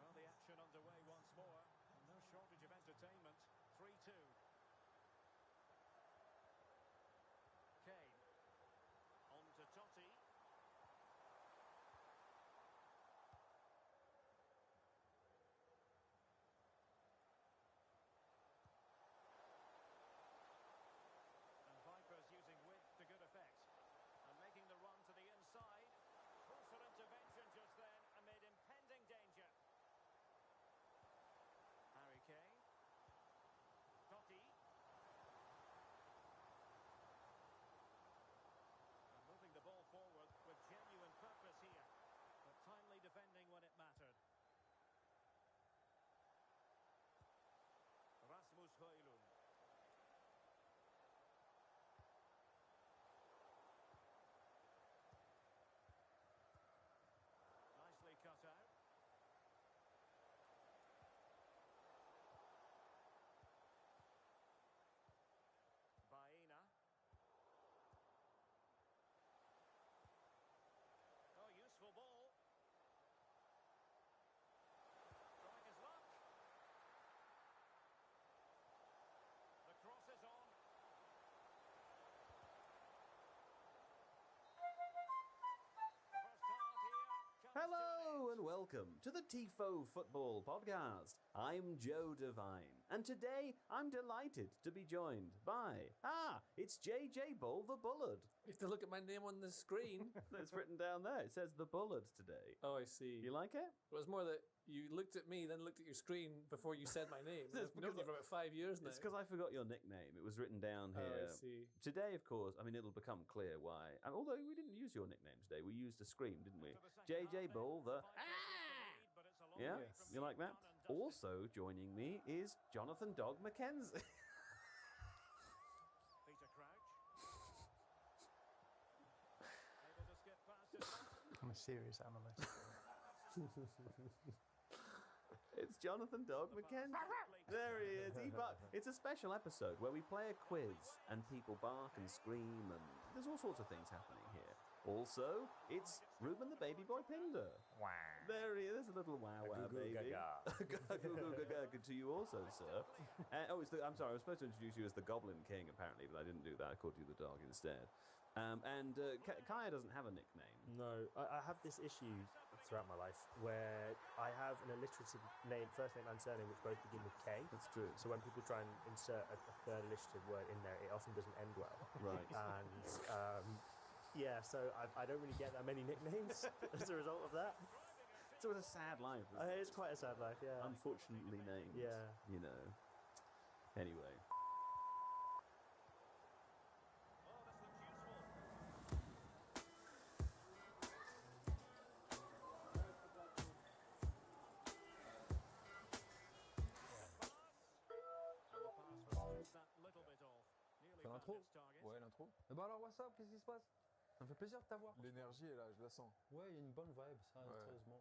Well, the action underway once more. And no shortage of entertainment. 3-2. Kane. On to Totti. Vipers using width to good effect and making the run to the inside. Crucial intervention just then amid impending danger. Harry Kane. Totti. And moving the ball forward with genuine purpose here, but timely defending when it mattered. Rasmus Højlund. Nicely cut out. Baena. Oh, useful ball. Trying his luck. The cross is on. Hello and welcome to the TIFO Football Podcast. I'm Joe Devine, and today I'm delighted to be joined by, it's JJ Bull the Bullard. You have to look at my name on the screen. It's written down there. It says the Bullard today. Oh, I see. You like it? It was more that you looked at me, then looked at your screen before you said my name. I've known you for about 5 years now. It's because I forgot your nickname. It was written down here. Oh, I see. Today, of course, I mean, it'll become clear why. Although we didn't use your nickname today, we used a scream, didn't we? JJ Bull, the... Yeah? Yes. You like that? Also joining me is Jonathan Dog McKenzie. Peter Crouch. Able to skip past it. I'm a serious analyst. It's Jonathan Dog McKenzie. There he is. It's a special episode where we play a quiz and people bark and scream and there's all sorts of things happening here. Also, it's Ruben the Baby Boy Pinder. Wow. There he is, a little wow baby. Good to you also, sir. I'm sorry, I was supposed to introduce you as the Goblin King apparently, but I didn't do that. I called you the dog instead. Kaya doesn't have a nickname. No, I have this issue throughout my life where I have an alliterative name, first name and surname, which both begin with K. That's true. So when people try and insert a third alliterative word in there, it often doesn't end well. Right. And yeah, so I don't really get that many nicknames as a result of that. So it's a sad life, isn't it? It's quite a sad life, yeah. Unfortunately named. Yeah. You know. Anyway. L'intro? Ouais, l'intro. Eh ben alors, what's up? Qu'est-ce qui se passe? Ça me fait plaisir de t'avoir. L'énergie est là, je la sens. Ouais, il y a une bonne vibe, ça, Ouais. sérieusement.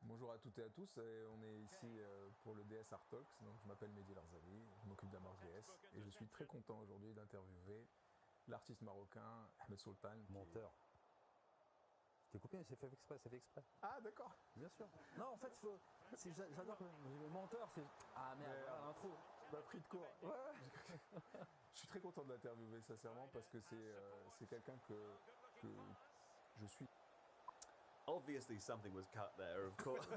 Bonjour à toutes et à tous, et on est ici pour le DS Art Talks. Donc je m'appelle Mehdi Larzali, je m'occupe de la marque DS et je suis très content aujourd'hui d'interviewer l'artiste marocain Ahmed Sultan. Menteur. Je t'ai coupé, c'est fait exprès, c'est fait exprès. Ah d'accord. Bien sûr. Non, en fait, j'adore le menteur, c'est... Ah merde, voilà l'intro. M'a pris de court. Ouais. Je suis très content de l'interviewer sincèrement parce que c'est quelqu'un que je suis. Obviously, something was cut there, of course.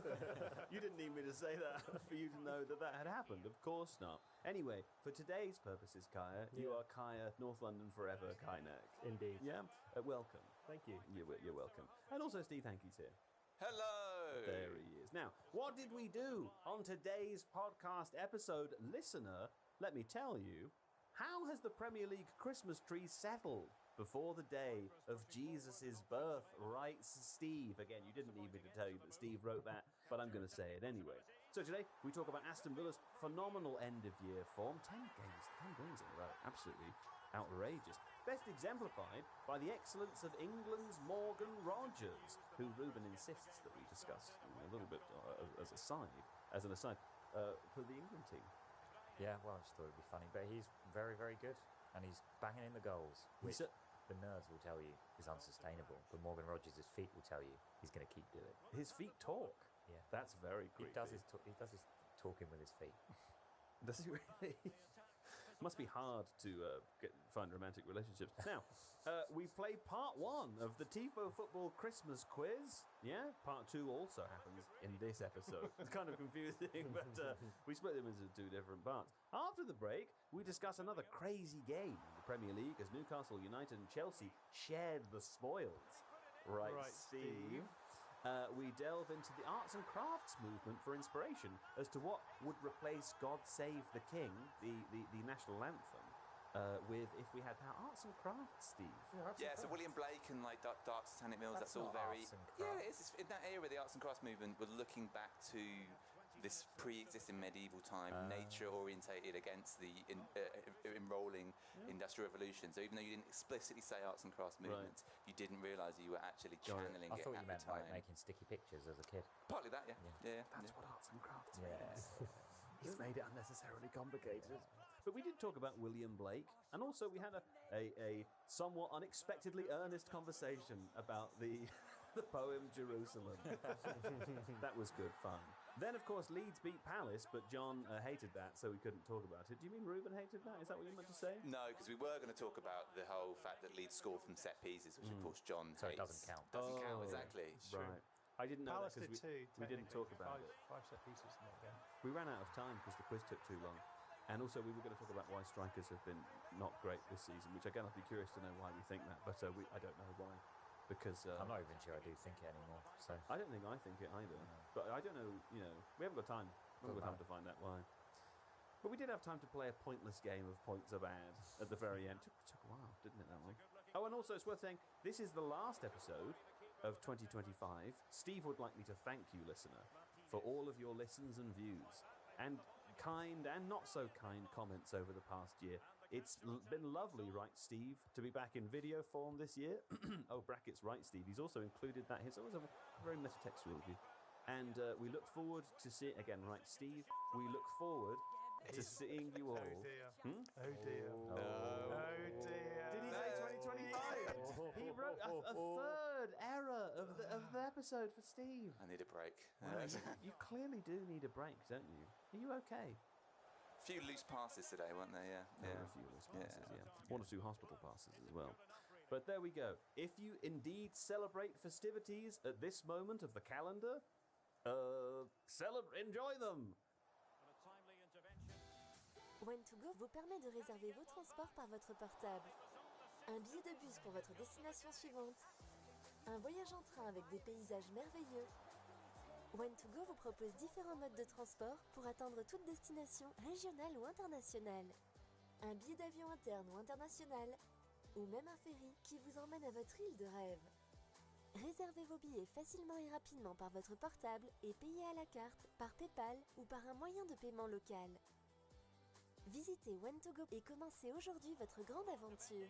You didn't need me to say that for you to know that that had happened. Of course not. Anyway, for today's purposes, Kaya, you are Kaya, North London Forever, Kainek. Indeed. Yeah? Welcome. Thank you. You're welcome. And also Steve Hankey's here. Hello! There he is. Now, what did we do on today's podcast episode? Listener, let me tell you, how has the Premier League Christmas tree settled before the day of Jesus' birth, writes Steve. Again, you didn't need me to tell you that Steve wrote that, but I'm going to say it anyway. So today, we talk about Aston Villa's phenomenal end-of-year form. 10 games in a row. Absolutely outrageous. Best exemplified by the excellence of England's Morgan Rogers, who Ruben insists that we discuss a little bit as an aside, for the England team. Yeah, well, I just thought it'd be funny, but he's very, very good, and he's banging in the goals, which the nerds will tell you is unsustainable, but Morgan Rogers' feet will tell you he's going to keep doing it. His feet talk. Yeah, that's very creepy. He does his talking with his feet. Does he really? Must be hard to find romantic relationships. Now, we play part 1 of the Tifo Football Christmas Quiz. Yeah, part 2 also happens in this episode. It's kind of confusing, but we split them into 2 different parts. After the break, we discuss another crazy game in the Premier League as Newcastle United and Chelsea shared the spoils. Right, Steve? We delve into the arts and crafts movement for inspiration as to what would replace God Save the King, the national anthem, with if we had power. Arts and crafts, Steve. Yeah, so William Blake and like Dark Satanic Mills, that's all very... Yeah, it's in that era, the arts and crafts movement, we're looking back to this pre-existing medieval time, nature orientated against the enrolling industrial revolution. So even though you didn't explicitly say arts and crafts movements, you didn't realise you were actually channeling it I thought at you meant the time. like making sticky pictures as a kid. Partly that, yeah. That's what arts and crafts means. He's made it unnecessarily complicated. But we did talk about William Blake, and also we had a somewhat unexpectedly earnest conversation about the poem Jerusalem. That was good fun. Then, of course, Leeds beat Palace, but John hated that, so we couldn't talk about it. Do you mean Ruben hated that? Is that what you meant to say? No, because we were going to talk about the whole fact that Leeds scored from set pieces, which of course John So it hates. doesn't count. Doesn't count, exactly. Right. I didn't know Palace that did because too. we didn't talk about it. Five set pieces in that game. We ran out of time because the quiz took too long. And also we were going to talk about why strikers have been not great this season, which again I'd be curious to know why we think that, but I don't know why. Because I'm not even sure I do think it anymore. So I don't think I think it either. But I don't know, we haven't got time. We haven't got time to find out why. But we did have time to play a pointless game of points are bad at the very end. It took a while, didn't it, that one? Oh, and also it's worth saying, this is the last episode of 2025. Steve would like me to thank you, listener, for all of your listens and views, and kind and not so kind comments over the past year. It's been lovely, right, Steve, to be back in video form this year. Oh, brackets, right, Steve. He's also included that. It's always a very metatextual of you. And we look forward to seeing, again, right, Steve, we look forward to seeing you all. Oh dear. Hmm? Oh dear. Oh dear. Did he say 2025? He wrote a third error of the episode for Steve. I need a break. You clearly do need a break, don't you? Are you okay? A few loose passes today, weren't there? Yeah. There were a few loose passes, yeah. 1 or 2 hospital passes as well. But there we go. If you indeed celebrate festivities at this moment of the calendar, enjoy them. One2Go vous permet de réserver vos transports par votre portable. Un billet de bus pour votre destination suivante. Un voyage en train avec des paysages merveilleux. One2Go vous propose différents modes de transport pour atteindre toute destination régionale ou internationale. Un billet d'avion interne ou international, ou même un ferry qui vous emmène à votre île de rêve. Réservez vos billets facilement et rapidement par votre portable et payez à la carte, par PayPal ou par un moyen de paiement local. Visitez OTTO et commencez aujourd'hui votre grande aventure.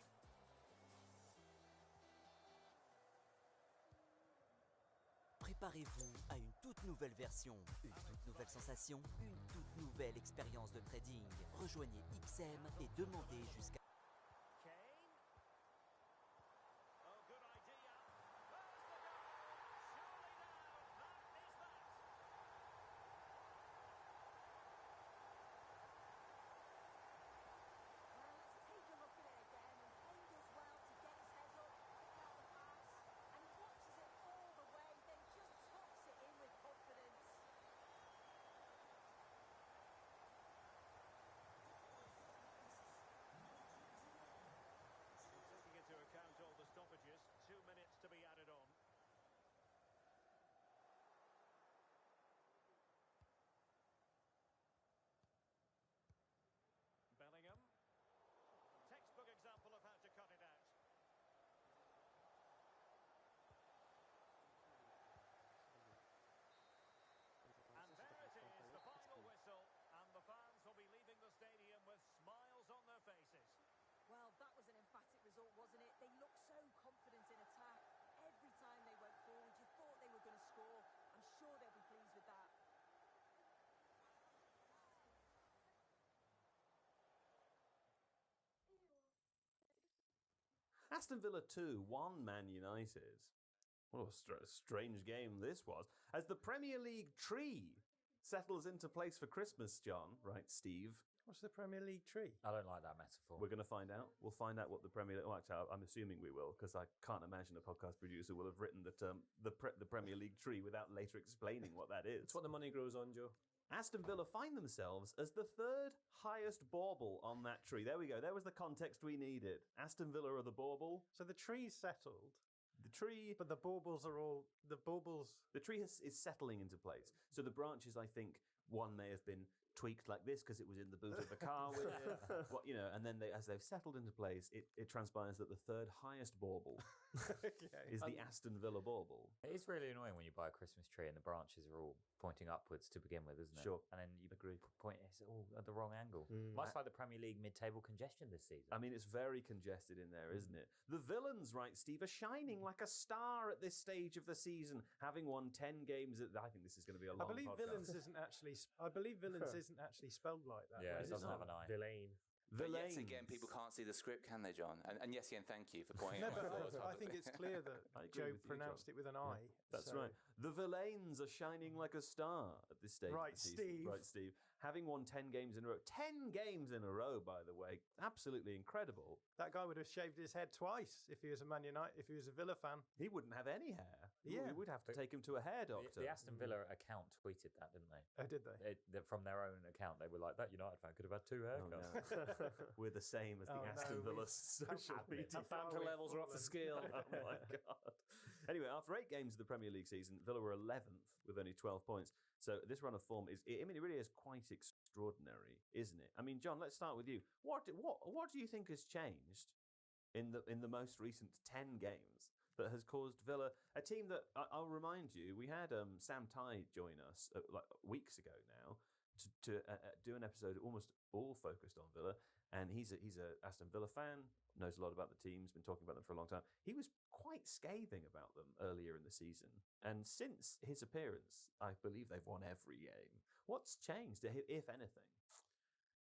Préparez-vous à une toute nouvelle version, une toute nouvelle sensation, une toute nouvelle expérience de trading. Rejoignez XM et demandez jusqu'à... Well, that was an emphatic result, wasn't it? They looked so confident in attack. Every time they went forward, you thought they were going to score. I'm sure they'll be pleased with that. Aston Villa 2, 1 Man United. What a strange game this was. As the Premier League tree settles into place for Christmas, John, right, Steve? What's the Premier League tree? I don't like that metaphor. We're going to find out. We'll find out what the Premier League... Well, actually, I'm assuming we will, because I can't imagine a podcast producer will have written the term the Premier League tree without later explaining what that is. It's what the money grows on, Joe. Aston Villa find themselves as the third highest bauble on that tree. There we go. There was the context we needed. Aston Villa are the bauble. So the tree's settled. The tree... But the baubles are all... The baubles... The tree is settling into place. So the branches, I think, one may have been tweaked like this because it was in the boot of the car with it. What, you know, and then as they've settled into place, it transpires that the third highest bauble is the Aston Villa bauble. It is really annoying when you buy a Christmas tree and the branches are all pointing upwards to begin with, isn't it? Sure. And then you point it's all at the wrong angle. Much like the Premier League mid-table congestion this season. I mean, it's very congested in there, isn't it? The villains, right, Steve, are shining like a star at this stage of the season, having won 10 games. I think this is going to be a long I believe podcast. villains isn't actually spelled like that. Yeah, it doesn't have an I. Villain. But yet again, people can't see the script, can they, John? And yes, again, thank you for pointing out my flaws. I think it's clear that Joe pronounced it with an I. That's right. The Villains are shining like a star at this stage. Right, Steve. Right, Steve. Having won 10 games in a row. 10 games in a row, by the way. Absolutely incredible. That guy would have shaved his head twice if he was a Man United, if he was a Villa fan. He wouldn't have any hair. Yeah. We would have to take him to a hair doctor. The Aston Villa account tweeted that, didn't they? Oh, did they? From their own account, they were like, that United fan could have had 2 haircuts. No. We're the same as the Aston Villa social media. Banter levels are off the scale. Oh my God. Anyway, after 8 games of the Premier League season, Villa were 11th with only 12 points. So this run of form it really is quite extraordinary, isn't it? I mean, John, let's start with you. What do you think has changed in the most recent 10 games that has caused Villa, a team that I'll remind you, we had Sam Tighe join us like weeks ago now to do an episode almost all focused on Villa, and he's a Aston Villa fan, knows a lot about the teams, been talking about them for a long time. He was quite scathing about them earlier in the season, and since his appearance, I believe they've won every game. What's changed, if anything?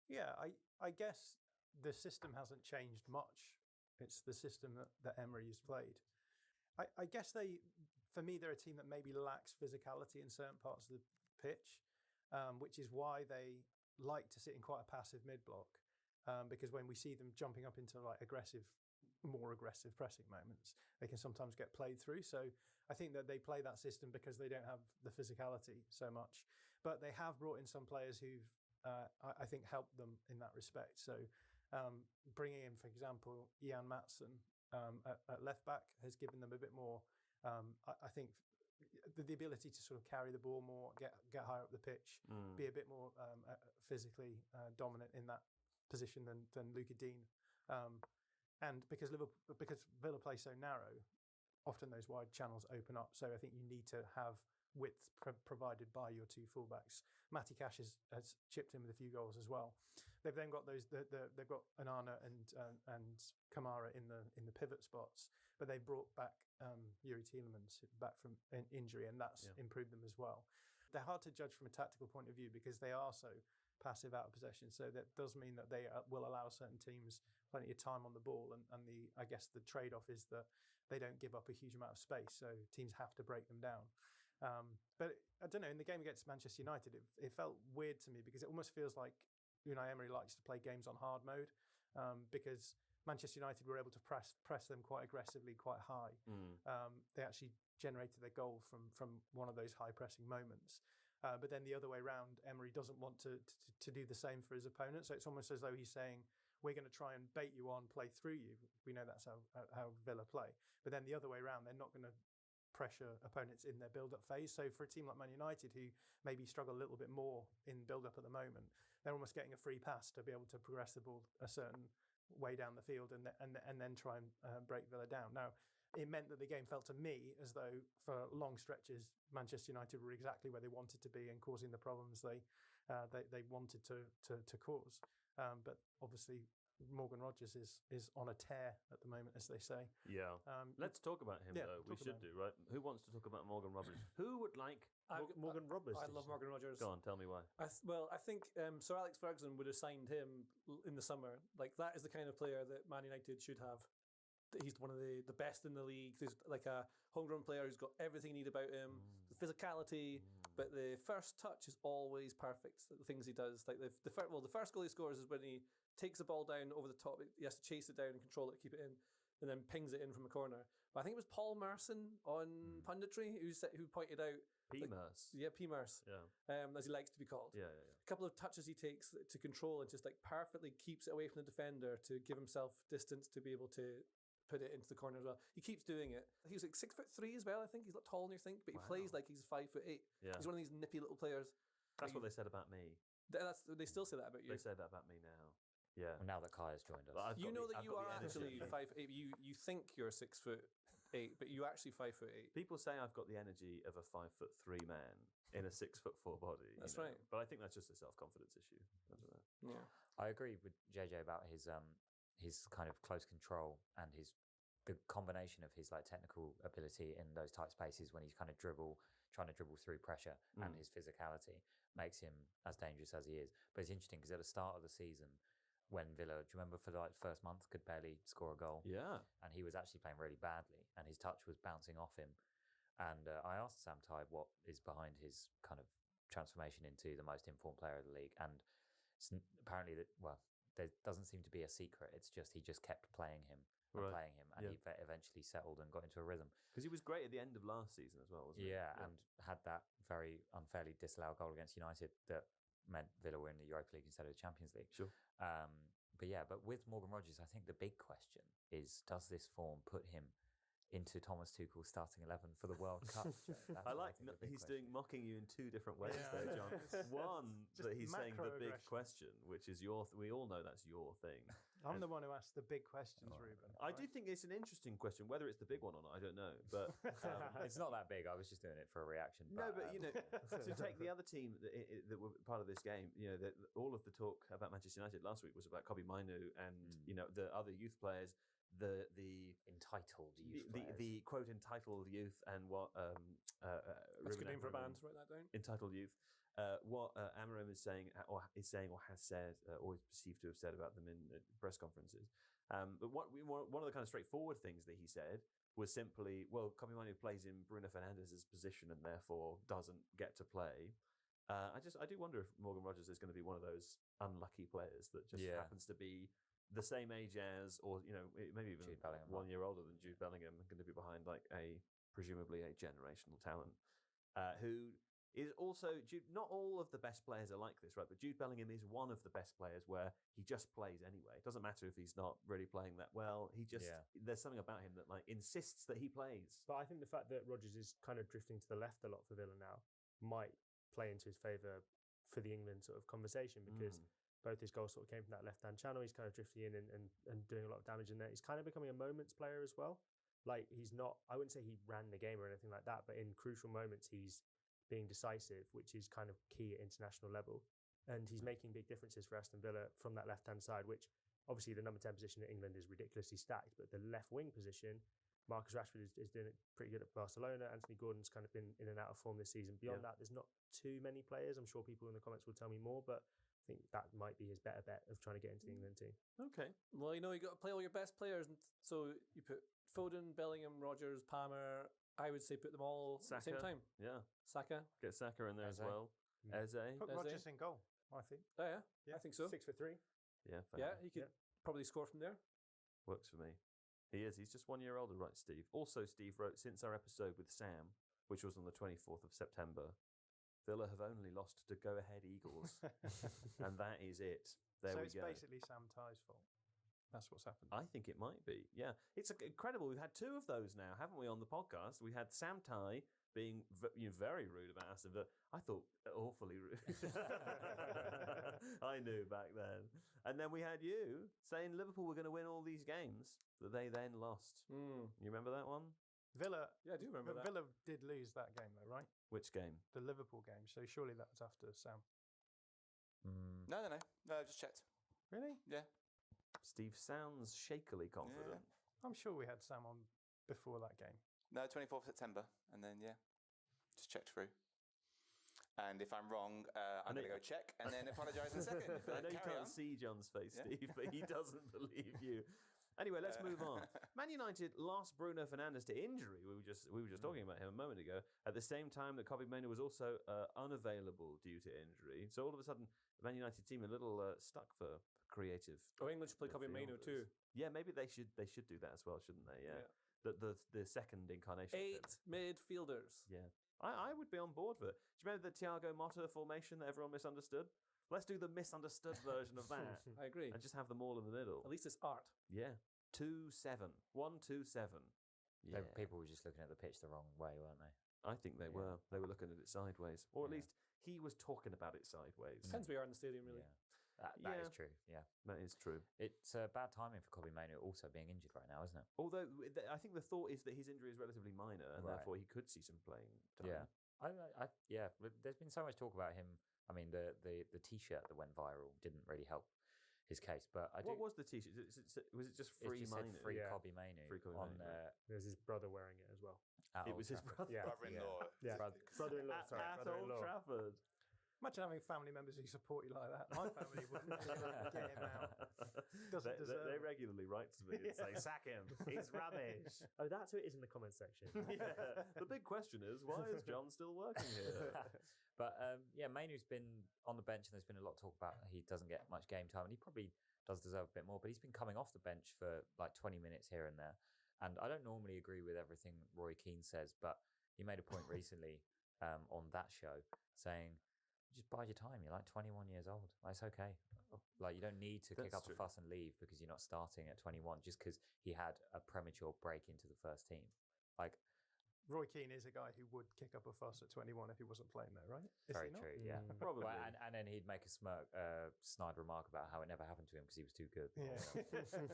Yeah, I guess the system hasn't changed much. It's the system that Emery has played. I guess for me, they're a team that maybe lacks physicality in certain parts of the pitch, which is why they like to sit in quite a passive mid-block, because when we see them jumping up into like more aggressive pressing moments, they can sometimes get played through. So I think that they play that system because they don't have the physicality so much. But they have brought in some players who've, I think, helped them in that respect. So bringing in, for example, Ian Maatsen at left back has given them a bit more, I think, the ability to sort of carry the ball more, get higher up the pitch, be a bit more physically dominant in that position than Luca Dean. And because Villa play so narrow, often those wide channels open up. So I think you need to have width provided by your 2 fullbacks. Matty Cash has chipped in with a few goals as well. They've then got they've got Onana and Kamara in the pivot spots, but they brought back Yuri Tielemans back from injury, and that's improved them as well. They're hard to judge from a tactical point of view because they are so passive out of possession. So that does mean that they will allow certain teams plenty of time on the ball, and I guess the trade-off is that they don't give up a huge amount of space, so teams have to break them down. But I don't know, in the game against Manchester United, it felt weird to me because it almost feels like Unai Emery likes to play games on hard mode, because Manchester United were able to press them quite aggressively, quite high. They actually generated their goal from one of those high pressing moments. But then the other way around, Emery doesn't want to do the same for his opponent. So it's almost as though he's saying, we're going to try and bait you on, play through you. We know that's how Villa play. But then the other way around, they're not going to pressure opponents in their build-up phase. So for a team like Man United, who maybe struggle a little bit more in build-up at the moment, they're almost getting a free pass to be able to progress the ball a certain way down the field and then try and break Villa down. Now, it meant that the game felt to me as though for long stretches Manchester United were exactly where they wanted to be and causing the problems they wanted to cause. But obviously Morgan Rogers is on a tear at the moment, as they say. Yeah. Let's talk about him, though. We should do, right? Who wants to talk about Morgan Rogers? Who would like Morgan Rogers? I love Morgan Rogers. Go on, tell me why. I think Sir Alex Ferguson would have signed him in the summer. Like, that is the kind of player that Man United should have. He's one of the best in the league. He's like a homegrown player who's got everything you need about him. The physicality, but the first touch is always perfect. The things he does, like the first goal he scores is when he takes the ball down over the top. He has to chase it down and control it, keep it in, and then pings it in from a corner. But I think it was Paul Merson on punditry who pointed out P-Merce. P-Merce. Yeah. As he likes to be called. Yeah. A couple of touches he takes to control and just like perfectly keeps it away from the defender to give himself distance to be able to put it into the corner as well. He keeps doing it. He was like 6'3" as well, I think. He's not taller than you think, but he plays like he's 5'8". Yeah. He's one of these nippy little players. That's what they said about me. They still say that about you. They say that about me now. Yeah. Well, now that Kai has joined us. You know that you are actually 5'8". You think you're 6'8", but you're actually 5'8". People say I've got the energy of a 5'3" man in a 6'4" body. That's right. But I think that's just a self-confidence issue. I don't know. Yeah. I agree with JJ about his kind of close control and the combination of his like technical ability in those tight spaces when he's kind of trying to dribble through pressure, and his physicality makes him as dangerous as he is. But it's interesting because at the start of the season, when Villa, do you remember for like the first month, could barely score a goal? Yeah. And he was actually playing really badly, and his touch was bouncing off him. And I asked Sam Tighe what is behind his kind of transformation into the most informed player of the league, and apparently there doesn't seem to be a secret. It's just he just kept playing him. Playing him, and he eventually settled and got into a rhythm. Because he was great at the end of last season as well, wasn't he? Yeah, and had that very unfairly disallowed goal against United that meant Villa were in the Europa League instead of the Champions League. Sure. But with Morgan Rogers, I think the big question is, does this form put him into Thomas Tuchel's starting 11 for the World Cup? I like he's mocking you in two different ways there, John. One, that he's saying the big question, which is we all know that's your thing. I'm the one who asked the big questions, Ruben. I do think it's an interesting question. Whether it's the big one or not, I don't know. But it's not that big. I was just doing it for a reaction. No, but to take the other team that were part of this game, all of the talk about Manchester United last week was about Kobbie Mainoo and the other youth players. The entitled youth, the quote entitled youth, and what that's a good name for a band. Write that down. Entitled youth. What Amorim is saying or has said, or is perceived to have said about them in press conferences. But one of the kind of straightforward things that he said was simply, well, Kobbie Mainoo plays in Bruno Fernandes's position and therefore doesn't get to play. I do wonder if Morgan Rogers is going to be one of those unlucky players that just happens to be the same age as, or maybe even 1 year older than Jude Bellingham, going to be behind like presumably a generational talent, who is also not all of the best players are like this, right? But Jude Bellingham is one of the best players where he just plays anyway. It doesn't matter if he's not really playing that well. He just there's something about him that like insists that he plays. But I think the fact that Rodgers is kind of drifting to the left a lot for Villa now might play into his favour for the England sort of conversation, because both his goals sort of came from that left-hand channel. He's kind of drifting in and doing a lot of damage in there. He's kind of becoming a moments player as well. Like, he's not, I wouldn't say he ran the game or anything like that, but in crucial moments, he's being decisive, which is kind of key at international level. and he's making big differences for Aston Villa from that left-hand side, which obviously the number 10 position in England is ridiculously stacked, but the left wing position, Marcus Rashford is doing it pretty good at Barcelona. Anthony Gordon's kind of been in and out of form this season. Beyond that, there's not too many players. I'm sure people in the comments will tell me more, but I think that might be his better bet of trying to get into the England team. Okay. Well, you got to play all your best players. And so you put Foden, Bellingham, Rodgers, Palmer. I would say put them all at the same time. Yeah. Saka. Get Saka in there as well. Eze. Put Rodgers in goal, I think. Oh, yeah. I think so. 6'3". Yeah. Yeah, he could probably score from there. Works for me. He is. He's just 1 year older, right, Steve? Also, Steve wrote, since our episode with Sam, which was on the 24th of September, Villa have only lost to go-ahead Eagles. And that is it. There we go. So it's basically Sam Tighe's fault. That's what's happened. I think it might be. Yeah. It's incredible. We've had 2 of those now, haven't we, on the podcast? We had Sam Tighe being very rude about Aston Villa. I thought awfully rude. I knew back then. And then we had you saying Liverpool were going to win all these games that they then lost. You remember that one? Villa. Yeah, I do remember that. Villa did lose that game, though, right? Which game? The Liverpool game. So surely that was after Sam. No, I just checked. Really? Yeah. Steve sounds shakily confident. Yeah. I'm sure we had Sam on before that game. No, 24th September. And then, just checked through. And if I'm wrong, I'm going to go check and then apologise in a second. I know you can't see John's face, Steve, but he doesn't believe you. Anyway, let's move on. Man United lost Bruno Fernandes to injury. We were just talking about him a moment ago. At the same time that Kobbie Mainoo was also unavailable due to injury. So all of a sudden, the Man United team a little stuck for creative. Oh, England should play Kobbie Mainoo too. Yeah, maybe they should do that as well, shouldn't they? Yeah. The second incarnation. 8 midfielders. Yeah. I would be on board with it. Do you remember the Thiago Motta formation that everyone misunderstood? Let's do the misunderstood version of that. I agree. And just have them all in the middle. At least it's art. Yeah. 2-7. 1-2-7. Yeah. People were just looking at the pitch the wrong way, weren't they? I think they were. They were looking at it sideways. Or at least he was talking about it sideways. Depends where you are in the stadium, really. That is true, yeah. That is true. It's bad timing for Kobbie Mainoo also being injured right now, isn't it? Although, I think the thought is that his injury is relatively minor and therefore he could see some playing time. Yeah. There's been so much talk about him. I mean, the T-shirt that went viral didn't really help his case, but What was the T-shirt? Was it just free Mainoo? Free Kobbie Mainoo. Free Kobbie Mainoo. There's his brother wearing it as well. It was his brother. Brother-in-law. Yeah. Brother-in-law. Sorry, At Old brother-in-law. Trafford. Imagine having family members who support you like that. My family wouldn't. Get him out. Doesn't deserve They it. regularly write to me and say, sack him. He's rubbish. Oh, that's who it is in the comments section. Yeah. The big question is, why is John still working here? But Mainoo's been on the bench and there's been a lot of talk about he doesn't get much game time and he probably does deserve a bit more, but he's been coming off the bench for like 20 minutes here and there. And I don't normally agree with everything Roy Keane says, but he made a point recently on that show saying, just bide your time. You're like 21 years old. Like, it's okay. Like, you don't need to kick up a fuss and leave because you're not starting at 21 just because he had a premature break into the first team. Like, Roy Keane is a guy who would kick up a fuss at 21 if he wasn't playing there, right? Is very he not? true, yeah. Probably. Well, and then he'd make a snide remark about how it never happened to him because he was too good. Yeah.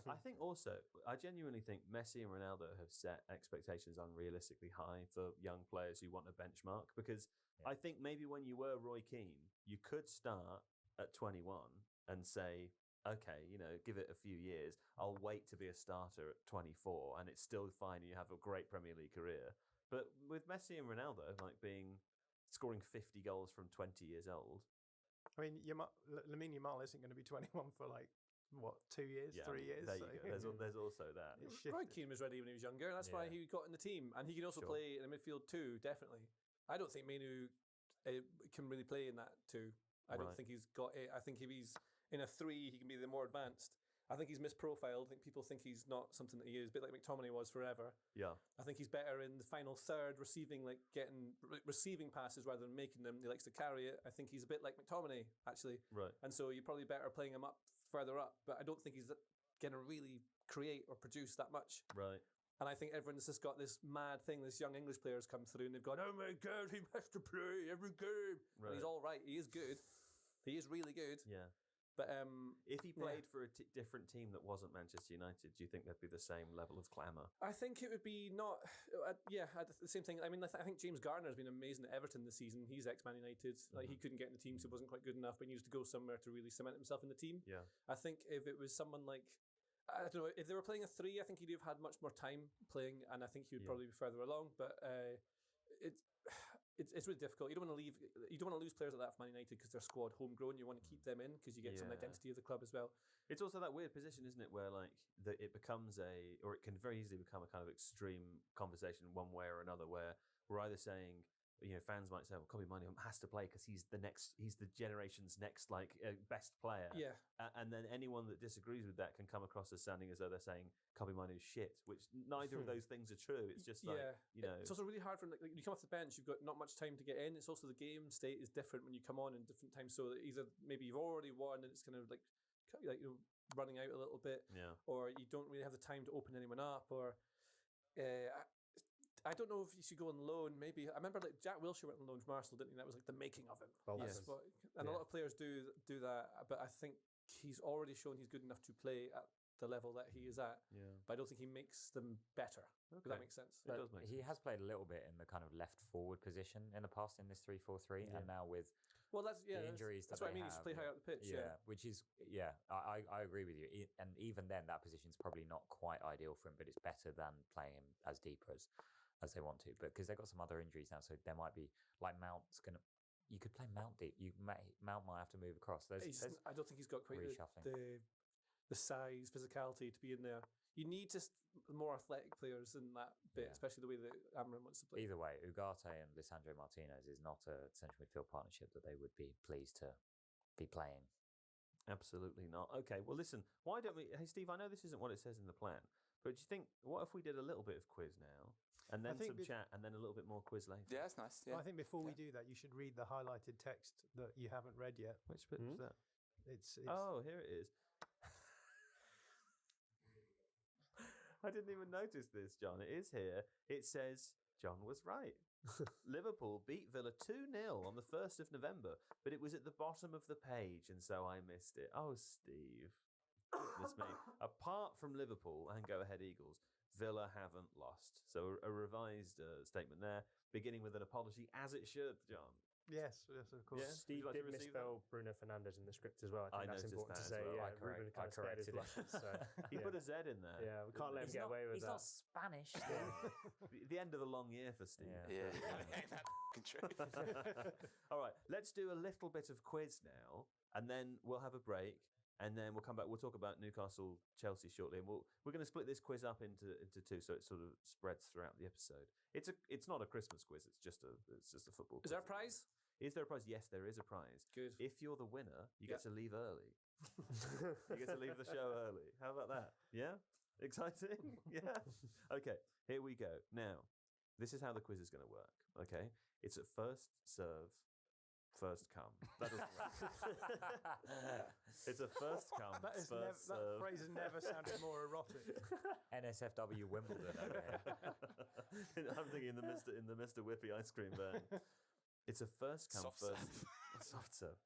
I think also, I genuinely think Messi and Ronaldo have set expectations unrealistically high for young players who want a benchmark because I think maybe when you were Roy Keane, you could start at 21 and say, okay, give it a few years. I'll wait to be a starter at 24 and it's still fine and you have a great Premier League career. But with Messi and Ronaldo, scoring 50 goals from 20 years old. I mean, Lamine Yamal isn't going to be 21 for 2 years, 3 years? There you go. There's also that. Roy Keane was ready when he was younger, and that's why he got in the team. And he can also play in the midfield too, definitely. I don't think Mainoo can really play in that too. I don't think he's got it. I think if he's in a 3, he can be the more advanced. I think he's misprofiled. I think people think he's not something that he is, a bit like McTominay was forever. Yeah. I think he's better in the final third, receiving passes rather than making them. He likes to carry it. I think he's a bit like McTominay, actually. Right. And so you're probably better playing him further up, but I don't think he's going to really create or produce that much. Right. And I think everyone's just got this mad thing, this young English players come through and they've gone, oh my God, he has to play every game. Right. And he's all right. He is good. He is really good. Yeah. But if he played for a different team that wasn't Manchester United, do you think there'd be the same level of clamour? I think it would be not. The same thing. I mean, I think James Garner has been amazing at Everton this season. He's ex-Man United. Like he couldn't get in the team, so wasn't quite good enough. But he needs to go somewhere to really cement himself in the team. Yeah. I think if it was someone like, I don't know, if they were playing a 3, I think he'd have had much more time playing, and I think he would probably be further along. But it's really difficult. You don't want to leave. You don't want to lose players like that from Man United because they're squad homegrown. You want to keep them in because you get some identity of the club as well. It's also that weird position, isn't it, where like it becomes or it can very easily become a kind of extreme conversation one way or another, where we're either saying, fans might say, well, Kobe Mainoo has to play because he's the generation's next best player. Yeah. And then anyone that disagrees with that can come across as sounding as though they're saying Kobe Mainoo's shit, which neither of those things are true. It's just It's also really hard for like you come off the bench, you've got not much time to get in. It's also the game state is different when you come on in different times. So that either maybe you've already won and it's kind of like running out a little bit, or you don't really have the time to open anyone up, or I don't know if you should go on loan. Maybe I remember like Jack Wilshere went on loan from Arsenal, didn't he? That was like the making of him. A lot of players do that, but I think he's already shown he's good enough to play at the level that he is at. Yeah. But I don't think he makes them better. If that makes sense. It does make sense. He has played a little bit in the kind of left forward position in the past in this 3-4-3, and now with the injuries that's what I mean. He's played high up the pitch. Which is I agree with you. And even then, that position's probably not quite ideal for him, but it's better than playing him as deep as they want to. But because they've got some other injuries now, so there might be like Mount's gonna. You could play Mount deep. Mount might have to move across. I don't think he's got quite the size, physicality to be in there. You need more athletic players in that bit, especially the way that Amram wants to play. Either way, Ugarte and Lisandro Martinez is not a central midfield partnership that they would be pleased to be playing. Absolutely not. Okay, well, listen, why don't we... Hey, Steve, I know this isn't what it says in the plan, but do you think, what if we did a little bit of quiz now, and then some chat, and then a little bit more quiz later? Yeah, that's nice. Yeah. Well, I think before we do that, you should read the highlighted text that you haven't read yet. Which bit is that? It's Oh, here it is. I didn't even notice this, John. It is here. It says, John was right. Liverpool beat Villa 2-0 on the 1st of November, but it was at the bottom of the page, and so I missed it. Oh, Steve. Goodness me. Apart from Liverpool and Go Ahead Eagles, Villa haven't lost. So a revised statement there, beginning with an apology, as it should, John. Yes, of course. Yeah? Steve did misspell Bruno Fernandes in the script as well. I think that's important to say. Well. Ruben kind of spared his blushes. So, he put a Z in there. Yeah, we can't let him get away with that. He's not Spanish. The end of a long year for Steve. Yeah. Ain't that true? All right, let's do a little bit of quiz now, and then we'll have a break, and then we'll come back. We'll talk about Newcastle, Chelsea shortly, and we're going to split this quiz up into two, so it sort of spreads throughout the episode. It's not a Christmas quiz. It's just a football quiz. Is there a prize? Is there a prize? Yes, there is a prize. Good. If you're the winner, you get to leave early. You get to leave the show early. How about that? Yeah? Exciting? Yeah? Okay, here we go. Now, this is how the quiz is going to work, okay? It's at first serve, first come. That doesn't work. It's a first come, first serve. That phrase has never sounded more erotic. NSFW Wimbledon over here. I'm thinking in the Mr. Whippy ice cream van. It's a first come, soft serve.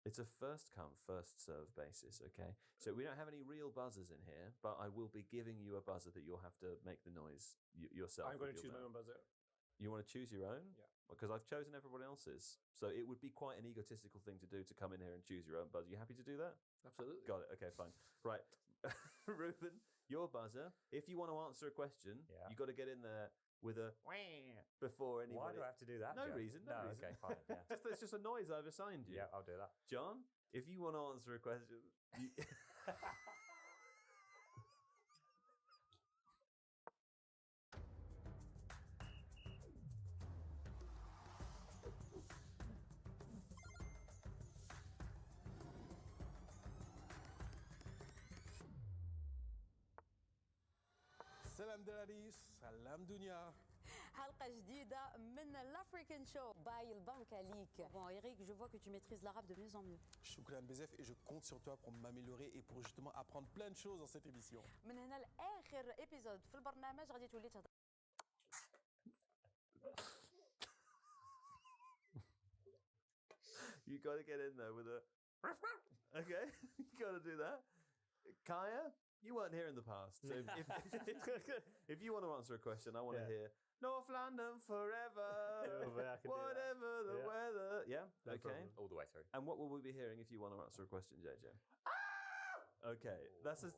It's a first come, first serve basis, okay? So we don't have any real buzzers in here, but I will be giving you a buzzer that you'll have to make the noise yourself. I'm going to choose my own buzzer. You want to choose your own? Yeah. Because I've chosen everybody else's. So it would be quite an egotistical thing to do to come in here and choose your own buzzer. You happy to do that? Absolutely. Got it. Okay, fine. Right. Ruben, your buzzer. If you want to answer a question, you've got to get in there with a before anybody. Why do I have to do that? No Joe? reason. No reason. Okay, fine. Yeah. It's just a noise I've assigned you. Yeah, I'll do that. John, if you want to answer a question. سلام دراري سلام دنيا حلقة جديدة من l'African Show by البنكة ليك. Bon Eric, je vois que tu maîtrises l'arabe de mieux en mieux. شكرا بزاف et je compte sur toi pour m'améliorer et pour justement apprendre plein de choses dans cette émission. من هنا لآخر إبيزود في البرنامج غادي تولي تهضر. You got to get in there with a Okay, you got to do that. Kaya, you weren't here in the past, so if you want to answer a question, I want to hear North London forever, whatever the weather. Yeah, No okay, problem. All the way through. And what will we be hearing if you want to answer a question, JJ? Okay, that's a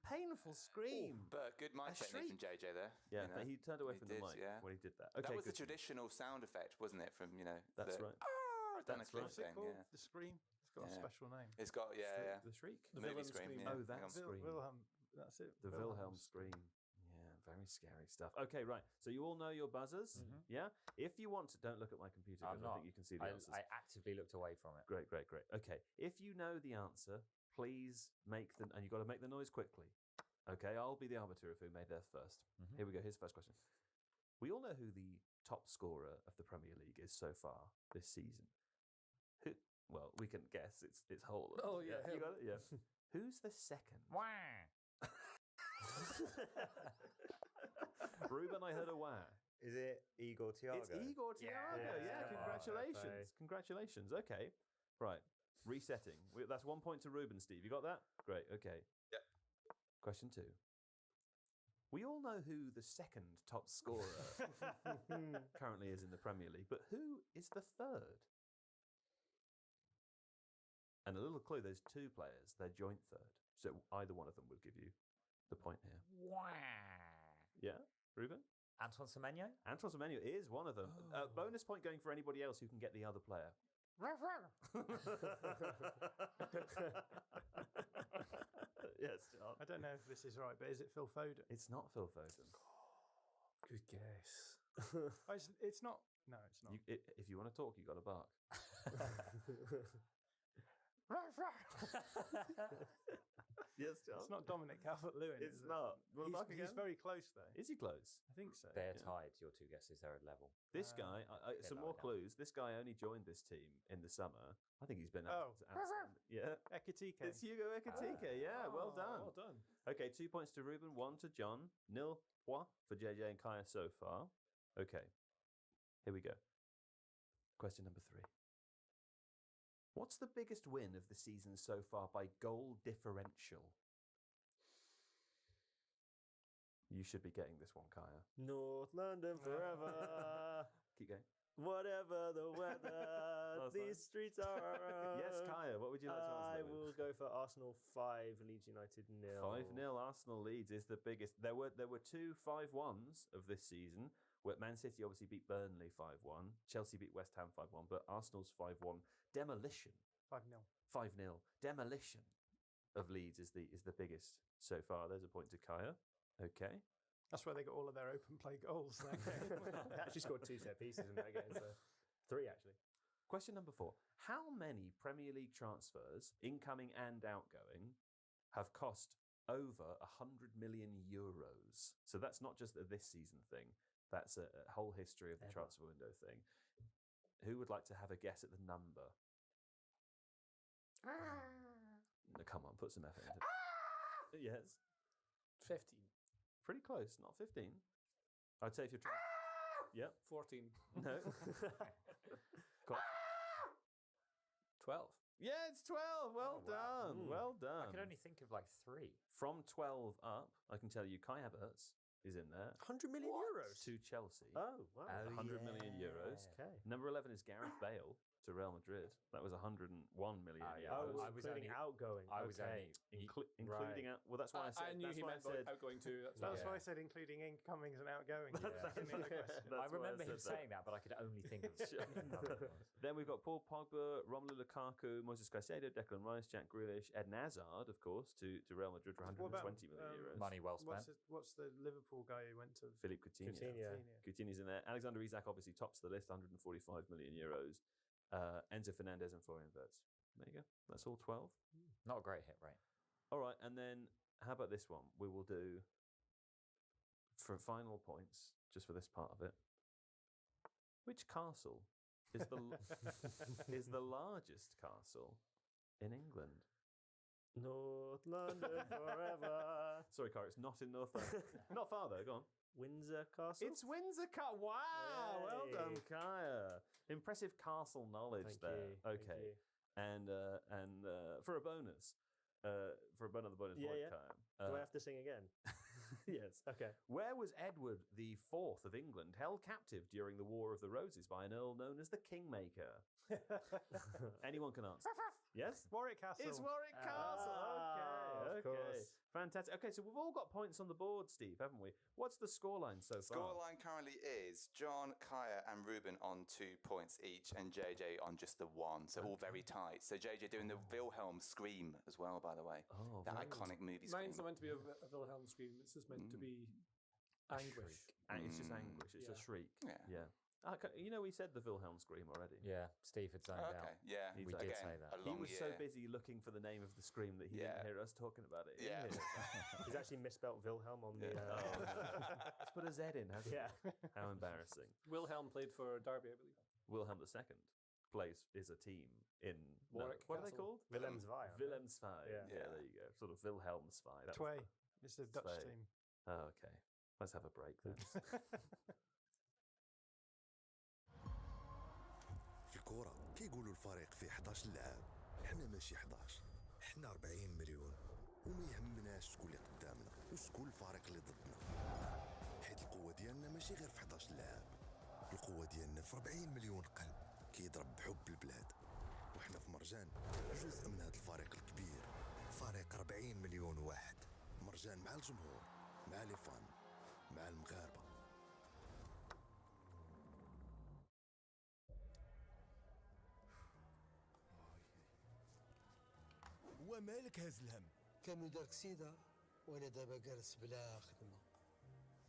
painful scream. But good mic technique from JJ there. Yeah, you know. he turned away He from the did, mic when he did that. Okay, that was the good. traditional sound effect, wasn't it? From That's the, right. Dana That's Cliff right. thing. Yeah. The scream. It's got a special name. It's got The shriek. The movie scream. Yeah. Oh, that scream. Wilhelm. That's it. The Wilhelm scream. Yeah, very scary stuff. Okay, right. So you all know your buzzers. Yeah. If you want to, don't look at my computer because I think you can see the answers. I actively looked away from it. Great. Okay. If you know the answer, please make the, and you've got to make the noise quickly. Okay, I'll be the arbiter of who made theirs first. Here we go. Here's the first question. We all know who the top scorer of the Premier League is so far this season. Who? Well, we can guess. It's Holland. Oh yeah, you got it. Yeah. Who's the second? Ruben, I heard a wah. Is it Igor Thiago? It's Igor Thiago. Yeah, congratulations. Congratulations. Okay. Right. Resetting. That's 1 point to Ruben, Steve. You got that? Great. Okay. Yep. Question 2. We all know who the second top scorer currently is in the Premier League, but who is the third? And a little clue, there's 2 players. They're joint third. So either one of them will give you the point here. Yeah? Ruben? Antoine Semenyo? Antoine Semenyo is one of them. Bonus point going for anybody else who can get the other player. Yes, John. I don't know if this is right, but is it Phil Foden? It's not Phil Foden. Good guess. It's not. No, it's not. If you want to talk, you got to bark. Yes, John. It's not Dominic Calvert-Lewin. It's not. He's very close, though. Is he close? I think so. They're tied. Your 2 guesses, they're at level. This guy, some more clues. This guy only joined this team in the summer. I think he's been yeah. Ekitike. It's Hugo Ekitike. Yeah, well done. Well done. Okay, 2 points to Ruben, 1 to John, 0 point for JJ and Kaya so far. Okay, here we go. Question number 3. What's the biggest win of the season so far by goal differential? You should be getting this one, Kaya. North London forever. Keep going. Whatever the weather, these streets are. Yes, Kaya, what would you like to answer? I will go for Arsenal 5, Leeds United 0. 5-0 Arsenal Leeds is the biggest. There were 2 5-1s of this season. Where Man City obviously beat Burnley 5-1. Chelsea beat West Ham 5-1, but Arsenal's 5-1 demolition. 5-0. 5-0 demolition of Leeds is the biggest so far. There's a point to Kaya. Okay. That's where they got all of their open play goals. They actually scored 2 set pieces in that game, so 3 actually. Question number 4. How many Premier League transfers, incoming and outgoing, have cost over 100 million euros? So that's not just a this season thing. That's a whole history of the transfer window thing. Who would like to have a guess at the number? No, come on, put some effort into it. Yes. 15. Pretty close, not 15. I'd say if you're trying. Yep. 14. No. 12. Yeah, it's 12. Well done. Well done. I can only think of like 3. From 12 up, I can tell you Kai Havertz is in there. 100 million euros to Chelsea. Oh, wow. 100 million euros. Okay. Number 11 is Gareth Bale to Real Madrid. That was 101 million euros. I was including outgoing. I was only including out. Well, that's why I said. I knew he meant outgoing too. That's why I said including incomings and outgoings. I remember him saying that, but I could only think of. Then we've got Paul Pogba, Romelu Lukaku, Moises Caicedo, Declan Rice, Jack Grealish, Eden Hazard, of course, to Real Madrid for 120 million euros. Money well spent. What's the Liverpool guy who went to? Philippe Coutinho. Coutinho's in there. Alexander Isak obviously tops the list, 145 million euros. Enzo Fernandez and Florian Wirtz. There you go. That's all 12. Not a great hit rate. All right, and then how about this one? We will do for final points, just for this part of it. Which castle is the is the largest castle in England? North London forever. Sorry, Cara, it's not in North London. Not far though. Go on. Windsor Castle. It's Windsor Castle. Wow, well done, Kaya. Impressive castle knowledge there. Okay. and for a bonus, for another bonus point, Kyle, Do I have to sing again? yes. Okay. Where was Edward IV of England held captive during the War of the Roses by an earl known as the Kingmaker? Anyone can answer. Yes? Warwick Castle. It's Warwick Castle. Okay. Of course. Fantastic. Okay, so we've all got points on the board, Steve, haven't we? What's the scoreline so far? Scoreline currently is John, Kaya, and Ruben on 2 points each, and JJ on just the 1. So all very tight. So JJ doing the Wilhelm scream as well, by the way. Oh, that iconic movie Mine's scream. not meant to be a Wilhelm scream. It's just meant to be anguish. It's just anguish. It's a shriek. Yeah. You know, we said the Wilhelm scream already. Yeah, Steve had zoned out. Yeah, we did say that. He was so busy looking for the name of the scream that he didn't hear us talking about it. Yeah. He's actually misspelt Wilhelm on the. Let's put a Z in, hasn't Yeah. How embarrassing. Wilhelm played for Derby, I believe. Wilhelm II is a team in Warwick what are they Castle. called? Wilhelmsvai. Wilhelmsvai. Yeah. There you go. Sort of Wilhelmsvai. Tway. It's the Dutch Tvei. team. Oh, okay. Let's have a break then. في الكورة كيقولوا الفريق فيه 11 لاعب، احنا ماشي 11، احنا 40 مليون، وما يهمناش شكون اللي قدامنا وشكون الفريق اللي ضدنا، حيت القوة ديالنا ماشي غير في 11 لاعب، القوة ديالنا في 40 مليون قلب كيضرب بحب البلاد، وحنا في مرجان جزء من هذا الفريق الكبير، فريق 40 مليون واحد، مرجان مع الجمهور، مع لي فان، مع المغاربة. ومالك هاز الهم؟ كانوا دارك سيده وانا دابا جالس بلا خدمه.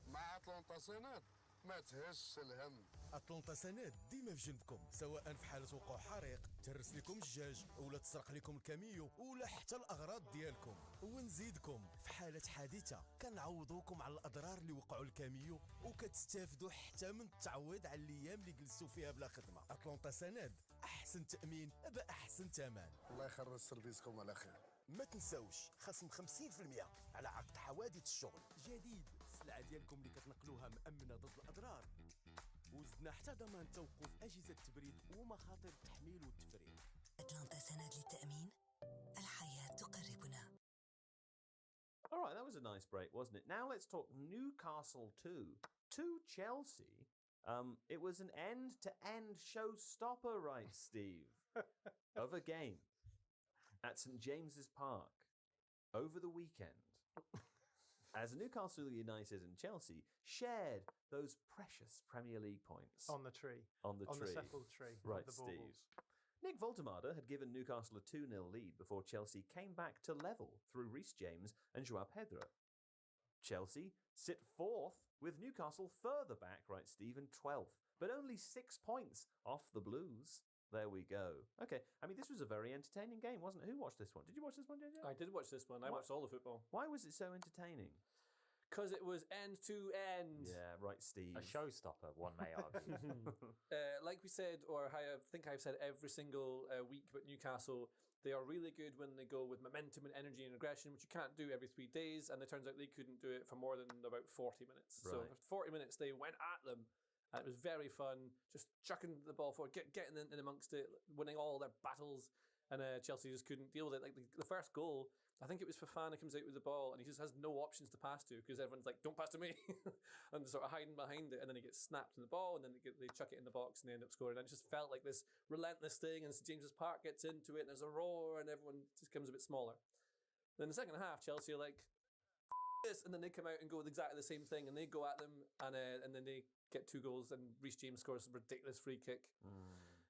مع أطلنطا سند ما تهش الهم. أطلنطا سند ديما في جنبكم، سواء في حالة وقوع حريق، تهرس لكم الدجاج، ولا تسرق لكم الكاميو، ولا حتى الأغراض ديالكم، ونزيدكم في حالة حادثة كنعوضوكم على الأضرار اللي وقعوا الكاميو، وكتستافدوا حتى من التعويض على الأيام اللي جلسوا فيها بلا خدمة. أطلنطا سند أحسن تأمين بأحسن ثمن. الله يخرج سيرفيسكم على خير. ما تنساوش خصم 50% على عقد حوادث الشغل. جديد السلعة ديالكم اللي كتنقلوها مأمنة ضد الأضرار، وزدنا حتى ضمان توقف أجهزة التبريد ومخاطر التحميل والتفريغ. أطلنطا سند للتأمين، الحياة تقربنا. All right, that was a nice break, wasn't it? Now let's talk Newcastle 2 to Chelsea. It was an end-to-end showstopper, right, Steve, of a game at St James's Park over the weekend. As Newcastle United and Chelsea shared those precious Premier League points. On the tree. On the tree. On the settled tree. Right, of the Steve. baubles. Nick Voltemade had given Newcastle a 2-0 lead before Chelsea came back to level through Reece James and Joao Pedro. Chelsea sit 4th with Newcastle further back, right, Stephen, 12th, but only 6 points off the Blues. There we go. Okay, I mean, this was a very entertaining game, wasn't it? Who watched this one? Did you watch this one, JJ? I did watch this one. I watched all the football. Why was it so entertaining? Because it was end to end. Yeah, right, Steve. A showstopper, one may argue. Like we said, or I think I've said every single week about Newcastle, they are really good when they go with momentum and energy and aggression, which you can't do every 3 days. And it turns out they couldn't do it for more than about 40 minutes. Right. So for 40 minutes, they went at them. And it was very fun, just chucking the ball forward, getting in amongst it, winning all their battles. And Chelsea just couldn't deal with it. Like the first goal, I think it was Fofana comes out with the ball and he just has no options to pass to because everyone's like, don't pass to me. And sort of hiding behind it. And then he gets snapped in the ball and then they chuck it in the box and they end up scoring. And it just felt like this relentless thing. And St James's Park gets into it and there's a roar and everyone just becomes a bit smaller. Then the second half, Chelsea are like, this, and then they come out and go with exactly the same thing and they go at them and then they get 2 goals and Reece James scores a ridiculous free kick.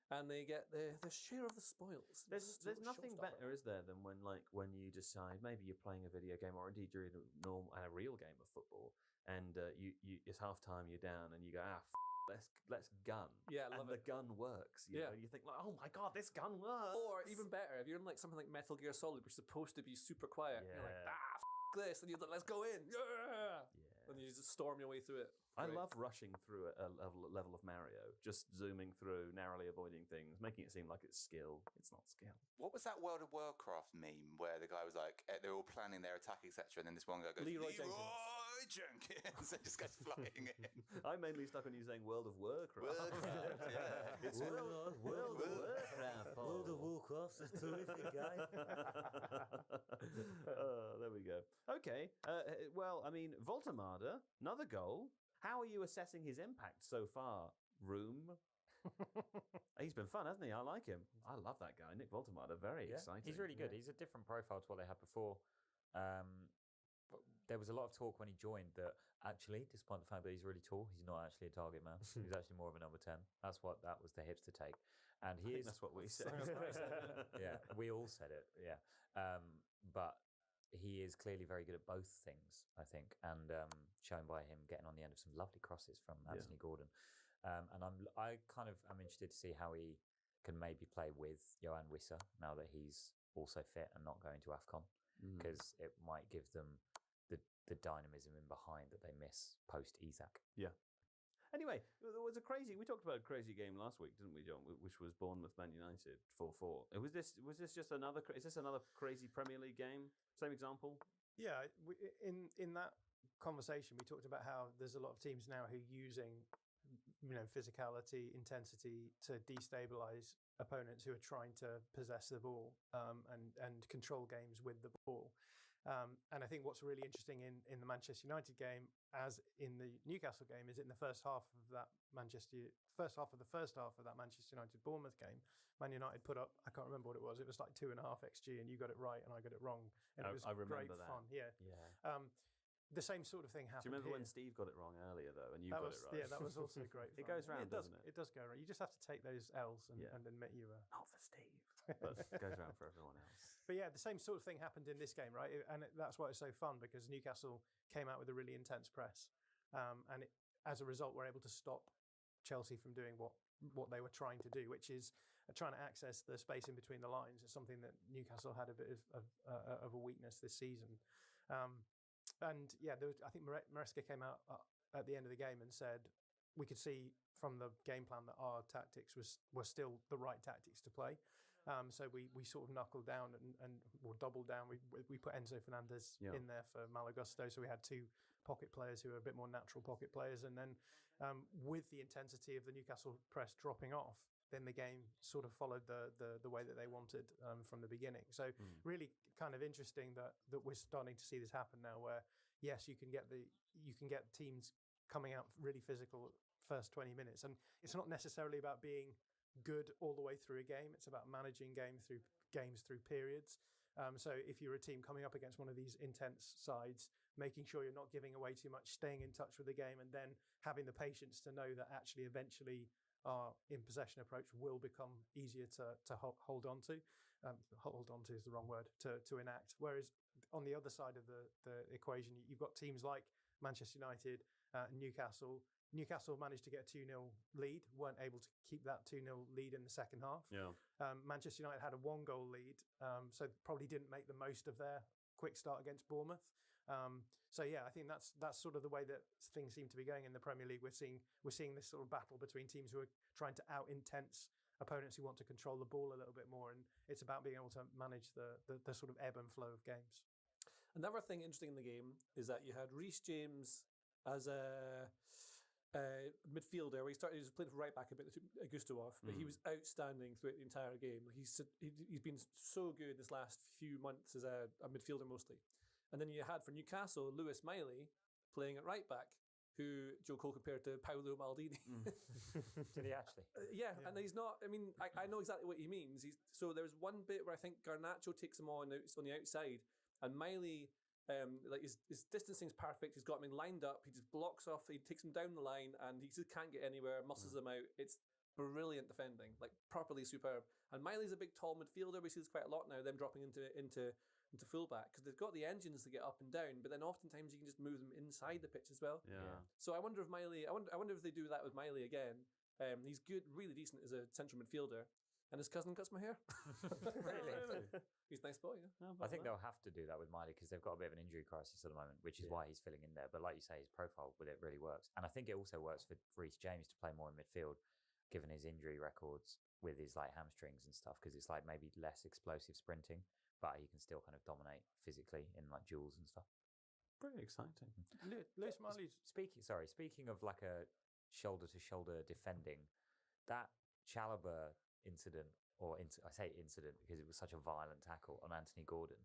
And they get the share of the spoils. There's nothing better, is there, than when you decide maybe you're playing a video game or indeed you're in a real game of football and you it's half time, you're down and you go let's gun. Yeah, I love and it. the gun works. You know, you think like, oh my god, this gun works. Or even better, if you're in like something like Metal Gear Solid, which is supposed to be super quiet, you're like this, and you're like, let's go in, and you just storm your way through it. I love rushing through a level of Mario, just zooming through, narrowly avoiding things, making it seem like it's skill. It's not skill. What was that World of Warcraft meme where the guy was like, they're all planning their attack, etc., and then this one guy goes, Leroy Jenkins, and just goes flying in. I'm mainly stuck on you saying World of Warcraft. Yeah. It's World of Warcraft. World of Warcraft a terrific guy. There we go. Okay. Well, I mean, Voltemada, another goal. How are you assessing his impact so far, Room? He's been fun, hasn't he? I like him. I love that guy, Nick Voltemada. Very exciting. He's really good. He's a different profile to what they had before. But there was a lot of talk when he joined that actually, despite the fact that he's really tall, he's not actually a target man. He's actually more of a number 10. That was the hipster take. And he is. That's what we said. Yeah, we all said it. Yeah. But he is clearly very good at both things, I think, and shown by him getting on the end of some lovely crosses from Anthony Gordon. And I kind of am interested to see how he can maybe play with Johan Wissa now that he's also fit and not going to AFCON, because it might give them the dynamism in behind that they miss post Isak. Yeah. Anyway, there was we talked about a crazy game last week, didn't we, John? Which was Bournemouth Man United 4-4. Was this just another? Is this another crazy Premier League game? Same example? Yeah. In that conversation, we talked about how there's a lot of teams now who are using, physicality, intensity to destabilize opponents who are trying to possess the ball and control games with the ball. And I think what's really interesting in the Manchester United game, as in the Newcastle game, is in the first half of the first half of that Manchester United Bournemouth game, Man United put up, I can't remember what it was like 2.5 XG, and you got it right and I got it wrong, and it was great fun. Yeah. The same sort of thing happened. Do you remember here. when Steve got it wrong earlier, though, and you got it right? Yeah, that was also great fun. It goes round, doesn't it? It does go round. You just have to take those L's and admit you were... Not for Steve. But it goes round for everyone else. But yeah, the same sort of thing happened in this game, right? That's why it's so fun, because Newcastle came out with a really intense press. As a result, were able to stop Chelsea from doing what they were trying to do, which is trying to access the space in between the lines. It's something that Newcastle had a bit of a weakness this season. And yeah, I think Maresca came out at the end of the game and said we could see from the game plan that our tactics were still the right tactics to play. So we sort of knuckled down and doubled down. We put Enzo Fernandez in there for Malo Gusto, so we had two pocket players who are a bit more natural pocket players. And then with the intensity of the Newcastle press dropping off, then the game sort of followed the way that they wanted from the beginning. So really kind of interesting that we're starting to see this happen now, where yes, you can get teams coming out really physical first 20 minutes, and it's not necessarily about being good all the way through a game. It's about managing games through periods. So if you're a team coming up against one of these intense sides, making sure you're not giving away too much, staying in touch with the game, and then having the patience to know that actually eventually our in possession approach will become easier to hold on to. Hold on to is the wrong word, to enact. Whereas on the other side of the equation, you've got teams like Manchester United, Newcastle. Newcastle managed to get a 2-0 lead, weren't able to keep that 2-0 lead in the second half. Yeah. Manchester United had a 1-goal lead, so probably didn't make the most of their quick start against Bournemouth. So yeah, I think that's sort of the way that things seem to be going in the Premier League. We're seeing this sort of battle between teams who are trying to out-intense opponents who want to control the ball a little bit more, and it's about being able to manage the sort of ebb and flow of games. Another thing interesting in the game is that you had Reece James as a midfielder. He was playing right back a bit, Augusto off, but he was outstanding throughout the entire game. He's been so good this last few months as a midfielder mostly. And then you had for Newcastle, Lewis Miley playing at right back, who Joe Cole compared to Paolo Maldini. Did he actually? Yeah, and he's not. I mean, I know exactly what he means. So there's one bit where I think Garnacho takes him on the outside, and Miley, his distancing's perfect. He's got him lined up. He just blocks off. He takes him down the line, and he just can't get anywhere. Muscles him out. It's brilliant defending, properly superb. And Miley's a big, tall midfielder. We see this quite a lot now. Them dropping into fullback because they've got the engines to get up and down, but then oftentimes you can just move them inside the pitch as well. Yeah. So I wonder if Miley. I wonder if they do that with Miley again. He's good, really decent as a central midfielder, and his cousin cuts my hair. Really? He's a nice boy. Yeah. I think they'll have to do that with Miley because they've got a bit of an injury crisis at the moment, which is why he's filling in there. But like you say, his profile with it really works, and I think it also works for Reece James to play more in midfield, given his injury records with his hamstrings and stuff, because it's maybe less explosive sprinting, but he can still kind of dominate physically in duels and stuff. Very exciting. Lewis Miley's speaking of a shoulder to shoulder defending, that Chalobah incident, I say incident because it was such a violent tackle on Anthony Gordon,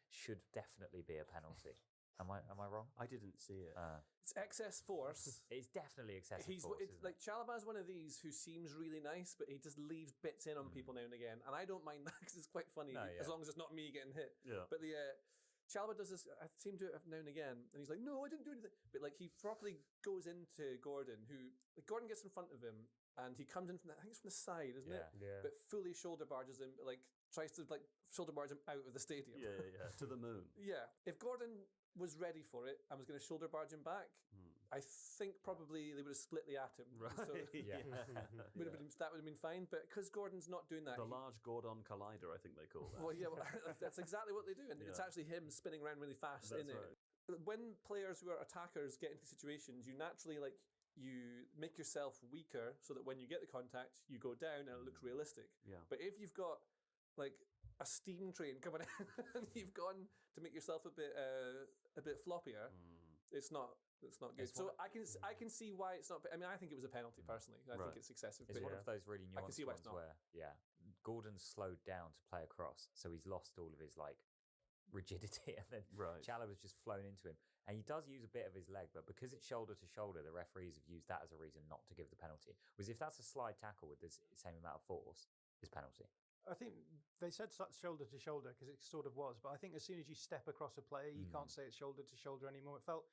should definitely be a penalty. Am I wrong? I didn't see it. It's excess force. It's definitely excessive force. It's like Chalobah's one of these who seems really nice, but he just leaves bits in on people now and again, and I don't mind that because it's quite funny as long as it's not me getting hit. Yeah. But the Chalobah does this. I seem to have now and again, and he's like, "No, I didn't do anything." But like he properly goes into Gordon, who Gordon gets in front of him, and he comes in from I think it's from the side, isn't it? Yeah. But fully shoulder barges him, like tries to like shoulder barge him out of the stadium. Yeah, to the moon. Yeah. If Gordon was ready for it and was going to shoulder barge him back, I think probably they would have split the atom. Right. So that would have been fine. But because Gordon's not doing that, The large Gordon collider, I think they call that. well, yeah, well, that's exactly what they do, and it's actually him spinning around really fast That's in right. it. When players who are attackers get into situations, you naturally you make yourself weaker so that when you get the contact, you go down and it looks realistic. Yeah. But if you've got like a steam train coming in and you've gone to make yourself a bit floppier, it's not good. So I can see why it's not. I mean, I think it was a penalty personally. I think it's excessive. It's one of those really I can nuanced see why ones it's not. where Gordon's slowed down to play across, so he's lost all of his like rigidity, and then Chalobah's just flown into him, and he does use a bit of his leg, but because it's shoulder to shoulder, the referees have used that as a reason not to give the penalty. Whereas if that's a slide tackle with the same amount of force, it's penalty. I think they said shoulder to shoulder because it sort of was, but I think as soon as you step across a player, you can't say it's shoulder to shoulder anymore. It felt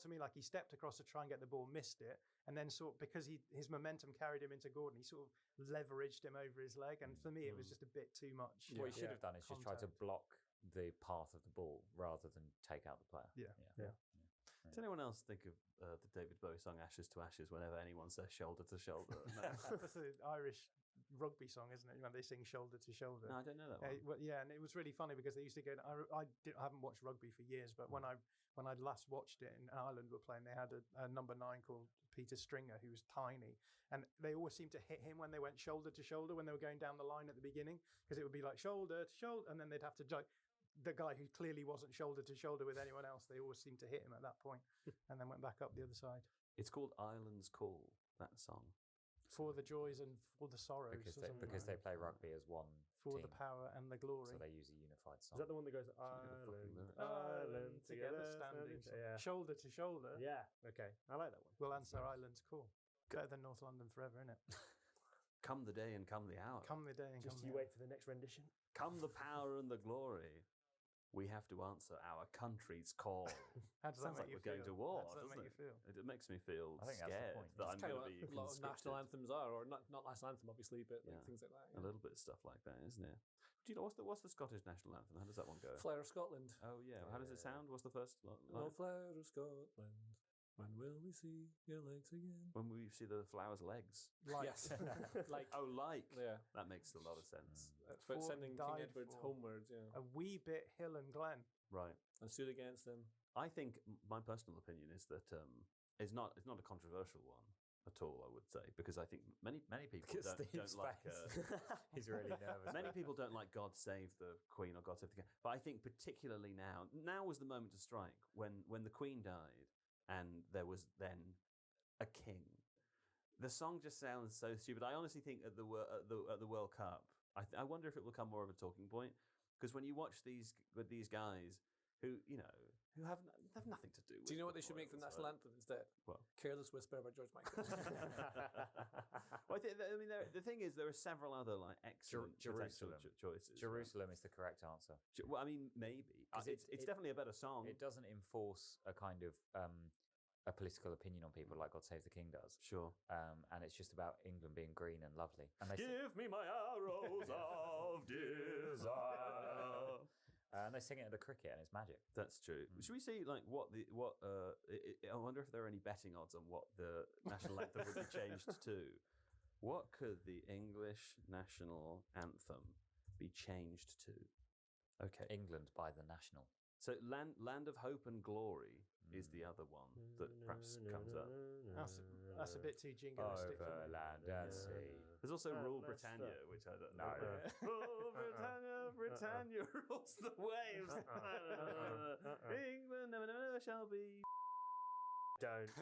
to me like he stepped across to try and get the ball, missed it, and then because his momentum carried him into Gordon, he sort of leveraged him over his leg, and for me it was just a bit too much. What he should have done is just try to block the path of the ball rather than take out the player. Yeah. Does anyone else think of the David Bowie song "Ashes to Ashes" whenever anyone says "shoulder to shoulder"? No. That's the Irish rugby song, isn't it? You know, they sing shoulder to shoulder. No, I don't know that one. And it was really funny because they used to go. I haven't watched rugby for years, but when I last watched it, and Ireland were playing, they had a number 9 called Peter Stringer, who was tiny, and they always seemed to hit him when they went shoulder to shoulder when they were going down the line at the beginning, because it would be like shoulder to shoulder, and then they'd have to the guy who clearly wasn't shoulder to shoulder with anyone else. They always seemed to hit him at that point, and then went back up the other side. It's called Ireland's Call, that song. For the joys and for the sorrows. Because they play rugby as one for team. the power and the glory. So they use a unified song. Is that the one that goes Ireland together standing? Yeah. Shoulder to shoulder. Yeah. Okay. I like that one. We'll answer Ireland's call. Better than North London forever, innit? Come the day and come the hour. Come the day and just come you wait for the next rendition. Come the power and the glory. We have to answer our country's call. How does Sounds that like make we're going to war. How does that make you feel? It makes me feel I think that's the scared point. that I'm Kind going of to be what a lot of national anthems are, or not national anthem obviously, but like things like that. A little bit of stuff like that, isn't it? Do you know what's the Scottish national anthem? How does that one go? Flower of Scotland. Oh yeah. How does it sound? What's the first line? Oh, flower of Scotland, when will we see your legs again? When we see the flower's legs. Yes. Yeah. That makes a lot of sense. For sending King Edward homewards, A wee bit hill and glen. Right. And stood against them. I think my personal opinion is that it's not a controversial one at all, I would say, because I think many people don't like. He's really nervous. Many people don't like "God Save the Queen" or "God Save the King," but I think particularly now was the moment to strike when the Queen died and there was then a king. The song just sounds so stupid. I honestly think at the World Cup, I wonder if it will become more of a talking point, because when you watch these guys who have nothing to do with. Do you know what they should make the national anthem instead? What? "Careless Whisper" by George Michael. Well, I mean, the thing is, there are several other like excellent potential choices. Jerusalem is the correct answer. Well, I mean, maybe it's definitely a better song. It doesn't enforce a kind of a political opinion on people like "God Save the King" does. Sure. And it's just about England being green and lovely. And they Give me my arrows of desire. And they sing it at the cricket, and it's magic. That's true. Should we see like I wonder if there are any betting odds on what the national anthem would be changed to. What could the English national anthem be changed to? Okay, England by the national. So land of hope and glory is the other one that perhaps comes up. That's a bit too jingoistic. Over land and sea. There's also Rule Britannia, which I don't know. Rule Britannia rules the waves. England never shall be. Don't.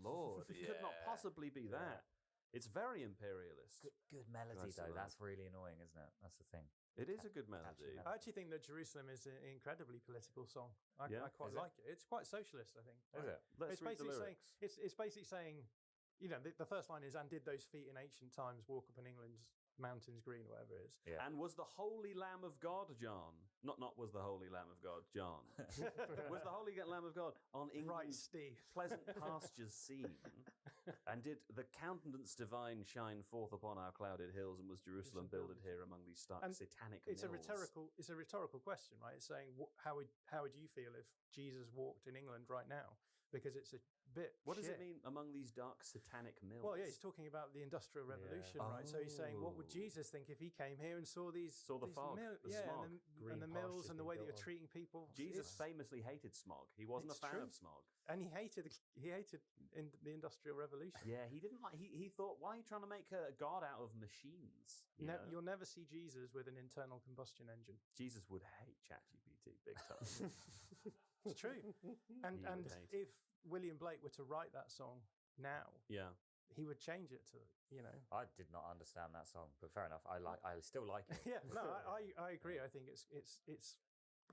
Lord, it could not possibly be that. It's very imperialist. Good melody, though. That's really annoying, isn't it? That's the thing. It is a good melody. I actually think that Jerusalem is an incredibly political song. I quite Is like it. It's quite socialist, I think. Is it? Let's read the lyrics. It's basically saying, you know, the first line is, "And did those feet in ancient times walk upon England's mountains green," or whatever it is. Yeah. And was the Holy Lamb of God, John? Not was the Holy Lamb of God, John. Was the Holy Lamb of God on England's pleasant pastures seen? And did the countenance divine shine forth upon our clouded hills? And was Jerusalem builded here among these stark satanic It's mills? It's a rhetorical question, right? It's saying, how would you feel if Jesus walked in England right now? Because it's a bit. What does it mean among these dark satanic mills? Well, yeah, he's talking about the Industrial Revolution, right? So he's saying, what would Jesus think if he came here and saw the fog, the smog, and the mills and the way that you're treating people? Jesus famously hated smog. He wasn't a fan of smog, and he hated in the Industrial Revolution. Yeah, he didn't like. He thought, why are you trying to make a god out of machines? You'll never see Jesus with an internal combustion engine. Jesus would hate ChatGPT big time. It's true. And if William Blake were to write that song now, he would change it to, you know. I did not understand that song, but fair enough. I still like it. Yeah, no, I agree. I think it's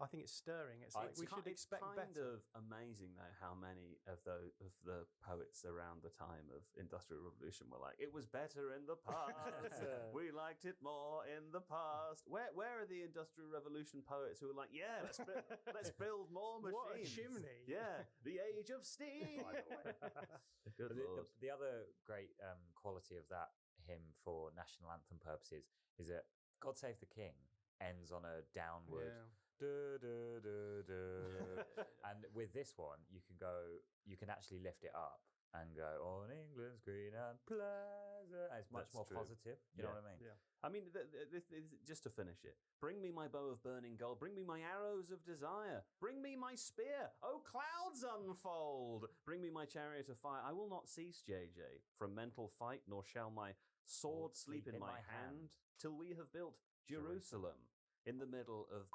I think it's stirring. It's like we should expect better. It's kind of amazing, though, how many of the poets around the time of Industrial Revolution were like, it was better in the past. We liked it more in the past. Where are the Industrial Revolution poets who were like, yeah, let's build more machines? What a chimney. Yeah, the age of steam. Good Lord. The other great quality of that hymn for national anthem purposes is that God Save the King ends on a downward... And with this one, you can actually lift it up and go on England's green and pleasant. And it's much more positive. You know what I mean? Yeah. I mean, just to finish it, bring me my bow of burning gold. Bring me my arrows of desire. Bring me my spear. Oh, clouds unfold. Bring me my chariot of fire. I will not cease, JJ, from mental fight, nor shall my sword sleep in my hand till we have built Jerusalem in the middle of...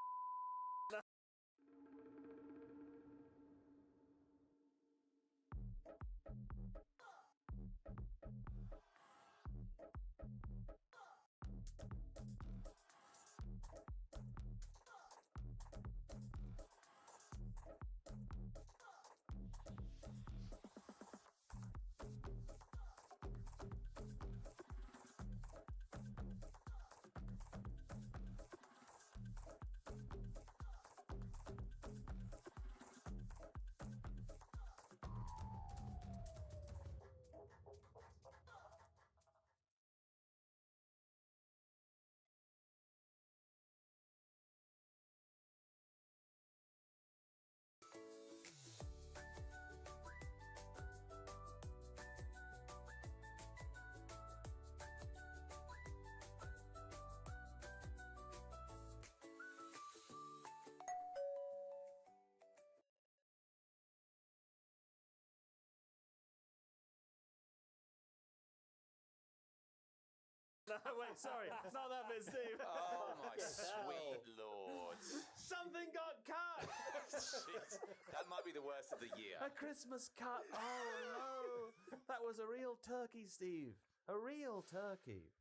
No, wait, sorry. Not that bit, Steve. Oh, my sweet Lord. Something got cut. Jeez. That might be the worst of the year. A Christmas cut. Oh, no. That was a real turkey, Steve. A real turkey.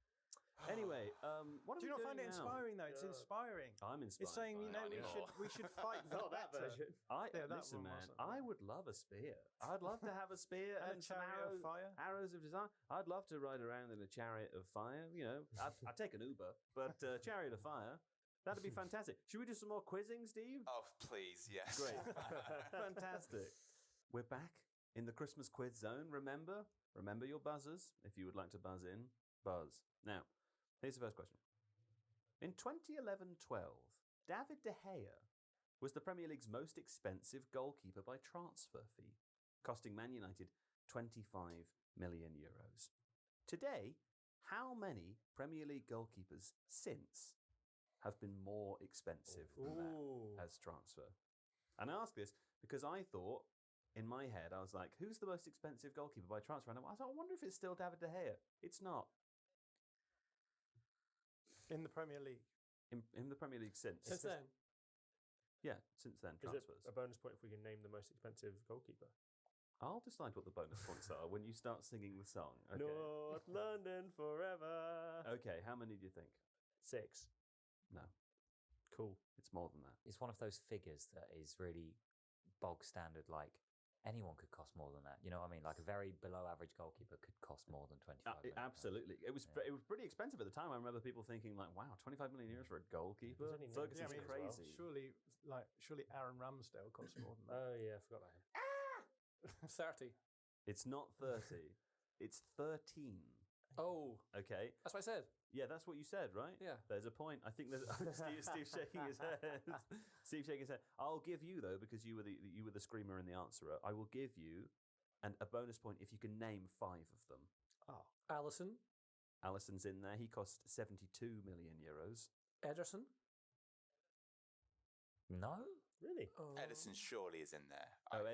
Anyway, what are do you we not find doing it now? inspiring though? It's inspiring. I'm inspired. It's saying, you know, we should fight for that better. version. Listen, man, I would love a spear. I'd love to have a spear And and a some chariot of fire. arrows of desire. I'd love to ride around in a chariot of fire. You know, I'd take an Uber, but chariot of fire. That'd be fantastic. Should we do some more quizzing, Steve? Oh, please, yes. Great. Fantastic. We're back in the Christmas quiz zone. Remember your buzzers. If you would like to buzz in, buzz. Now, here's the first question. In 2011-12, David De Gea was the Premier League's most expensive goalkeeper by transfer fee, costing Man United €25 million. Today, how many Premier League goalkeepers since have been more expensive than that as transfer? And I ask this because I thought, in my head, I was like, who's the most expensive goalkeeper by transfer? And I thought, I wonder if it's still David De Gea. It's not. In the Premier League. In the Premier League since. Since then? Yeah, since then, Is transfers. it a bonus point if we can name the most expensive goalkeeper? I'll decide what the bonus points are when you start singing the song. Okay. North London forever. Okay, how many do you think? 6. No. Cool. It's more than that. It's one of those figures that is really bog standard, like anyone could cost more than that. You know what I mean? Like a very below average goalkeeper could cost more than 25 million. Absolutely. It was pretty expensive at the time. I remember people thinking like, wow, 25 million euros for a goalkeeper? Ferguson's crazy. Well. Surely Aaron Ramsdale costs more than that. Oh yeah, I forgot about him. 30. It's not 30. It's 13. Oh. Okay. That's what I said. Yeah, that's what you said, right? Yeah. There's a point. I think there's Steve shaking his head. Steve shaking his head. I'll give you though, because you were the screamer and the answerer. I will give you a bonus point if you can name 5 of them. Oh. Allison. Allison's in there. He cost 72 million euros. Ederson. No, really. Oh. Edison surely is in there. Oh,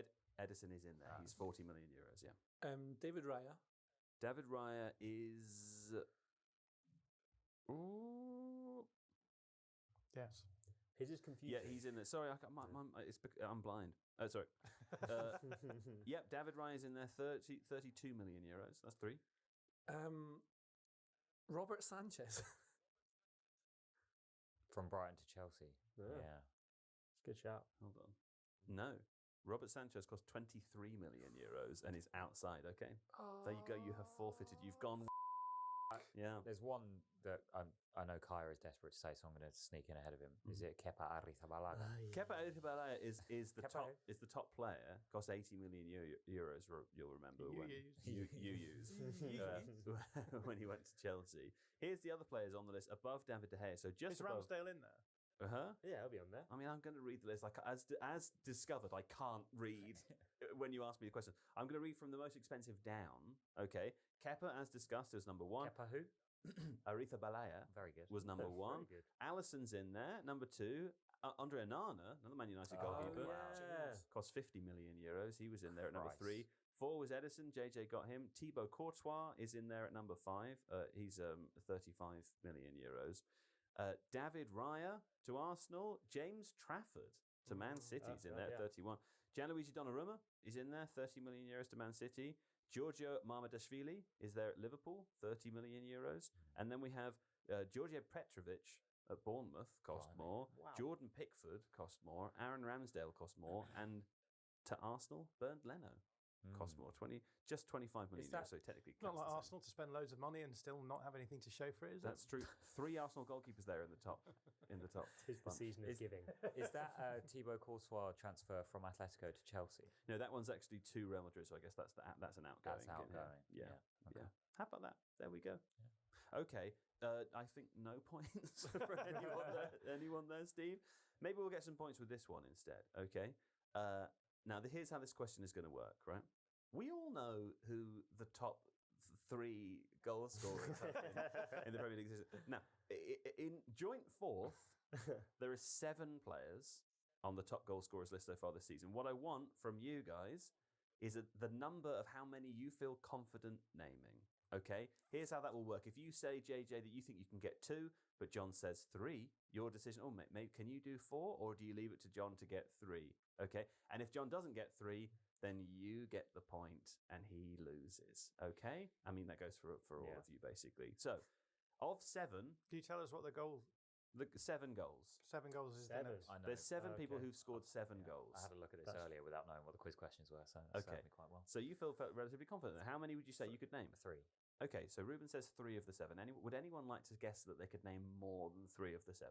Edison is in there. He's 40 million euros. Yeah. David Raya. David Raya is. Ooh. Yes. His is confusing. Yeah, he's in there. Sorry, I'm blind. Oh, sorry. Yep, David Raya's in there. 32 million euros. That's 3. Robert Sanchez. from Brighton to Chelsea. Yeah. It's a good shout. Hold on. No. Robert Sanchez cost 23 million euros and is outside. Okay. There you go. You have forfeited. You've gone. Yeah. There's one that I know Kaya is desperate to say, so I'm going to sneak in ahead of him. Is it Kepa Arrizabalaga? Kepa Arrizabalaga is the top player. Costs 80 million euros. You'll remember you used when he went to Chelsea. Here's the other players on the list above David De Gea. So just is above, Ramsdale in there? Yeah, I'll be on there. I mean, I'm going to read the list. Like as discovered, I can't read when you ask me the question. I'm going to read from the most expensive down. Okay, Kepa, as discussed, is number 1. Kepa who? Arrizabalaga. Very good. Was number 1. Very good. Alisson's in there. Number 2. Andre Onana, another Man United goalkeeper, cost 50 million euros. He was in there at number 3. 4 was Edison. JJ got him. Thibaut Courtois is in there at number 5. He's 35 million euros. David Raya to Arsenal. James Trafford to Man City is in there at 31. Gianluigi Donnarumma is in there, 30 million euros to Man City. Giorgio Marmadashvili is there at Liverpool, 30 million euros. And then we have Georgiev Petrovic at Bournemouth, cost more. Wow. Jordan Pickford cost more. Aaron Ramsdale cost more. And to Arsenal, Bernd Leno cost more. 25 million euros, so technically not like Arsenal to spend loads of money and still not have anything to show for it, is it? That's true. 3 Arsenal goalkeepers there in the top. Tis the season of giving. Is that Thibaut Courtois transfer from Atletico to Chelsea? No, that one's actually to Real Madrid, so I guess that's an outgoing. That's outgoing. Yeah. Okay. How about that? There we go. Yeah. Okay. I think no points for anyone there, Steve. Maybe we'll get some points with this one instead. Okay. Now, here's how this question is going to work, right? We all know who the top 3 goal scorers have in the Premier League season. Now, in joint 4th, there are 7 players on the top goal scorers list so far this season. What I want from you guys is the number of how many you feel confident naming. Okay, here's how that will work. If you say, JJ, that you think you can get 2, but John says 3, your decision, mate, can you do 4, or do you leave it to John to get 3? Okay, and if John doesn't get 3, then you get the point and he loses. Okay, I mean, that goes for all of you, basically. So, of 7... Can you tell us what the 7 goals. 7 goals is 7. There's 7 people who've scored 7 goals. I had a look at this earlier without knowing what the quiz questions were, so that served me quite well. So you felt relatively confident. How many would you say you could name? 3. Okay, so Ruben says 3 of the 7. Would anyone like to guess that they could name more than 3 of the 7?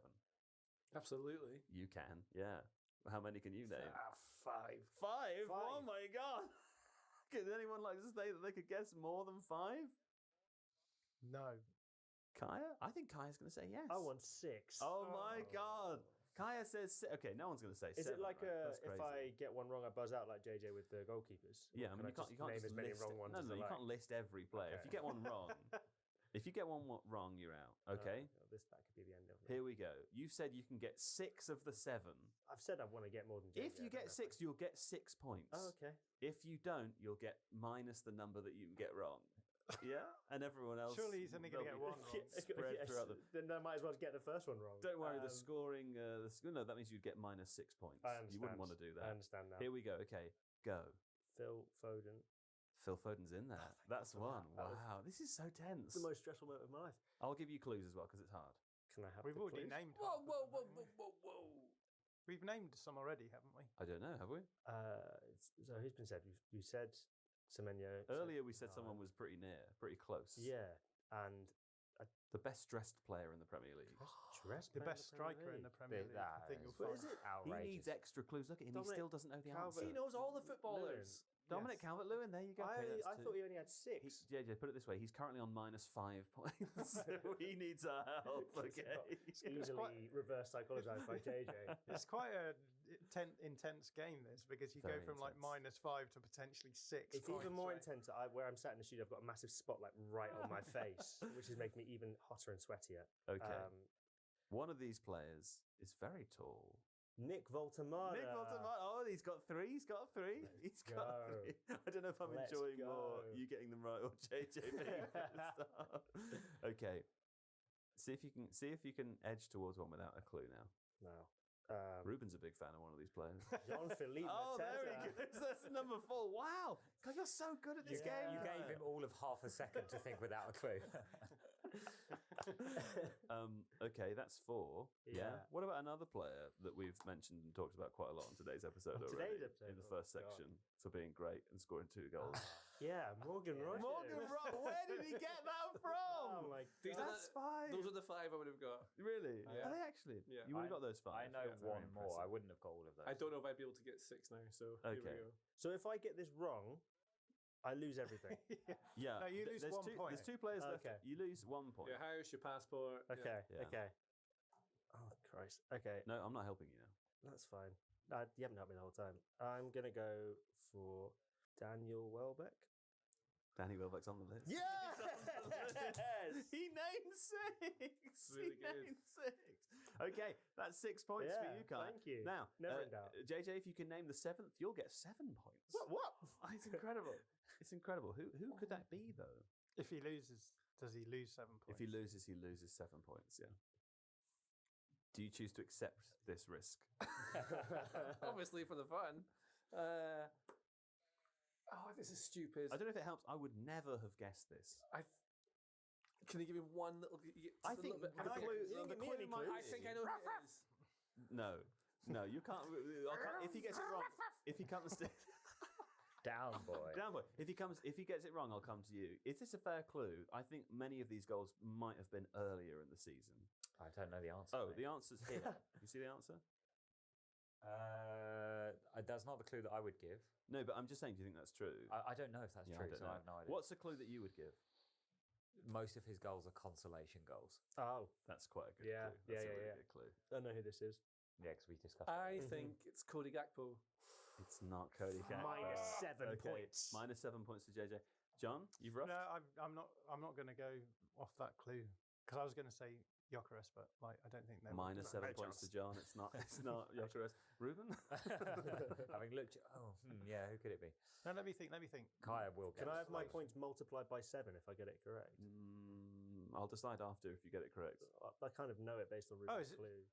Absolutely. You can, yeah. How many can you name? 5. 5? Oh my God! Could anyone like to say that they could guess more than 5? No. Kaya? I think Kaya's going to say yes. I want 6. Oh my God! Kaya says 6. Okay, no one's going to say 7. Is it like right? if I get one wrong, I buzz out like JJ with the goalkeepers? Yeah, I mean, you can't name as many wrong ones. No, you can't list every player. Okay. If you get one wrong, wrong, you're out. Okay. That could be the end of it. Here we go. You said you can get 6 of the 7. I've said I want to get more than JJ. If you get 6, you'll get 6 points. Oh, okay. If you don't, you'll get minus the number that you can get wrong. Yeah, and everyone else. Surely he's only going to get 1 wrong. Spread throughout the. Then I might as well get the first one wrong. Don't worry, the scoring. No, that means you'd get minus 6 points. I understand. You wouldn't want to do that. I understand now. Here we go. Okay, go. Phil Foden. Phil Foden's in there. That's one. Wow, this is so tense. The most stressful moment of my life. I'll give you clues as well because it's hard. Can I have We've the already clues? named. Whoa, whoa, whoa, whoa, whoa, whoa. We've named some already, haven't we? I don't know, have we? So who's been said? We said Semenyo. Earlier we said someone was pretty near, pretty close. Yeah, and the best dressed player in the Premier League. The best striker in the Premier League. I think you'll find. He needs extra clues. Look at him. He still doesn't know the answer. He knows all the footballers. Dominic Calvert-Lewin, there you go. Okay, I thought he only had 6. JJ, put it this way: he's currently on -5 points. So he needs our help. Okay, easily reverse psychologized by JJ. It's quite a intense game, this, because you go from like -5 to potentially 6. It's even more intense. Where I'm sat in the studio, I've got a massive spotlight right on my face, which is making me even hotter and sweatier. Okay. One of these players is very tall. Nick Voltamada. Oh, he's got 3. He's got 3. He's got 3. I don't know if I'm enjoying more you getting them right or JJ being at the start. Okay. See if you can edge towards one without a clue now. No. Ruben's a big fan of one of these players. Jean-Philippe Oh, there he goes. That's number 4. Wow. God, you're so good at this game. You gave him all of half a second to think without a clue. Okay, that's 4. Yeah. What about another player that we've mentioned and talked about quite a lot on today's episode already? In the first section for being great and scoring 2 goals. Yeah, Morgan Rogers. Where did he get that from? Oh my God. That's 5. Those are the 5 I would have got. Really? Yeah. Are they actually? Yeah. You would have got those 5. I know one more. I wouldn't have got all of those. I don't know if I'd be able to get 6 now, so here we go. So if I get this wrong, I lose everything. Yeah. No, you lose 1 point. There's 2 players left. You lose 1 point. Your house, your passport. Okay, Yeah. okay. Oh, Christ. Okay. No, I'm not helping you now. That's fine. You haven't helped me the whole time. I'm going to go for Daniel Welbeck. Danny Welbeck's on the list. Yes! He named 6. Really good. Named 6. Okay, that's 6 points for you, Kai. Thank you. Now, Never in doubt. JJ, if you can name the 7th, you'll get 7 points. What? It's incredible. It's incredible. Who could that be, though? If he loses, does he lose 7 points? If he loses 7 points, yeah. Do you choose to accept this risk? Obviously for the fun. This is stupid. I don't know if it helps. I would never have guessed this. Can you give me one little? I think the clue. I think I know who it is. No, you can't. If he gets it wrong, if he comes to down boy. If he gets it wrong, I'll come to you. Is this a fair clue? I think many of these goals might have been earlier in the season. I don't know the answer. Oh, the answer's here. You see the answer? That's not the clue that I would give. No, but I'm just saying, do you think that's true? I don't know if that's true, so I have no idea. What's the clue that you would give? Most of his goals are consolation goals. Oh. That's quite a good clue. That's a really good clue. I don't know who this is. Yeah, because we discussed it. I think it's Cody Gakpo. It's not Cody Gakpo. -7 points. -7 points to JJ. John, you've roughed? No, I'm not going to go off that clue because I was going to say Gyökeres, but I don't think they're -7 points to John. It's not Gyökeres. Ruben? Having looked, who could it be? No, let me think. Kaya will get Can I have my points multiplied by 7 if I get it correct? I'll decide after if you get it correct. I kind of know it based on Ruben's clue.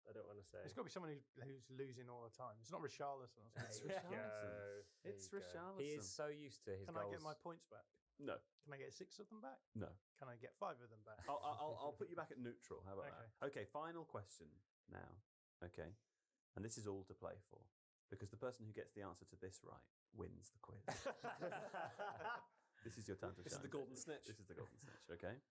I don't want to say. It's got to be someone who's losing all the time. It's not Richarlison or something. It's Richarlison. He is so used to his Can goals. I get my points back? No. Can I get 6 of them back? No. Can I get 5 of them back? I'll put you back at neutral. How about that? Okay, final question now. Okay. And this is all to play for. Because the person who gets the answer to this right wins the quiz. This is your time to shine. This is the golden snitch. This is the golden snitch, okay?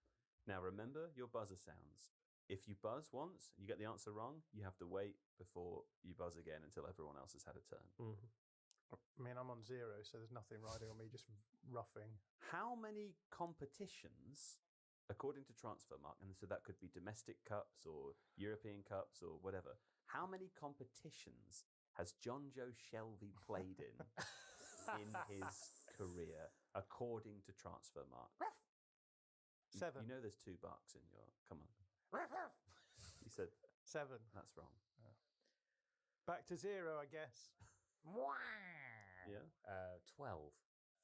Now remember your buzzer sounds. If you buzz once, you get the answer wrong, you have to wait before you buzz again until everyone else has had a turn. I mean, I'm on 0, so there's nothing riding on me, just roughing. How many competitions, according to Transfermarkt, and so that could be domestic cups or European cups or whatever, how many competitions has John Joe Shelby played in his career, according to Transfermarkt? 7. You know there's 2 bucks in your... Come on. You said... 7. That's wrong. Back to 0, I guess. Yeah? 12.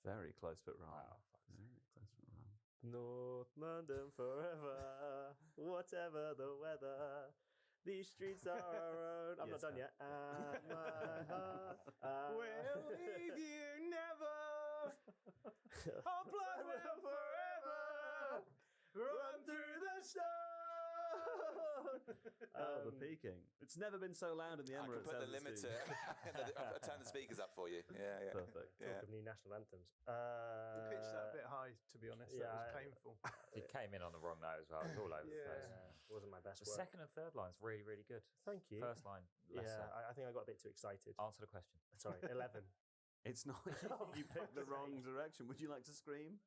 Very close but wrong. Wow. Very close but wrong. North London forever, whatever the weather. These streets are our own. I'm not done yet. My heart, we'll leave you now. I'll play with him forever. Run through the snow. The peaking. It's never been so loud in the I can Emirates. put the has it, limiter. Steve? I'll turn the speakers up for you. Yeah, yeah. Perfect. Talk of new national anthems. You pitched that a bit high, to be honest. That was painful. It came in on the wrong note as well. It was all over the place. Wasn't my best The work. second and third line's really, really good. Thank you. First line, less so. I think I got a bit too excited. Answer the question. Sorry, 11. It's not. You picked the wrong direction. Would you like to scream?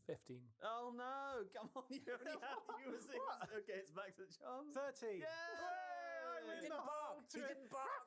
15. Oh no! Come on, you only had you were six. Okay, it's back to John. 30. Yeah! He didn't bark. He didn't bark.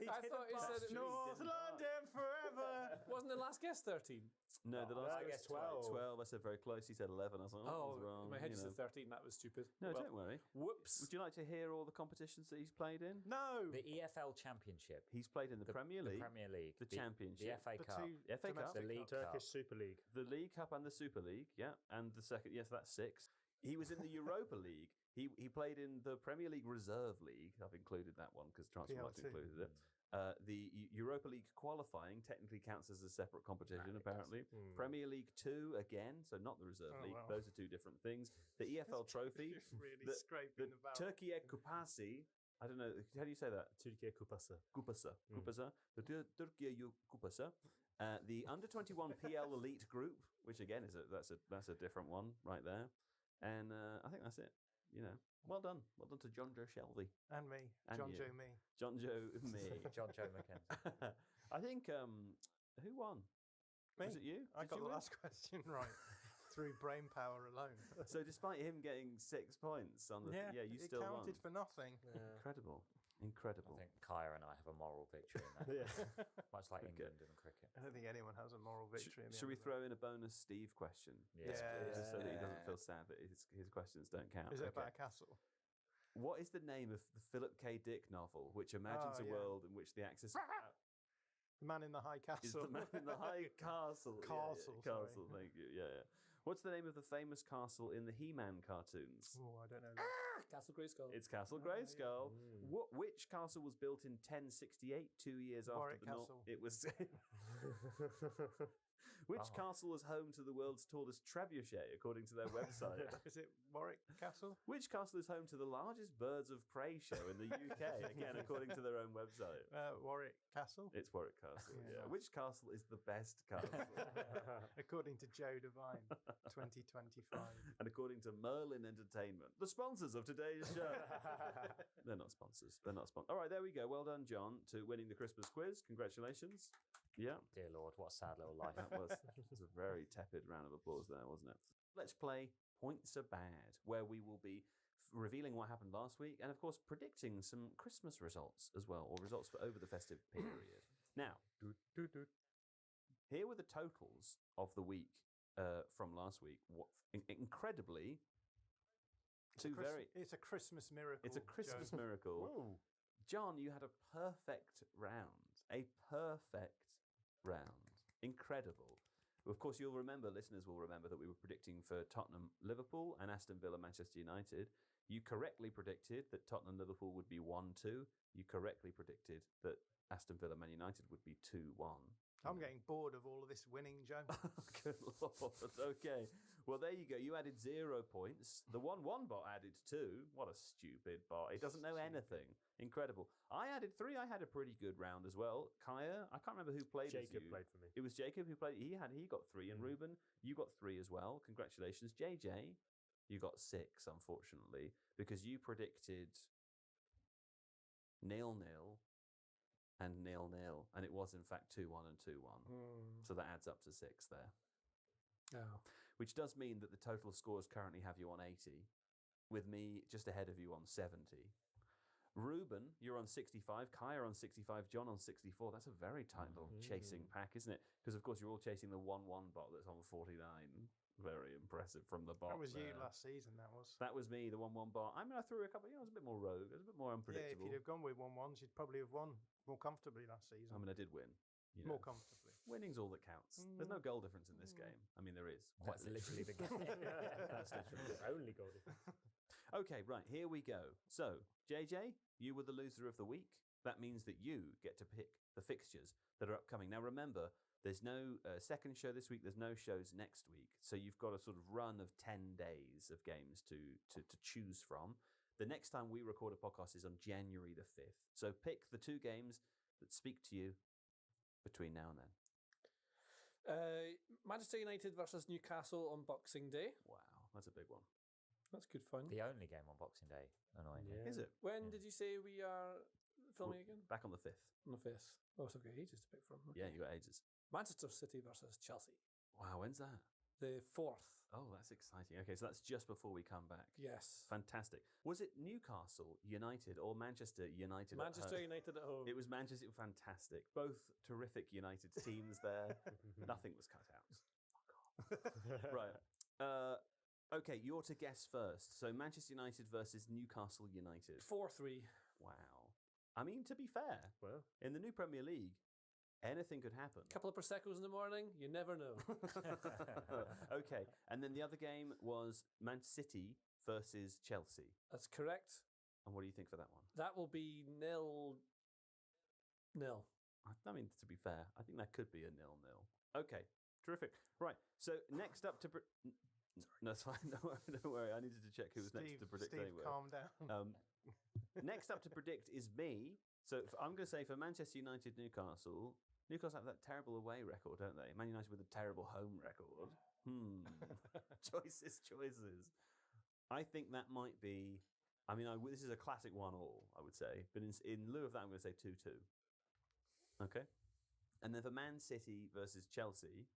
I thought he said it North London forever. wasn't the last guess 13. No, the last I guess 12. 12. I said very close. He said 11. I was like, oh, that was wrong. in my head you you know. said 13. That was stupid. No, Well, don't worry. Whoops. Would you like to hear all the competitions that he's played in? No. The EFL Championship. He's played in the Premier League, The Premier League. the Championship, The FA The Cup. two the FA Cup, The League Turkish Cup. Super League. the League Cup, and the Super League. Yeah, and the second. Yes, that's 6. He was in the Europa League. He played in the Premier League Reserve League. I've included that one because TransferMarkt PLT. included it. The Europa League qualifying technically counts as a separate competition, apparently. Premier League 2 again, so not the Reserve League. wow. Those are two different things. The EFL Trophy, Really the scraping the barrel. Turkiye Kupası. I don't know. How do you say that? Türkiye Kupası. Kupası. Kupası. The Turkiye Kupası. The Under-21 PL Elite Group, which again is that's a different one right there. And I think that's it. You know, well done to John Joe Shelby And me. And John you. Joe me. John Joe me. John Joe McKenzie. I think who won? Me. Was it you? I Did got you the win? last question right through brain power alone. So despite him getting 6 points on the you it still counted won. for nothing. Incredible. I Incredible. think Kaya and I have a moral victory in that. Much like Okay. England in cricket. I don't think anyone has a moral victory. in the Should we end of throw in a bonus Steve question? Yes, Just so that he doesn't Yeah. feel sad that his questions don't count. it. Is it Okay. about a castle? What is the name of the Philip K. Dick novel which imagines Oh, a yeah. world in which the Axis The Man in the High is Castle. the man in the high castle? Castle, sorry. Castle, thank you. Yeah. What's the name of the famous castle in the He-Man cartoons? Oh, I don't know. that. Castle Grayskull. It's Castle Oh, yeah. Grayskull. Which castle was built in 1068, 2 years Warwick after the Castle. It was. Which castle is home to the world's tallest trebuchet, according to their website? Is it Warwick Castle? Which castle is home to the largest birds of prey show in the UK? Again, according to their own website. Warwick Castle? It's Warwick Castle, Yeah. yeah. Which castle is the best castle? According to Joe Devine, 2025. And according to Merlin Entertainment, the sponsors of today's show. They're not sponsors. They're not sponsors. All right, there we go. Well done, John, to winning the Christmas quiz. Congratulations. Yeah. Dear Lord, what a sad little life. That was a very tepid round of applause there, wasn't it? Let's play Points Are Bad, where we will be revealing what happened last week and, of course, predicting some Christmas results as well, or results for over the festive period. Now, here were the totals of the week from last week. Incredibly, It's a Christmas miracle. It's a Christmas Joe. miracle. John, you had a perfect round. A perfect round. Incredible. Of course, listeners will remember that we were predicting for Tottenham, Liverpool, and Aston Villa, Manchester United. You correctly predicted that Tottenham, Liverpool would be 1-2. You correctly predicted that Aston Villa, Man United would be 2-1. I'm getting bored of all of this winning, Joe. Good Lord. Okay. Well, there you go. You added 0 points. The 1-1 bot added 2. What a stupid bot. He doesn't know anything. Incredible. I added 3. I had a pretty good round as well. Kaya, I can't remember who played with Jacob you. played for me. It was Jacob who played. He got 3. And Ruben, you got 3 as well. Congratulations. JJ, you got 6, unfortunately, because you predicted 0-0 and 0-0, and it was in fact 2-1 and 2-1. So that adds up to 6 there. Oh. Which does mean that the total scores currently have you on 80, with me just ahead of you on 70. Ruben, you're on 65, Kaya on 65, John on 64. That's a very tight little chasing pack, isn't it? Because, of course, you're all chasing the 1-1 bot that's on 49. Very impressive from the bot. That was you there. last season, that was. That was me, the 1-1 bot. I mean, I threw a couple, I was a bit more rogue. I was a bit more Yeah, unpredictable. if you'd have gone with 1-1s, you'd probably have won more comfortably last season. I mean, I did win. You know. More comfortably. Winning's all that counts. There's no goal difference in this game. I mean, there is. Quite That's literally the game. That's literally it. Only goal difference. Okay, right, here we go. So, JJ, you were the loser of the week. that means that you get to pick the fixtures that are upcoming. Now, remember, there's no second show this week. There's no shows next week. So you've got a sort of run of 10 days of games to choose from. The next time we record a podcast is on January the 5th. So pick the 2 games that speak to you between now and then. Manchester United versus Newcastle on Boxing Day. Wow, that's a big one. That's good fun. The only game on Boxing Day, annoyingly. Is it? When did you say we are filming again? Back on the 5th. On the 5th. Oh, so okay, ages to pick from. Okay. Yeah, you got ages. Manchester City versus Chelsea. Wow, when's that? The 4th. Oh, that's exciting. Okay, so that's just before we come back. Yes. Fantastic. Was it Newcastle United or Manchester United Manchester at home? United at home. It was Manchester. Fantastic. Both terrific United teams there. Nothing was cut out. Right. Okay, you're to guess first. So Manchester United versus Newcastle United. 4-3. Wow. I mean, to be fair, in the new Premier League, anything could happen. Couple of Prosecco's in the morning, you never know. Okay, and then the other game was Man City versus Chelsea. That's correct. And what do you think for that one? That will be 0-0. I mean, to be fair, I think that could be a 0-0. Okay, terrific. Right, so next up to... No, it's fine. Don't worry. I needed to check who was next to predict anyway. Calm down. Next up to predict is me. So I'm going to say for Manchester United, Newcastle have that terrible away record, don't they? Man United with a terrible home record. Choices. I think that might be... I mean, this is a classic 1-1, I would say. But in lieu of that, I'm going to say 2-2. Okay? And then for Man City versus Chelsea...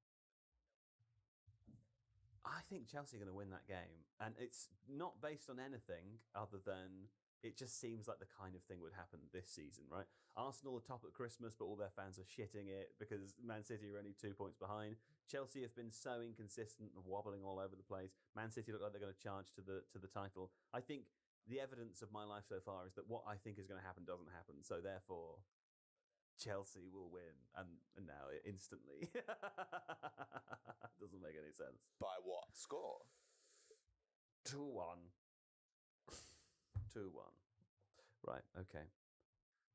I think Chelsea are going to win that game. And it's not based on anything other than it just seems like the kind of thing would happen this season, right? Arsenal are top at Christmas, but all their fans are shitting it because Man City are only 2 points behind. Chelsea have been so inconsistent and wobbling all over the place. Man City look like they're going to charge to the title. I think the evidence of my life so far is that what I think is going to happen doesn't happen. So therefore... Chelsea will win, and now instantly. Doesn't make any sense. By what score? 2-1. 2-1. Right, okay.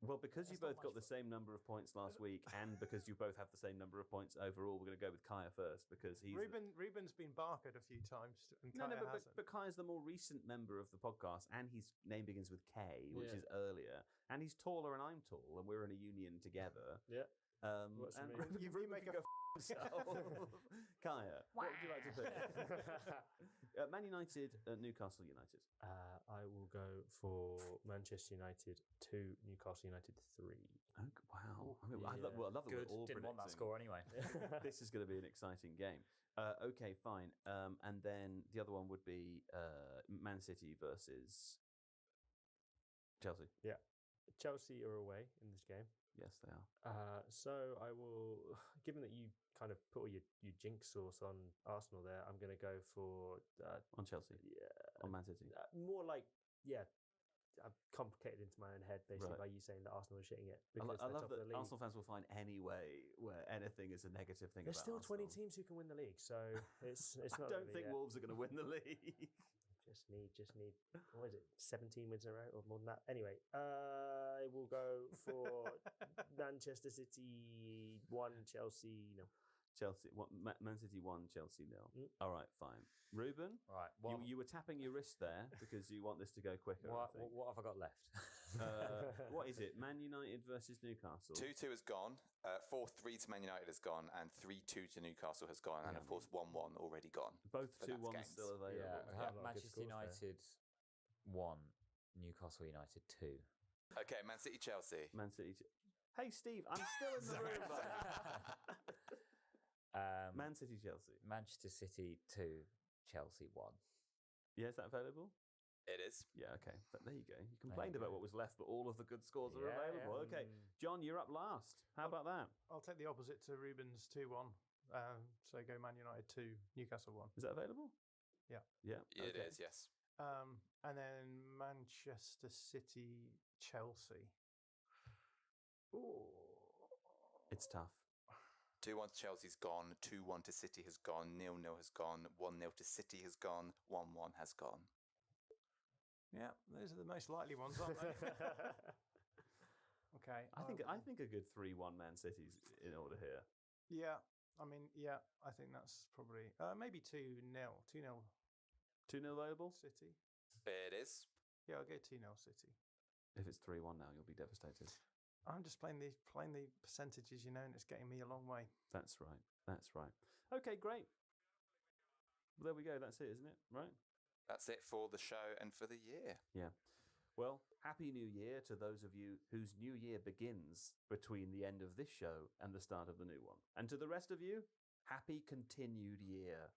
Well, because you both got the same number of points last week, and because you both have the same number of points overall, we're going to go with Kaya first, because he's... Ruben's been barkered a few times, and No, Kaya but hasn't. Kaya's the more recent member of the podcast, and his name begins with K, which is earlier, and he's taller and I'm tall, and we're in a union together. Yeah. And You make a Kaya, what would you like to pick? Man United, Newcastle United. I will go for Manchester United 2, Newcastle United 3. Oh, wow. I mean, I love that Good. we're all Didn't want that predicting. score anyway. This is going to be an exciting game. Okay, fine. And then the other one would be Man City versus Chelsea. Yeah. Chelsea are away in this game. Yes, they are. So I will, given that you kind of put all your jinx sauce on Arsenal there, I'm going to go for... on Chelsea? Yeah. On Man City? More like, I've complicated into my own head basically by you saying that Arsenal are shitting it. Because I love top that of the league. Arsenal fans will find any way where anything is a negative thing There's about still 20 Arsenal. teams who can win the league, so it's not. I don't really think Wolves are going to win the league. Just need what is it, 17 wins in a row or more than that? Anyway, I will go for Manchester City 1, Chelsea 0. Man City 1, Chelsea 0. All right, fine. Ruben, right, you were tapping your wrist there because you want this to go quicker. What I think. have I got left? What is it? Man United versus Newcastle. 2-2 has gone. 4-3 to Man United has gone, and 3-2 to Newcastle has gone, and of course 1-1 already gone. Both for 2-1 that games. still available. Yeah, Manchester United 1, Newcastle United 2. Okay, Man City, Chelsea. Man City. Hey, Steve, I'm still in the room. Man City, Chelsea. Manchester City 2, Chelsea 1. Yeah, is that available? It is. Yeah, okay. There you go. You complained about what was left, but all of the good scores are available. Okay, John, you're up last. How about that? I'll take the opposite to Ruben's 2-1. So go Man United 2, Newcastle 1. Is that available? Yeah. Yeah. It is, yes. And then Manchester City, Chelsea. Ooh. It's tough. 2-1 to Chelsea's gone, 2-1 to City has gone, 0-0 has gone, 1-0 to City has gone, 1-1 has gone. Yeah, those are the most likely ones, aren't they? Okay. I think a good 3-1 Man City's in order here. Yeah. I mean, yeah. I think that's probably maybe 2-0. 2-0. 2-0 available. City. It is. Yeah, I'll go 2-0 City. If it's 3-1 now, you'll be devastated. I'm just playing the percentages, and it's getting me a long way. That's right. That's right. Okay, great. There we go. That's it, isn't it? Right. That's it for the show and for the year. Yeah. Well, Happy New Year to those of you whose new year begins between the end of this show and the start of the new one. And to the rest of you, happy continued year.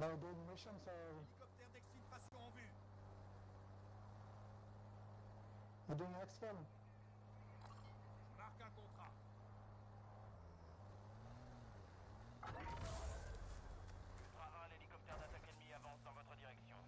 No, the missions are... Hélicoptère d'exfiltration en vue. You're doing exfil? Marque un contrat. Ultra 1, l'hélicoptère d'attaque ennemi avance dans votre direction.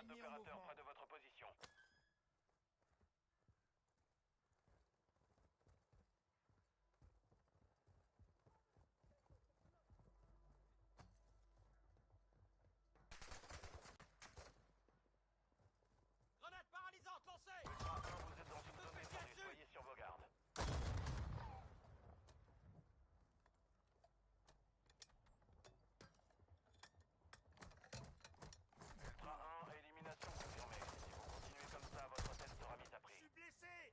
squad d'opérateurs près de votre position. Grenade paralysante lancée! Ultra 1, vous êtes dans une zone défendue, soyez sur vos gardes. Ultra 1, élimination confirmée. Si vous continuez comme ça, votre tête sera mise à prix. Je suis blessé!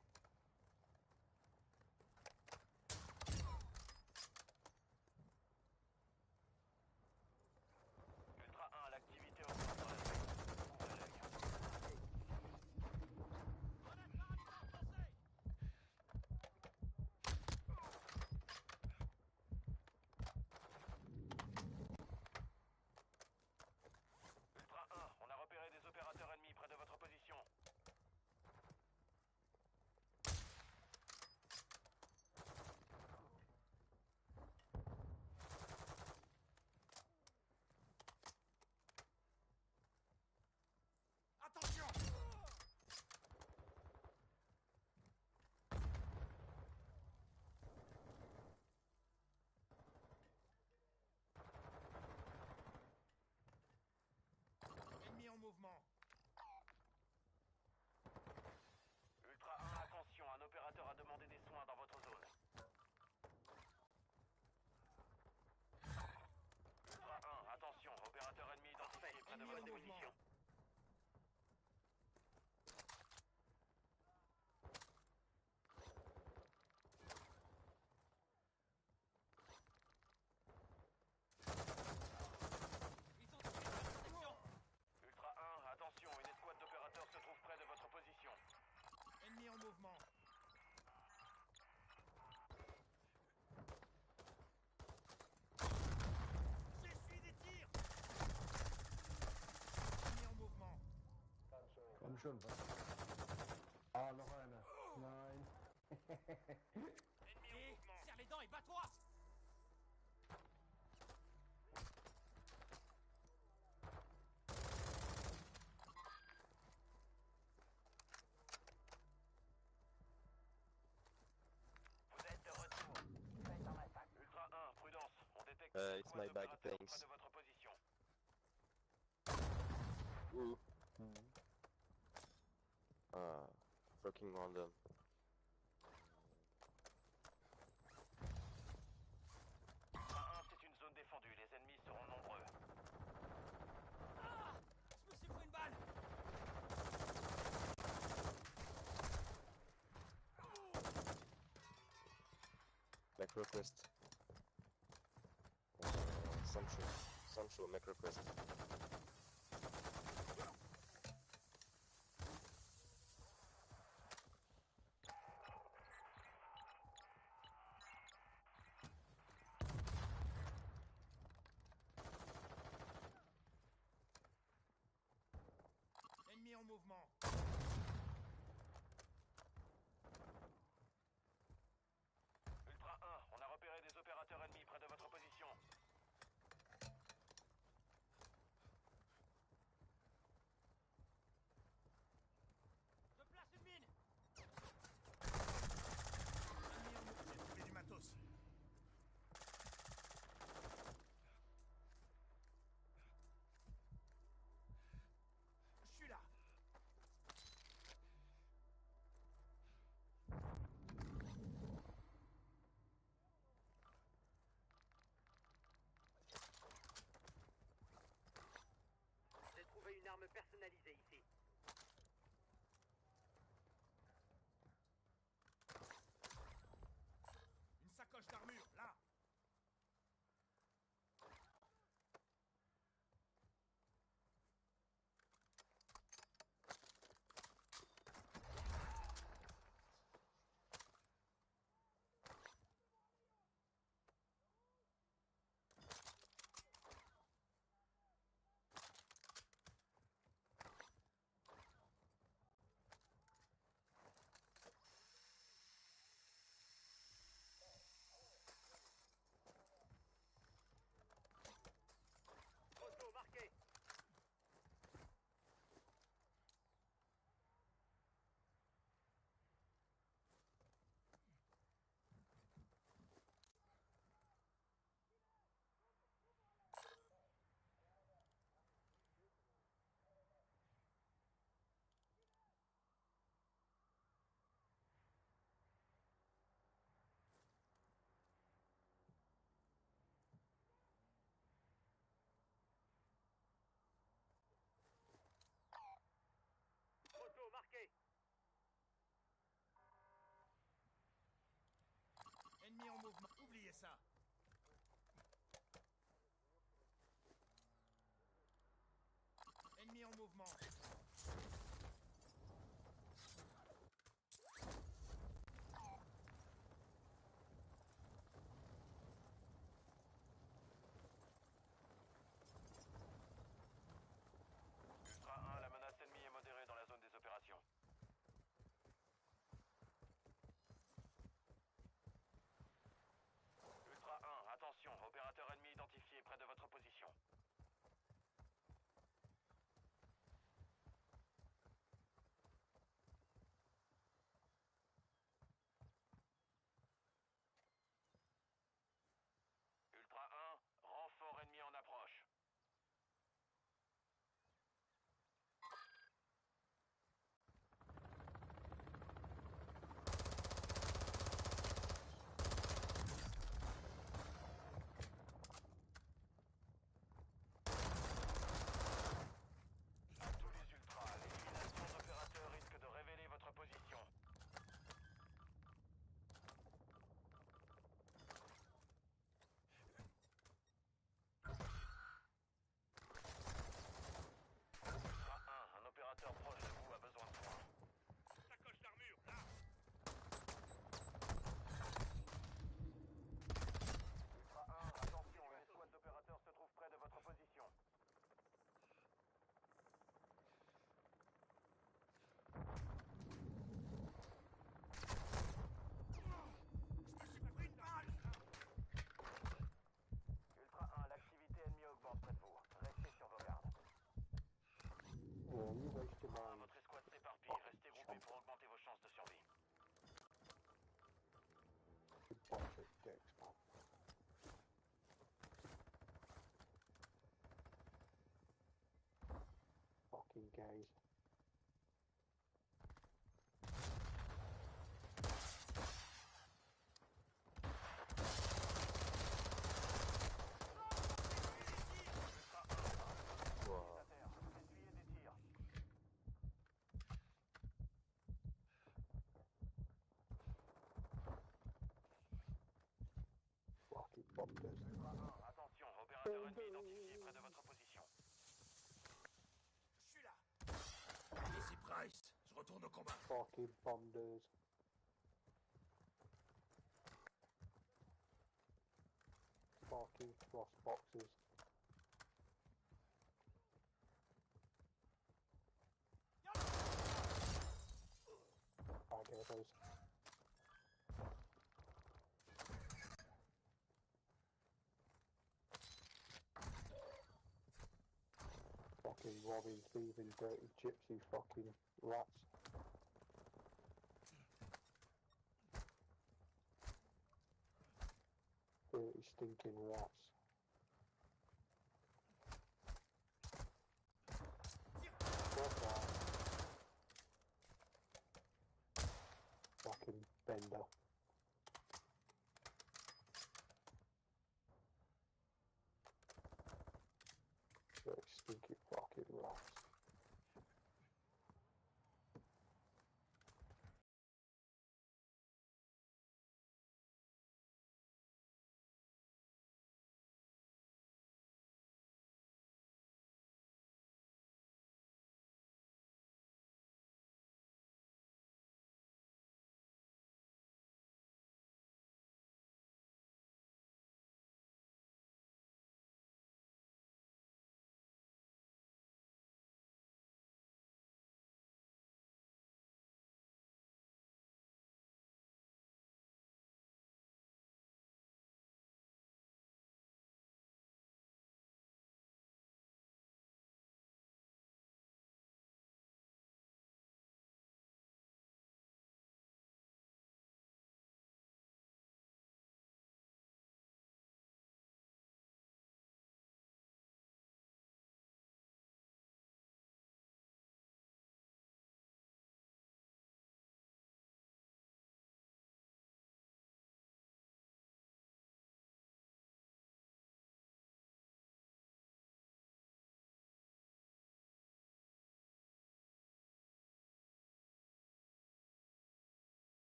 Ultra 1, l'activité augmente dans la zone. Ouvrez l'œil. Grenade paralysante lancée! Ultra 1, on a repéré des opérateurs ennemis près de votre position. Attention! Ennemi en mouvement. Ultra 1, attention, un opérateur a demandé des soins dans votre zone. Ultra 1, attention, opérateur ennemi identifié près de votre position. Ultra 1, attention, une escouade d'opérateurs se trouve près de votre position. Ennemi en mouvement. J'essuie des tirs. Ennemi en mouvement. Komm schon, was? Ah, noch einer. Nein. Ennemi en mouvement. Serre les dents et bats-toi. Vous êtes de retour. Faites en attaque. Ultra 1, prudence. On détecte une It's escouade my bag, d'opérateurs thanks. près de votre position. Ooh. Fucking random. Ultra 1, c'est une zone défendue. Les ennemis seront nombreux. Ah! Je me suis pris une balle. Mech request. Central mech request. Ennemi en mouvement. Ultra 1, on a repéré des opérateurs ennemis près de votre position. Je place une mine. Ennemi en mouvement. J'ai trouvé du matos. Je suis là. oublier ça. Ennemi en mouvement. Ultra 1, la menace ennemie est modérée dans la zone des opérations. Ultra 1, attention, opérateur ennemi identifié près de votre position. Ultra 1, renfort ennemi en approche. À tous les ultras, l'élimination d'opérateurs risque de révéler votre position. Ultra 1, un opérateur proche de vous a besoin de soins. Sacoche d'armure, là. Ultra 1, attention, une escouade d'opérateurs se trouve près de votre position. Ultra 1, l'activité ennemie augmente près de vous. Restez sur vos gardes. Oh, you wasted Ultra 1, mine. votre escouade s'éparpille. Restez groupés pour augmenter vos chances de survie. You bunch of dicks, man. Fucking gays. Wow. Essuyez des tirs. Fucking bombers. Ultra 1, attention, opérateur ennemi identifié près de votre position. Je suis là. Ici Price, je retourne au combat. Fucking bombers. Fucking cross boxes. Bagheaders. Fucking robbing, thieving, dirty gypsy fucking rats. Dirty stinking rats. What the? Fucking bender. Dirty stinky fucking rats.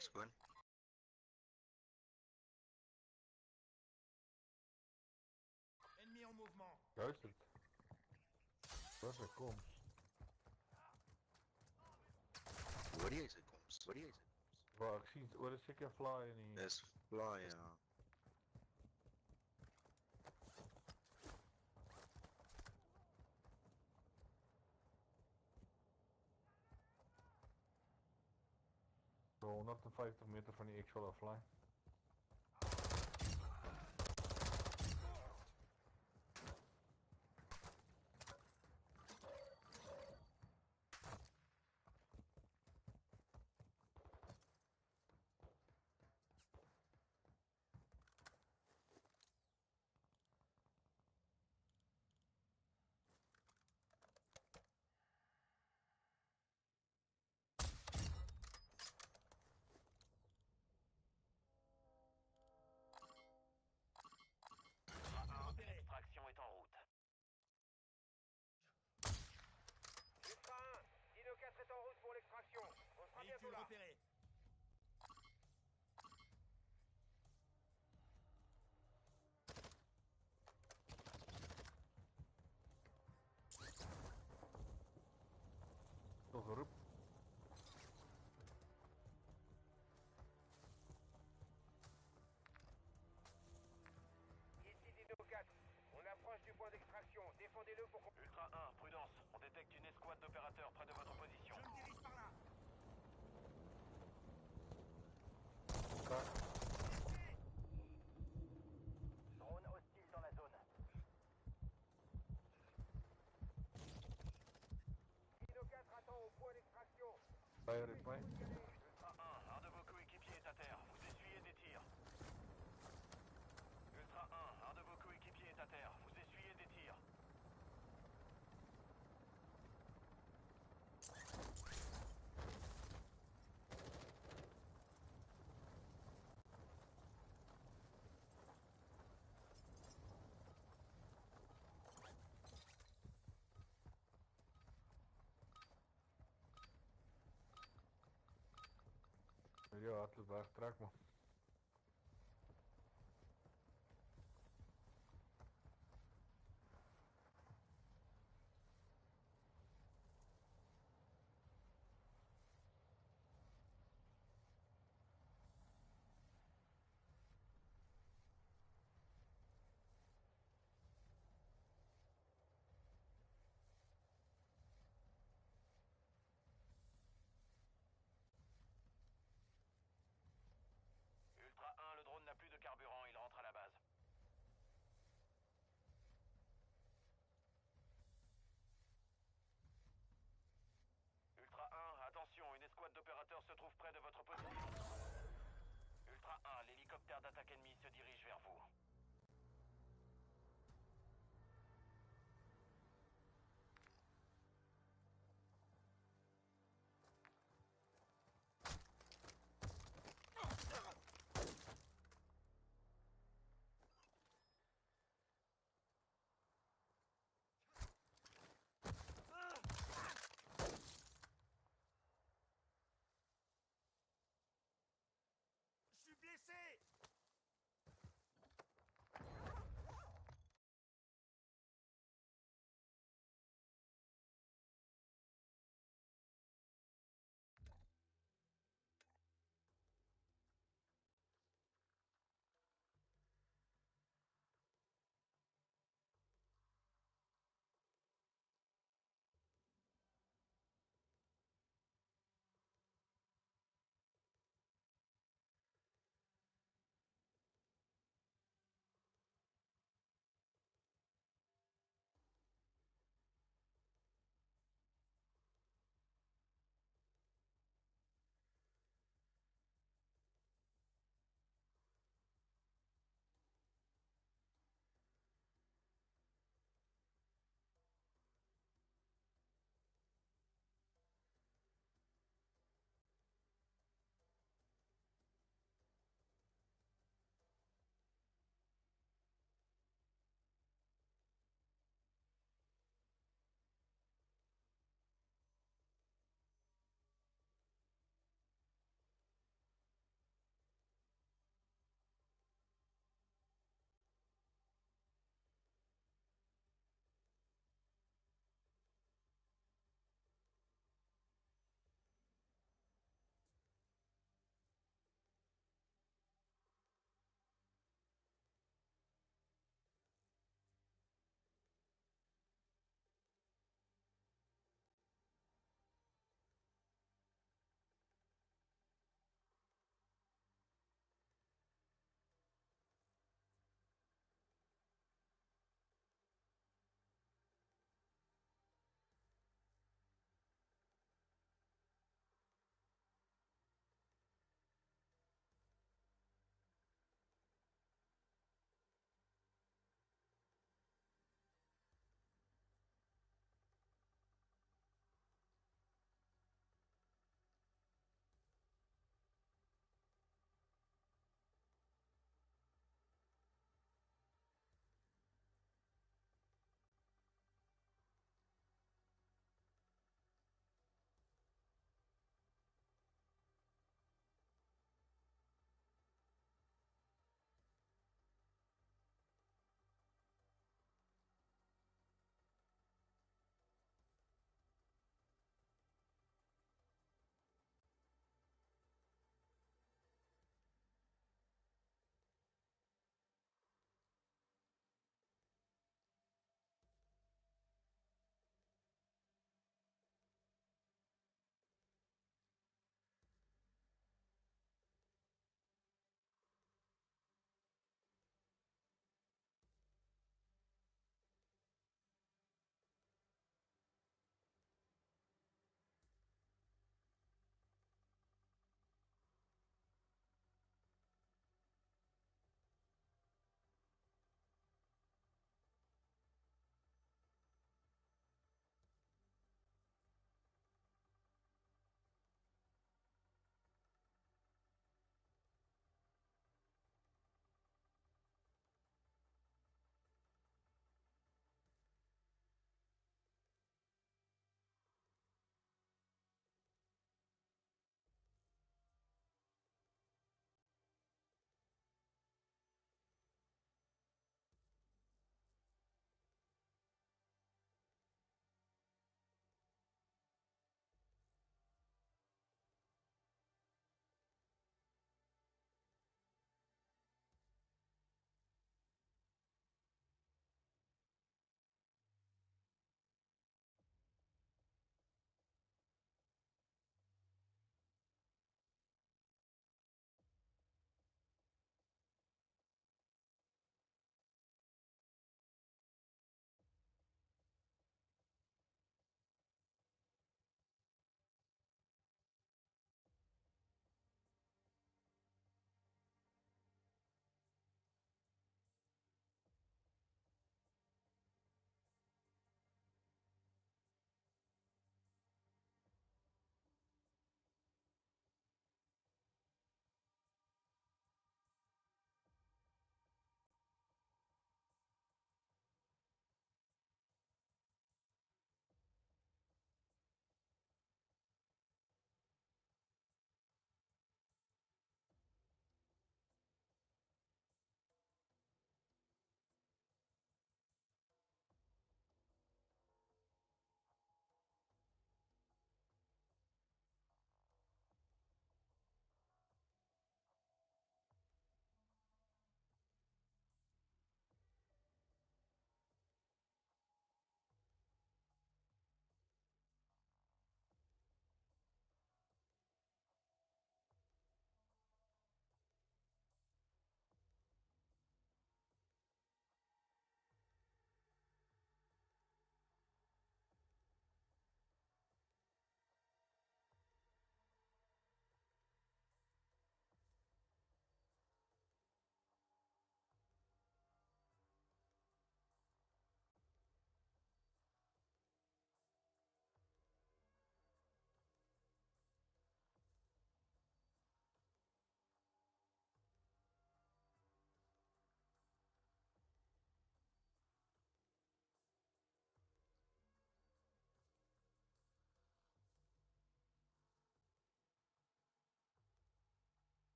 Let's go in. Ennemi en mouvement. Daar is het. Perfect, kom. Waar is het? Waar is het? Waar, ik zie het, waar is ik fly niet? Dat is fly, ja. Zo 150 meter van die X-Fly fly. L'extraction est en route. Ultra 1, Dino 4 est en route pour l'extraction. On sera bientôt là. Repéré. Toch erop. Ici Dino 4, on approche du point d'extraction. Défendez-le pour qu'on... Ultra 1, prudence. On détecte une escouade d'opérateurs près de votre position. Je me dirige par là. Drone hostile dans la zone. Dino 4 attend au point d'extraction. Fire it, fire. Ultra 1, un de vos coéquipiers est à terre. Vous essuyez des tirs. Ultra 1, un de vos coéquipiers est à terre. Vous essuyez des tirs. Ja, het is echt trek man.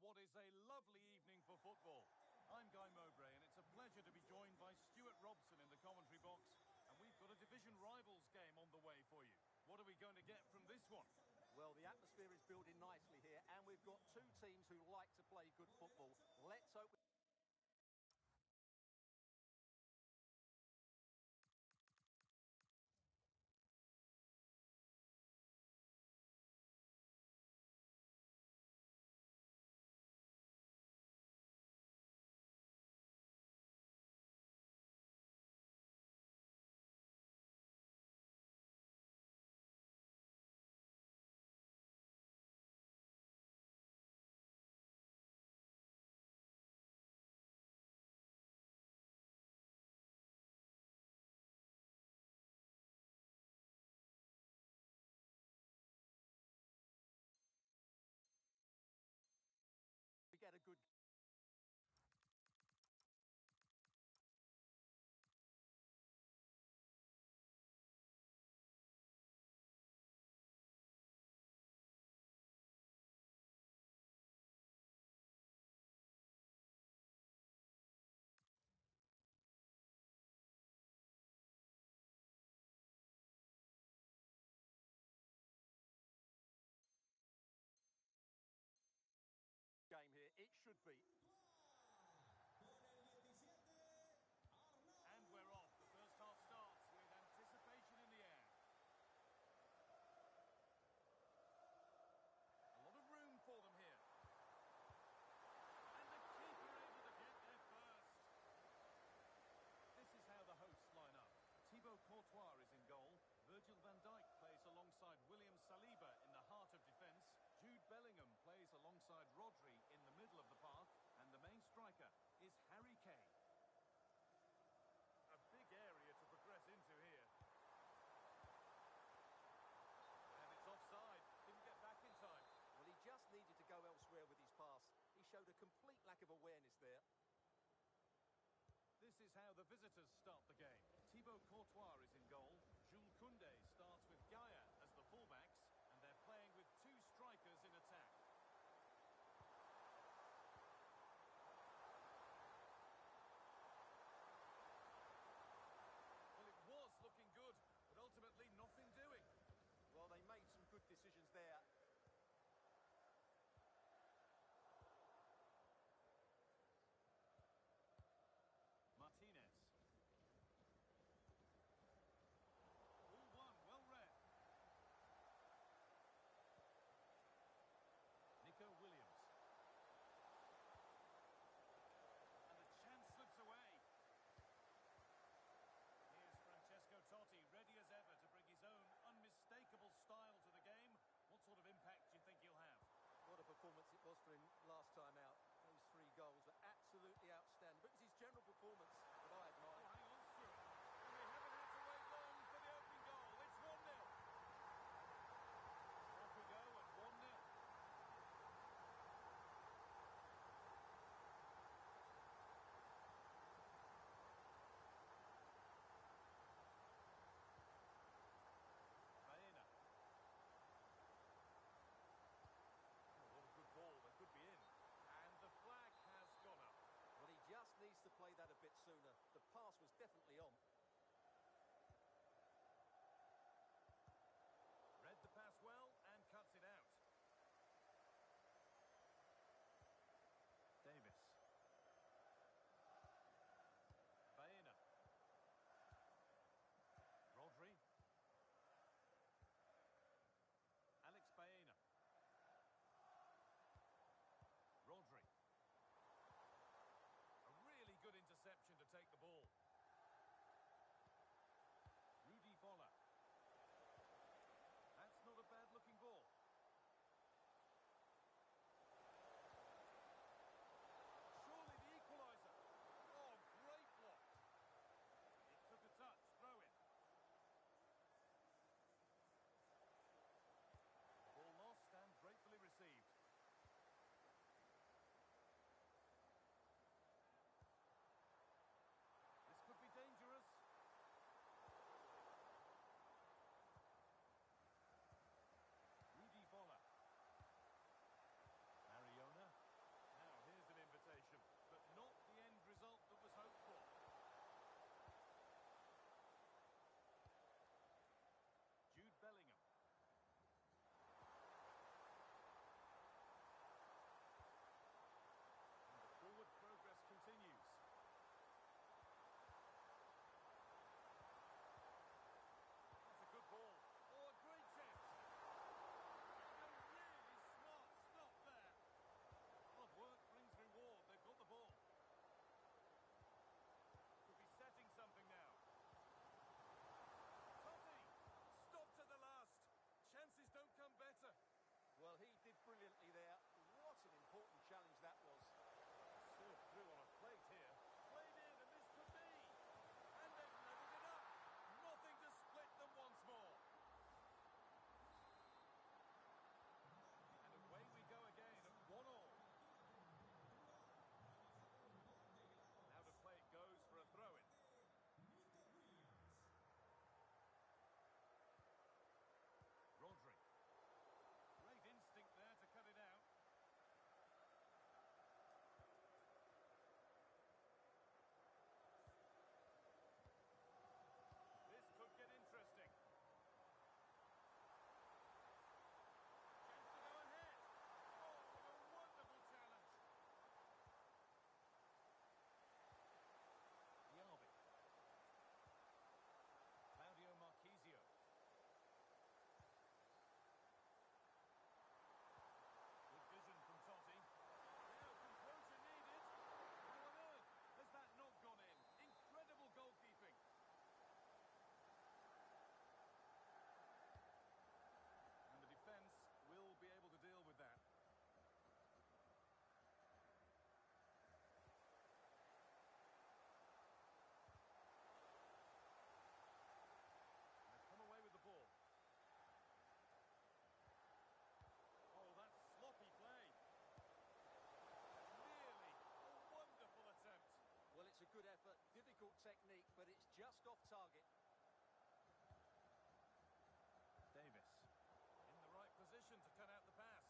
what is a lovely evening for football. I'm Guy Mowbray, and it's a pleasure to be joined by Stuart Robson in the commentary box. And we've got a division rivals game on the way for you. What are we going to get from this one? Well, the atmosphere is building nicely here, and we've got two teams who like to play good football. Let's hope... We get a good... game here. It should be. And we're off. The first half starts with anticipation in the air. A lot of room for them here. And the keeper able to get there first. This is how the hosts line up. Thibaut Courtois is in goal. Virgil van Dijk plays alongside William Saliba in the heart of defence. Jude Bellingham plays alongside Rodri in the middle of the park. And the main striker is Harry Kane. A big area to progress into here. And it's offside. Didn't get back in time. Well, he just needed to go elsewhere with his pass. He showed a complete lack of awareness there. This is how the visitors start the game. Thibaut Courtois is in goal. Jules Koundé starts with Gaia as the fullbacks, and they're playing with two strikers in attack. Well, it was looking good, but ultimately nothing doing. Well, they made some good decisions there. Martinez. All one, well read. Nico Williams. And the chance slips away. Here's Francesco Totti, ready as ever to bring his own unmistakable style to the game. What sort of impact do you think he'll have? What a performance it was for him last time out. Those 3 goals were absolutely outstanding. But it was his general performance that I admire. Oh, hang on, Stuart. And we haven't had to wait long for the opening goal. It's 1-0. Off we go at 1-0. Baena. Oh, what a good ball. They could be in. And the flag has gone up. Well, he just needs to play that a bit sooner. The pass was definitely on. Read the pass well and cuts it out. Davis. Baena. Rodri. Alex Baena. Rodri. A really good interception to take the ball. Just off target. Davis in the right position to cut out the pass.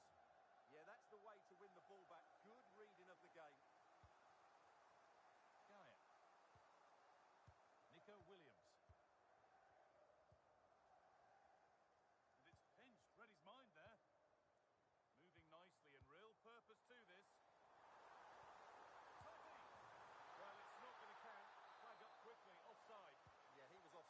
Yeah, that's the way to win the ball back. Good reading of the game. Gaia. Nico Williams. And it's pinched. Read his mind there. Moving nicely and real purpose to this. Totti! Well, it's not going to count. Flag up quickly. Offside. Yeah, he was offside.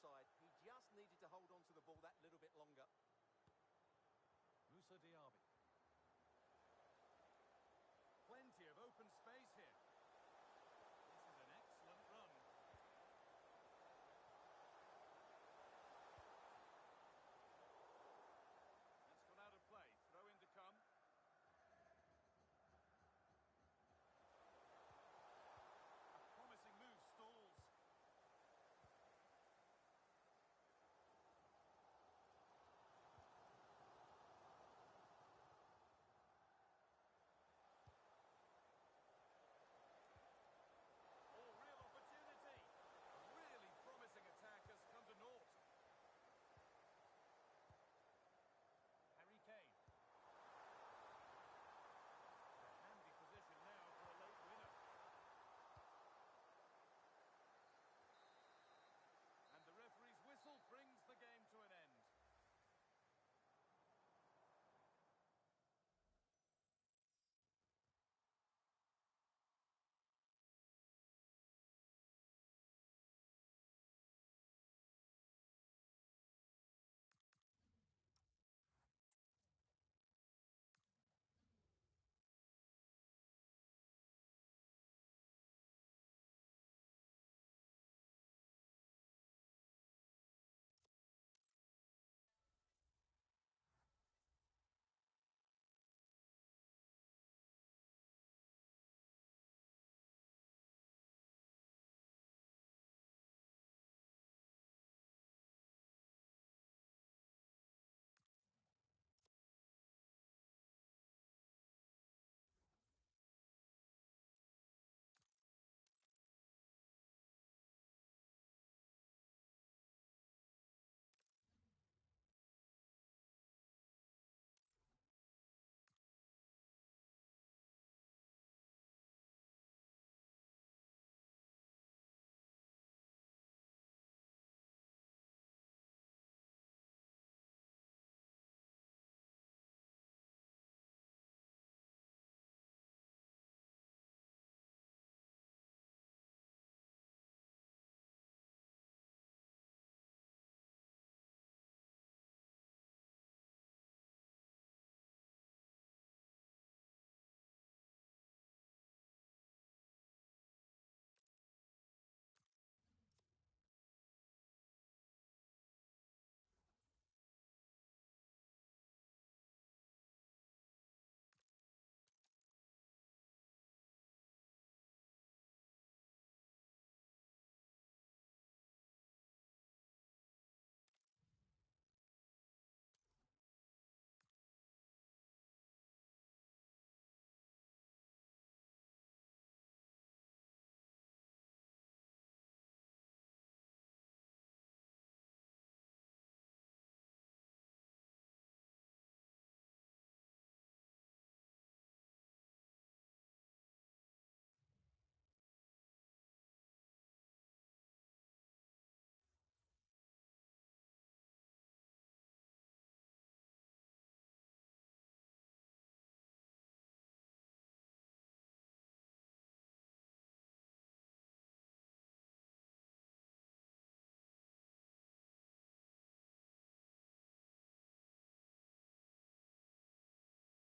offside. He just needed to hold on to the ball that little bit longer. Musa Diaby. Plenty of open space here. This is an excellent run. That's gone out of play. Throw in to come. A promising move stalls. Oh, real opportunity. A really promising attack has come to naught. Harry Kane. A handy position now for a late winner. And the referee's whistle brings the game to an end.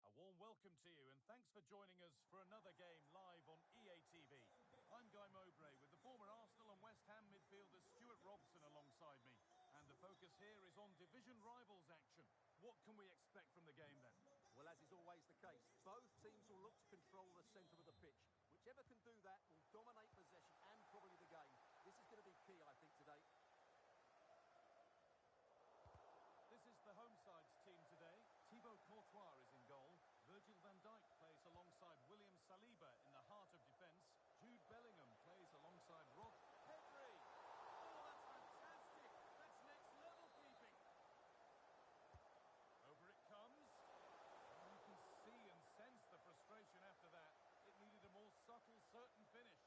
A warm welcome to you and thanks for joining us for another game live on EA TV. I'm Guy Mowbray with the former Arsenal and West Ham midfielder Stuart Robson alongside me. And the focus here is on division rivals action. What can we expect from the game then? Well, as is always the case, both teams will look to control the centre of the pitch. Whichever can do that will dominate possession and probably the game. This is going to be key, I think, today. This is the home side's team today. Thibaut Courtois is in goal. Virgil van Dijk plays alongside William Saliba in the heart of defence. Jude Bellingham plays alongside Rod Pedri. Oh, that's fantastic! That's next level keeping. Over it comes. And you can see and sense the frustration after that. It needed a more subtle, certain finish.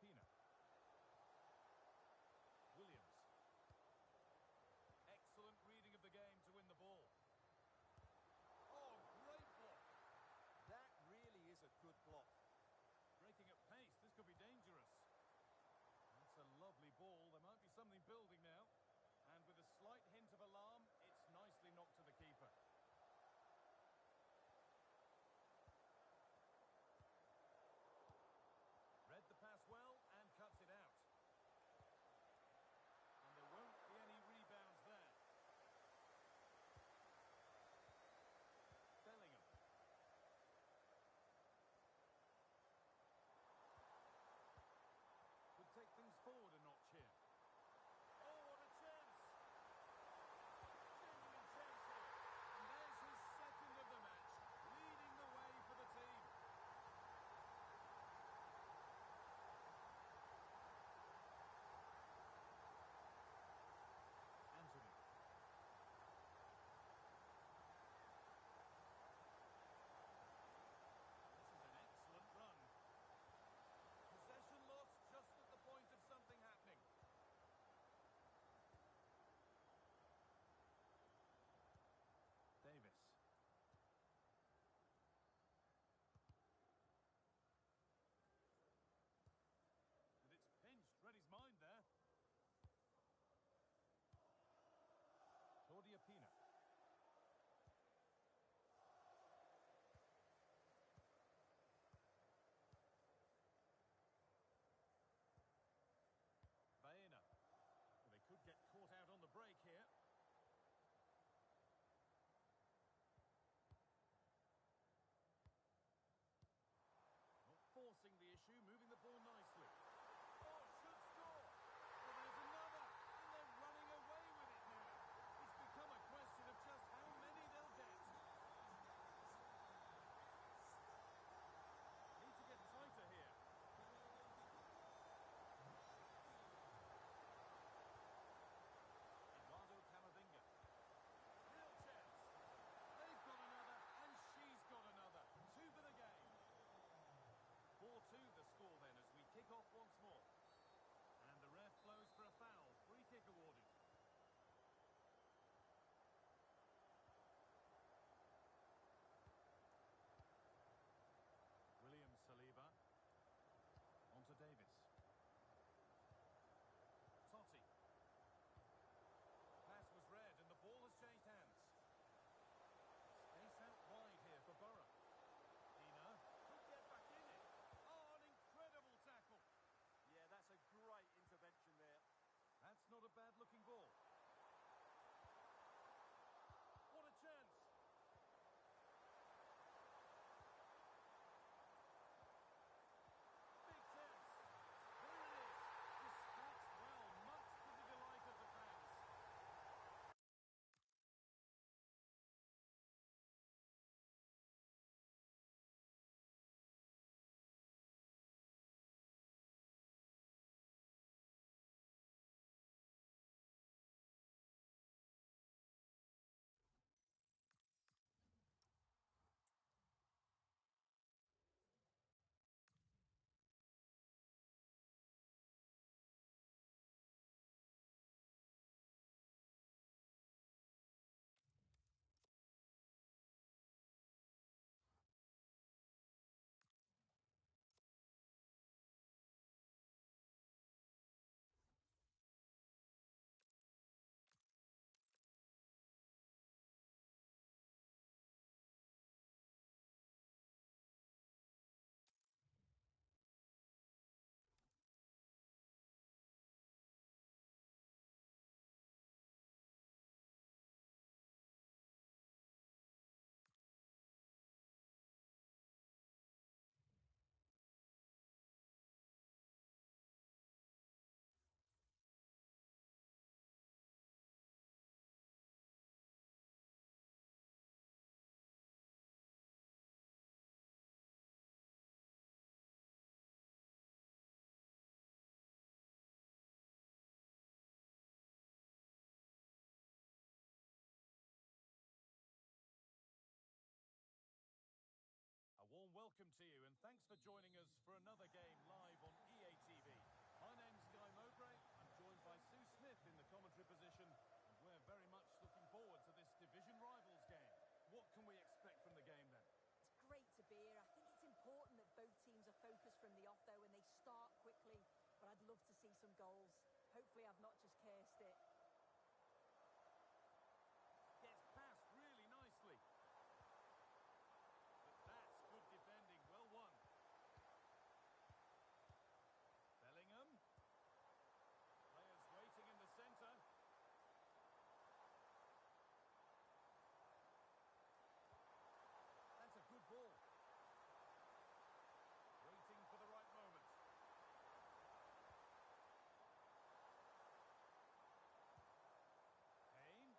Pina. Williams. Excellent reading of the game to win the ball. Oh, great block. That really is a good block. Breaking at pace, this could be dangerous. That's a lovely ball. There might be something building now. And with a slight hint of alarm, it's nicely knocked to the keeper. Read the pass well and cuts it out. And there won't be any rebounds there. Bellingham. Could take things forward a notch here. Oh, what a chance! Genuine chance here. And there's his second of the match, leading the way for the team. Anthony. This is an excellent run. Possession lost just at the point of something happening. Davis. And it's pinched, read his mind there. Claudia Pina. Baena. Well, they could get caught out on the break here. Not forcing the issue, moving the ball nicely. Oh, should score! Well, there's another, and they're running away with it now. It's become a question of just how many they'll get. Need to get tighter here. Eduardo Camavinga. Real chance. They've got another, and she's got another. Two for the game. 4-2 the score then as we kick off once more. And the ref blows for a foul. Free kick awarded. William Saliba. On to Davis. Totti. Pass was read and the ball has changed hands. Space out wide here for Borough. Pina could get back in it. Oh, an incredible tackle. Yeah, that's a great intervention there. That's not a bad looking ball. What a chance. Big chance. There it is. Dispatched well, much to the delight of the fans. A warm welcome to you and thanks for joining us for another game live on EA TV. love to see some goals. Hopefully I've not just cursed it. Gets past really nicely. But that's good defending. Well won. Bellingham. Players waiting in the centre. That's a good ball. Waiting for the right moment. Kane.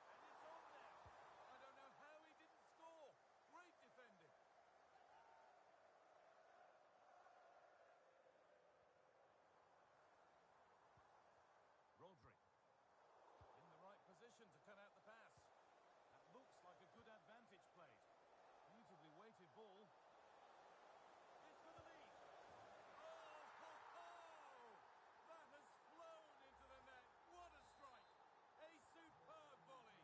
And it's on now. I don't know how he didn't score. Great defending. Rodri. In the right position to cut out the pass. That looks like a good advantage played. Beautifully weighted ball. It's for the lead. Oh, ho, ho! That has flown into the net. What a strike. A superb volley.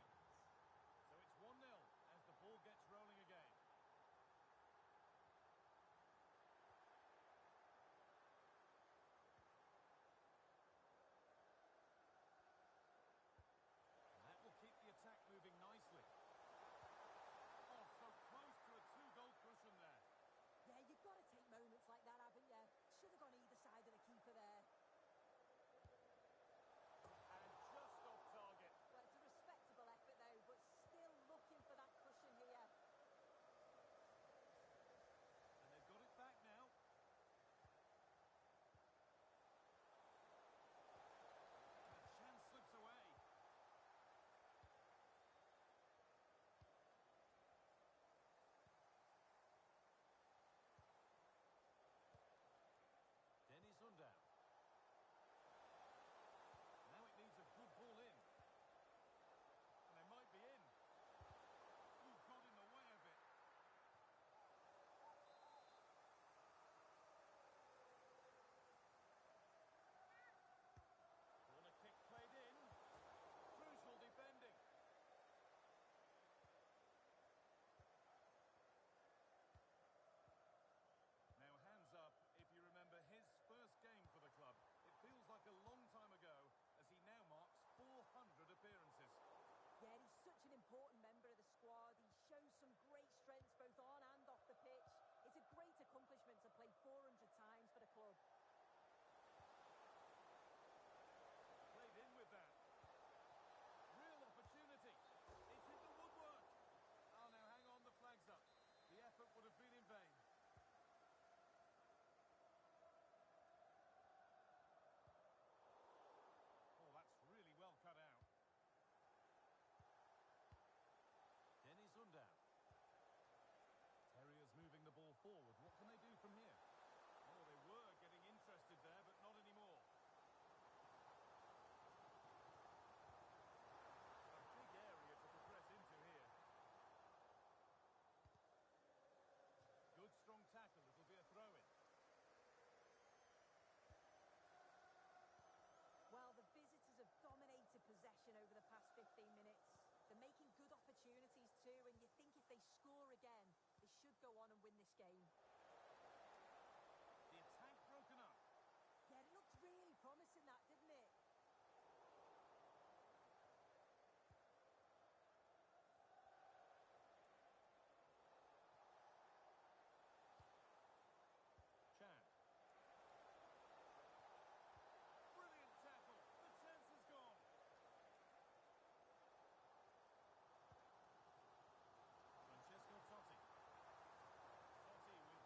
So it's 1-0 as the ball gets rolling again. And that will keep the attack moving nicely. Oh, so close to a two-goal cushion there. Yeah, you've got to take moments like that, haven't you? Should have gone either side of the keeper there. And just off target. Well, it's a respectable effort though, but still looking for that cushion here. And they've got it back now. And the chance slips away. Dennis Undav. Now it needs a good ball in. And they might be in. Ooh, got in the way of it. Corner kick played in. Crucial defending. Now hands up if you remember his first game for the club. It feels like a long time ago as he now marks 400 appearances. Yeah, he's such an important member of the squad. He shows some great strengths both on and off the pitch. It's a great accomplishment to play 400 times for the club. Played in with that. Real opportunity. It's hit the woodwork. Oh, now hang on, the flag's up. The effort would have been in vain. Oh, that's really well cut out. Dennis Undav. Terriers moving the ball forward. What can they do from here? Oh, they were getting interested there, but not anymore. A big area to progress into here. Good strong tackle. It'll be a throw-in. Well, the visitors have dominated possession over the past 15 minutes. They're making good opportunities too, and you think if they score again, they should go on and win this game. The attack broken up. Yeah, it looked really promising that, didn't it? Chan. Brilliant tackle. The chance is gone. Francesco Totti. Totti with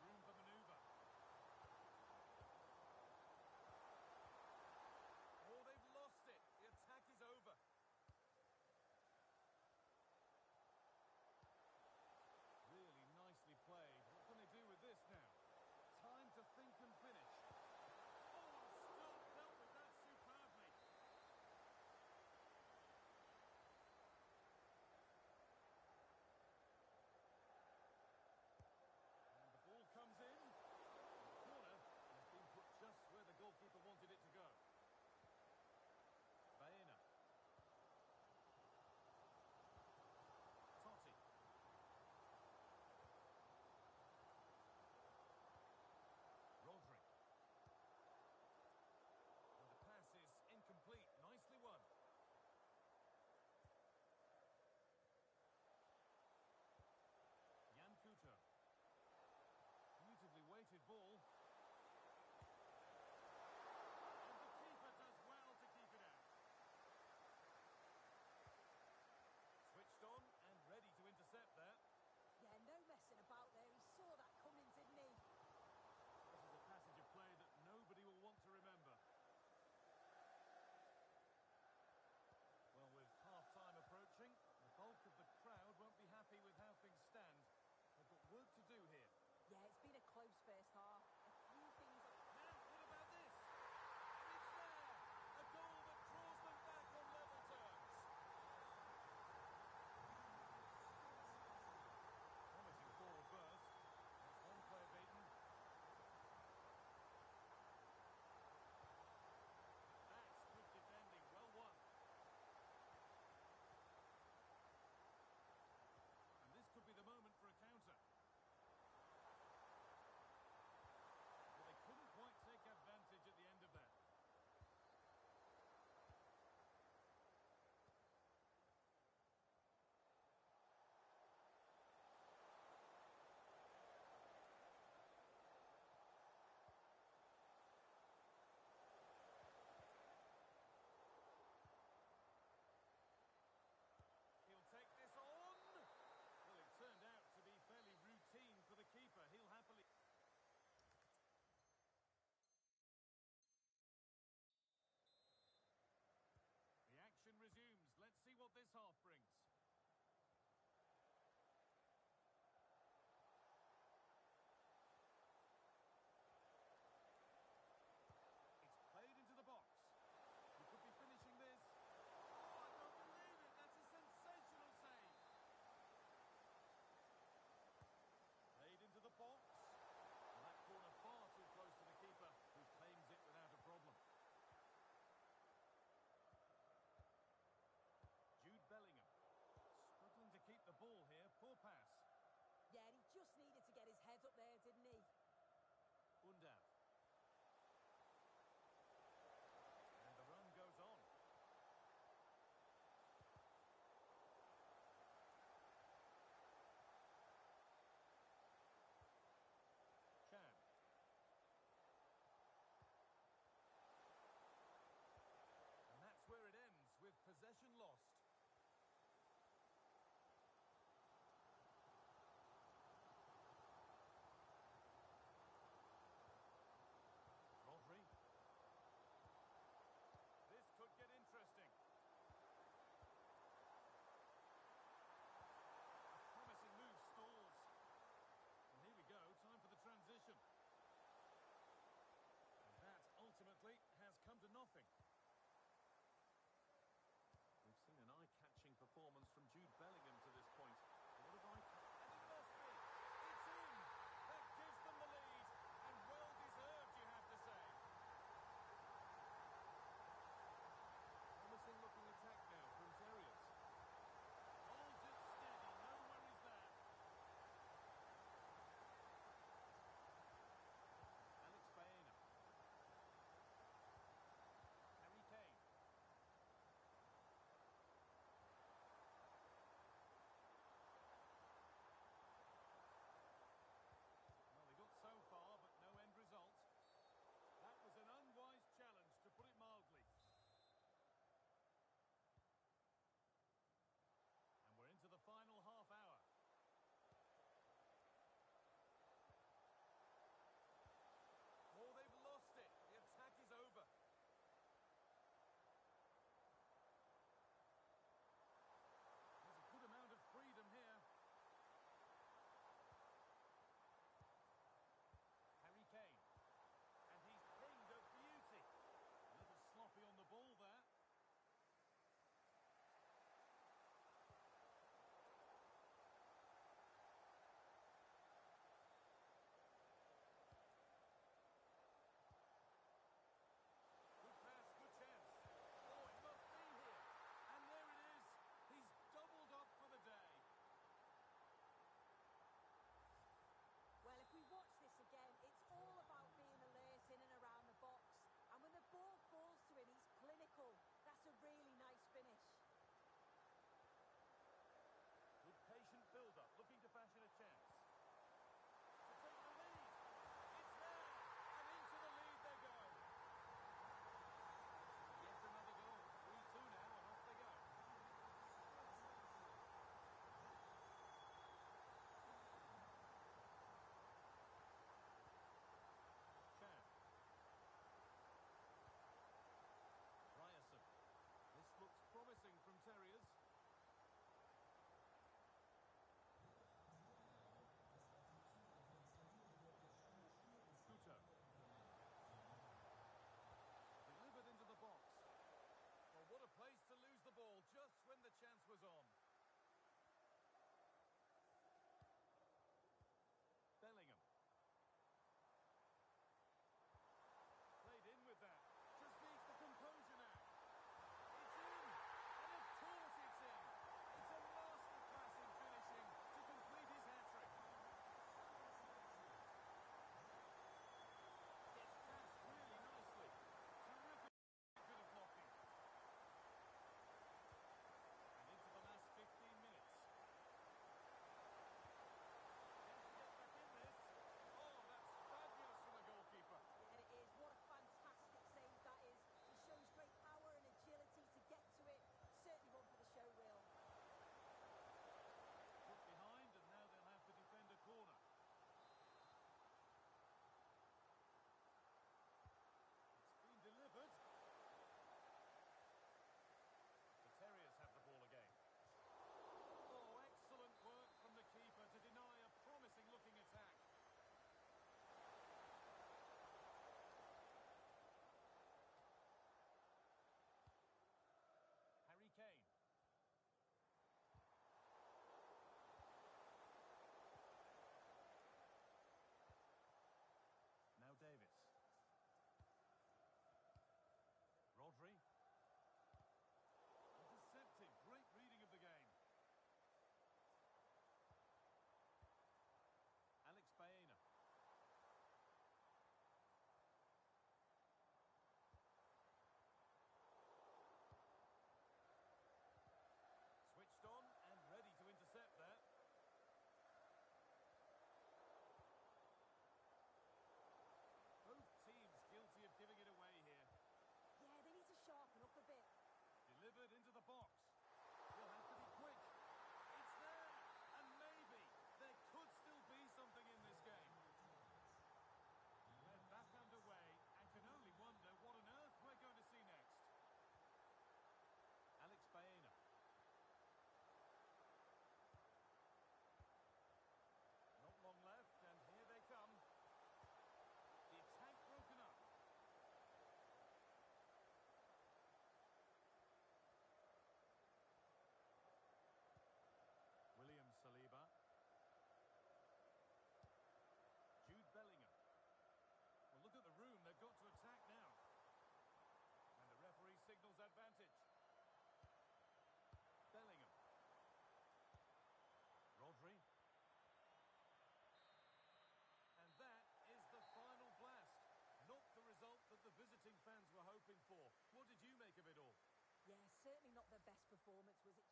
Yeah, certainly not their best performance, was it?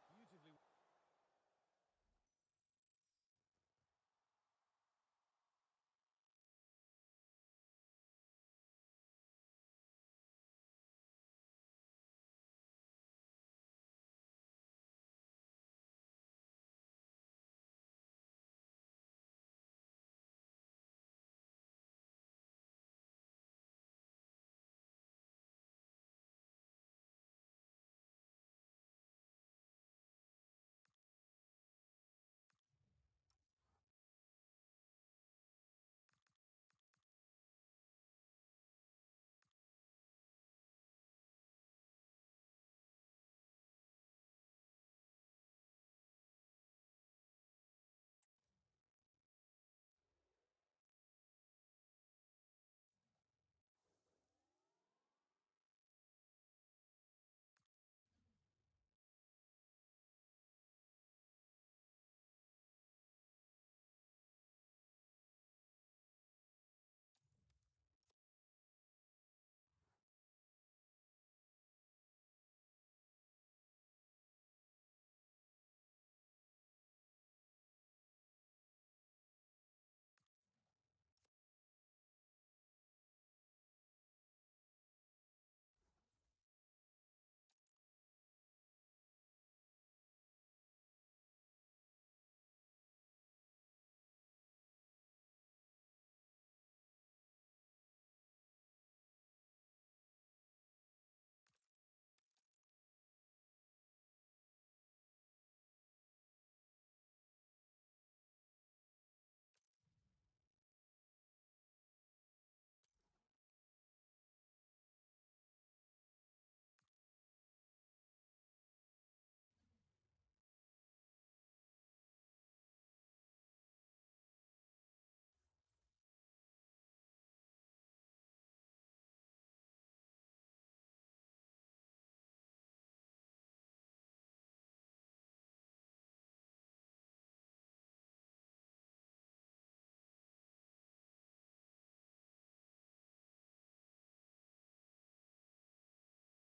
Beautifully.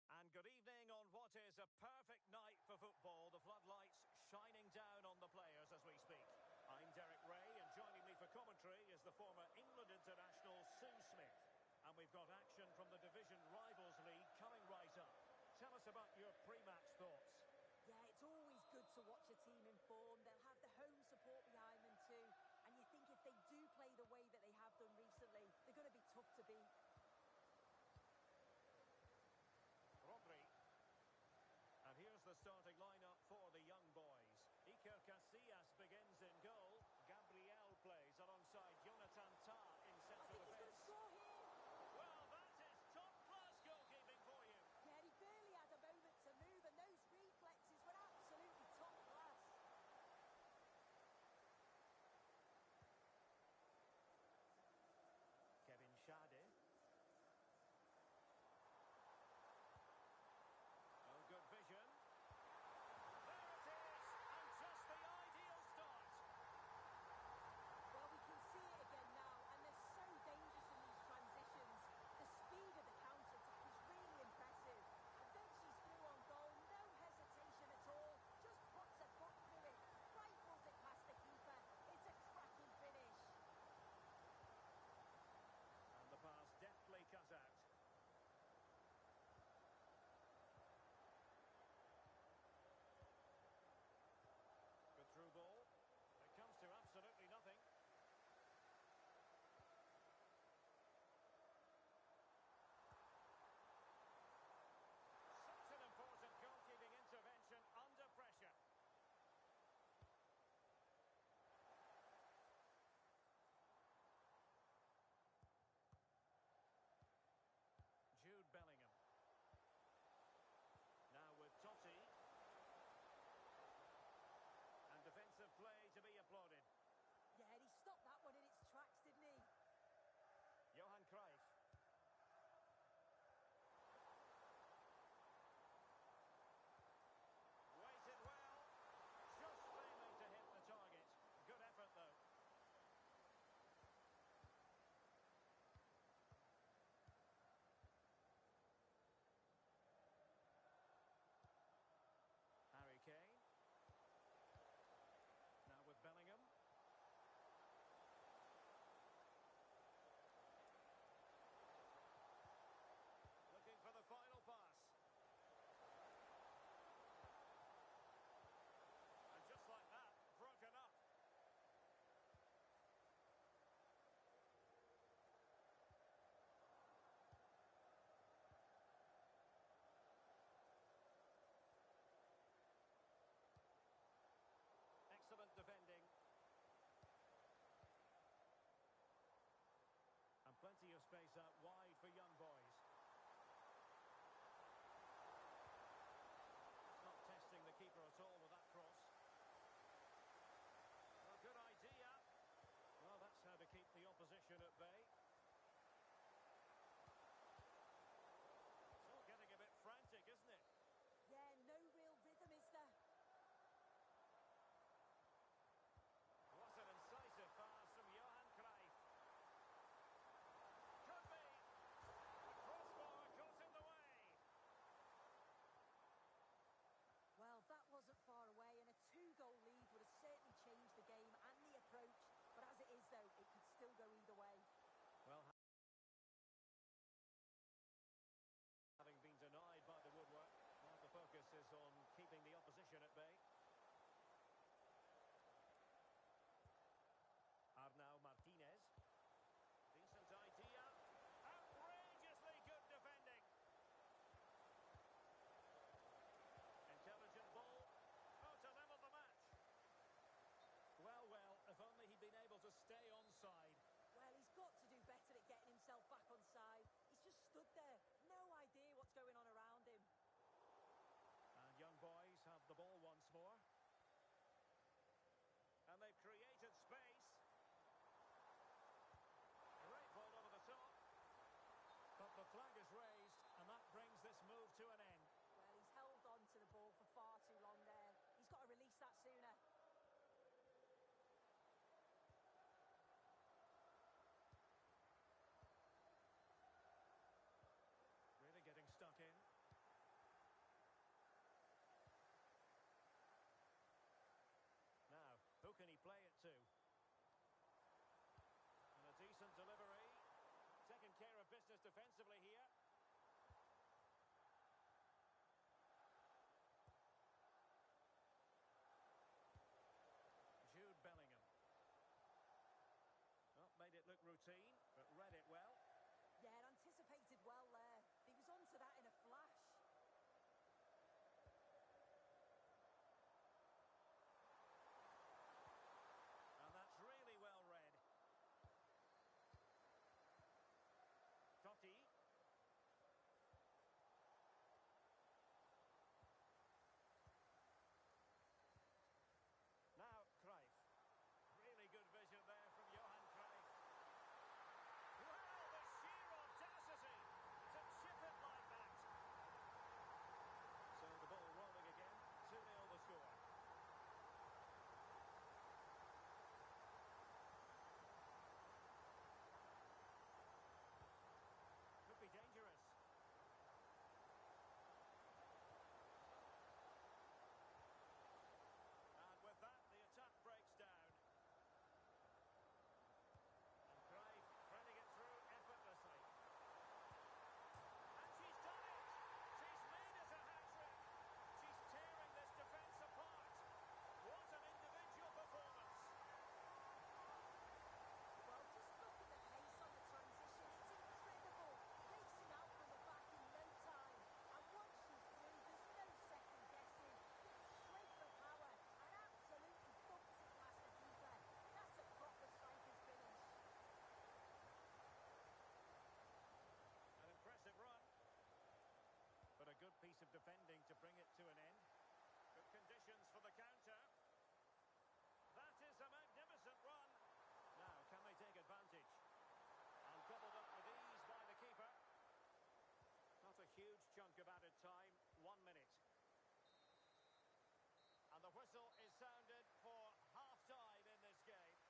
And good evening on what is a perfect night for football. The floodlights shining down on the players as we speak. I'm Derek Ray, and joining me for commentary is the former England international Sue Smith. And we've got action from the Division Rivals League coming right up. Tell us about your pre-match thoughts. Yeah, it's always good to watch a team in form. They'll have the home support behind them too. And you think if they do play the way that they have done recently, they're going to be tough to beat. Rodri. And here's the starting lineup for the young boys. Iker Casillas begins in goal. Gabriel plays alongside Jonathan Tah in central defence. Score here. Well, that is top-class goalkeeping for you. Yeah, he barely had a moment to move, and those reflexes were absolutely top class. Kevin Schade. Oh, good vision. defending to bring it to an end. Good conditions for the counter. That is a magnificent run. Now, can they take advantage? And gobbled up with ease by the keeper. Not a huge chunk of added time, 1 minute. And the whistle is sounded for half-time in this game.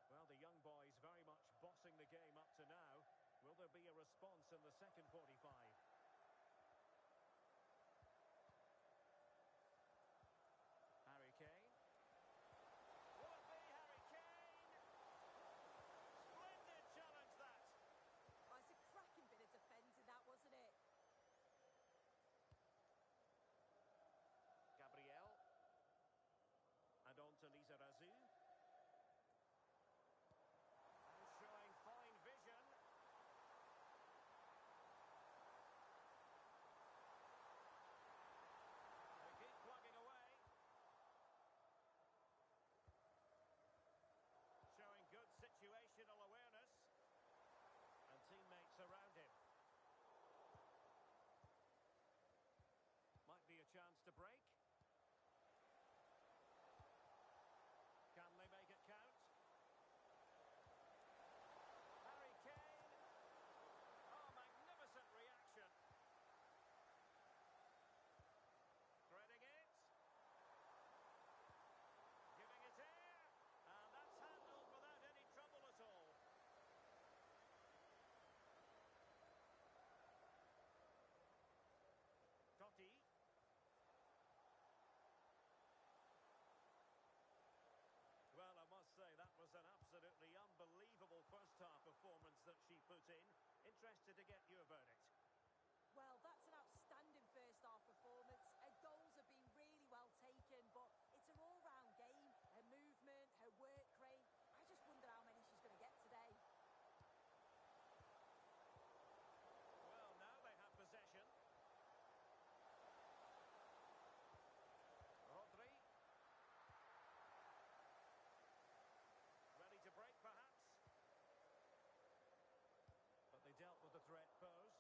Well, the young boys very much bossing the game up to now. Will there be a response in the second 45? Harry Kane. Will it be Harry Kane? Splendid challenge that. Oh, it's a cracking bit of defending that, wasn't it? Gabriel. And on to Lizarazu. Showing fine vision. They keep plugging away. Showing good situational awareness. And teammates around him. Might be a chance to break. Can they make it count? Harry Kane. Oh, magnificent reaction. Threading it. Giving it air. And that's handled without any trouble at all. Totti. Well, I must say that was an absolutely unbelievable first-half performance that she put in. Interested to get your verdict. Well, that's an outstanding first-half performance. Her goals have been really well taken, but it's her all-round game, her movement, her work rate. I just wonder how many she's going to get today. Well, now they have possession. Rodri. Ready to break, perhaps? But they dealt with the threat posed.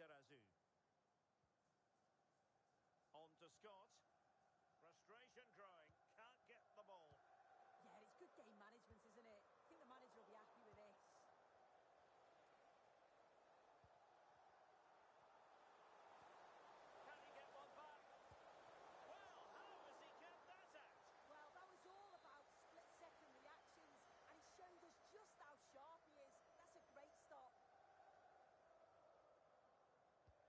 Materazzi. On to Scott. Frustration growing. Can't get the ball. Yeah, it's good game management, isn't it? I think the manager will be happy with this. Can he get one back? Well, how has he kept that out? Well, that was all about split-second reactions, and he showed us just how sharp he is. That's a great stop.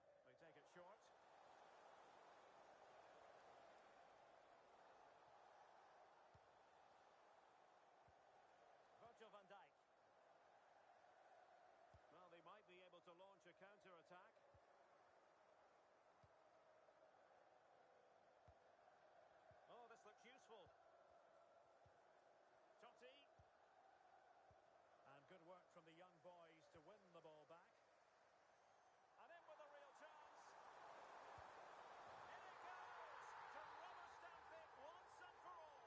They take it short. Virgil van Dijk. Well, they might be able to launch a counter-attack. Oh, this looks useful. Totti. And good work from the young boys to win the ball back. And in with a real chance. In it goes! To rubber stamp it once and for all.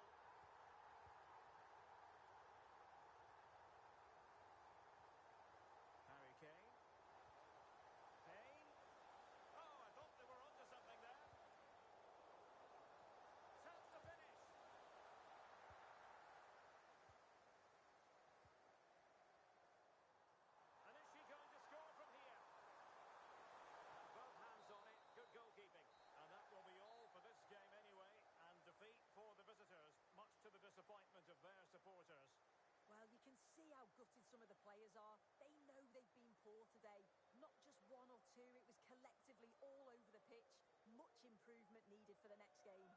Harry Kane. Kane. Oh, I thought they were onto something there. Chance to finish. And is she going to score from here? And both hands on it. Good goalkeeping. And that will be all for this game anyway. And defeat for the visitors, much to the disappointment of their supporters. Well, you can see how gutted some of the players are. They know they've been poor today. Not just one or two, it was collectively all over the pitch. Much improvement needed for the next game.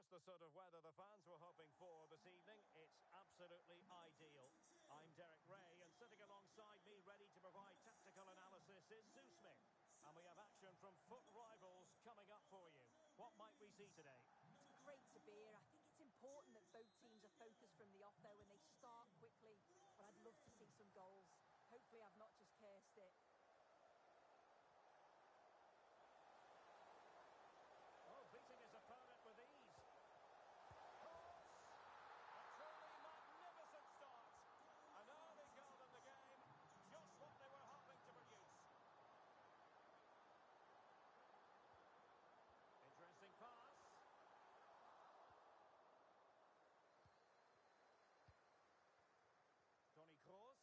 just the sort of weather the fans were hoping for this evening. It's absolutely ideal. I'm Derek Ray, and sitting alongside me, ready to provide tactical analysis, is Sue Smith. And we have action from FUT rivals coming up for you. What might we see today? It's great to be here. I think it's important that both teams are focused from the off, though, and they start quickly. But I'd love to see some goals. Hopefully I've not just cursed it. Oh, beating his opponent with ease. Cross! A truly magnificent start. An early goal in the game. Just what they were hoping to produce. Interesting pass. Toni Kroos.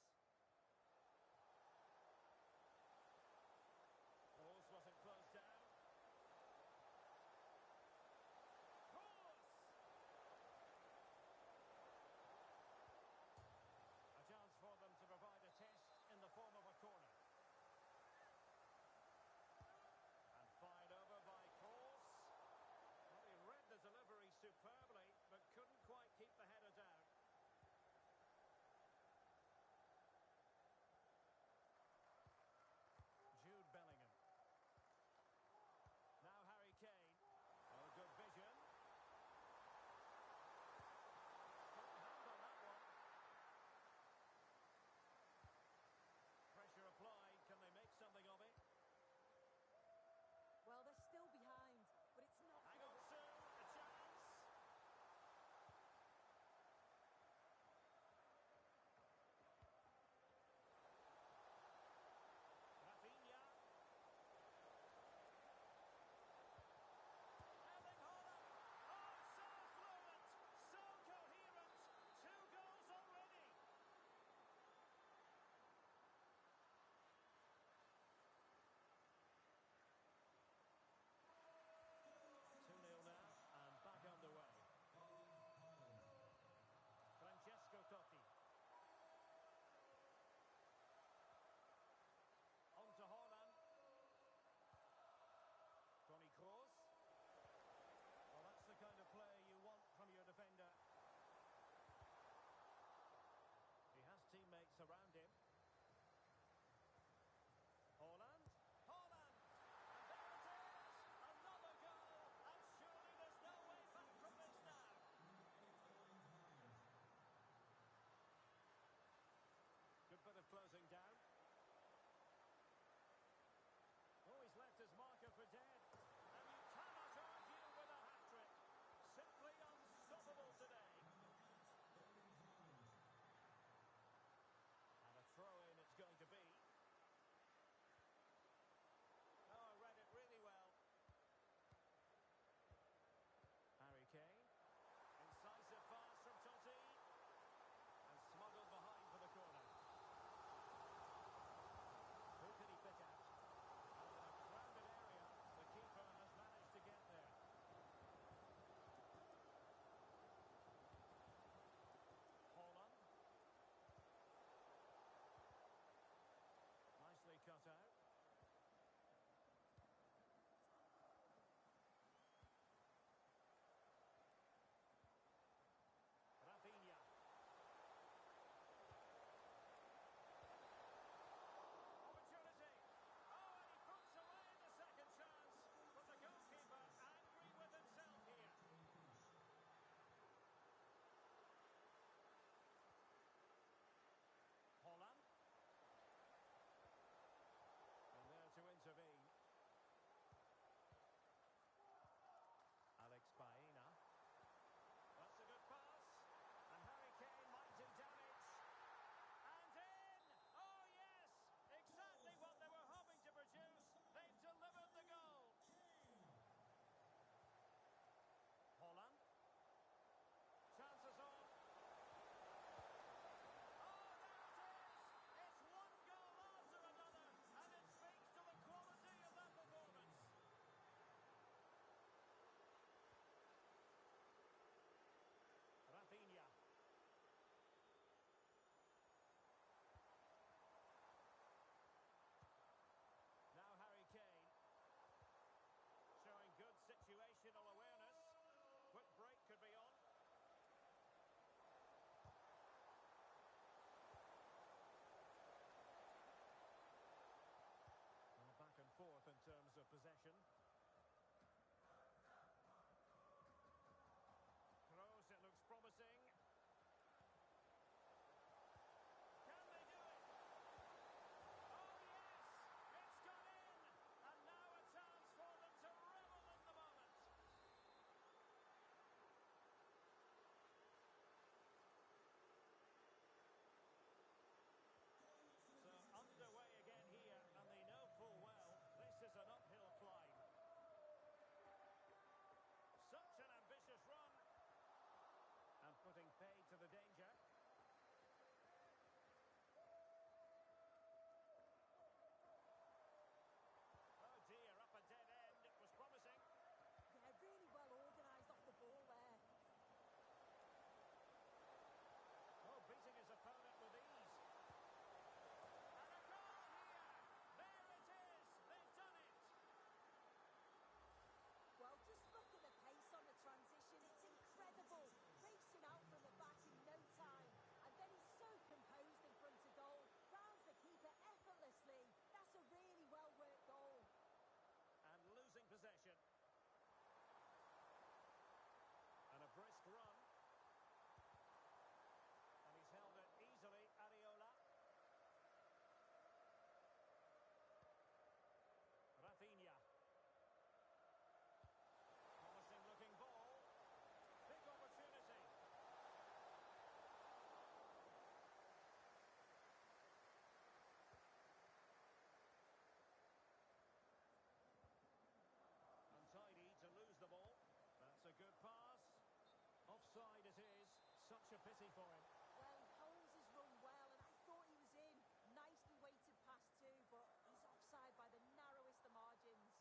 offside it is. Such a pity for him. Well, he holds his run well, and I thought he was in. Nicely weighted pass too, but he's offside by the narrowest of margins.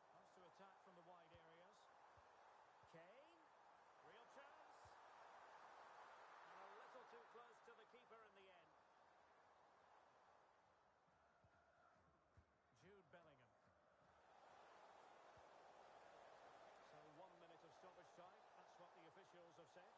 Wants to attack from the wide areas. Kane. Real chance. And a little too close to the keeper in the end. Jude Bellingham. So 1 minute of stoppage time. That's what the officials have said.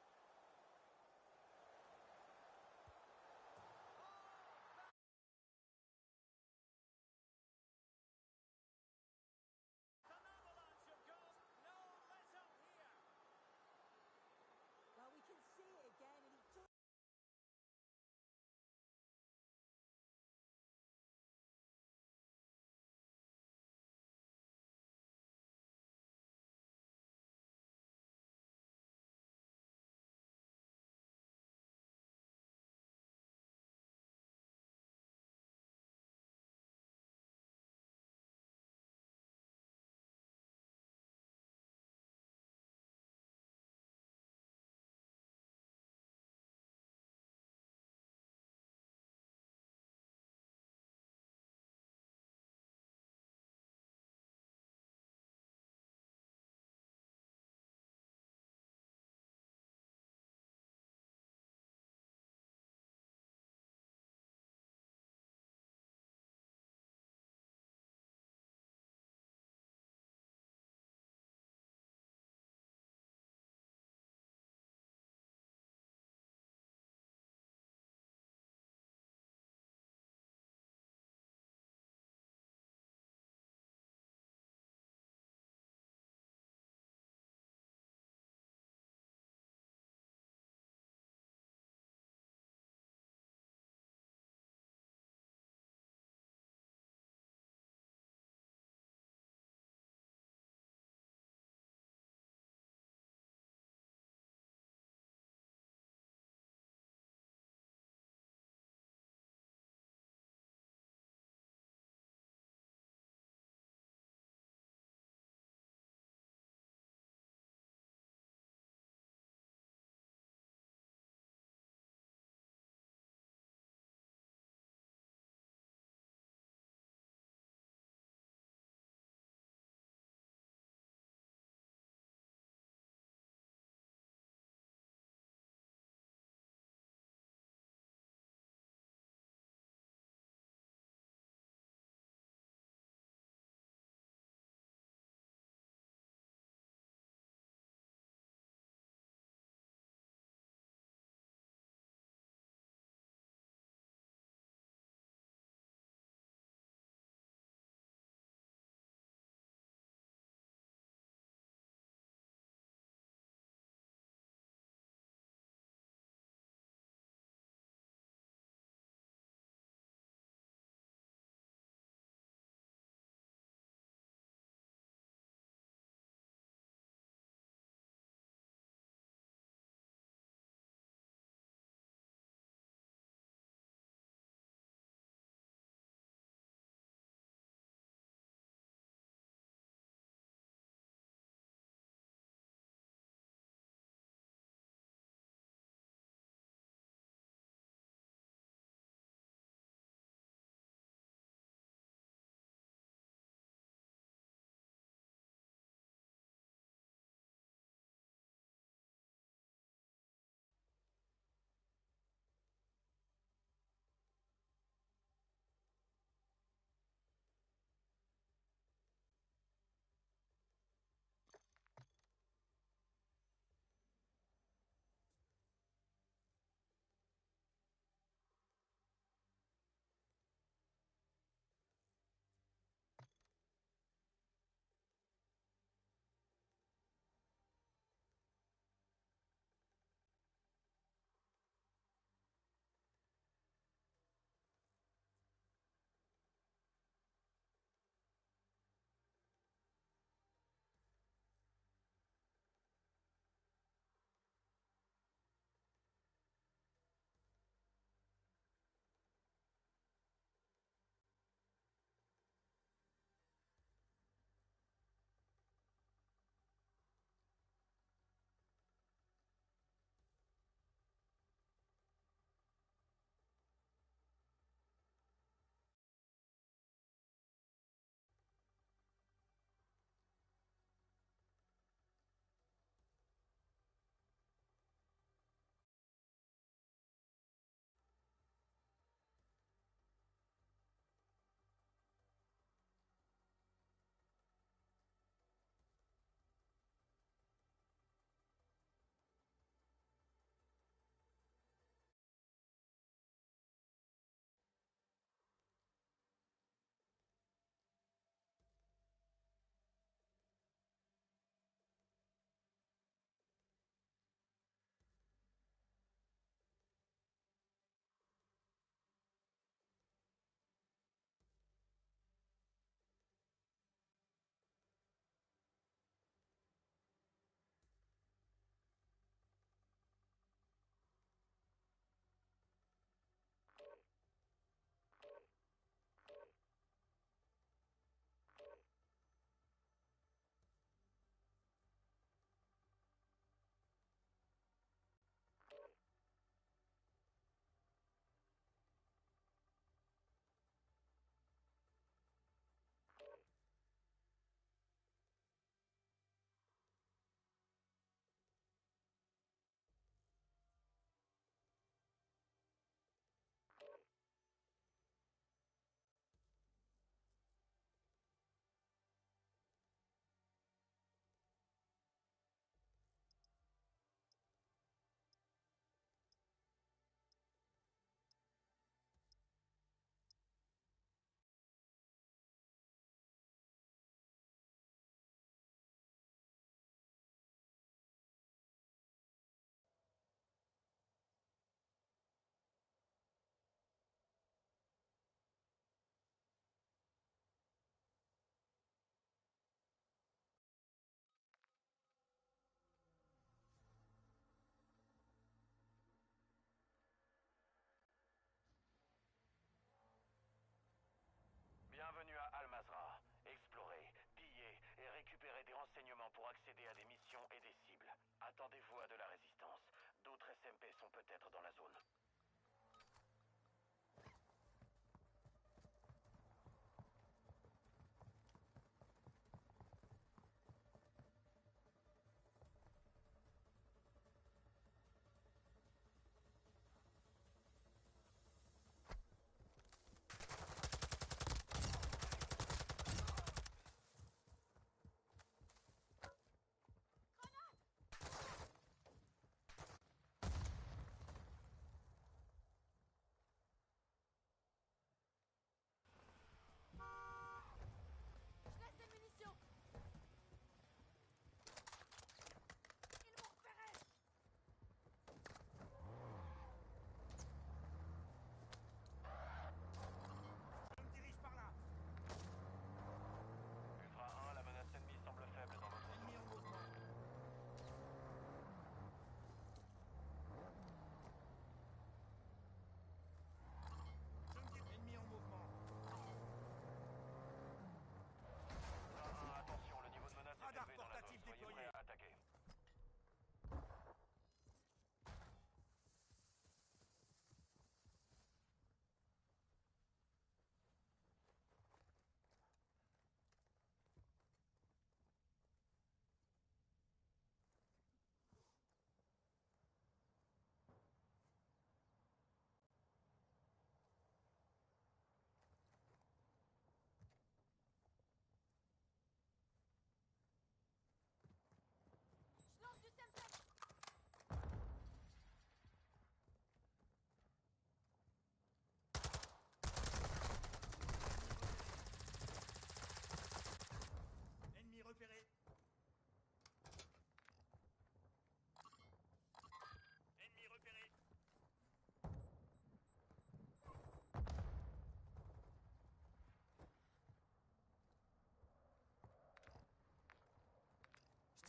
Attendez-vous à de la résistance. D'autres SMP sont peut-être dans la zone.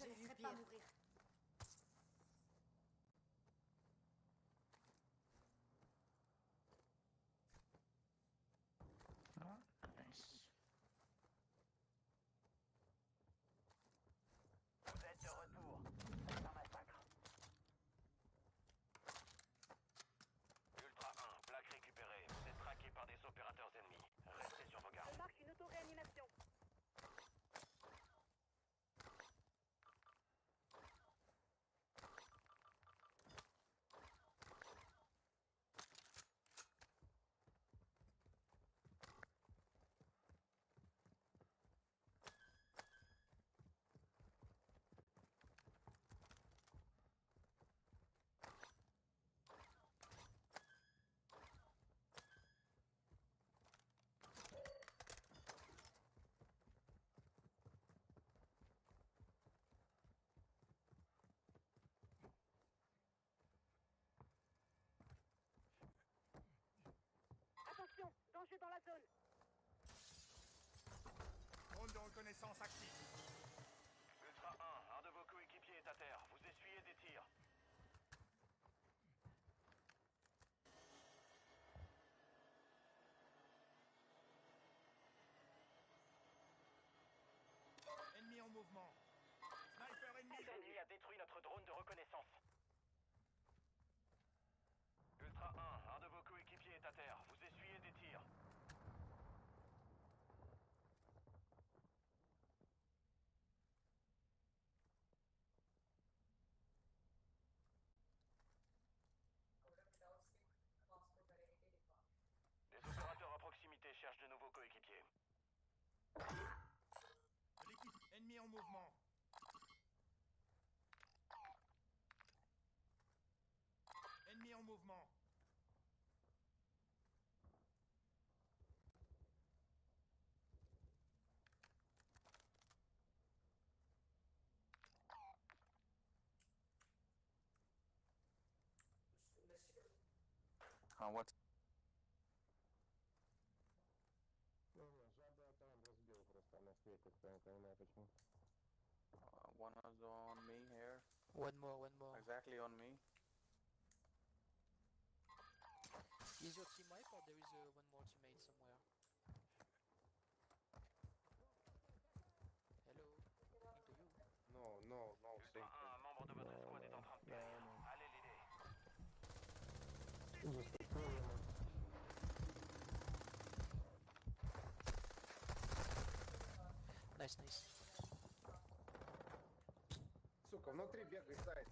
Je te laisserai pas mourir. Vous êtes de retour. C'est un massacre. Ultra 1, plaque récupérée. Vous êtes traqué par des opérateurs ennemis. Restez sur vos gardes. Je marque une auto-réanimation. Attention, danger dans la zone. Drone de reconnaissance actif. Ultra 1, un de vos coéquipiers est à terre. Vous essuyez des tirs. Ennemi en mouvement. Sniper ennemi. L'ennemi a détruit notre drone de reconnaissance. Ultra 1, un de vos coéquipiers est à terre. Vous essuyez des tirs. Des opérateurs à proximité cherchent de nouveaux coéquipiers. De l'équipe ennemi en mouvement. Ennemi en mouvement. What? One is on me here. One more. Exactly on me. Is your team wipe or there is one more teammate somewhere? Hello? Talking to you. No, Ultra 1, un membre de votre escouade Nice, nice. Сука, внутри бегает заяц.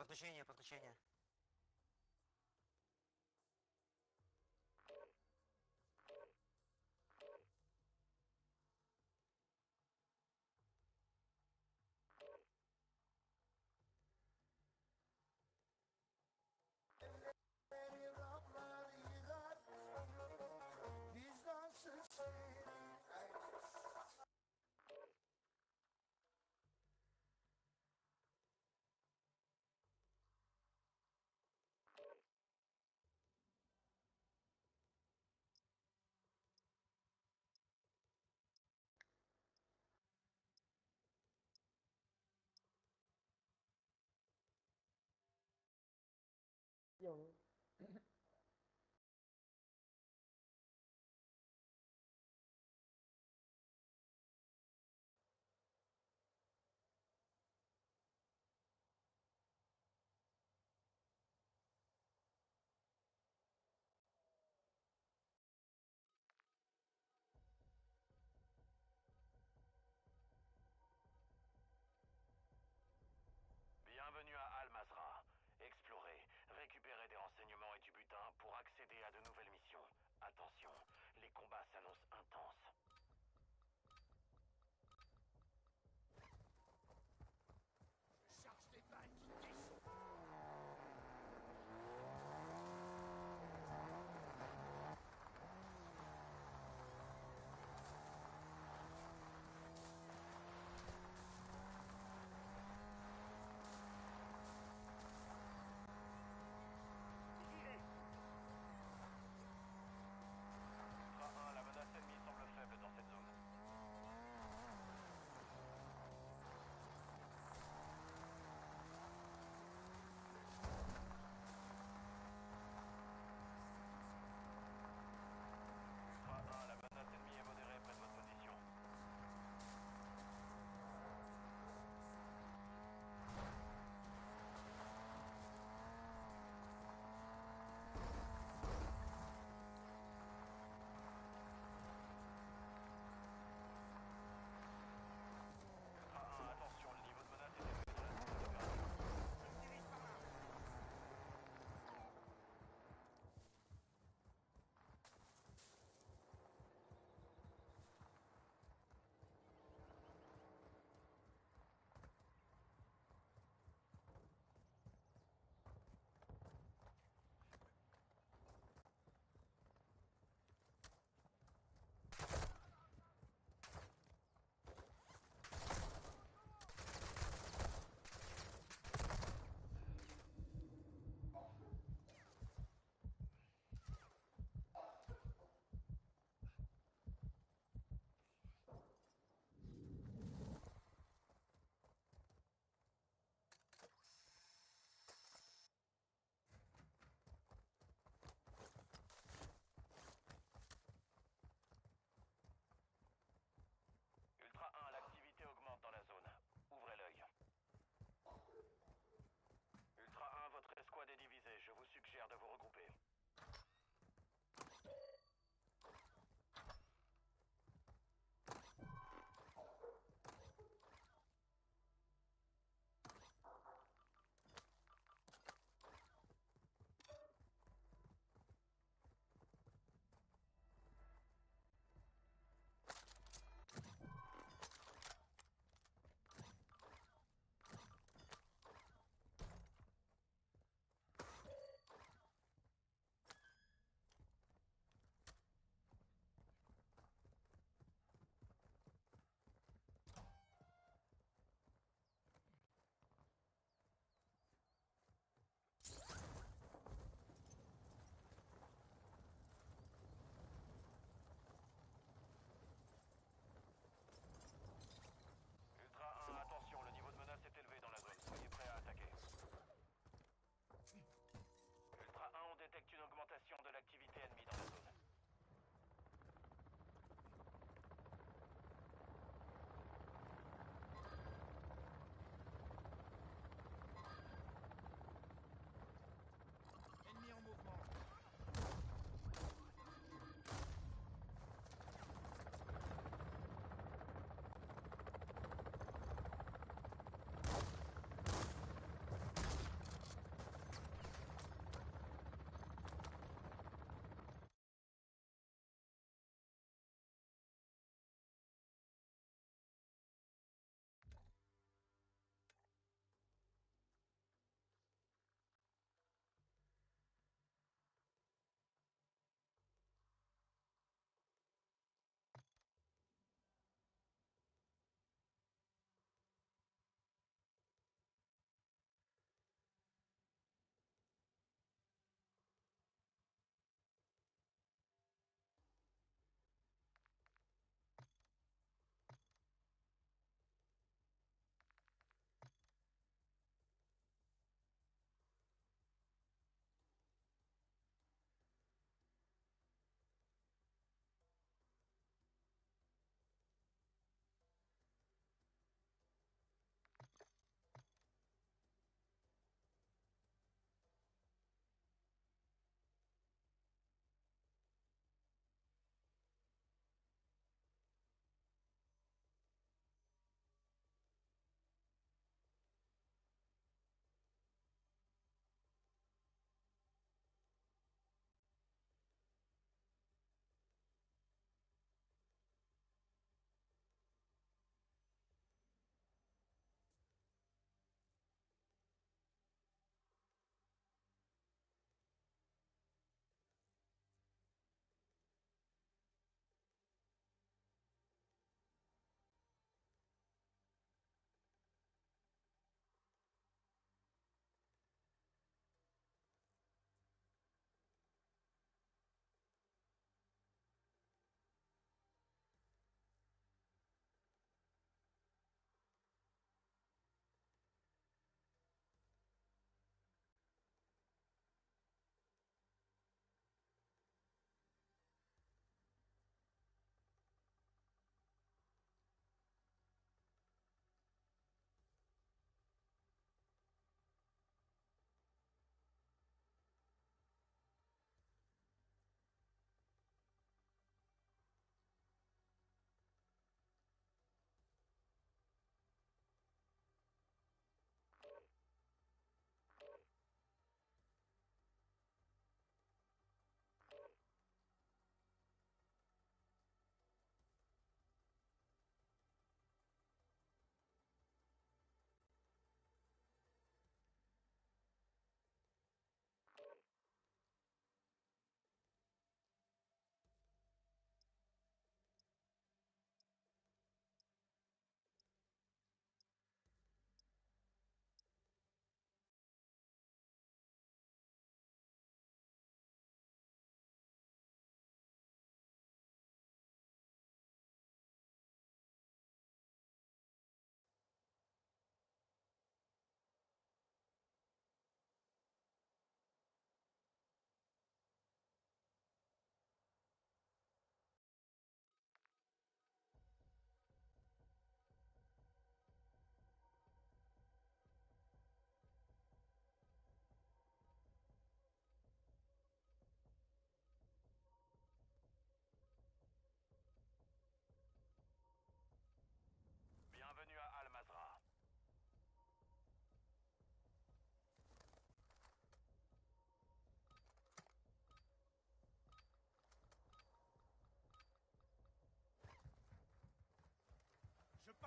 Подключение, подключение. Bienvenue à Al-Mazrah. Explorez, récupérez des renseignements.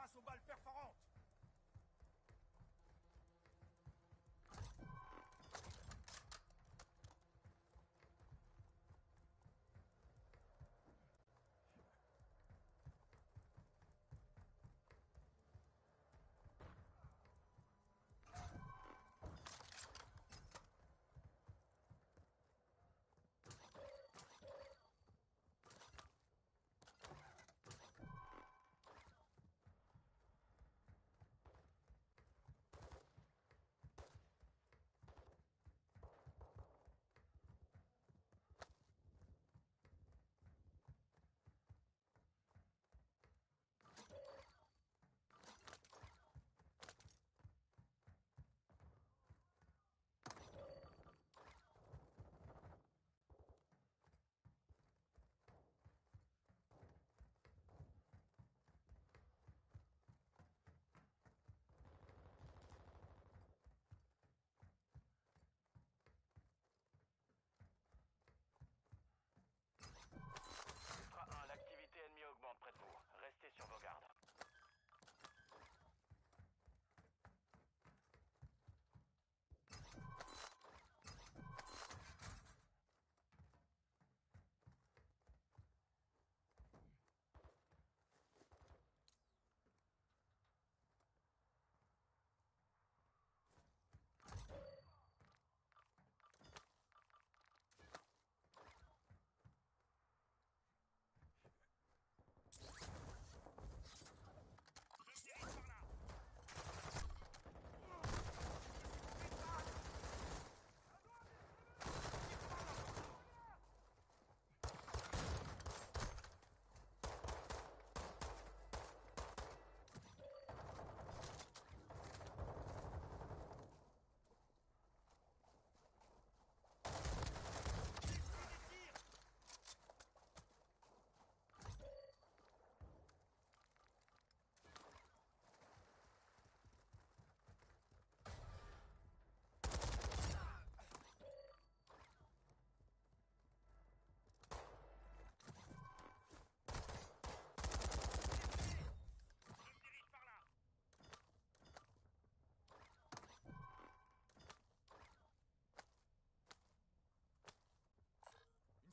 Face aux balles perforantes. Près de vous. Restez sur vos gardes.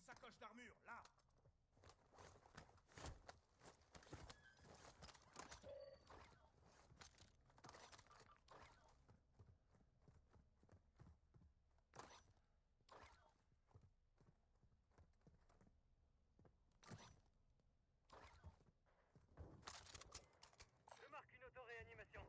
Sacoche d'armure, là. Je marque une auto-réanimation.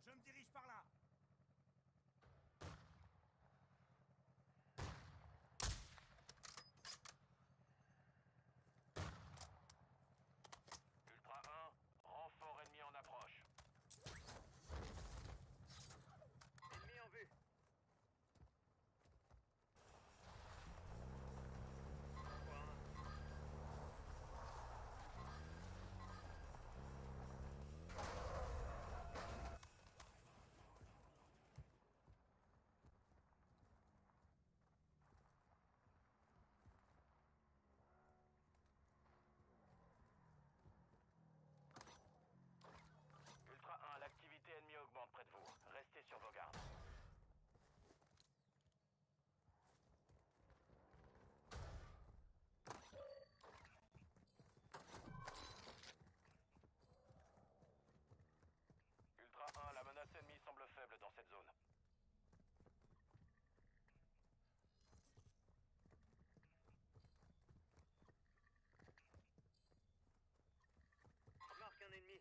Je me dirige par là. Ultra 1, renfort ennemi en approche. Ennemi en vue. Ultra 1, l'activité ennemie augmente près de vous. Restez sur vos gardes. Ultra 1, la menace ennemie semble faible dans cette zone. Je marque un ennemi.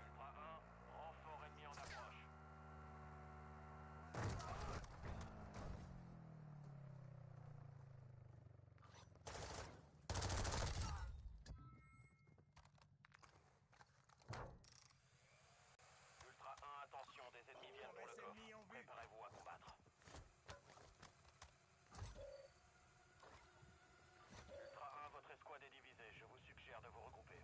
Ultra 1, renfort ennemi en approche. Ultra 1, attention, des ennemis viennent pour le coffre. Préparez-vous à combattre. Ultra 1, votre escouade est divisée. Je vous suggère de vous regrouper.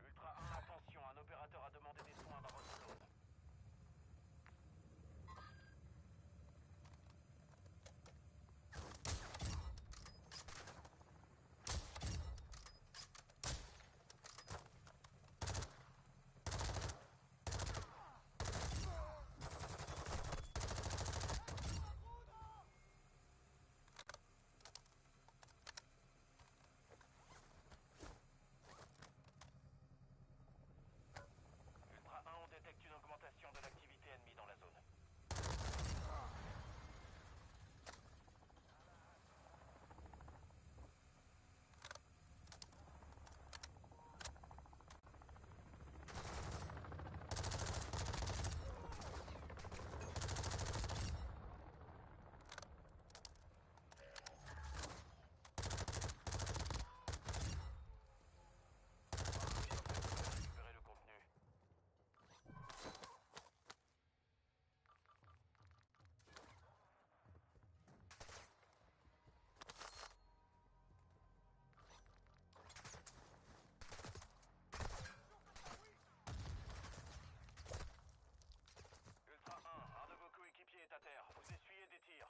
Ultra 1, attention, un opérateur a demandé des soins dans votre zone. Ultra 1, on détecte une augmentation de l'activité ennemie dans la zone. Récupérez le contenu. Ultra 1, un de vos coéquipiers est à terre. Vous essuyez des tirs.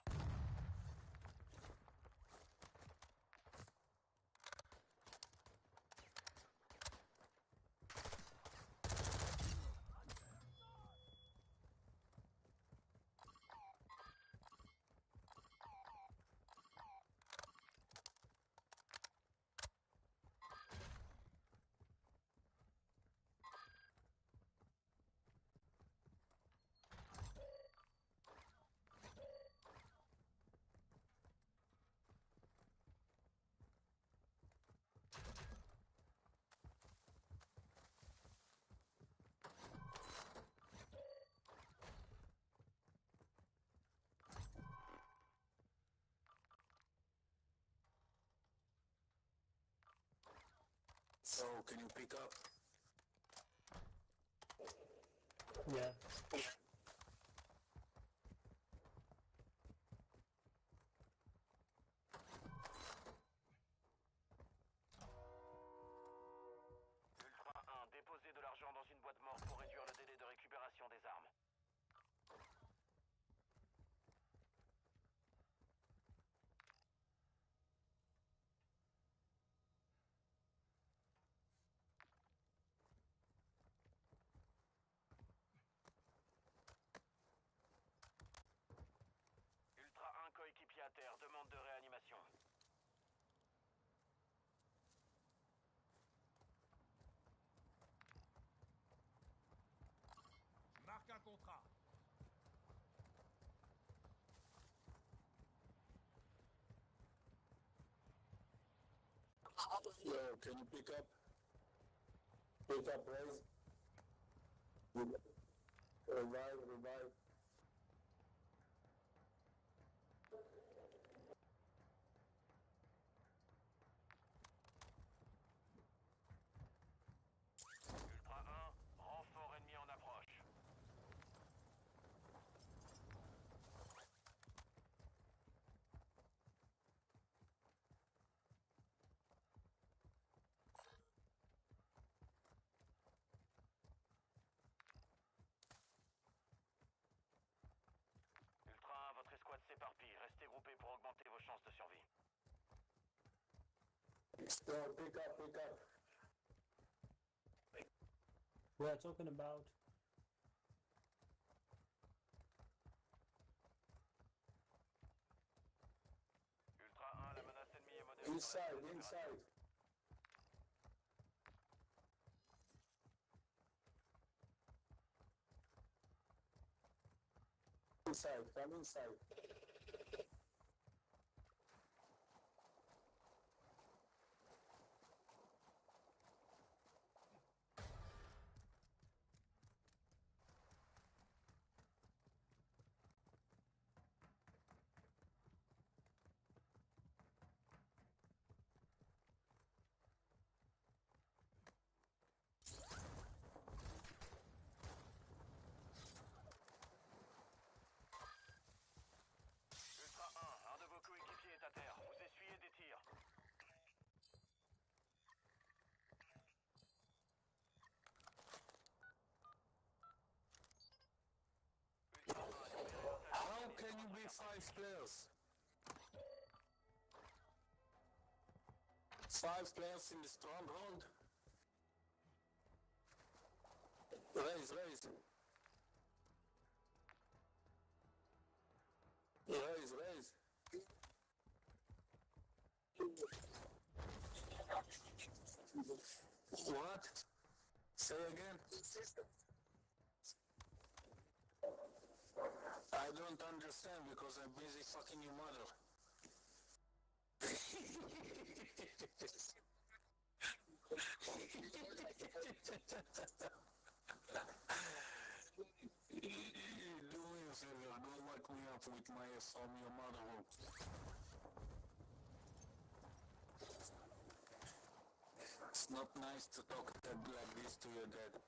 So, can you pick up? Yeah. Ultra 1, déposez de l'argent dans une boîte morte pour réduire le délai de récupération des armes. Yo, can you pick up? Pick up, raise. Revive, revive. Ultra 1, renfort ennemi en approche. Ultra 1, votre escouade s'éparpille. Restez groupés pour augmenter vos chances de survie. Still, pick up, pick up. We are talking about. Ultra 1, la menace ennemie est modérée. Inside, inside. Inside, come inside. Ultra 1, un de vos coéquipiers est à terre. Vous essuyez des tirs. How can you be 5 players? 5 players in the stronghold? Raise, raise. Raise, raise. What? Say again. I don't understand because I'm busy fucking your mother. Do me a favor, don't wake me up with my from your mother. It's not nice to talk like this to your dad.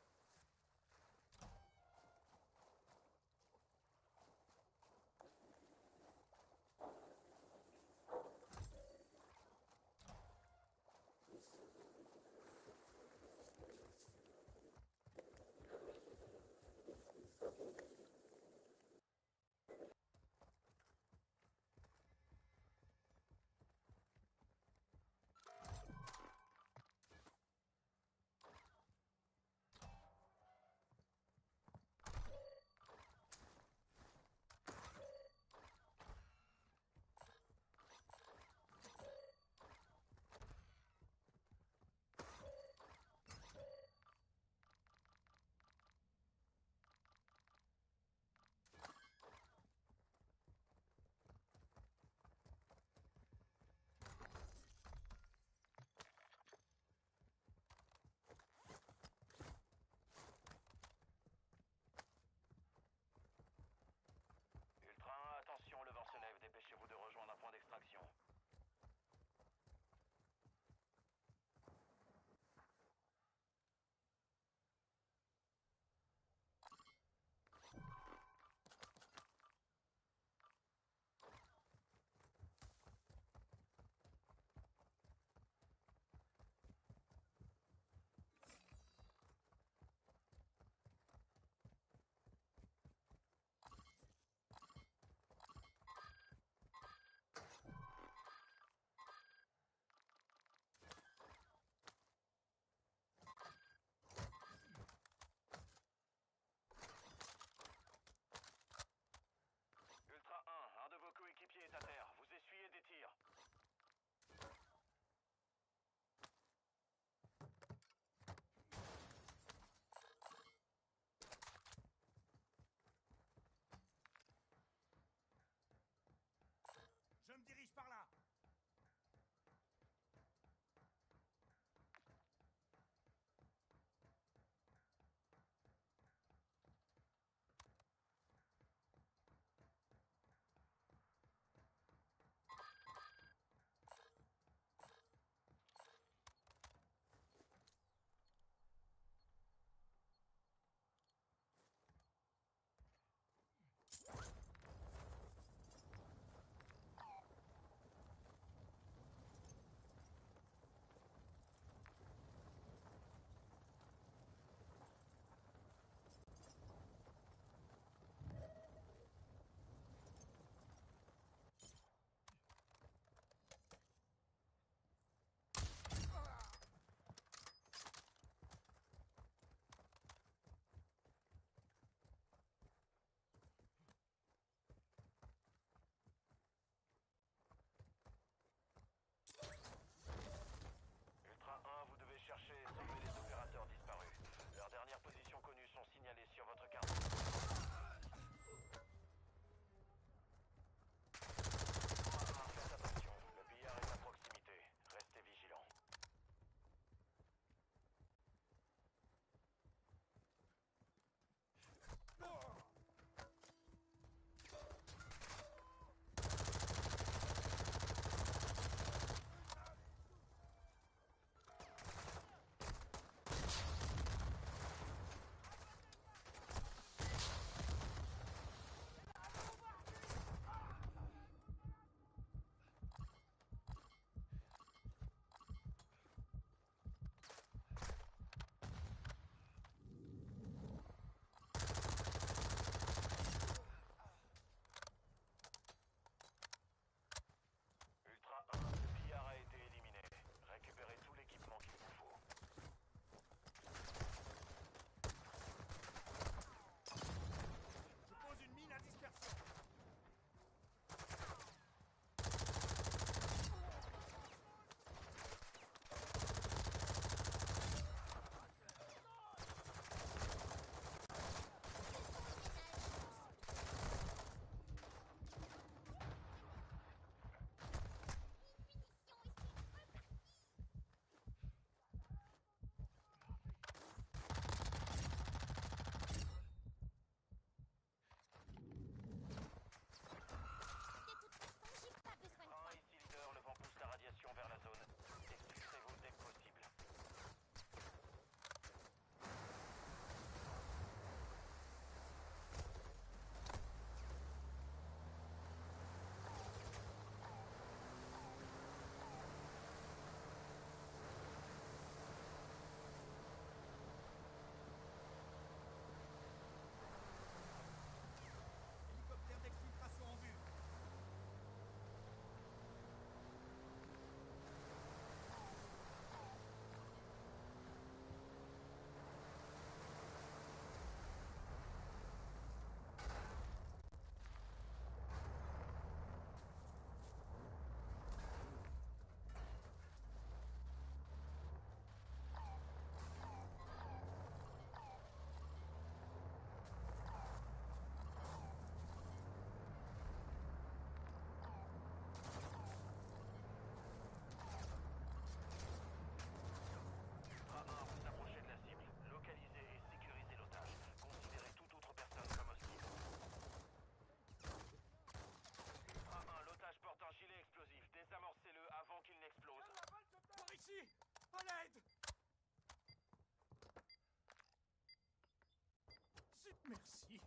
Merci.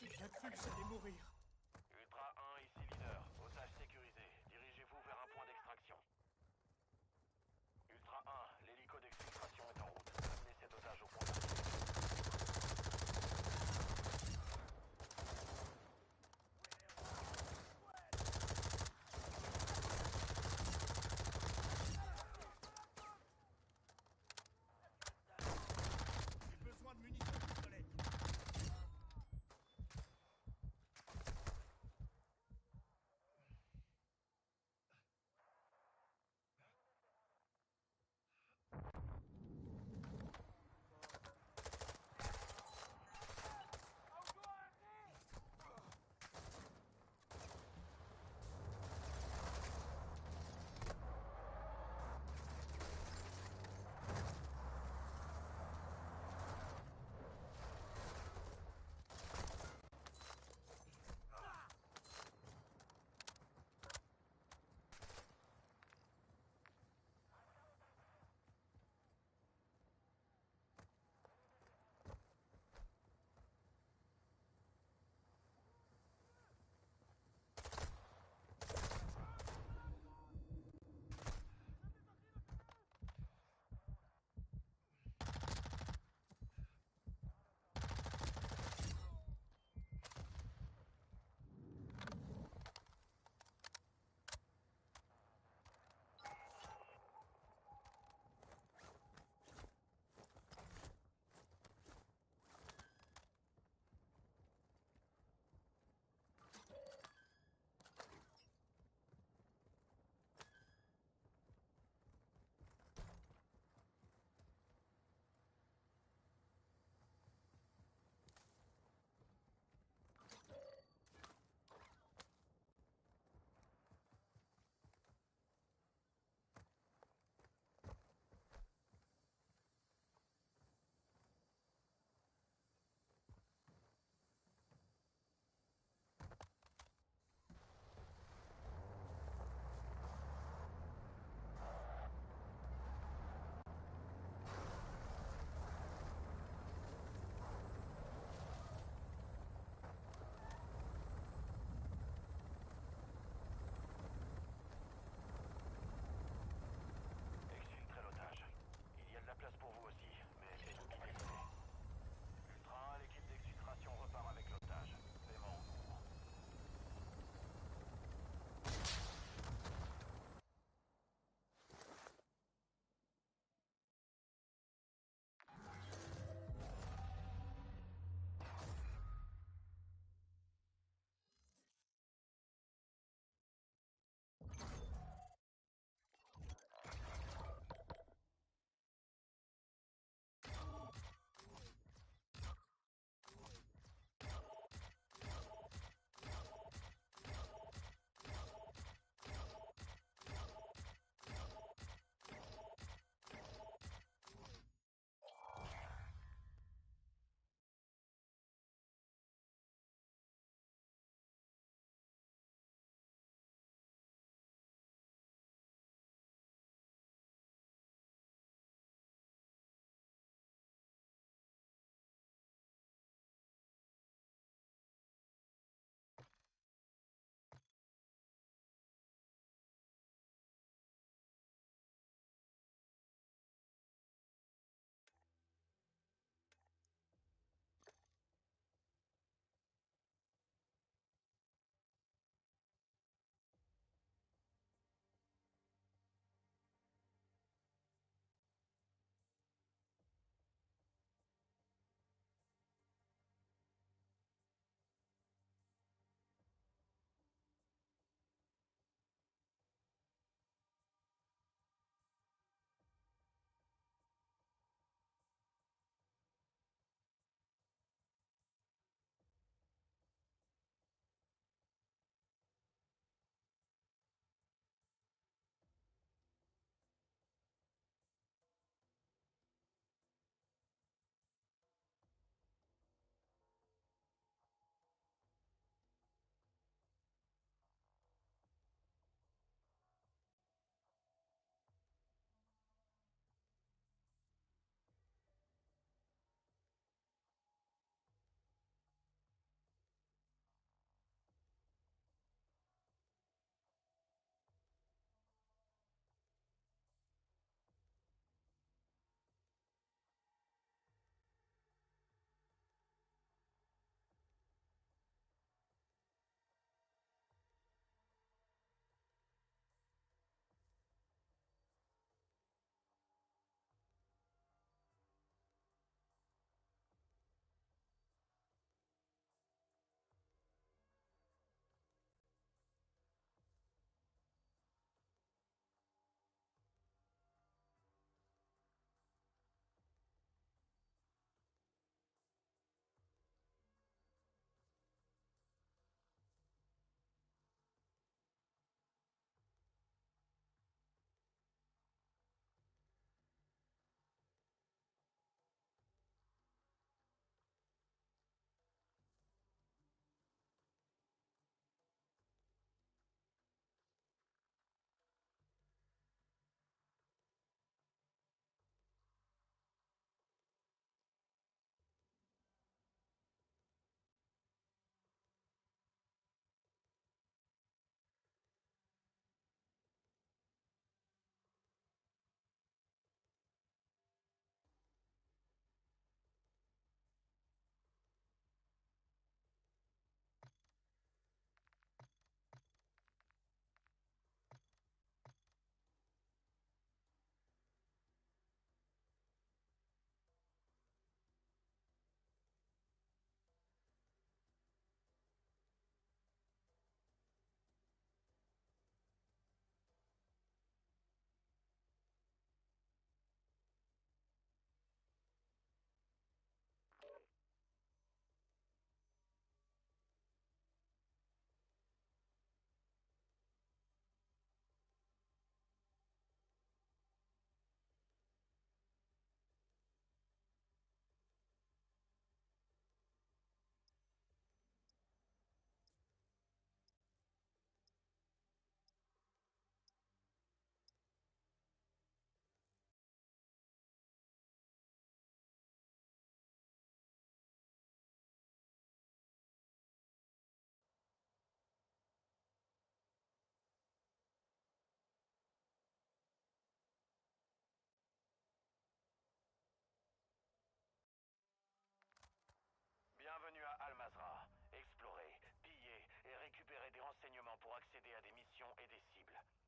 J'ai bien cru que j'allais mourir. Ultra 1, ici leader. Otage sécurisé. Dirigez-vous vers un point d'extraction. Ultra 1, l'hélico d'exfiltration est en route. Amenez cet otage au point d'arrivée. J'ai besoin de munitions de pistolet.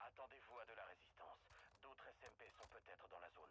Attendez-vous à de la résistance. D'autres SMP sont peut-être dans la zone.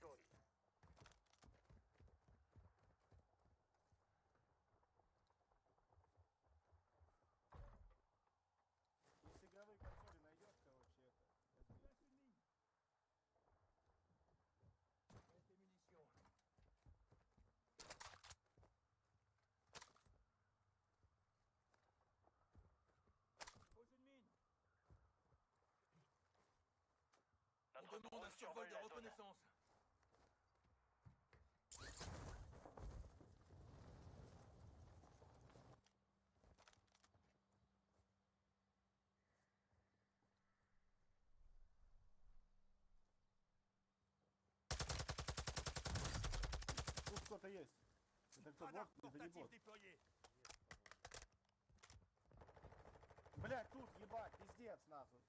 zone. Из игровой консоли найдется вообще это. On demande un survol de reconnaissance. Тут кто-то есть. Это кто, бот? Это не бот. Блять, тут ебать, пиздец нахуй.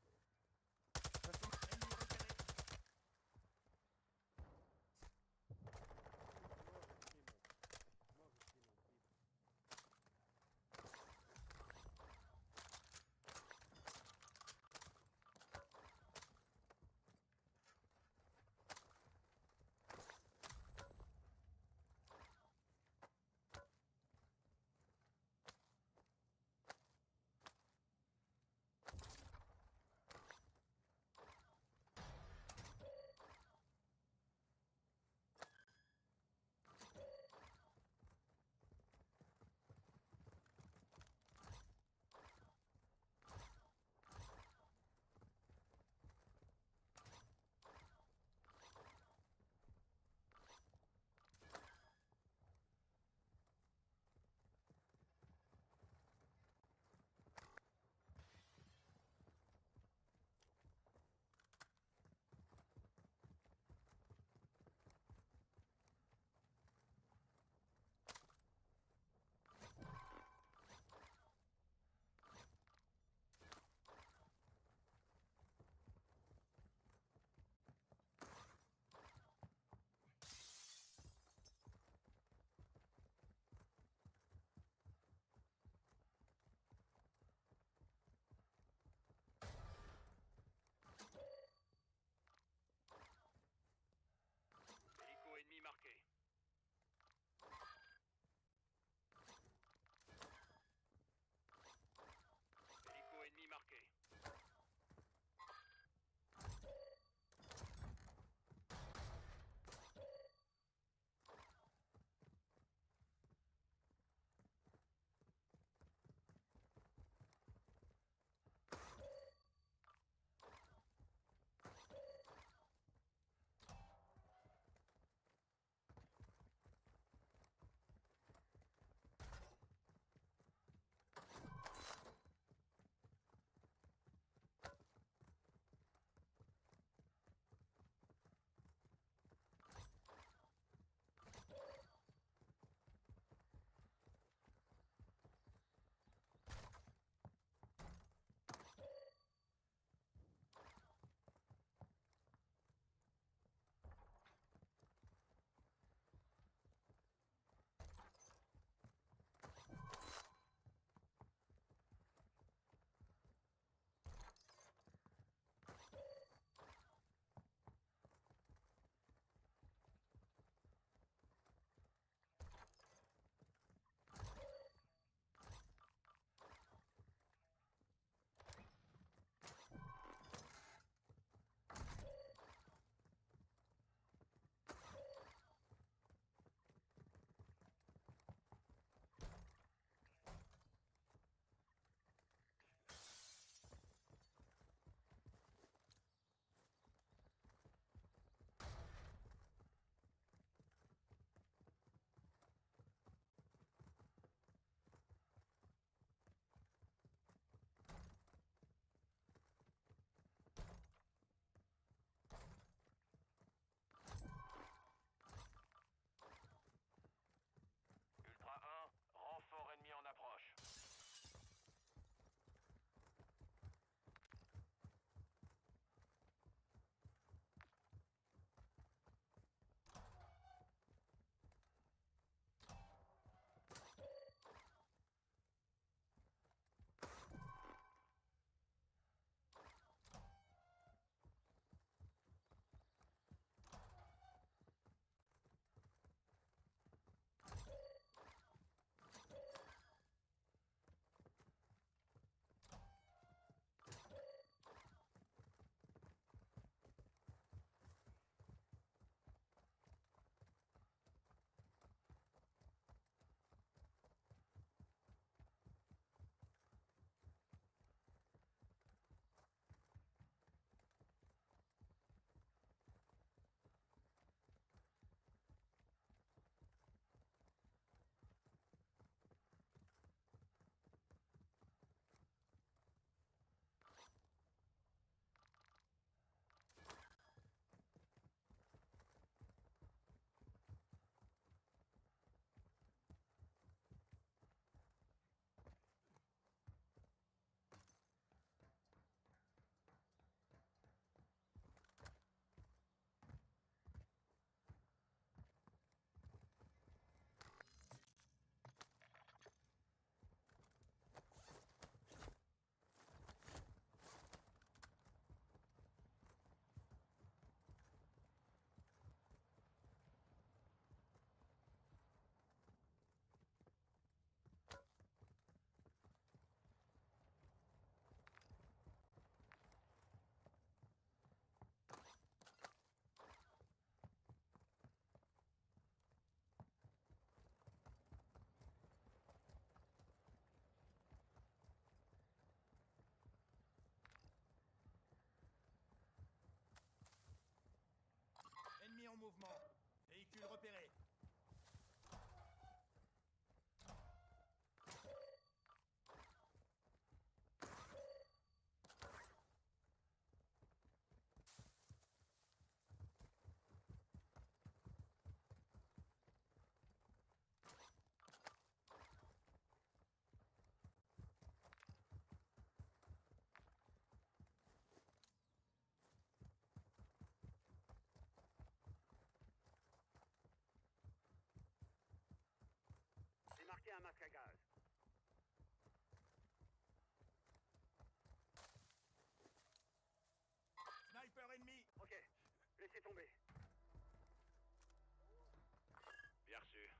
en mouvement. Véhicule repéré. J'ai marqué un masque à gaz. Sniper ennemi. Ok, laissez tomber. Bien reçu.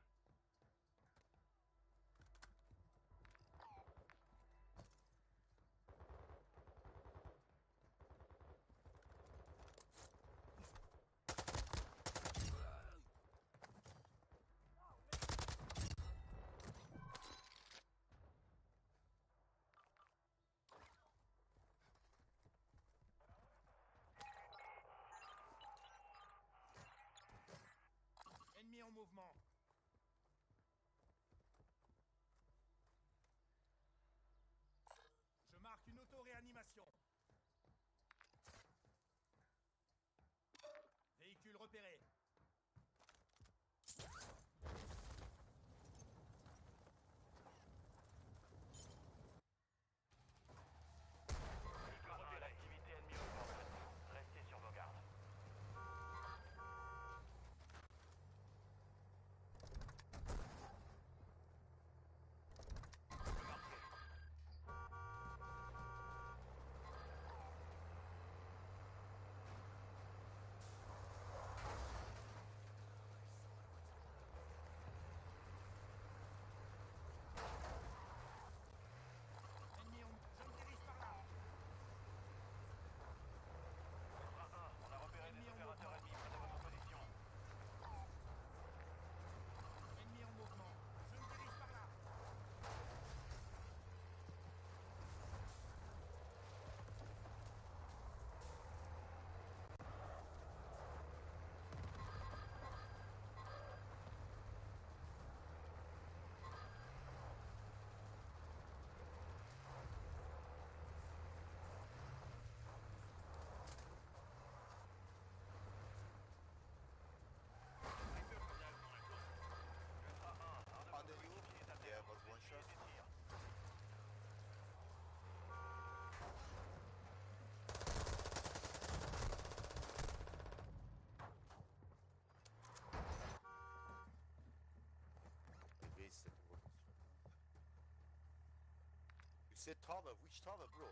Ennemi en mouvement. Je marque une auto-réanimation. Véhicule repéré. L'activité ennemie augmente. Restez sur vos gardes. Ennemi en... Je me dirige par là. On a repéré des opérateurs ennemis près de votre position. Ennemi en mouvement. Je me dirige par là. Under you? Yeah, was one shot. Wasted. You said tower. Which tower, bro?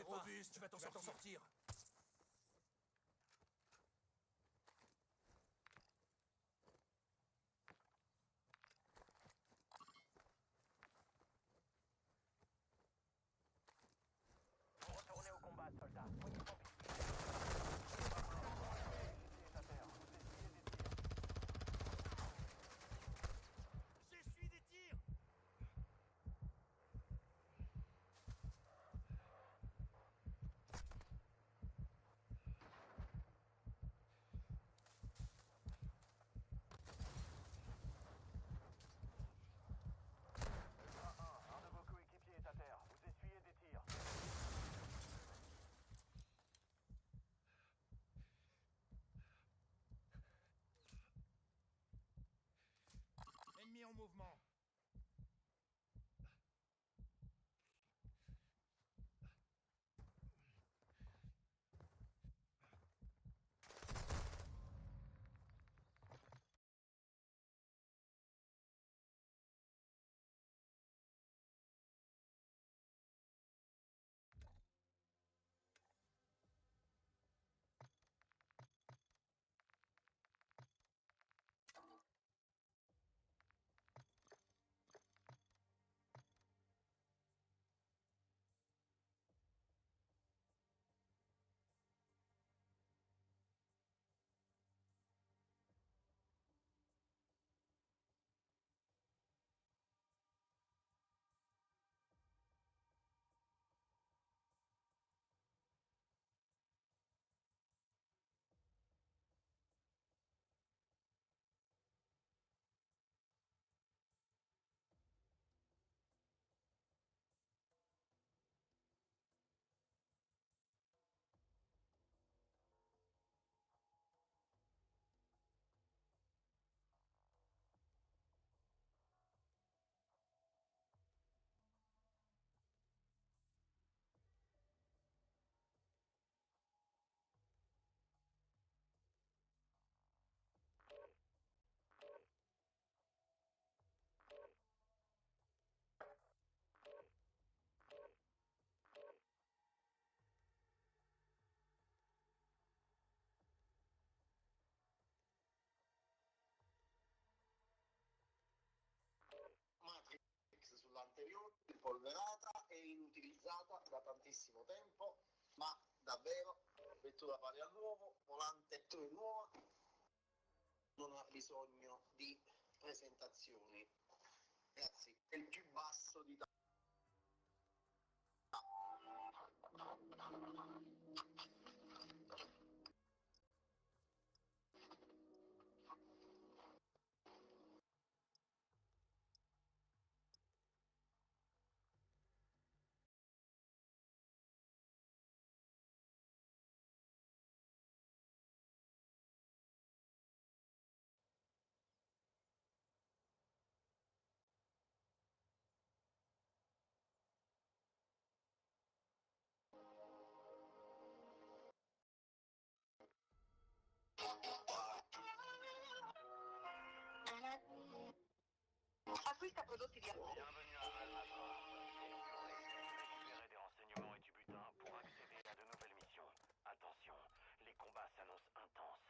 Robuste, tu vas t'en sortir. Retournez au combat, soldats. J'essuie des tirs. Un de vos coéquipiers est à terre. Vous essuyez des tirs. Ennemi en mouvement. Matrix sull'anteriore, polverata e inutilizzata da tantissimo tempo, ma davvero vettura pari all'uovo, volante nuova, non ha bisogno di presentazioni. Ragazzi, è il più basso d'Italia. Acquista prodotti di Bienvenue à Albatros. Récupérez des renseignements et du butin pour accéder à de nouvelles missions. Attention, les combats s'annoncent intenses.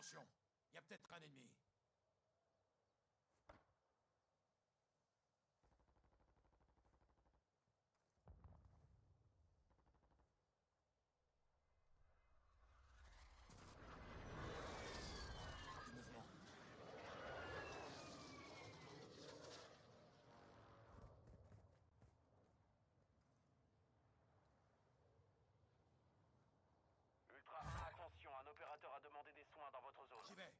Attention, il y a peut-être un ennemi. Du mouvement. Ultra 1, attention, un opérateur a demandé des soins dans votre zone. J'y vais.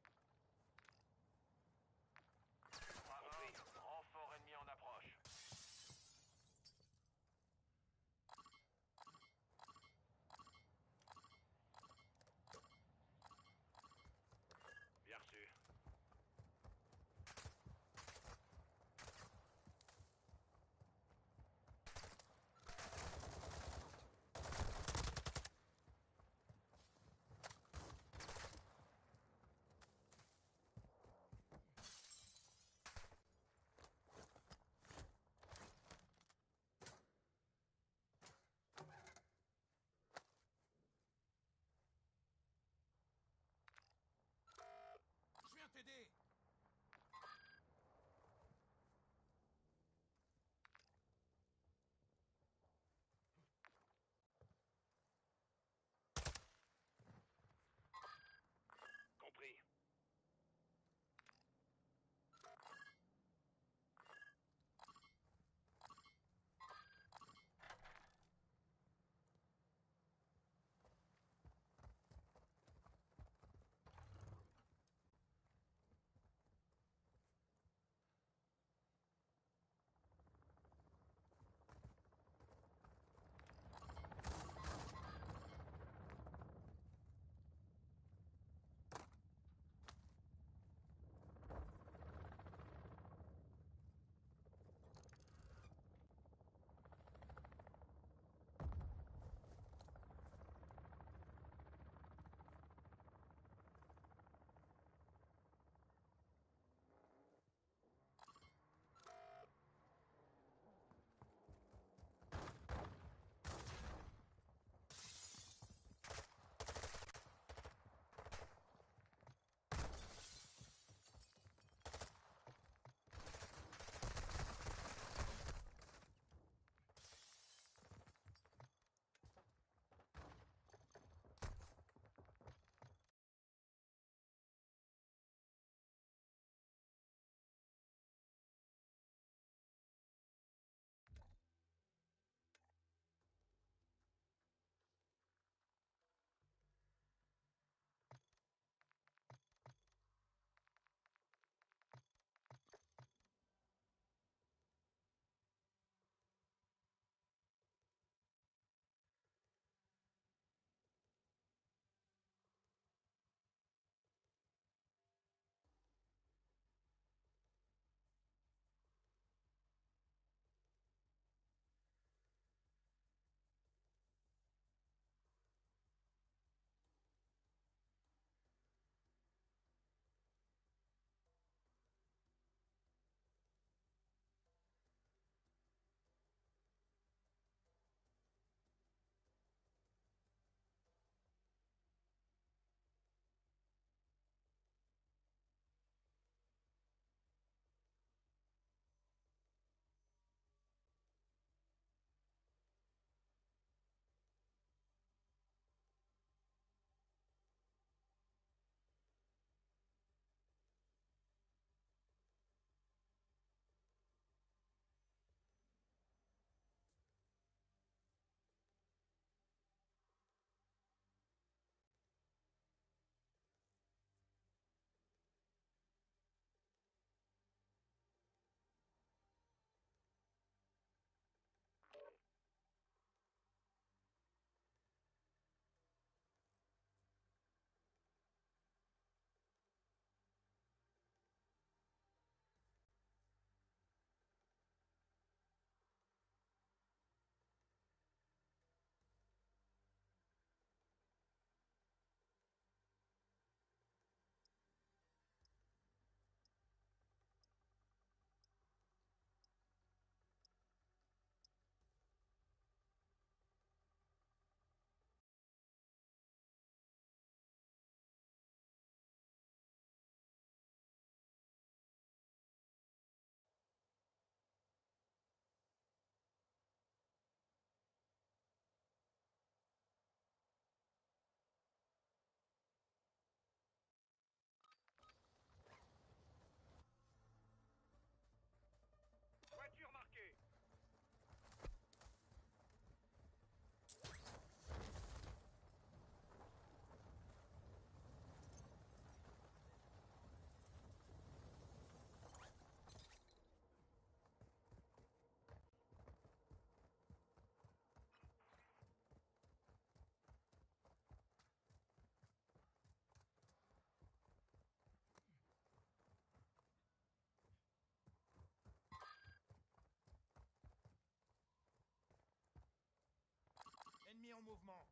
en mouvement.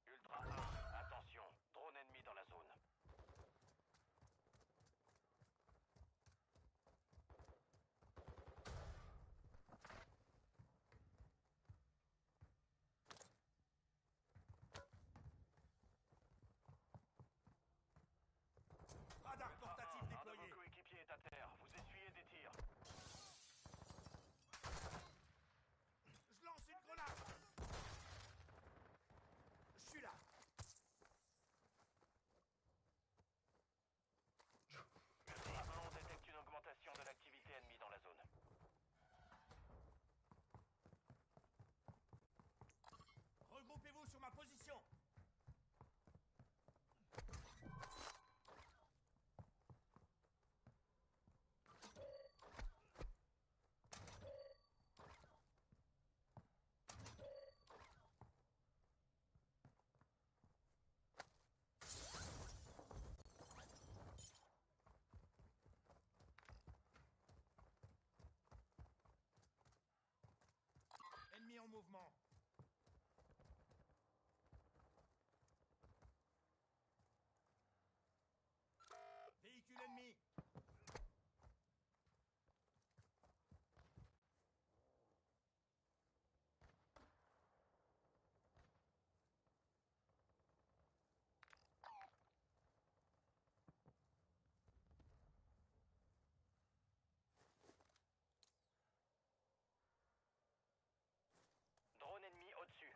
Ultra 1, attention, drone ennemi dans la zone. Radar portatif Un de déployé. vos coéquipiers est à terre, vous essuyez des tirs. Je lance une grenade. Je suis là. Ultra 1, on détecte une augmentation de l'activité ennemie dans la zone. Regroupez-vous sur ma position. Ennemi en mouvement. Véhicule ennemi. Drone ennemi au-dessus.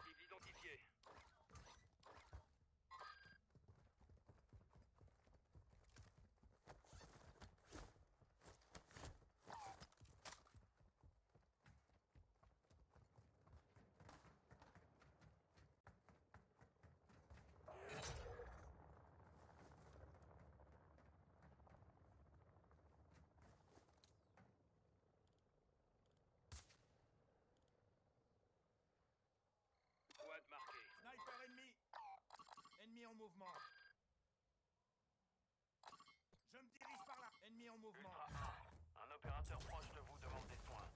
Cible identifiée. Squad marqué. Sniper ennemi. Ennemi en mouvement. Je me dirige par là. Ennemi en mouvement. Ultra 1, un opérateur proche de vous demande des soins.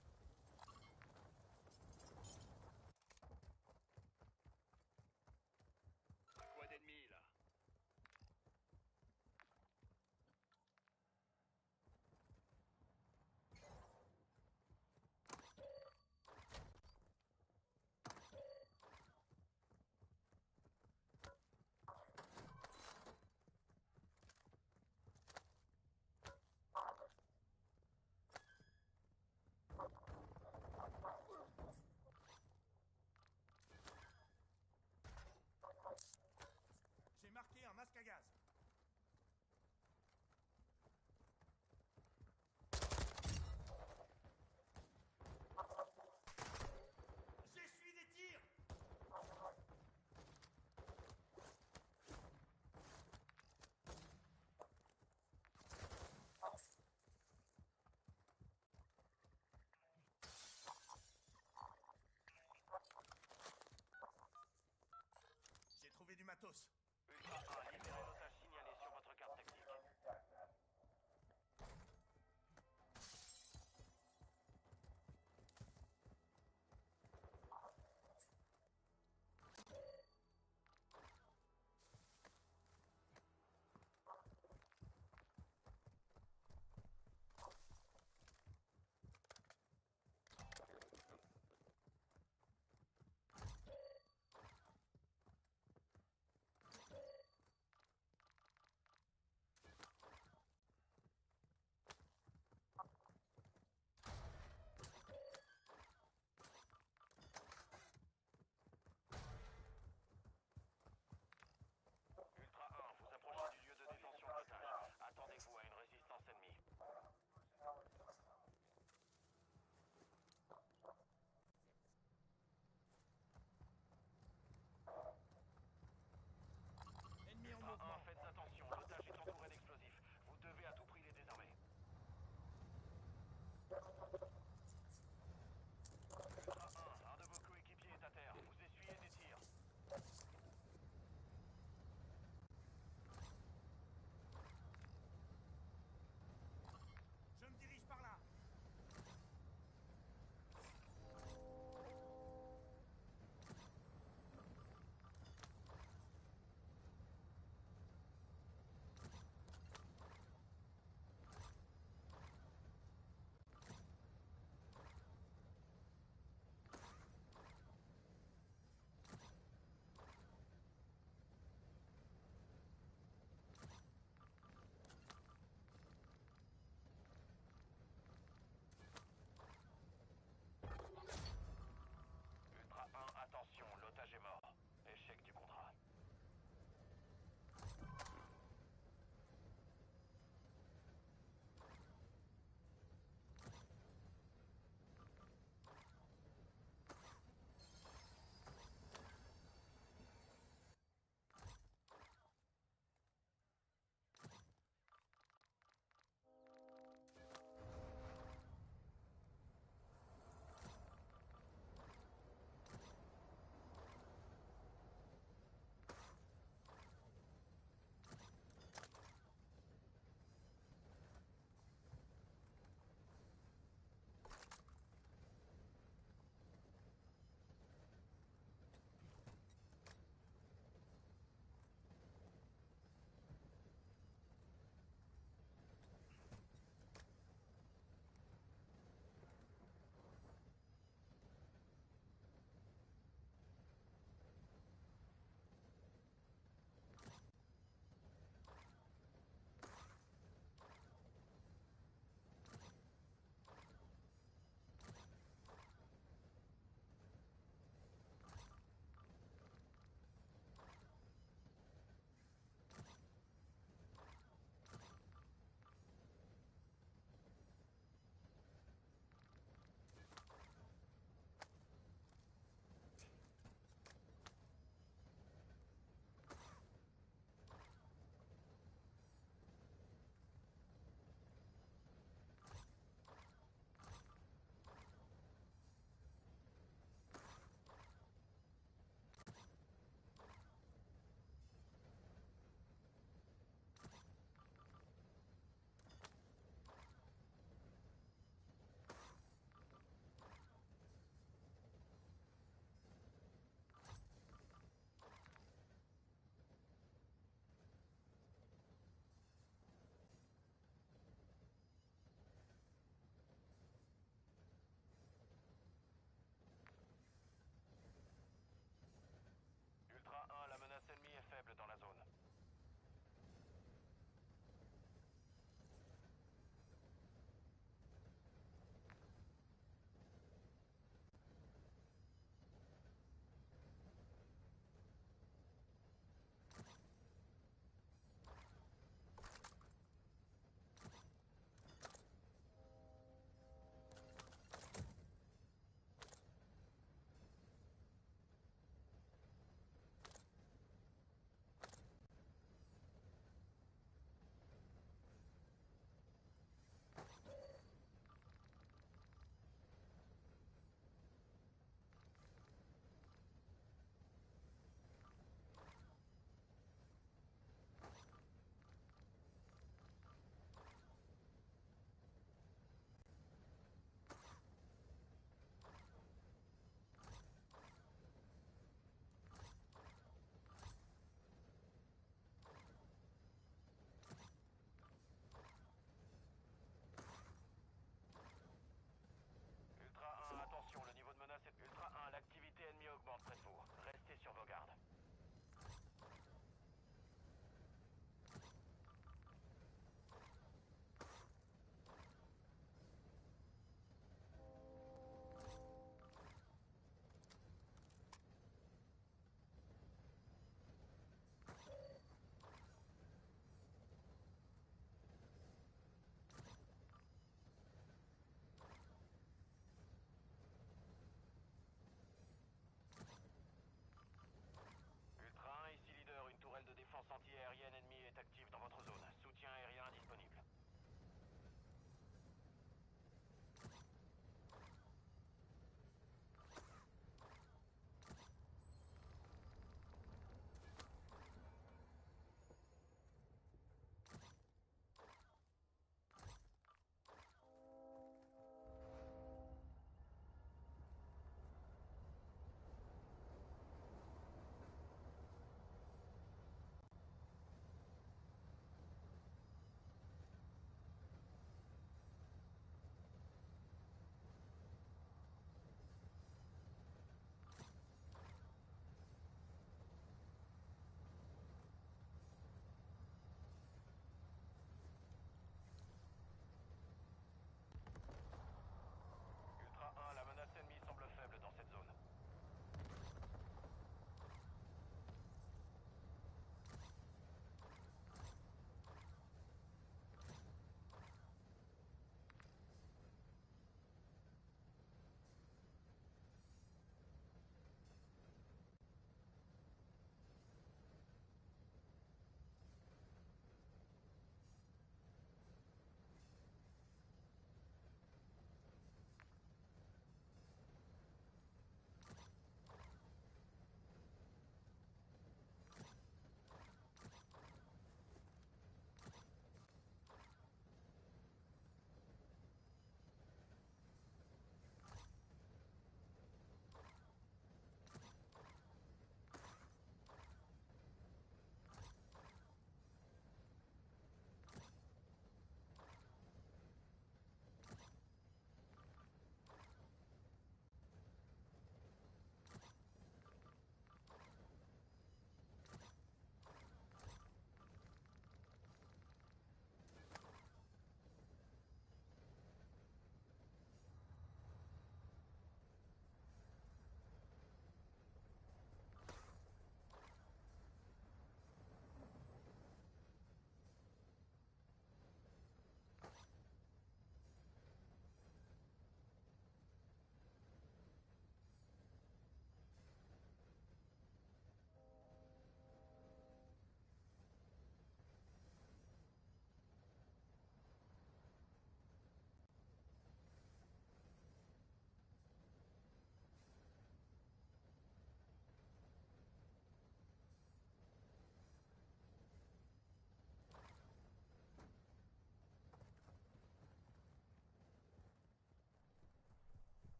Squad ennemi là.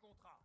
contrat.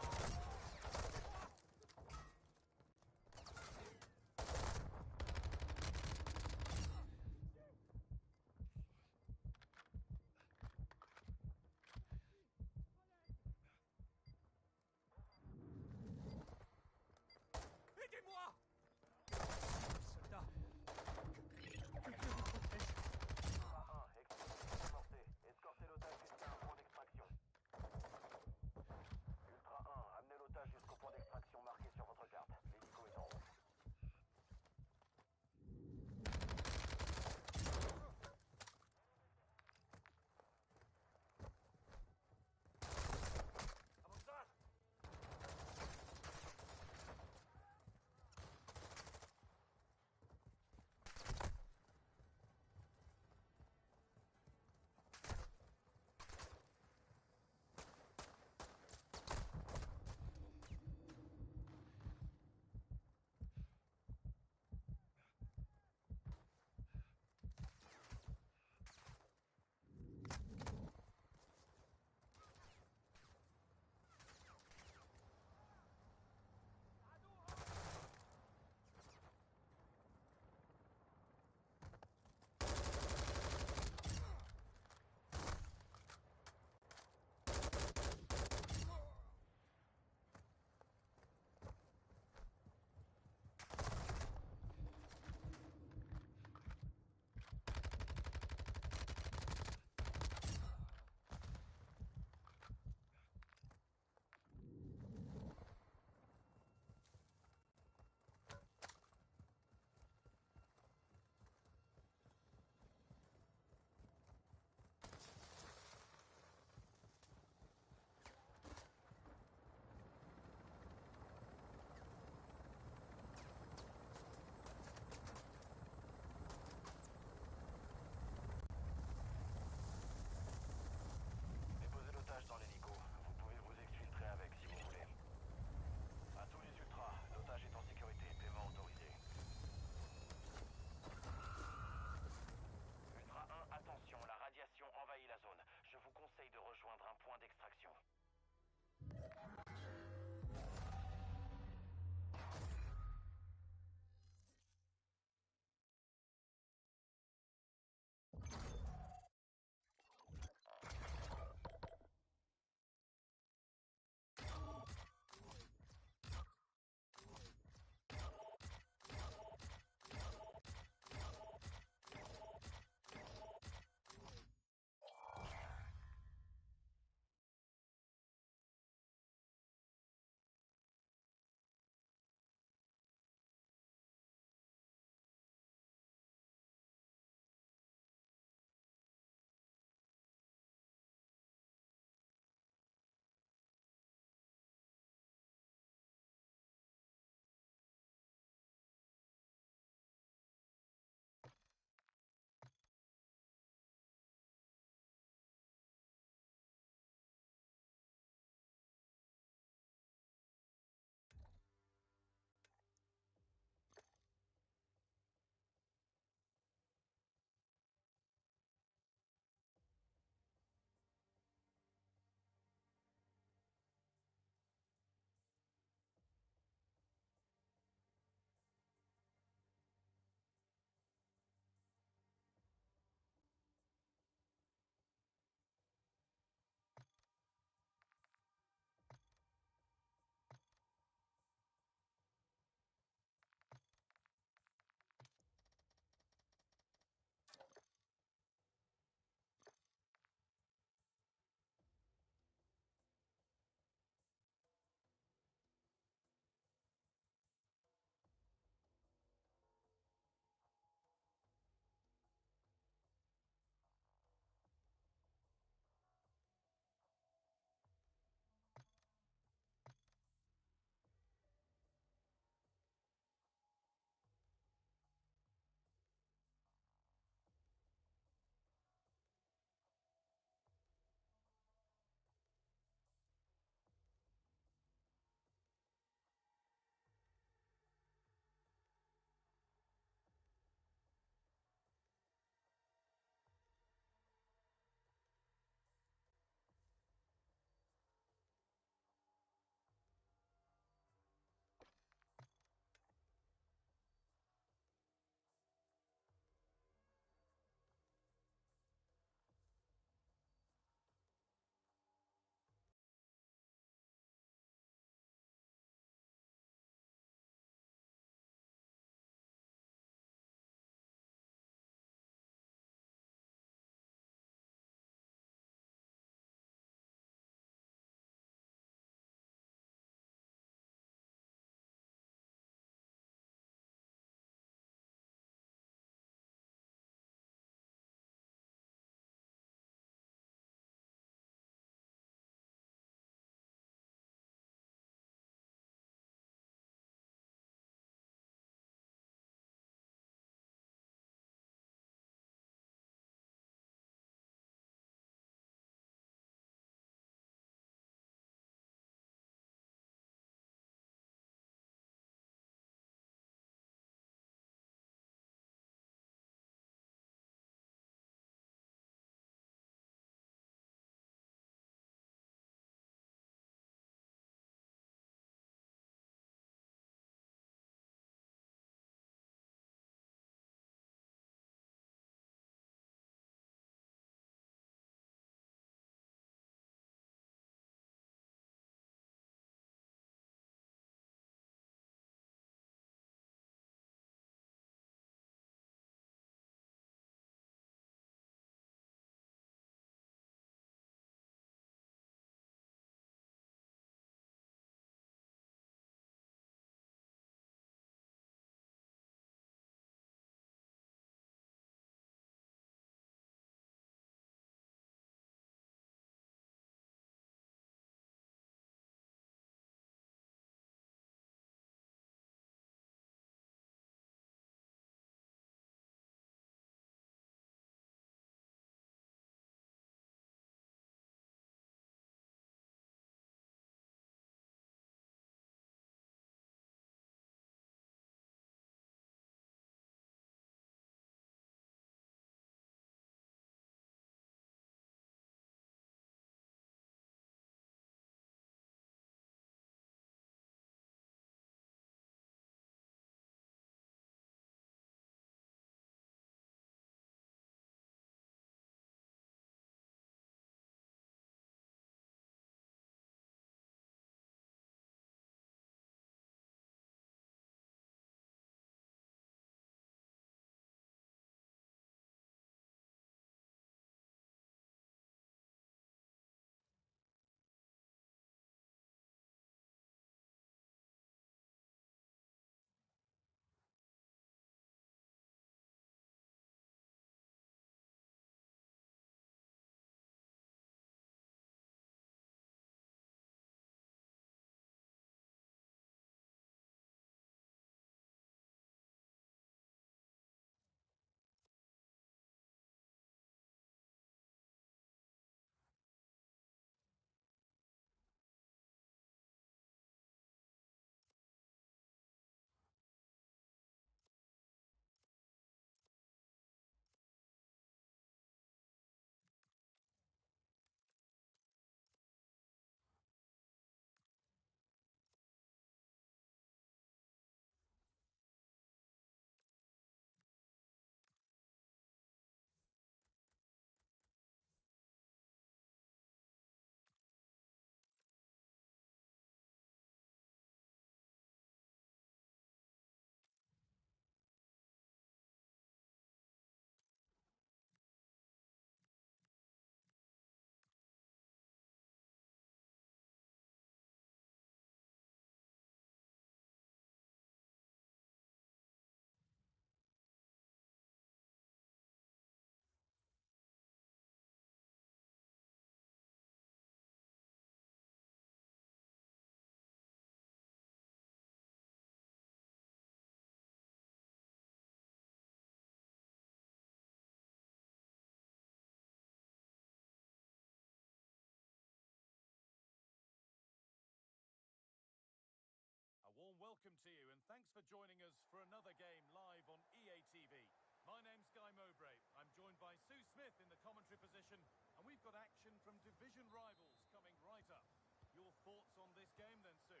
to you, and thanks for joining us for another game live on EA TV. My name's Guy Mowbray. I'm joined by Sue Smith in the commentary position, and we've got action from division rivals coming right up. Your thoughts on this game then, Sue?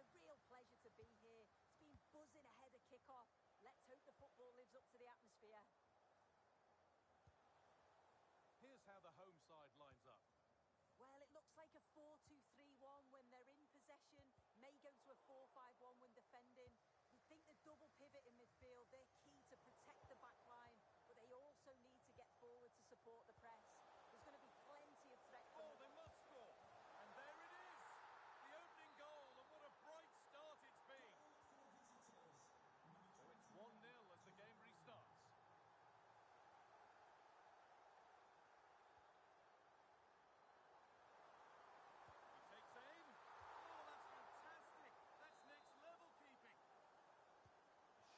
It's a real pleasure to be here. It's been buzzing ahead of kick-off. Let's hope the football lives up to the atmosphere. Here's how the home side lines up. Well, it looks like a 4-2-3-1 when they're in possession. May go to a 4-5-1 when defending. You'd think the double pivot in midfield, they're key to protect the back line, but they also need to get forward to support the press. There's going to be plenty of threat. Oh, they must score! And there it is! The opening goal, and what a bright start it's been! So it's 1-0 as the game restarts.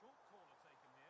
Short corner taken here.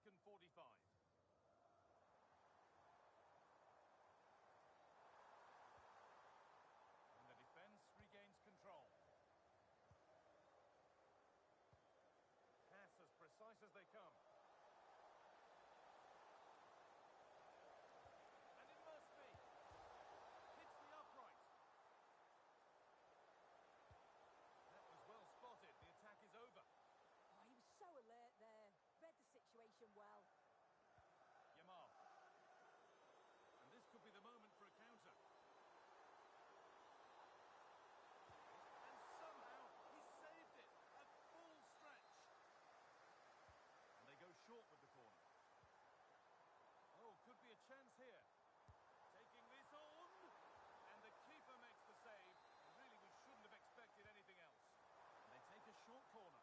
second 45. And the defence regains control. Pass as precise as they come. And it must be. Hits the upright. That was well spotted. The attack is over. Oh, he was so alert there. Read the situation well. Yamal. And this could be the moment for a counter. And somehow he saved it. A full stretch. And they go short with the corner. Oh, could be a chance here. Taking this on. And the keeper makes the save. And really, we shouldn't have expected anything else. And they take a short corner.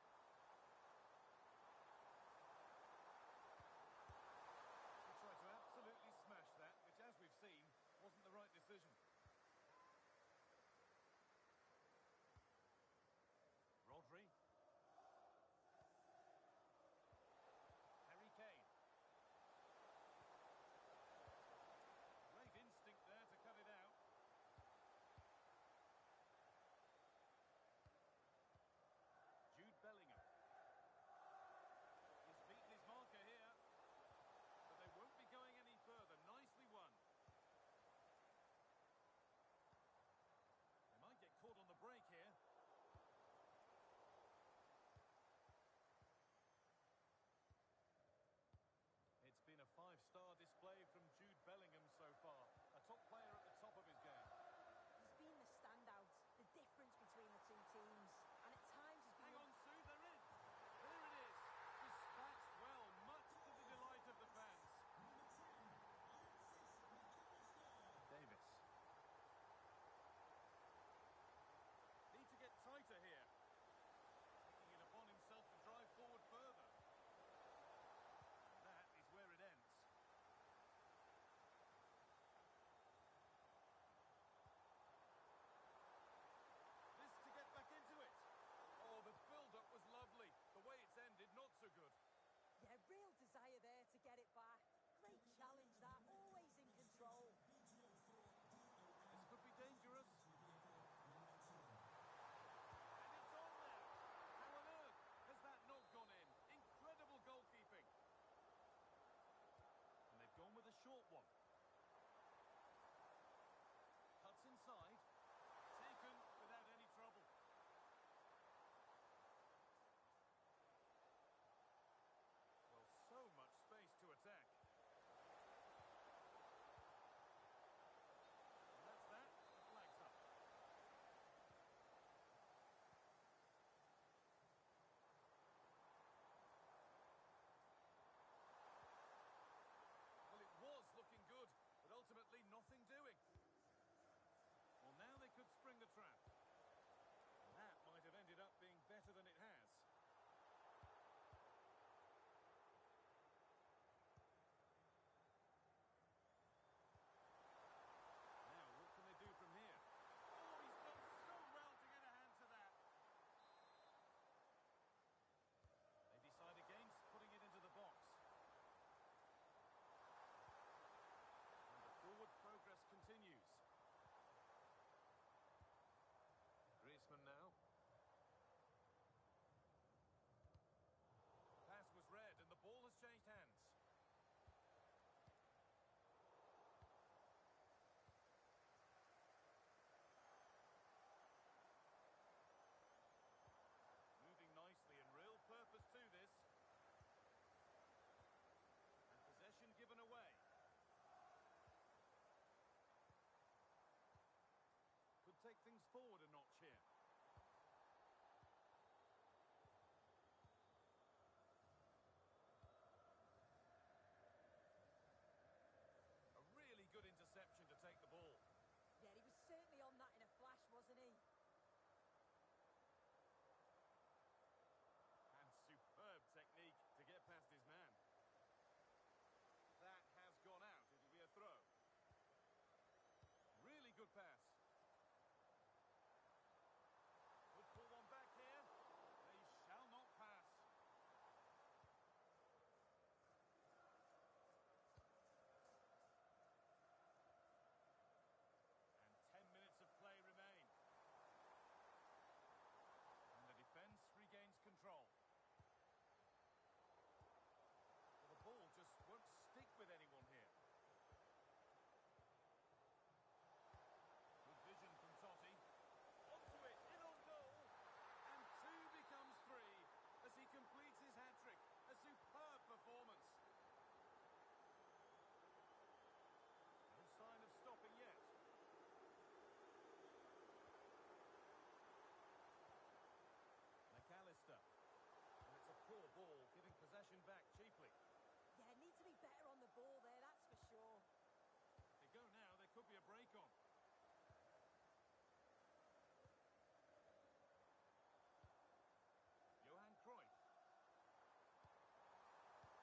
ball there, that's for sure. They go now, there could be a break on. Johan Cruyff.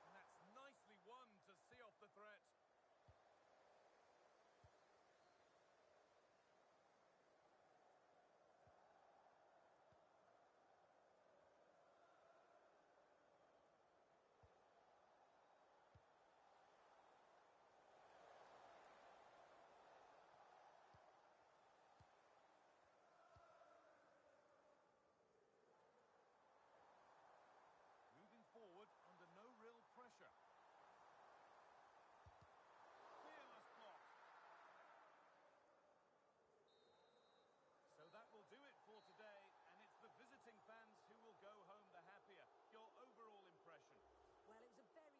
And that's nicely won to see off the threat. Moving forward under no real pressure. Fearless block. So that will do it for today, and it's the visiting fans who will go home the happier. Your overall impression? Well, it was a very...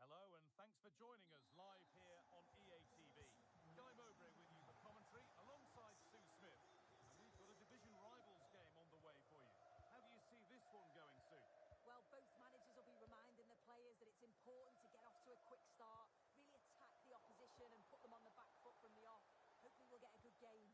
Hello and thanks for joining us live here on EA TV. Guy Mowbray with you for commentary alongside Sue Smith. And we've got a division rivals game on the way for you. How do you see this one going, Sue? Well, both managers will be reminding the players that it's important to get off to a quick start, really attack the opposition and put them on the back foot from the off. Hopefully we'll get a good game.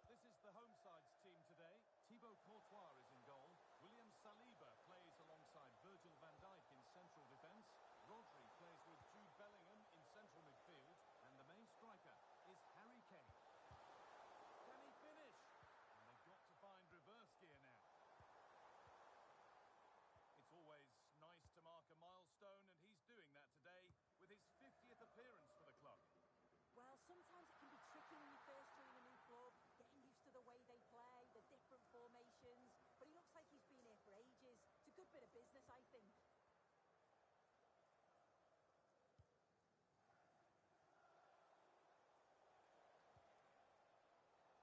This is the home side's team today. Thibaut Courtois is in goal. William Saliba plays alongside Virgil van Dijk in central defence. Rodri plays with Jude Bellingham in central midfield. And the main striker is Harry Kane. Can he finish? And they've got to find reverse gear now. It's always nice to mark a milestone, and he's doing that today with his 50th appearance for the club. Well, sometimes it can be tricky when you first join a new club, getting used to the way they play, the different formations, but he looks like he's been here for ages. It's a good bit of business, I think.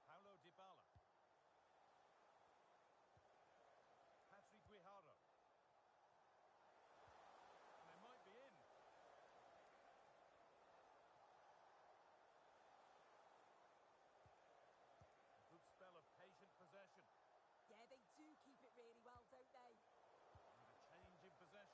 Paulo Dybala. Patrick Guijarro. And they might be in. A good spell of patient possession. Yeah, they do keep it really well, don't they? And a change in possession.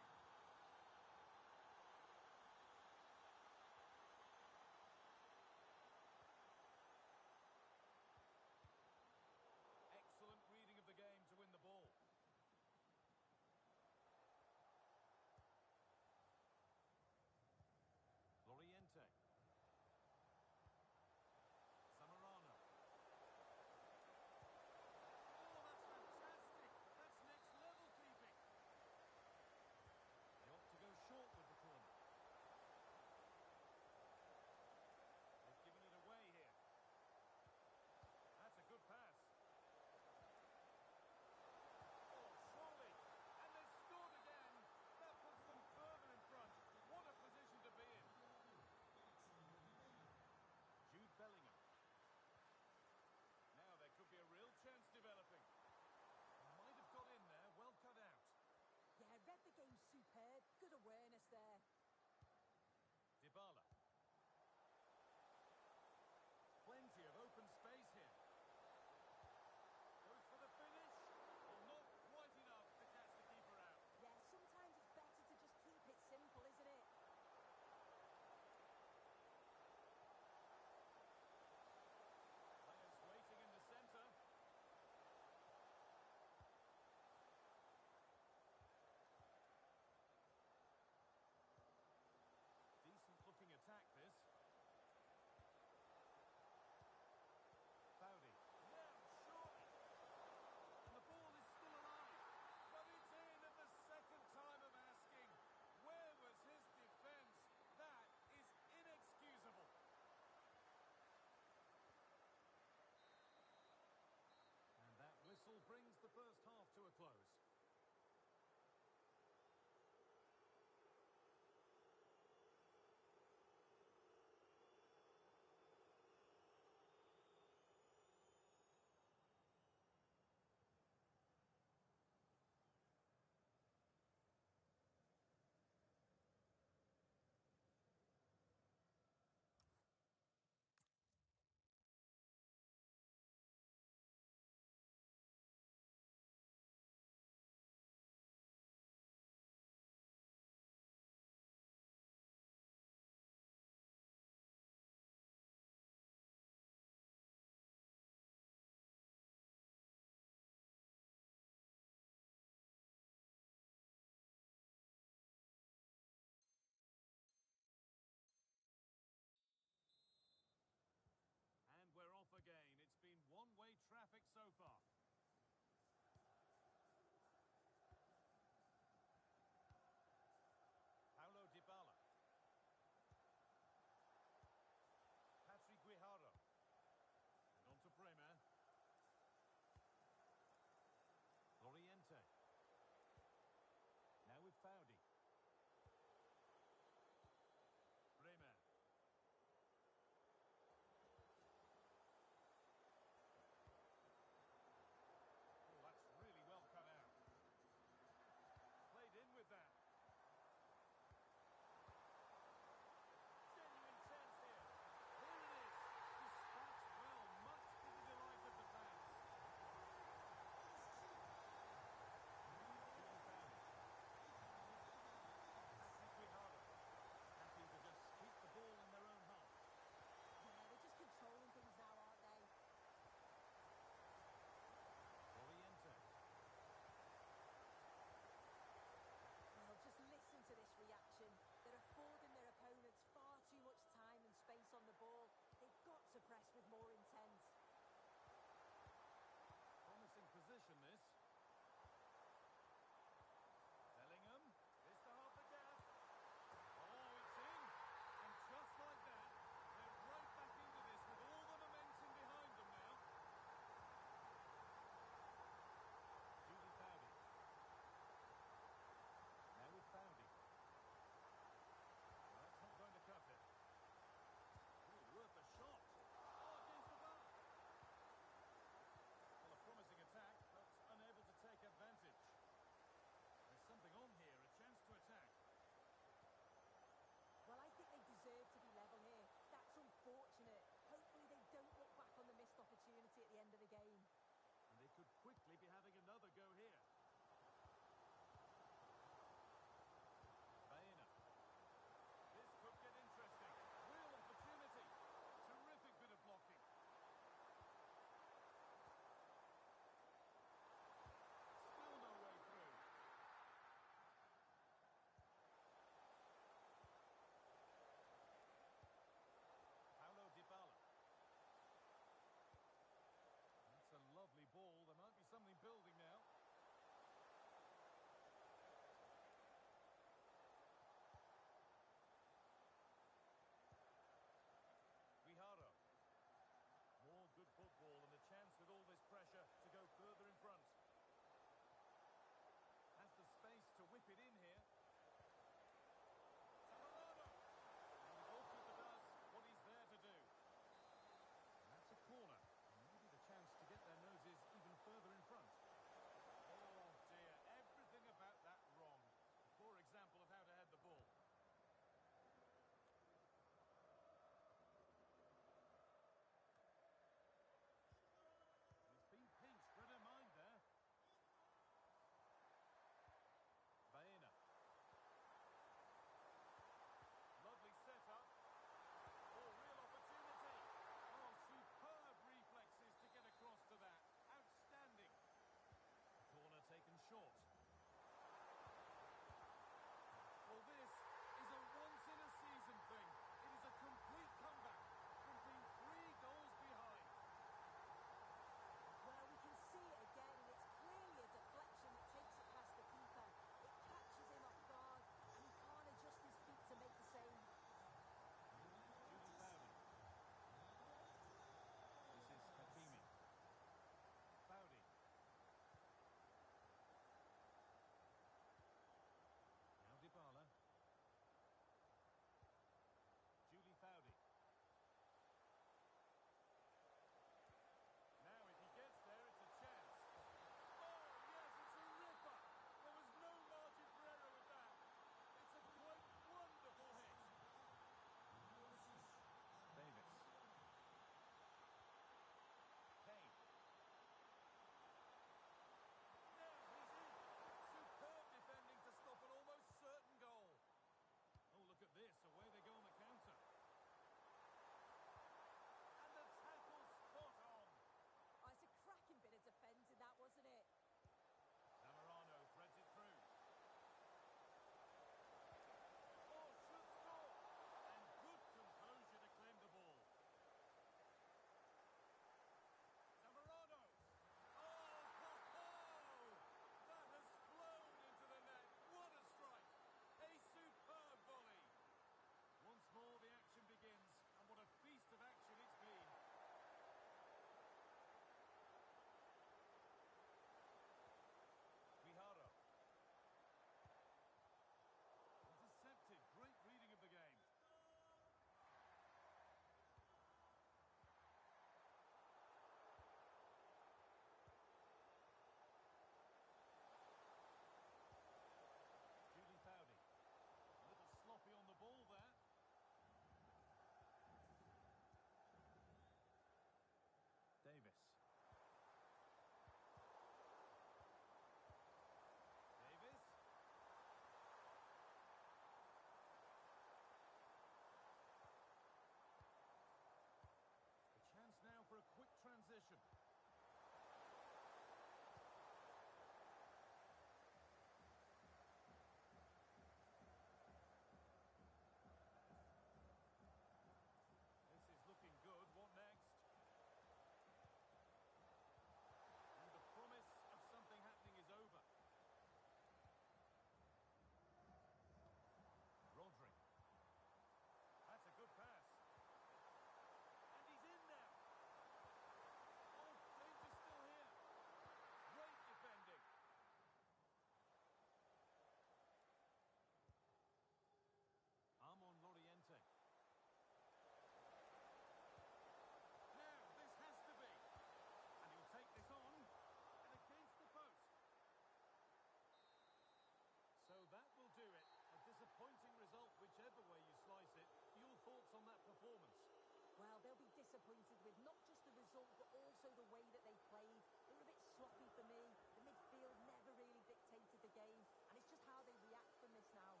disappointed with not just the result, but also the way that they played. They were a bit sloppy for me. The midfield never really dictated the game, and it's just how they react from this now.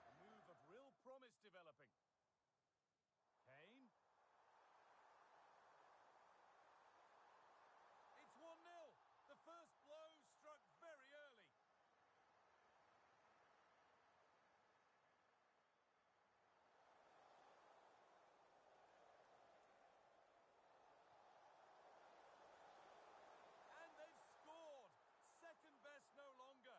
A move of real promise developing. Kane. It's 1-0. The first blow struck very early. And they've scored. Second best no longer.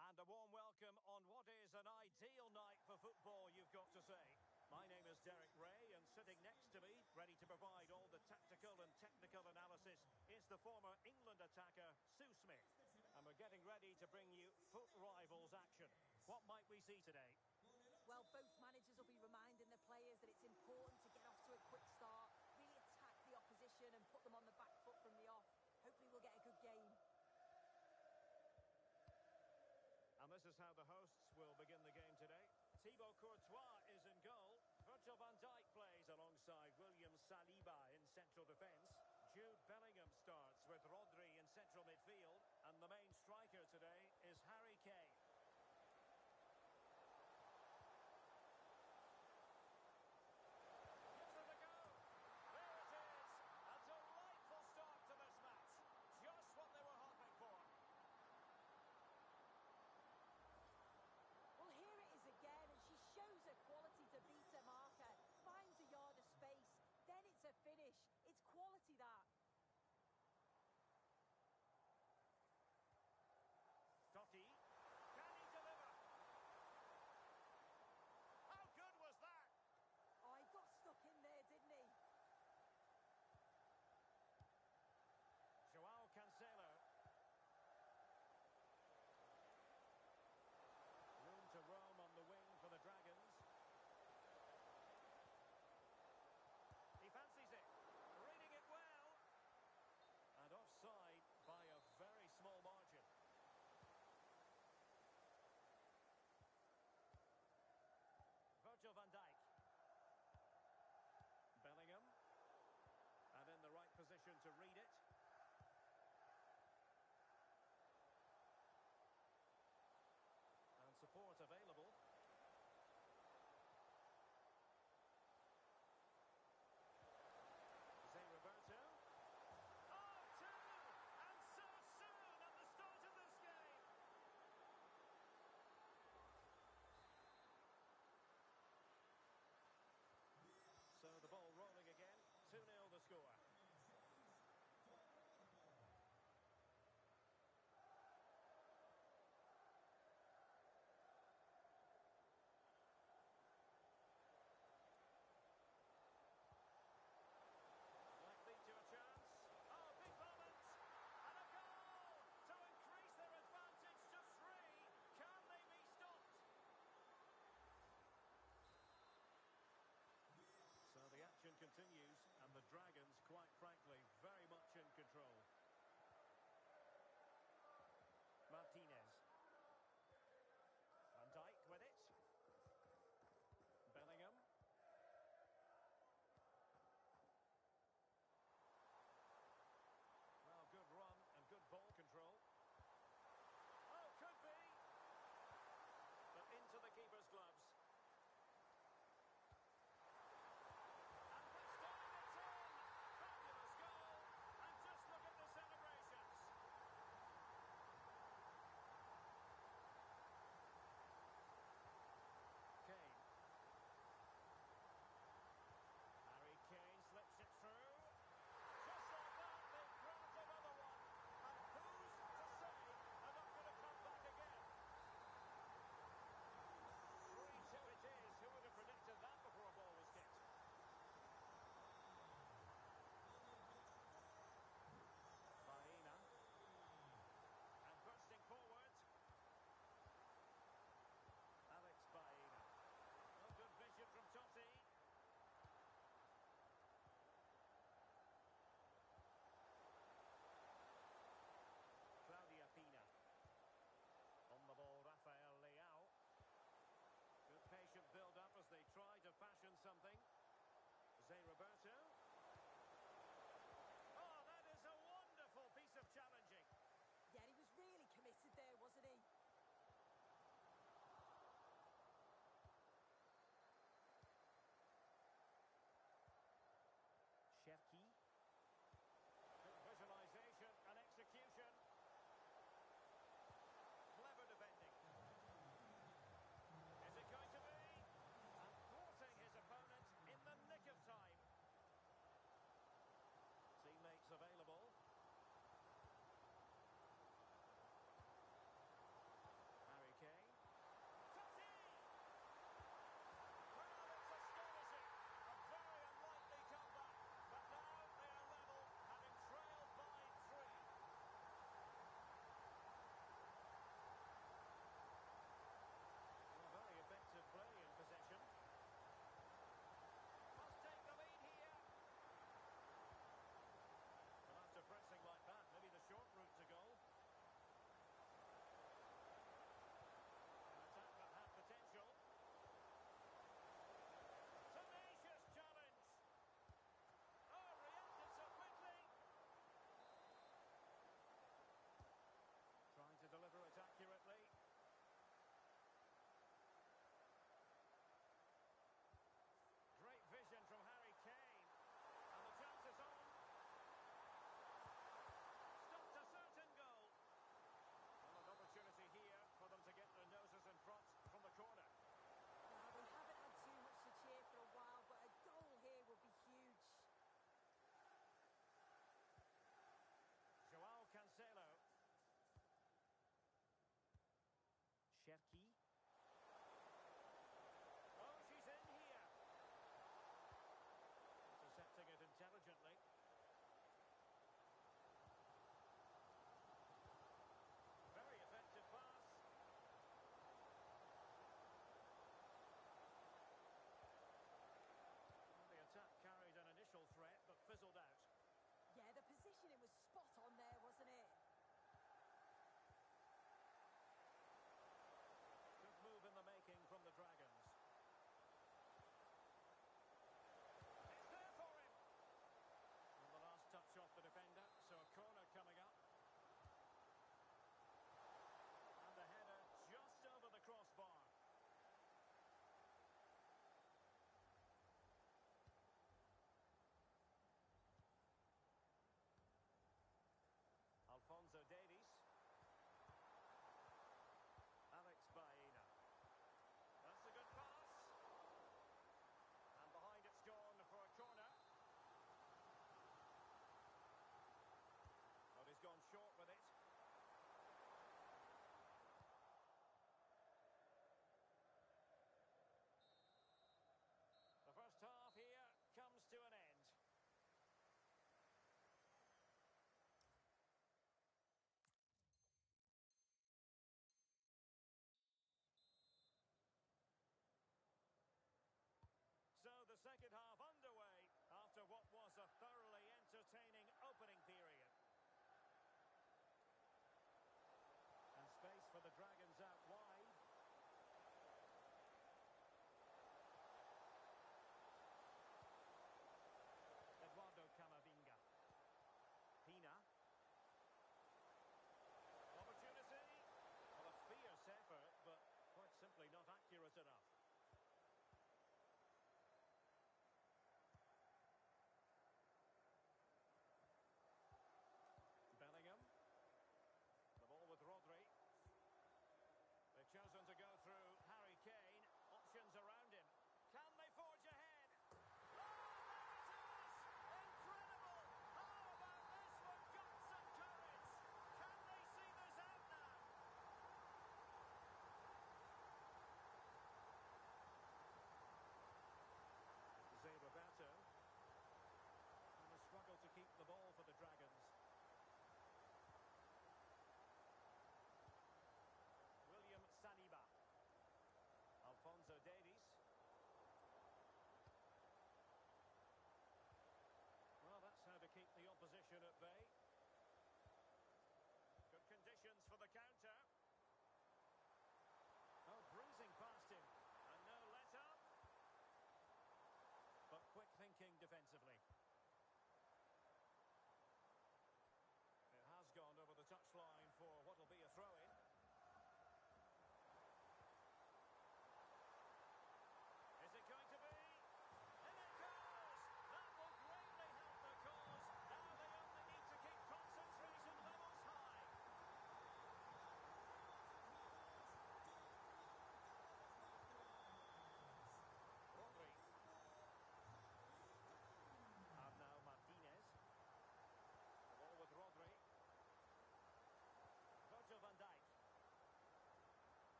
And a warm welcome on what is an ideal night for football, you've got to say. My name is Derek Ray, and sitting next to me, ready to provide all the tactical and technical analysis, is the former England attacker, Sue Smith. And we're getting ready to bring you foot rivals action. What might we see today? Well, both managers will be reminding the players that it's important to get off to a quick start, really attack the opposition and put them on the back foot from the off. Hopefully we'll get a good game. And this is how the hosts will begin the game today. Thibaut Courtois is in goal. Virgil van Dijk plays alongside William Saliba in central defence. Jude Bellingham starts with Rodri in central midfield. And the main striker today is Harry Kane. Gives it a go. There it is. A delightful start to this match. Just what they were hoping for. Well, here it is again, and she shows her quality to beat a marker. Finds a yard of space, then it's a finish. It's quality, that. Totti. position to read it. And support available. Zé Roberto. Oh, two! And so soon at the start of this game. So the ball rolling again. 2-0 the score. Likely to a chance. Oh, big moment. And a goal to increase their advantage to 3. Can they be stopped? So the action continues, and the Dragons, quite frankly, very much in control. Martinez. Van Dijk with it. Bellingham. Well, good run and good ball control. Oh, could be. But into the keeper's gloves. And this time it's in.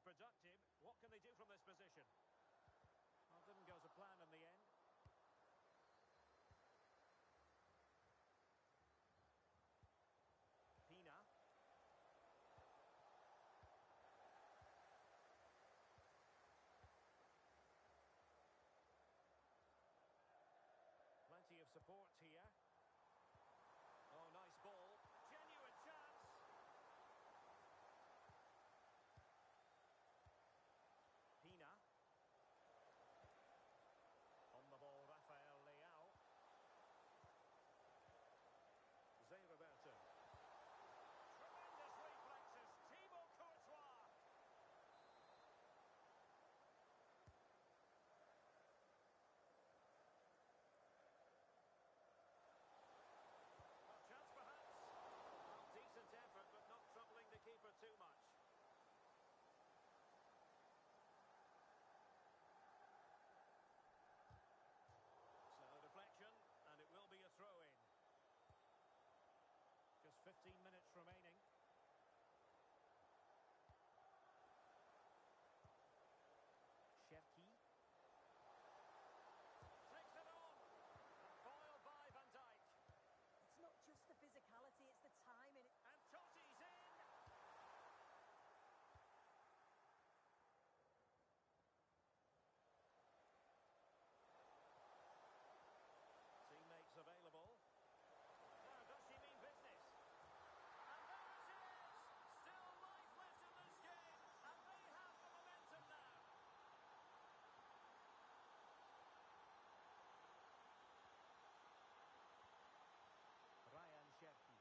productive. What can they do from this position? Well, didn't go to plan in the end. Pina. Plenty of support here. Oh, nice ball. Genuine chance. Pina. On the ball, Rafael Leao. Zé Roberto. Tremendous reflexes. Thibaut Courtois. A chance perhaps. Well, decent effort, but not troubling the keeper too much. So deflection, and it will be a throw-in. Just 15 minutes remaining. Cherki. Takes it on. And foiled by Van Dijk. It's not just the physicality, it's the timing. And Totti's in. Teammates available. Now, does she mean business? And there it is! Still life left in this game, and they have the momentum now. Ryan Cherki.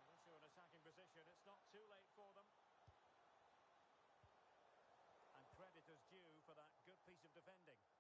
Into an attacking position, it's not too late for them. And credit is due for that good piece of defending.